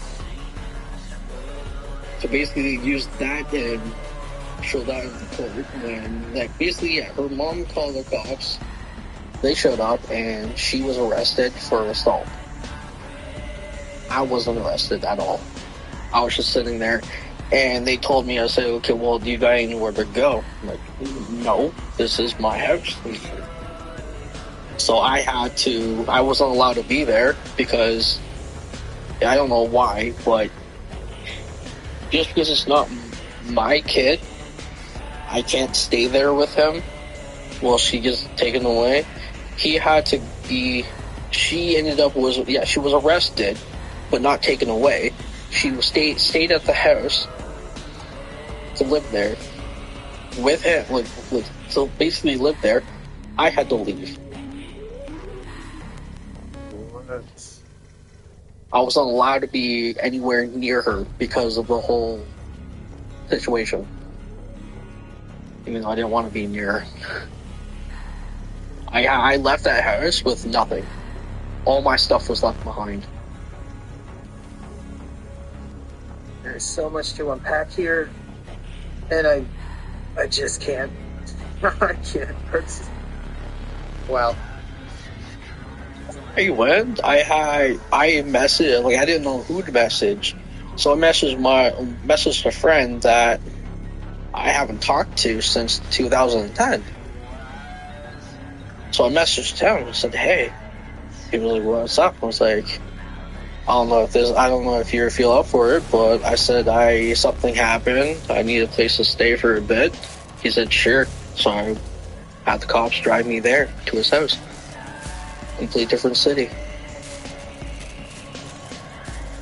So basically, they used that and showed that in the court. And, like, basically, yeah, her mom called the cops. They showed up, and she was arrested for assault. I wasn't arrested at all. I was just sitting there, and they told me, I said, okay, well, do you got anywhere to go? I'm like, no, this is my house. So I wasn't allowed to be there because, I don't know why, but just because it's not my kid, I can't stay there with him. Well, she gets taken away. He had to be, she was arrested, but not taken away. She stayed at the house to live there with him, so basically lived there. I had to leave. What? I wasn't allowed to be anywhere near her because of the whole situation. Even though I didn't want to be near her. I left that house with nothing. All my stuff was left behind. There's so much to unpack here, and I just can't. I can't. Wow. I went. I messaged, like, I didn't know who to message, so I messaged a friend that I haven't talked to since 2010. So I messaged him and said, "Hey." He was like, "What's up?" I was like, I don't know if you feel up for it, but I said something happened. I need a place to stay for a bit. He said, "Sure." So I had the cops drive me there to his house. Complete different city.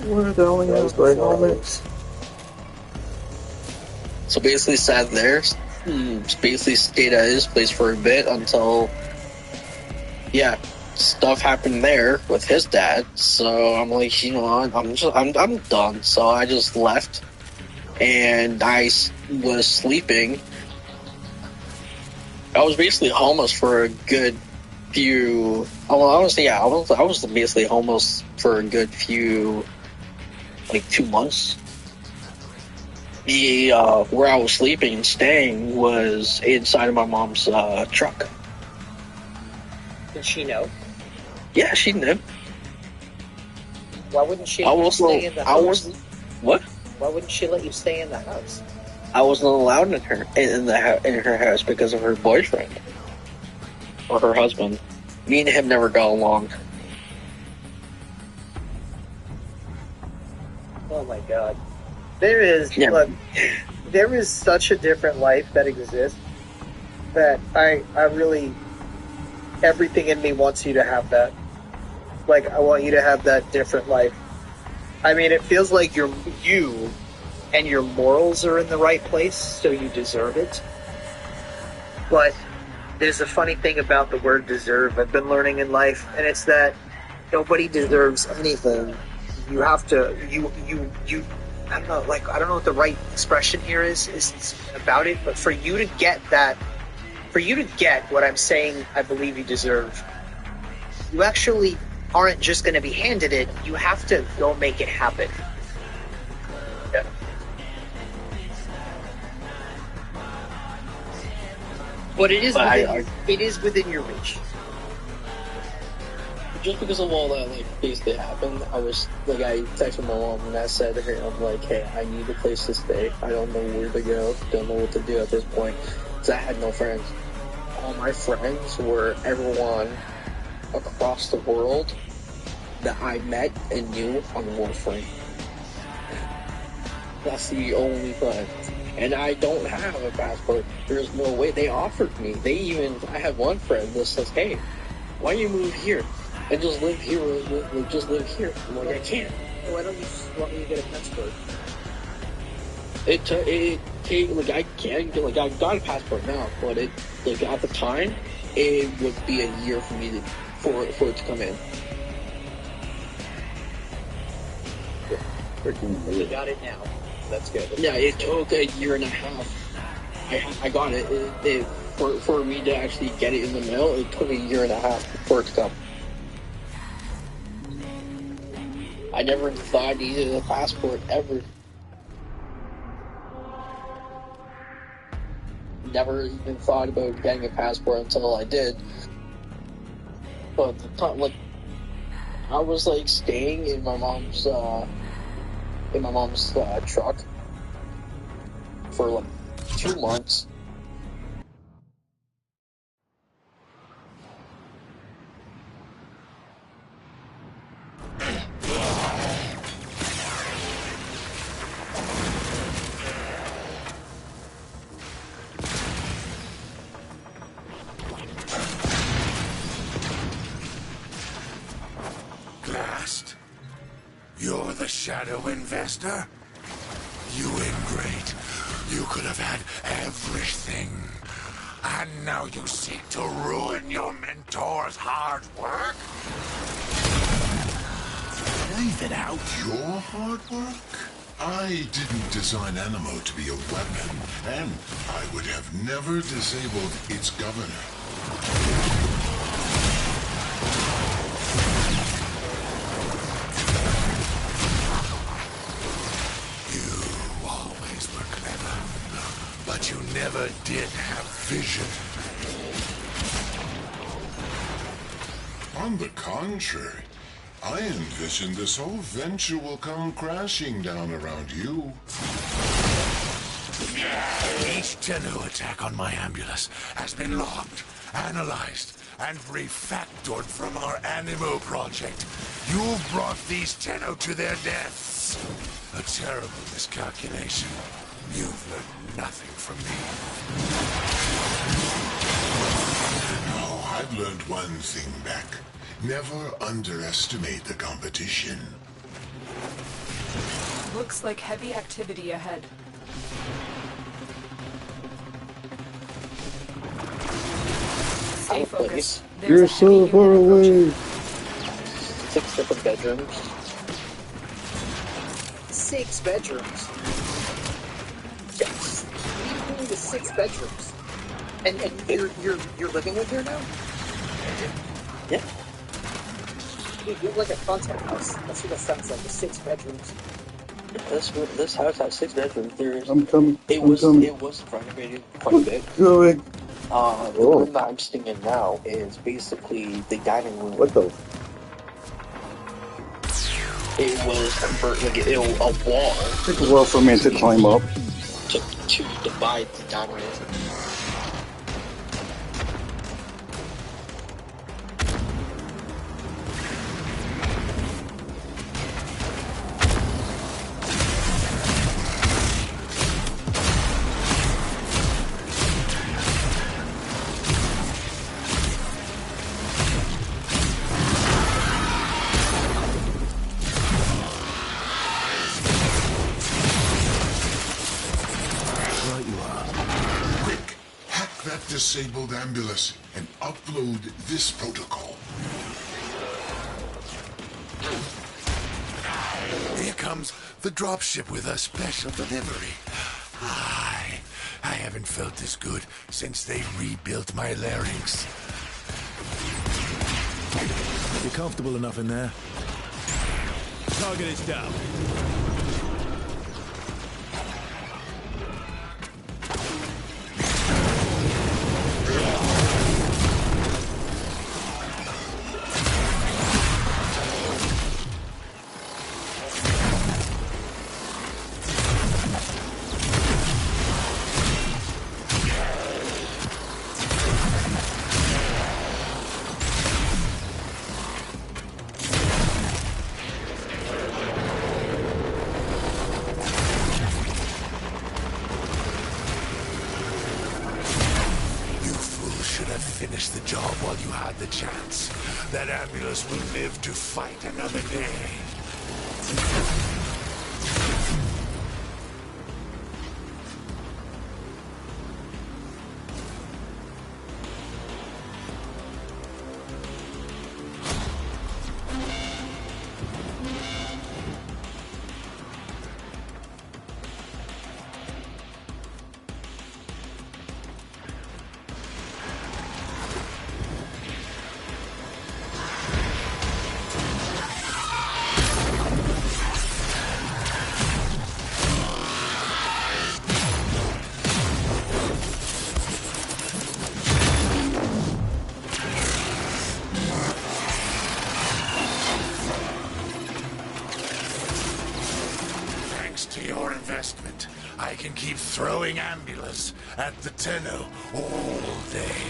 Where the only those great moments. So basically sat there, basically stayed at his place for a bit until, stuff happened there with his dad. So I'm like, you know what, I'm done. So I just left, and I was sleeping. I was basically homeless for a good few. I was basically homeless for a good few, like 2 months. Where I was sleeping and staying was inside of my mom's truck. Did she know? Yeah, she knew. Why wouldn't she let you stay in the house? What? Why wouldn't she let you stay in the house? I wasn't allowed in her house because of her boyfriend or her husband. Me and him never got along. Oh my god. Look, there is such a different life that exists that I really, everything in me wants you to have that. Like, I want you to have that different life. I mean, it feels like you and your morals are in the right place, so you deserve it. But there's a funny thing about the word deserve I've been learning in life, and it's that nobody deserves anything. You have to, I don't know, I don't know what the right expression here is about it, but for you to get what I'm saying I believe you deserve, you actually aren't just going to be handed it, you have to go make it happen. Yeah. But it is within your reach. Just because of all that, basically happened, I texted my mom and I said to her, I'm like, hey, I need a place to stay. I don't know where to go. Don't know what to do at this point. Because I had no friends. All my friends were everyone across the world. that I met and knew on Warframe. That's the only thing. And I don't have a passport. There's no way. They offered me. I had one friend that says, hey, why don't you move here? And just live here, just live here. I'm like, I can't. Why don't you want me to get a passport? I got a passport now, but at the time, it would be a year for me for it to come in. You got it now. That's good. Yeah, it took a year and a half. I got it. For me to actually get it in the mail, it took a year and a half for it to come. I never thought I needed a passport ever. Never even thought about getting a passport until I did. But the time, I was staying in my mom's truck for 2 months. Blast. You're the Shadow Investor? You ingrate. You could have had everything. And now you seek to ruin your mentor's hard work? Leave it out. Your hard work? I didn't design Animo to be a weapon, and I would have never disabled its governor. But you never did have vision. On the contrary, I envisioned this whole venture will come crashing down around you. Each Tenno attack on my ambulance has been logged, analyzed, and refactored from our Animo project. You've brought these Tenno to their deaths. A terrible miscalculation. You've learned nothing from me. No, I've learned one thing back. Never underestimate the competition. Looks like heavy activity ahead. Stay focused. You're so far away. 6 different bedrooms. 6 bedrooms. Yes. Leave me to 6 bedrooms. And you're living with her now? Yeah. Dude, you have like a content house. That's what that sounds like. 6 bedrooms. This house has 6 bedrooms. I'm coming. It was renovated quite a bit. Going. The room that I'm staying in now is basically the dining room. What the? It was a wall. Take a while for me to climb up. To divide the dining room. Disabled ambulance and upload this protocol. Here comes the dropship with a special delivery. I haven't felt this good since they rebuilt my larynx. You comfortable enough in there? Target is down. finish the job while you had the chance. That ambulance will live to fight another day. To your investment, I can keep throwing ambulas at the Tenno all day.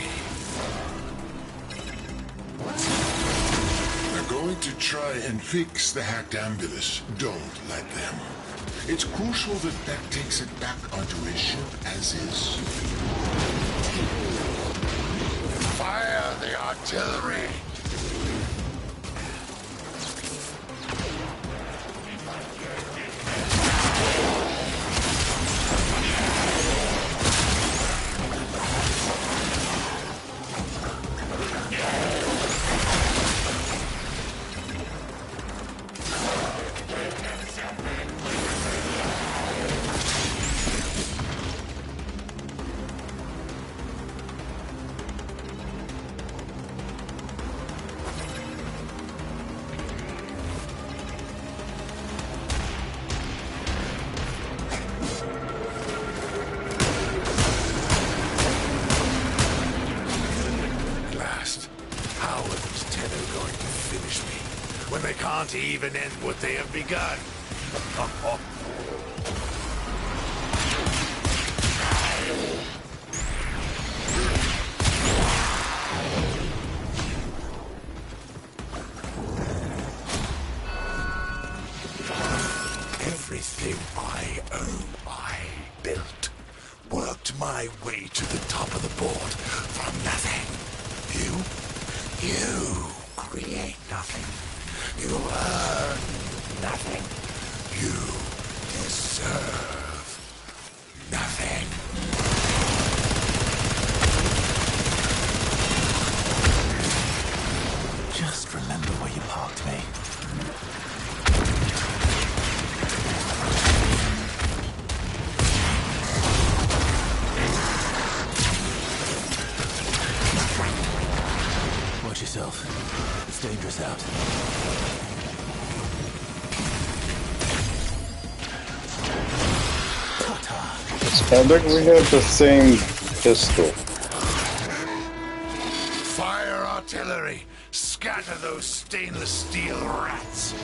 They're going to try and fix the hacked ambulance. Don't let them. It's crucial that Beck takes it back onto his ship as is. Fire the artillery! When they can't even end what they have begun. Everything I own, I built. Worked my way to the top of the board from nothing. You create nothing. You earn nothing. You deserve nothing. Just remember where you parked me. Watch yourself. It's dangerous out. I think we have the same pistol. Fire artillery! Scatter those stainless steel rats!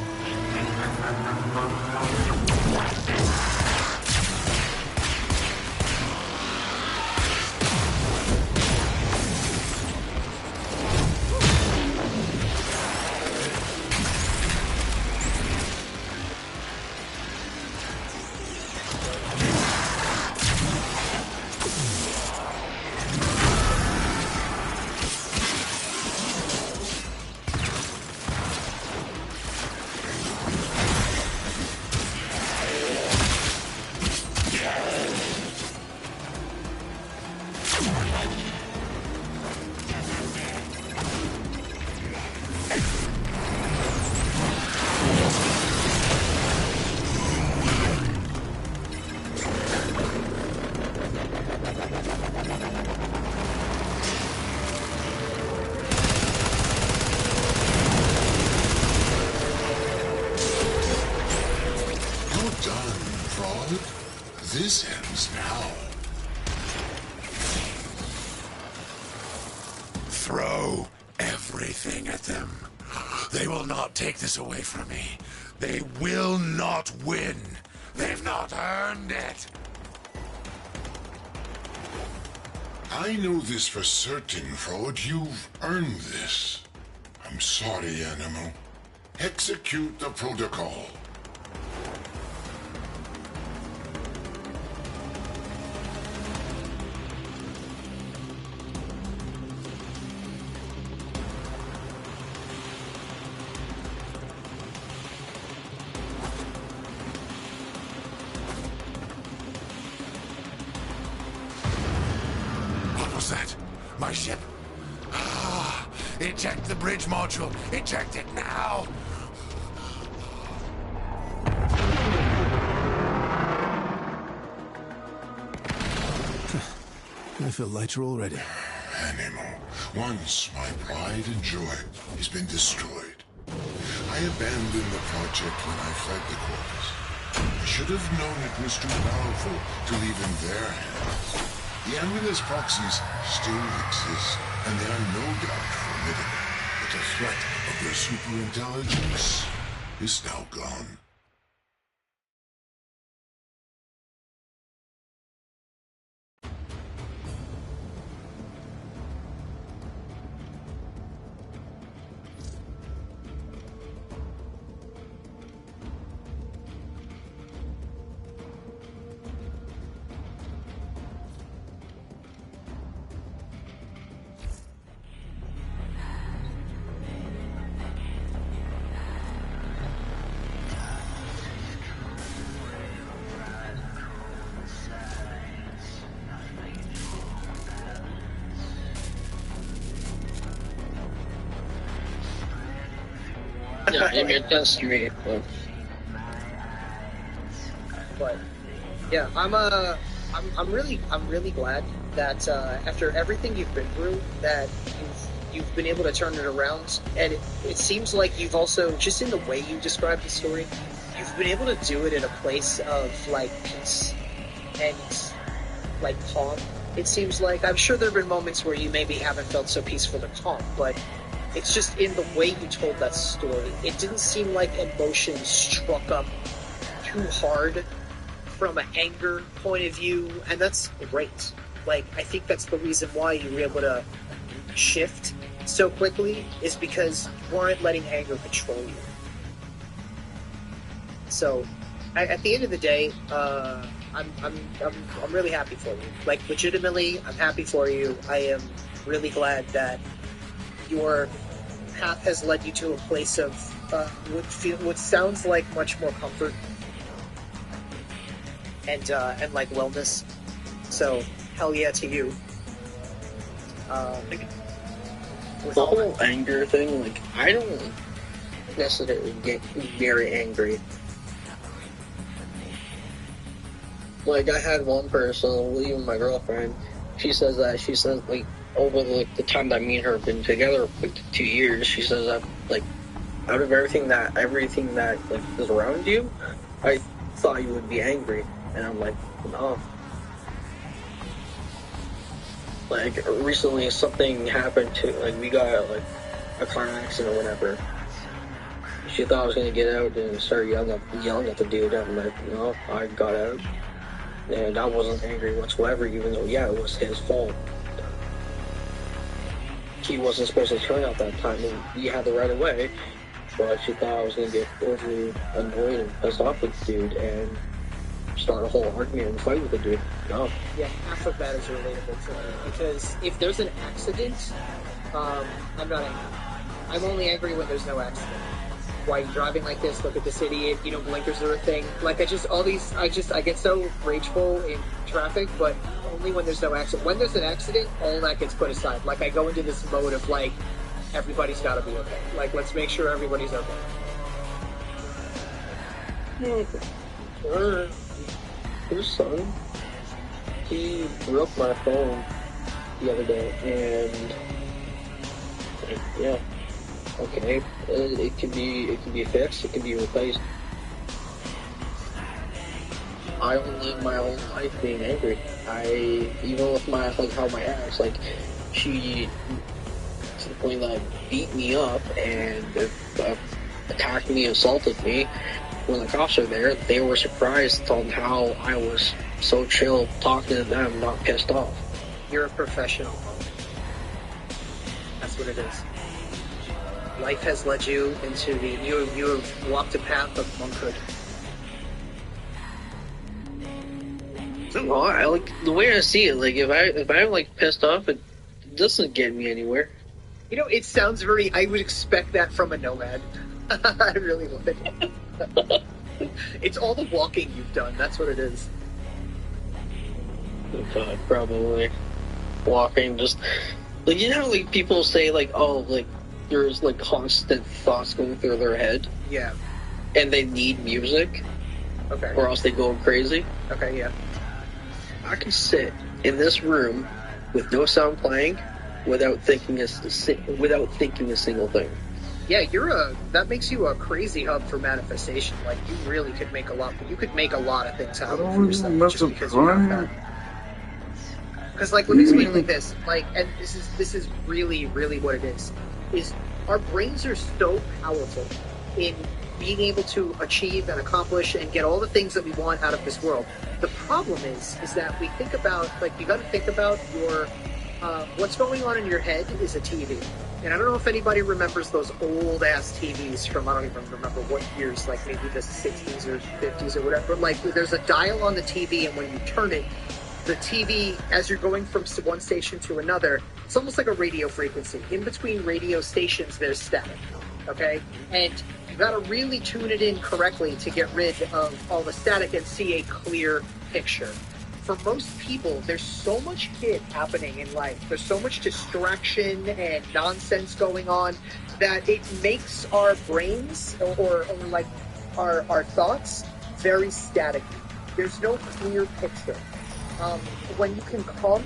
This ends now. Throw everything at them. They will not take this away from me. They will not win. They've not earned it. I know this for certain, Frode. You've earned this. I'm sorry, Animal. Execute the protocol. was that? My ship? Ah, eject the bridge module. Eject it now. I feel lighter already. Animo, once my pride and joy has been destroyed. I abandoned the project when I fled the corpus. I should have known it was too powerful to leave in their hands. The Amulus proxies still exist, and they are no doubt formidable, but the threat of their superintelligence is now gone. Yeah, it does great, but yeah, I'm really glad that after everything you've been through, that you've been able to turn it around, and it seems like you've also, just in the way you describe the story, you've been able to do it in a place of like peace and like calm. It seems like, I'm sure there have been moments where you maybe haven't felt so peaceful and calm, but it's just in the way you told that story. It didn't seem like emotions struck up too hard from an anger point of view, and that's great. Like, I think that's the reason why you were able to shift so quickly, is because you weren't letting anger control you. So, at the end of the day, I'm really happy for you. Like, legitimately, I'm happy for you. I am really glad that your path has led you to a place of what sounds like much more comfort and like wellness. So hell yeah to you. The whole anger thing, like, I don't necessarily get very angry. Like, I had one person, even my girlfriend, she says like, over the time that me and her have been together, like 2 years, she says that, like, out of everything that like is around you, I thought you would be angry, and I'm like, no. Like, recently something happened to, like, we got like a car accident or whatever. She thought I was gonna get out and start yelling at the dude. I'm like, no, I got out, and I wasn't angry whatsoever, even though, yeah, it was his fault. He wasn't supposed to turn out that time, and he had the right of way, but she thought I was going to get overly annoyed and pissed off with the dude and start a whole argument and fight with the dude. No. Yeah, half of that is relatable to me, because if there's an accident, I'm not angry. I'm only angry when there's no accident. Why are you driving like this? Look at this idiot. You know, blinkers are a thing. Like, I get so rageful in traffic, but only when there's no accident. When there's an accident, all that gets put aside. Like, I go into this mode of, like, everybody's gotta be okay. Like, let's make sure everybody's okay. His son, he broke my phone the other day, and, like, yeah. Okay, it can be fixed, it can be replaced. I don't live my whole life being angry. Even with how my ex, like, she, to the point that beat me up and attacked me, assaulted me. When the cops were there, they were surprised on how I was so chill talking to them, not pissed off. You're a professional. That's what it is. Life has led you into you have walked a path of monkhood. No, I like the way I see it. Like, if I'm like pissed off, it doesn't get me anywhere. You know, it sounds I would expect that from a nomad. I really would. It's all the walking you've done. That's what it is. God, probably. walking, just like you know, how, like people say, like, oh, like there's like constant thoughts going through their head. Yeah. And they need music. Okay. Or else they go crazy. Okay. Yeah. I can sit in this room with no sound playing without thinking a single thing. Yeah, that makes you a crazy hub for manifestation. Like, you really could make a lot of things happen for yourself just because you have that. Because, like, let me explain it like this. Like, and this is really, really what it is our brains are so powerful in being able to achieve and accomplish and get all the things that we want out of this world. The problem is that we think about, like, you got to think about your what's going on in your head is a TV. And I don't know if anybody remembers those old-ass TVs from, I don't even remember what years, like maybe the 60s or 50s or whatever. Like, there's a dial on the TV, and when you turn it, the TV, as you're going from one station to another, it's almost like a radio frequency. In between radio stations, there's static, okay? And you got to really tune it in correctly to get rid of all the static and see a clear picture. For most people, there's so much shit happening in life. There's so much distraction and nonsense going on that it makes our brains or like our thoughts very static. There's no clear picture. When you can calm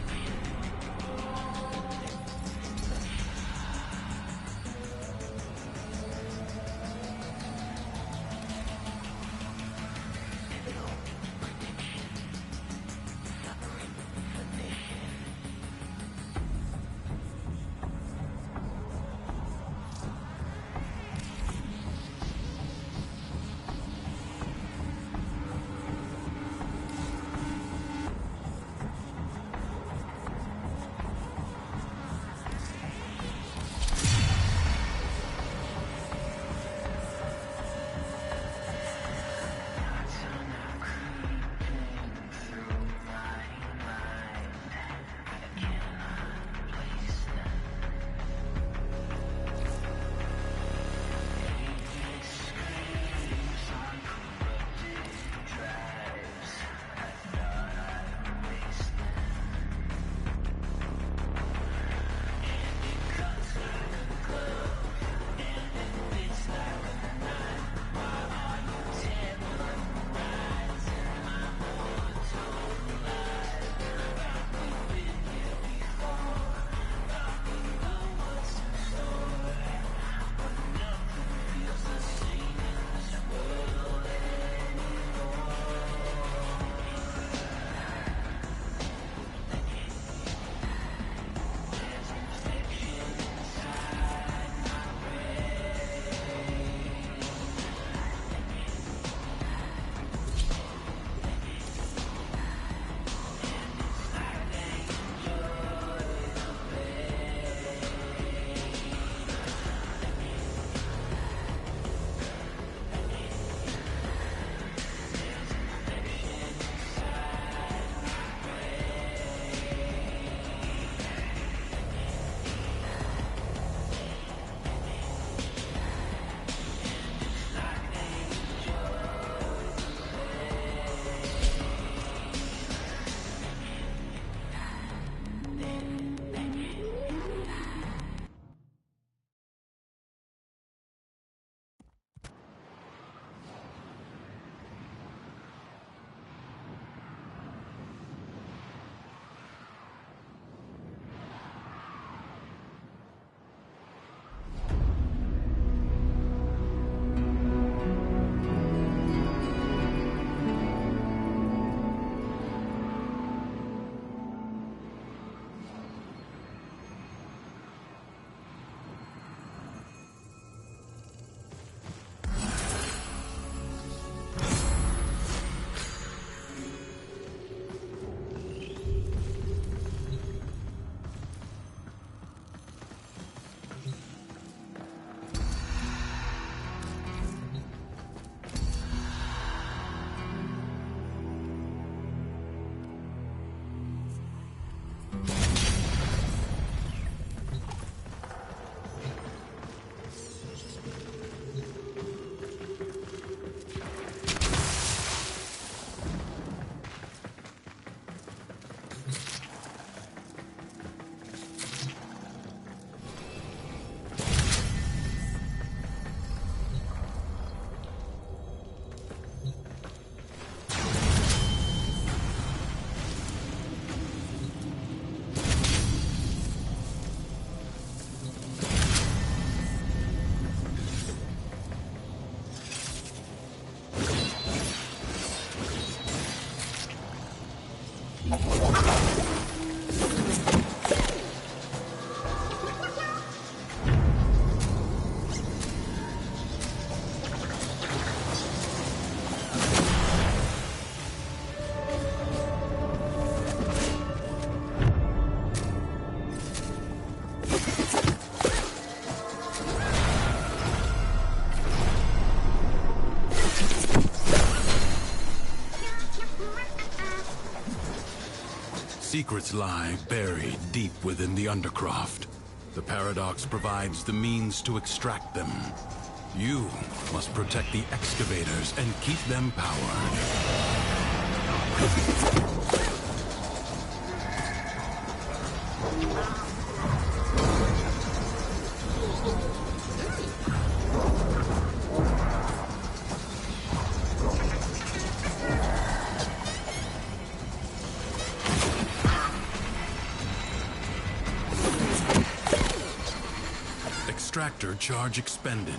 Secrets lie buried deep within the Undercroft. The Paradox provides the means to extract them. You must protect the excavators and keep them powered. Extractor charge expended.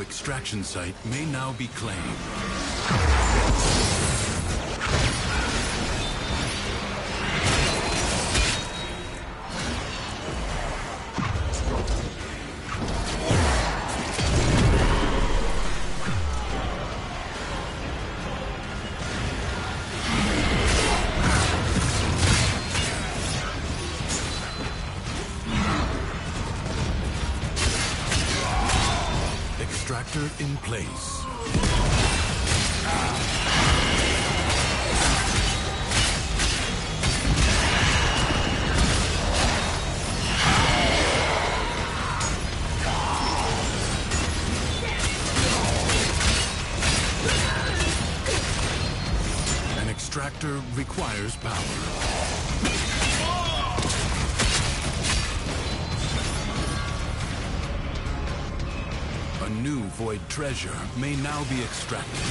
Extraction site may now be claimed. Extractor in place. An extractor requires power. A new void treasure may now be extracted.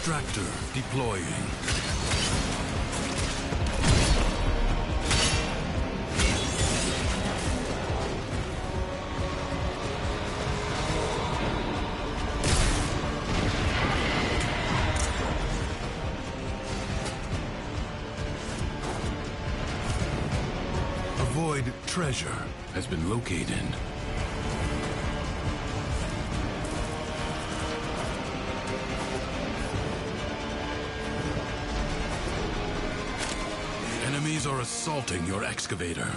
Extractor deploying. A void treasure has been located. Enemies are assaulting your excavator.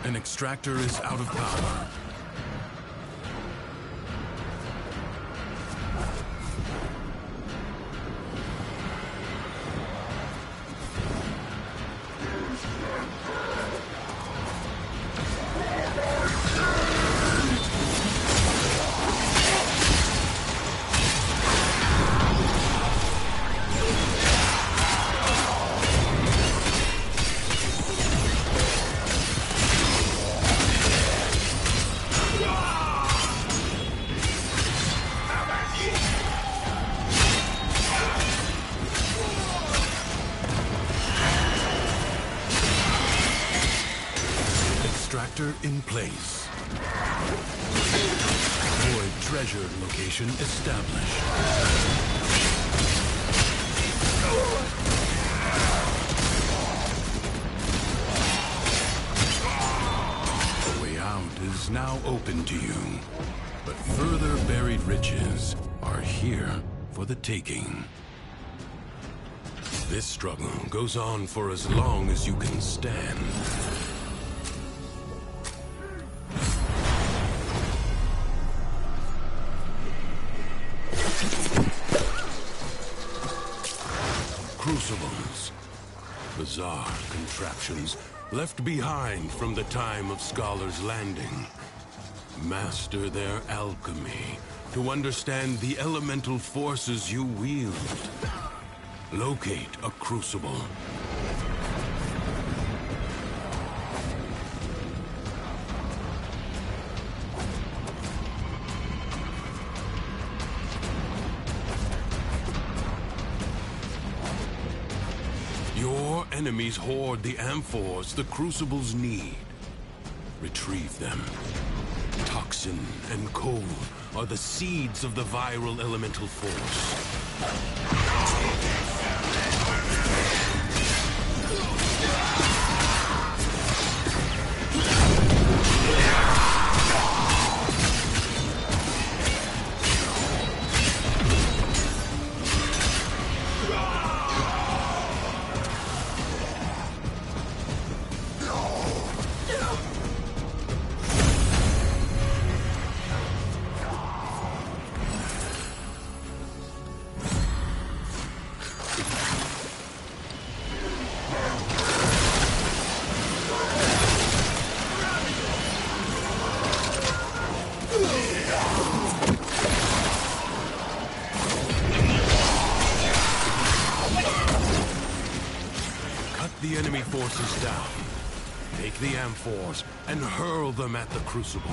An extractor is out of power. Extractor in place. Void treasure location established. now open to you, but further buried riches are here for the taking. This struggle goes on for as long as you can stand. Crucibles. Bizarre contraptions left behind from the time of Scholar's Landing. Master their alchemy to understand the elemental forces you wield. Locate a crucible. Your enemies hoard the amphors the crucibles need. Retrieve them. Toxin and cold are the seeds of the viral elemental force. The enemy forces down. Take the amphors and hurl them at the crucible.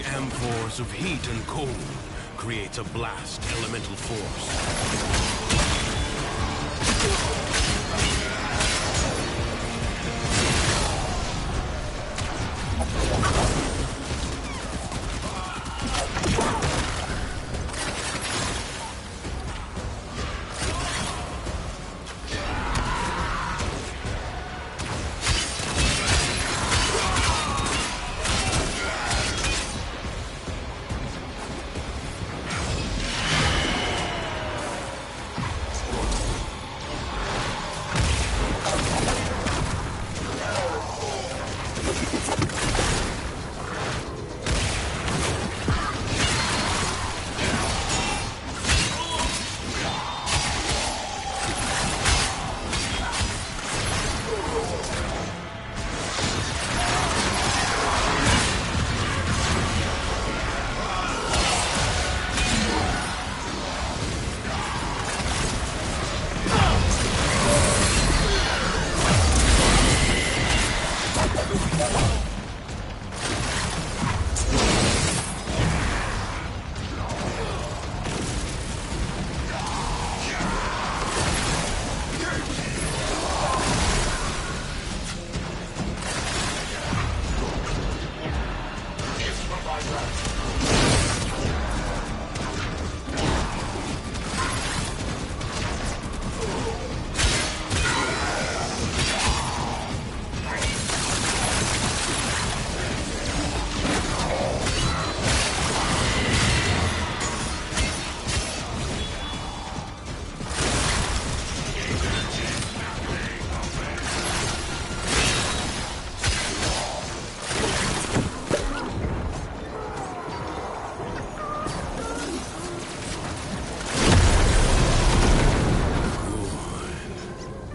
Amphors of heat and cold creates a blast elemental force.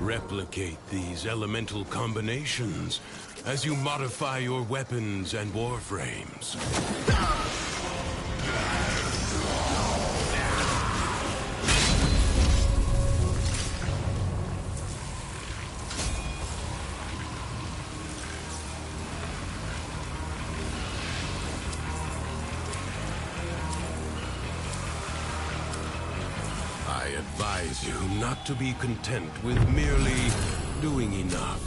Replicate these elemental combinations as you modify your weapons and warframes. I advise you not to be content with merely doing enough.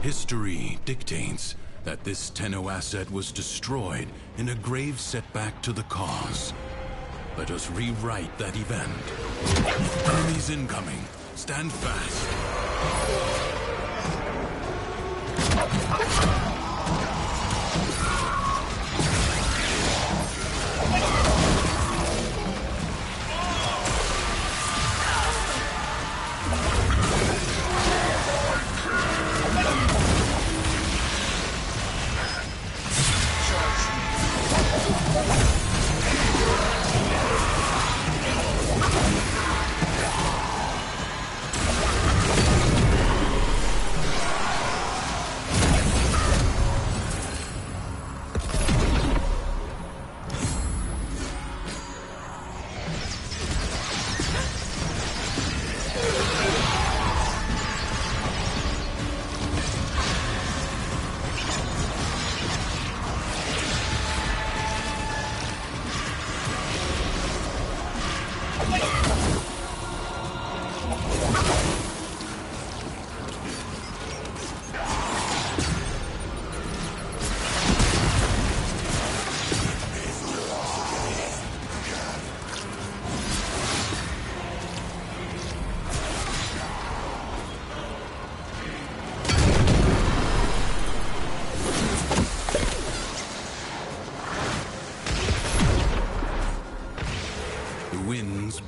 History dictates that this Tenno asset was destroyed in a grave setback to the cause. Let us rewrite that event. Enemies incoming. Stand fast.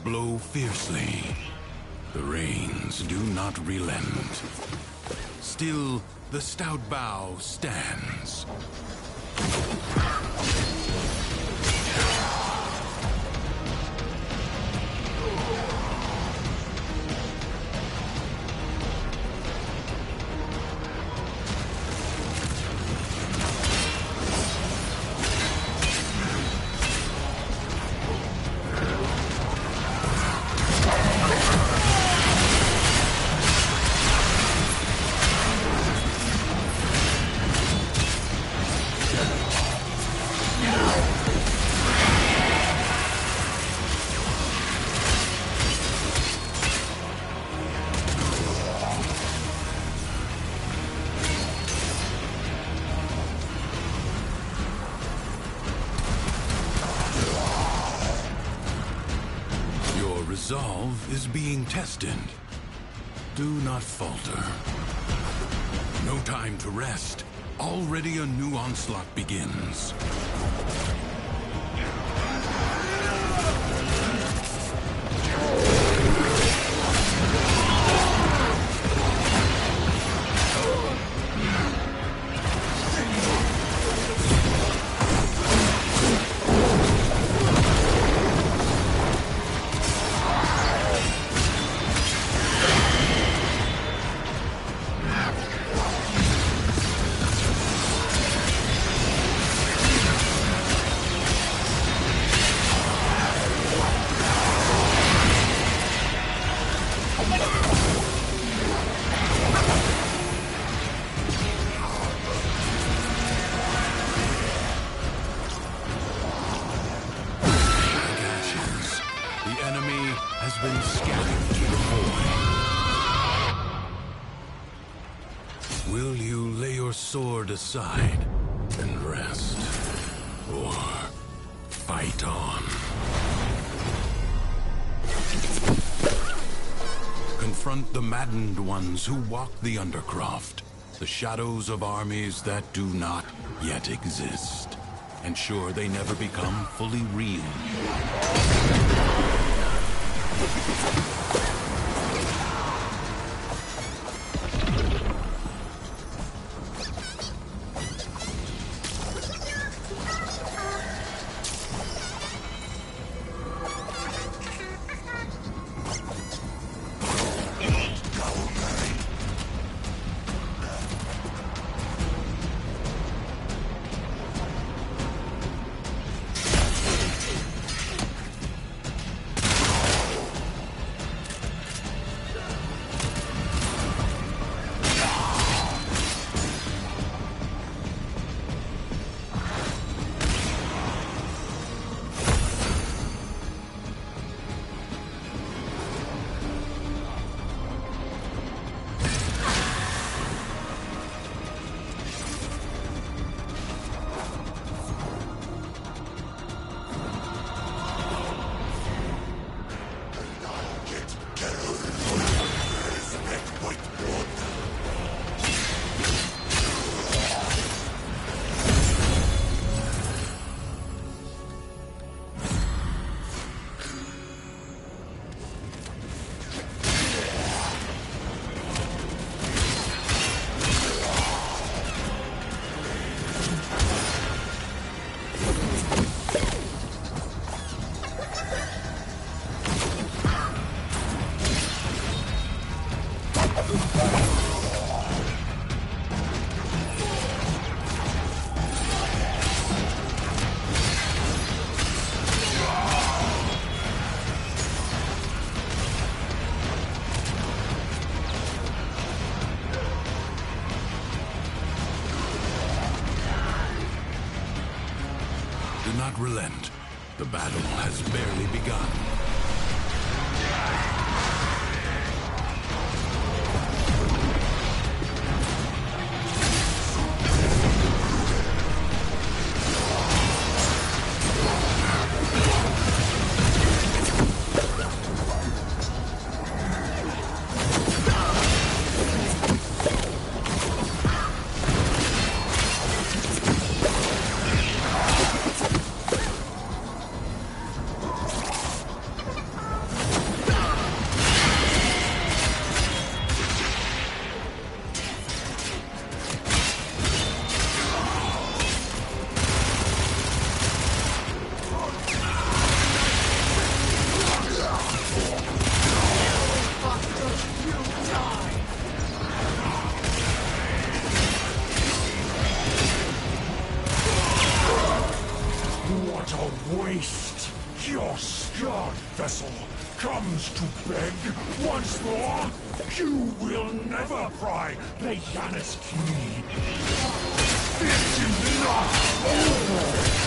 Blow fiercely. The rains do not relent. Still, the stout bough stands. Resolve is being tested. Do not falter. No time to rest. Already a new onslaught begins. Will you lay your sword aside and rest? Or fight on? Confront the maddened ones who walk the Undercroft, the shadows of armies that do not yet exist. Ensure they never become fully real. Do not relent. The battle has barely begun. What a waste! Your scarred vessel comes to beg once more. You will never pry Leanna's key. It is not over!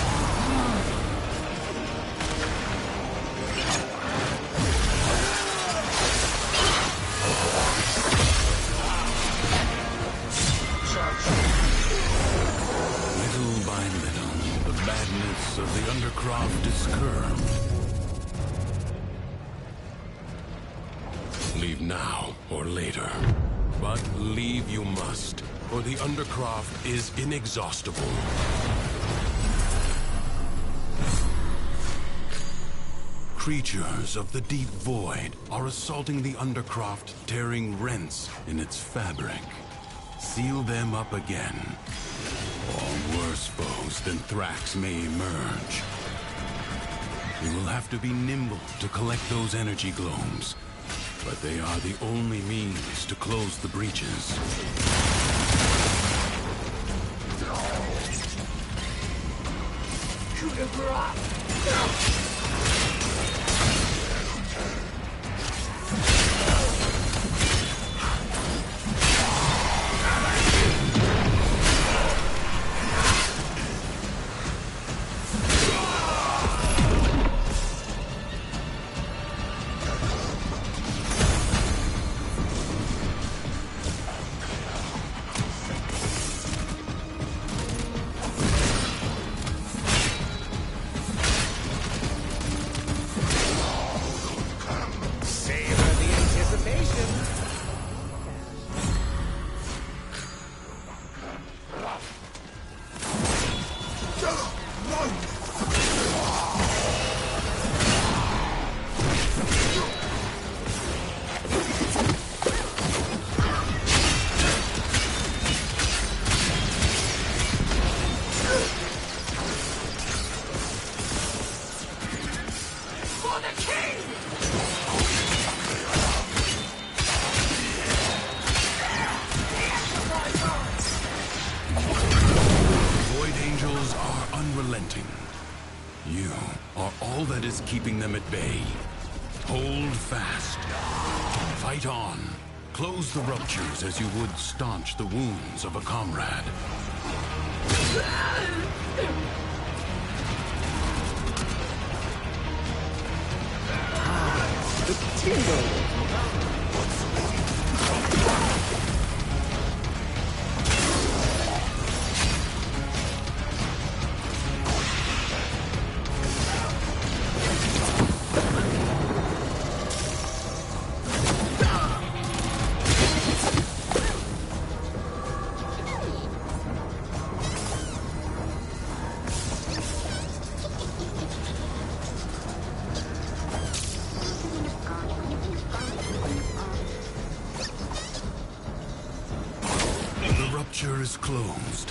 Little by little, the badness of the Undercroft is curbed. Leave now or later. But leave you must, for the Undercroft is inexhaustible. Creatures of the deep void are assaulting the Undercroft, tearing rents in its fabric. Seal them up again, or worse foes than Thrax may emerge. You will have to be nimble to collect those energy globes, but they are the only means to close the breaches. You are all that is keeping them at bay. Hold fast. Fight on. Close the ruptures as you would staunch the wounds of a comrade. The tingle! The rupture is closed.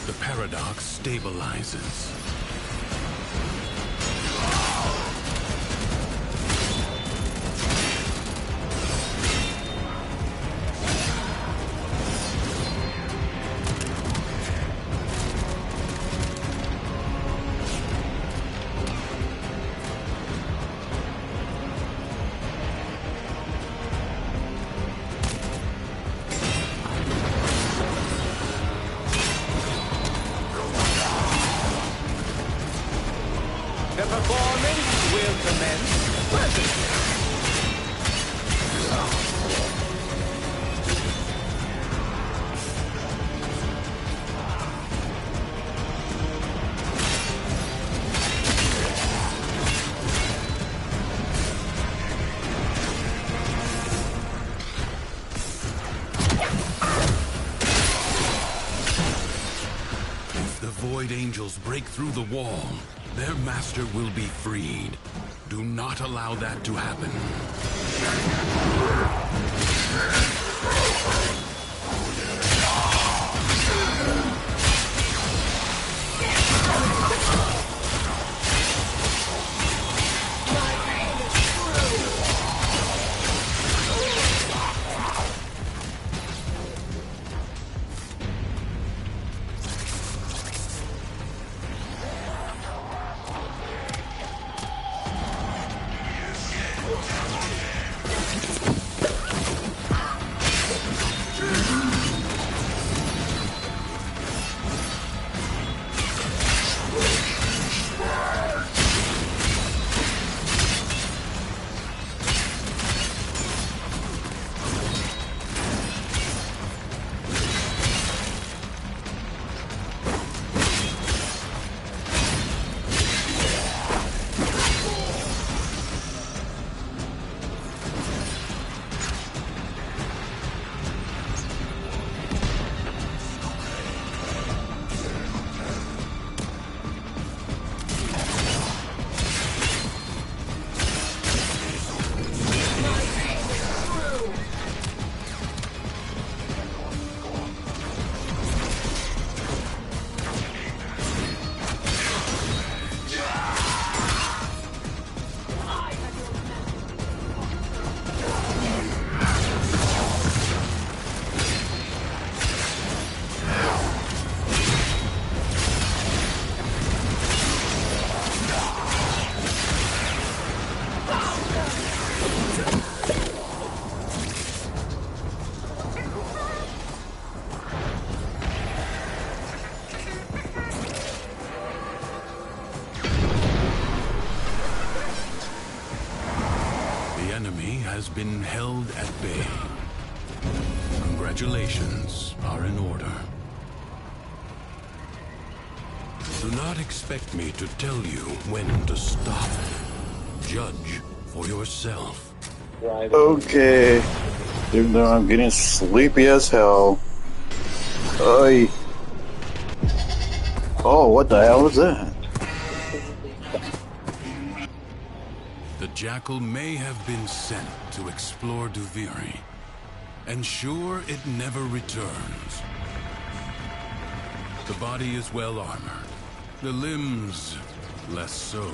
The paradox stabilizes. The performance will commence presently. Void Angels break through the wall, their master will be freed. Do not allow that to happen. Has been held at bay. Congratulations are in order. Do not expect me to tell you when to stop. Judge for yourself. Okay. Even though I'm getting sleepy as hell. Oy. Oh, what the hell is that? The Jackal may have been sent to explore Duviri. Ensure it never returns. The body is well armored. The limbs, less so.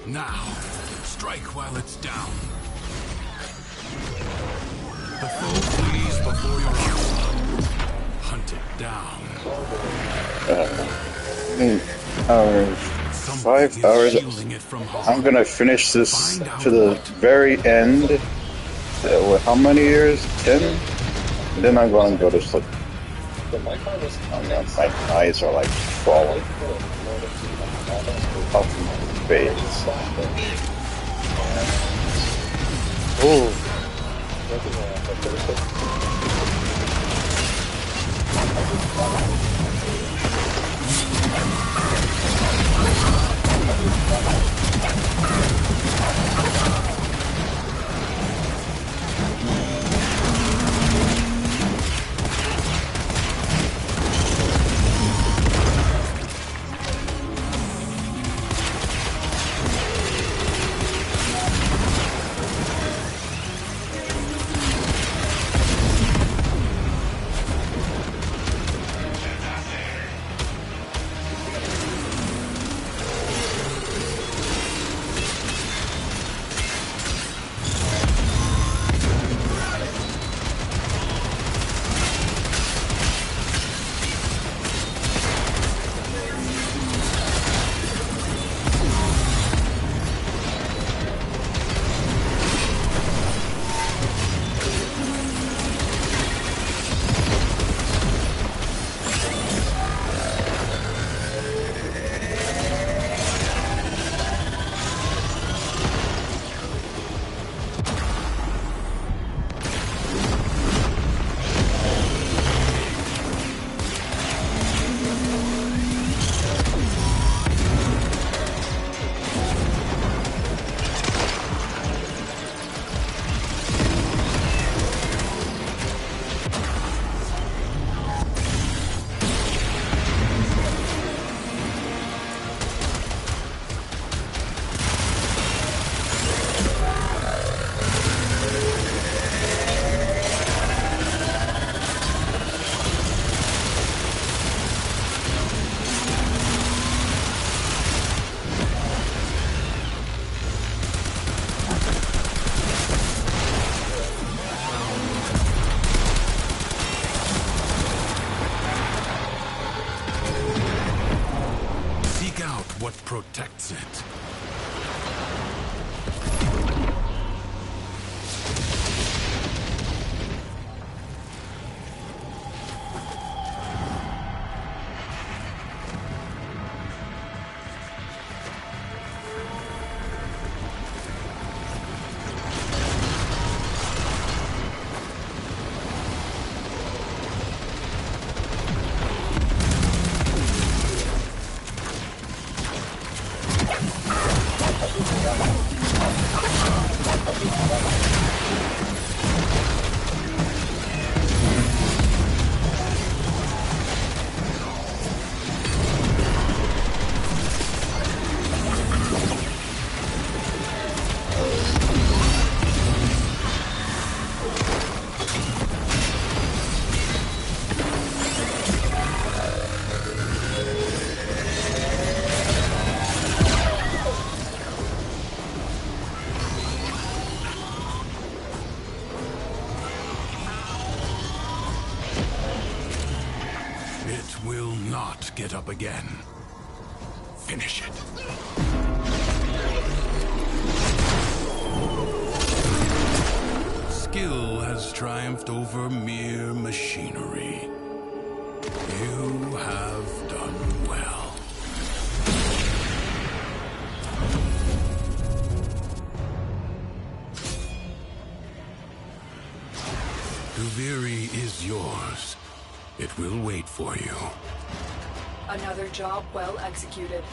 Now, strike while it's down. The foe flees before your onslaught. Hunt it down. 5 hours. I'm gonna finish this to the very end. How many years? 10? And then I'm gonna go to sleep. My eyes are like falling off my face. Oh. what protects it. It will not get up again. Finish it. Skill has triumphed over mere machinery. You have done well. Duviri is yours. It will wait for you. Another job well executed.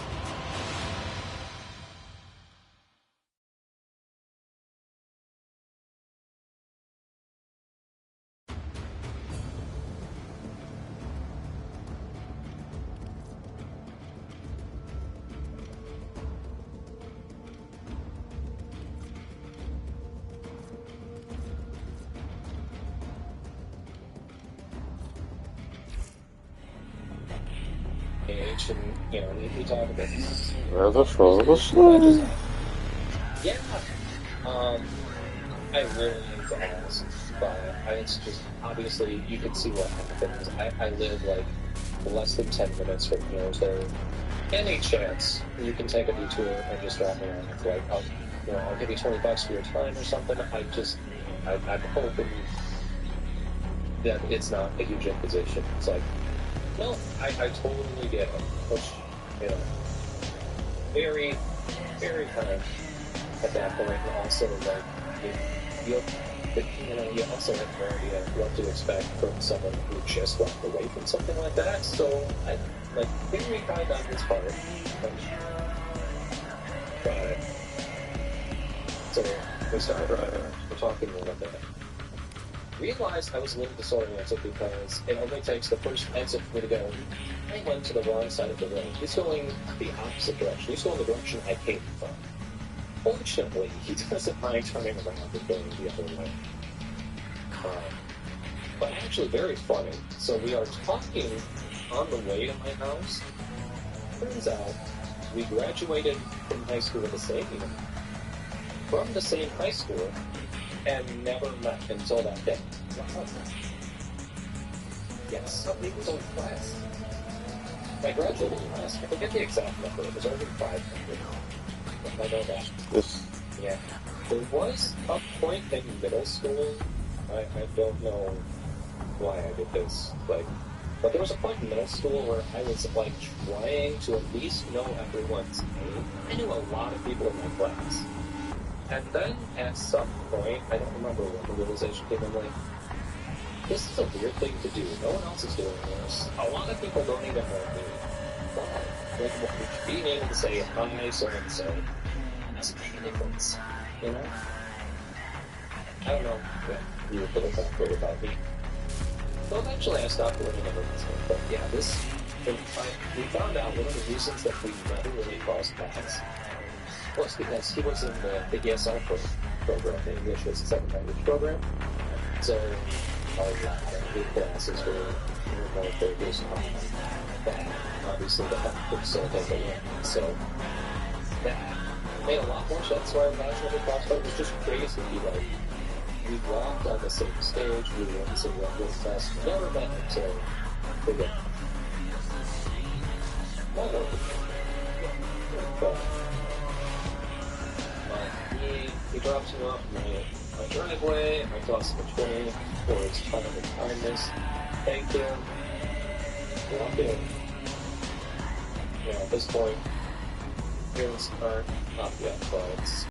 And, you know, we talk about this. Yeah. I really need to ask, but it's just, obviously, you can see what happens. I live, like, less than 10 minutes from here, so any chance you can take a detour and just drop me off, like, I'll give you $20 for your time or something. I'm hoping that it's not a huge imposition. It's like, no, I totally get it. Which, you know, very, very kind at that point. And also, like, you also have no idea what to expect from someone who just walked away from something like that. So, very kind on his part. But, so, we started we're talking a little bit. Realized I was a little disoriented because it only takes the first exit for me to go. I went to the wrong side of the road. He's going the opposite direction. He's going the direction I came from. Fortunately, he doesn't mind turning around and going the other way. But actually very funny. So we are talking on the way to my house. Turns out we graduated from high school the same year. From the same high school. And never met until that day. Wow. Yes, it was old class. My graduating class, I forget the exact number, it was over 500. I know that. Yes. Yeah. There was a point in middle school, I don't know why I did this, but there was a point in middle school where I was, trying to at least know everyone's name. I knew a lot of people in my class. And then, at some point, I don't remember when the realization came in, this is a weird thing to do. No one else is doing this. A lot of people don't even know me. Why? Being able to say, hi, so-and-so, doesn't make a difference, you know? I don't know what you were putting that word about me. So eventually I stopped learning everyone's name, but yeah, we found out one of the reasons that we never really crossed paths was because he was in the ESL program, the English as a second language program. So our good classes were more focused on that. Obviously, the help facilitate the learning. So that made a lot more sense. So our national prospect was just crazy. We walked on the same stage, we were in the same language class, never met until the game. but he drops him off my driveway. I toss him a 20 for his time and kindness. Thank him. Walk in. At this point, here's our not yet, but it's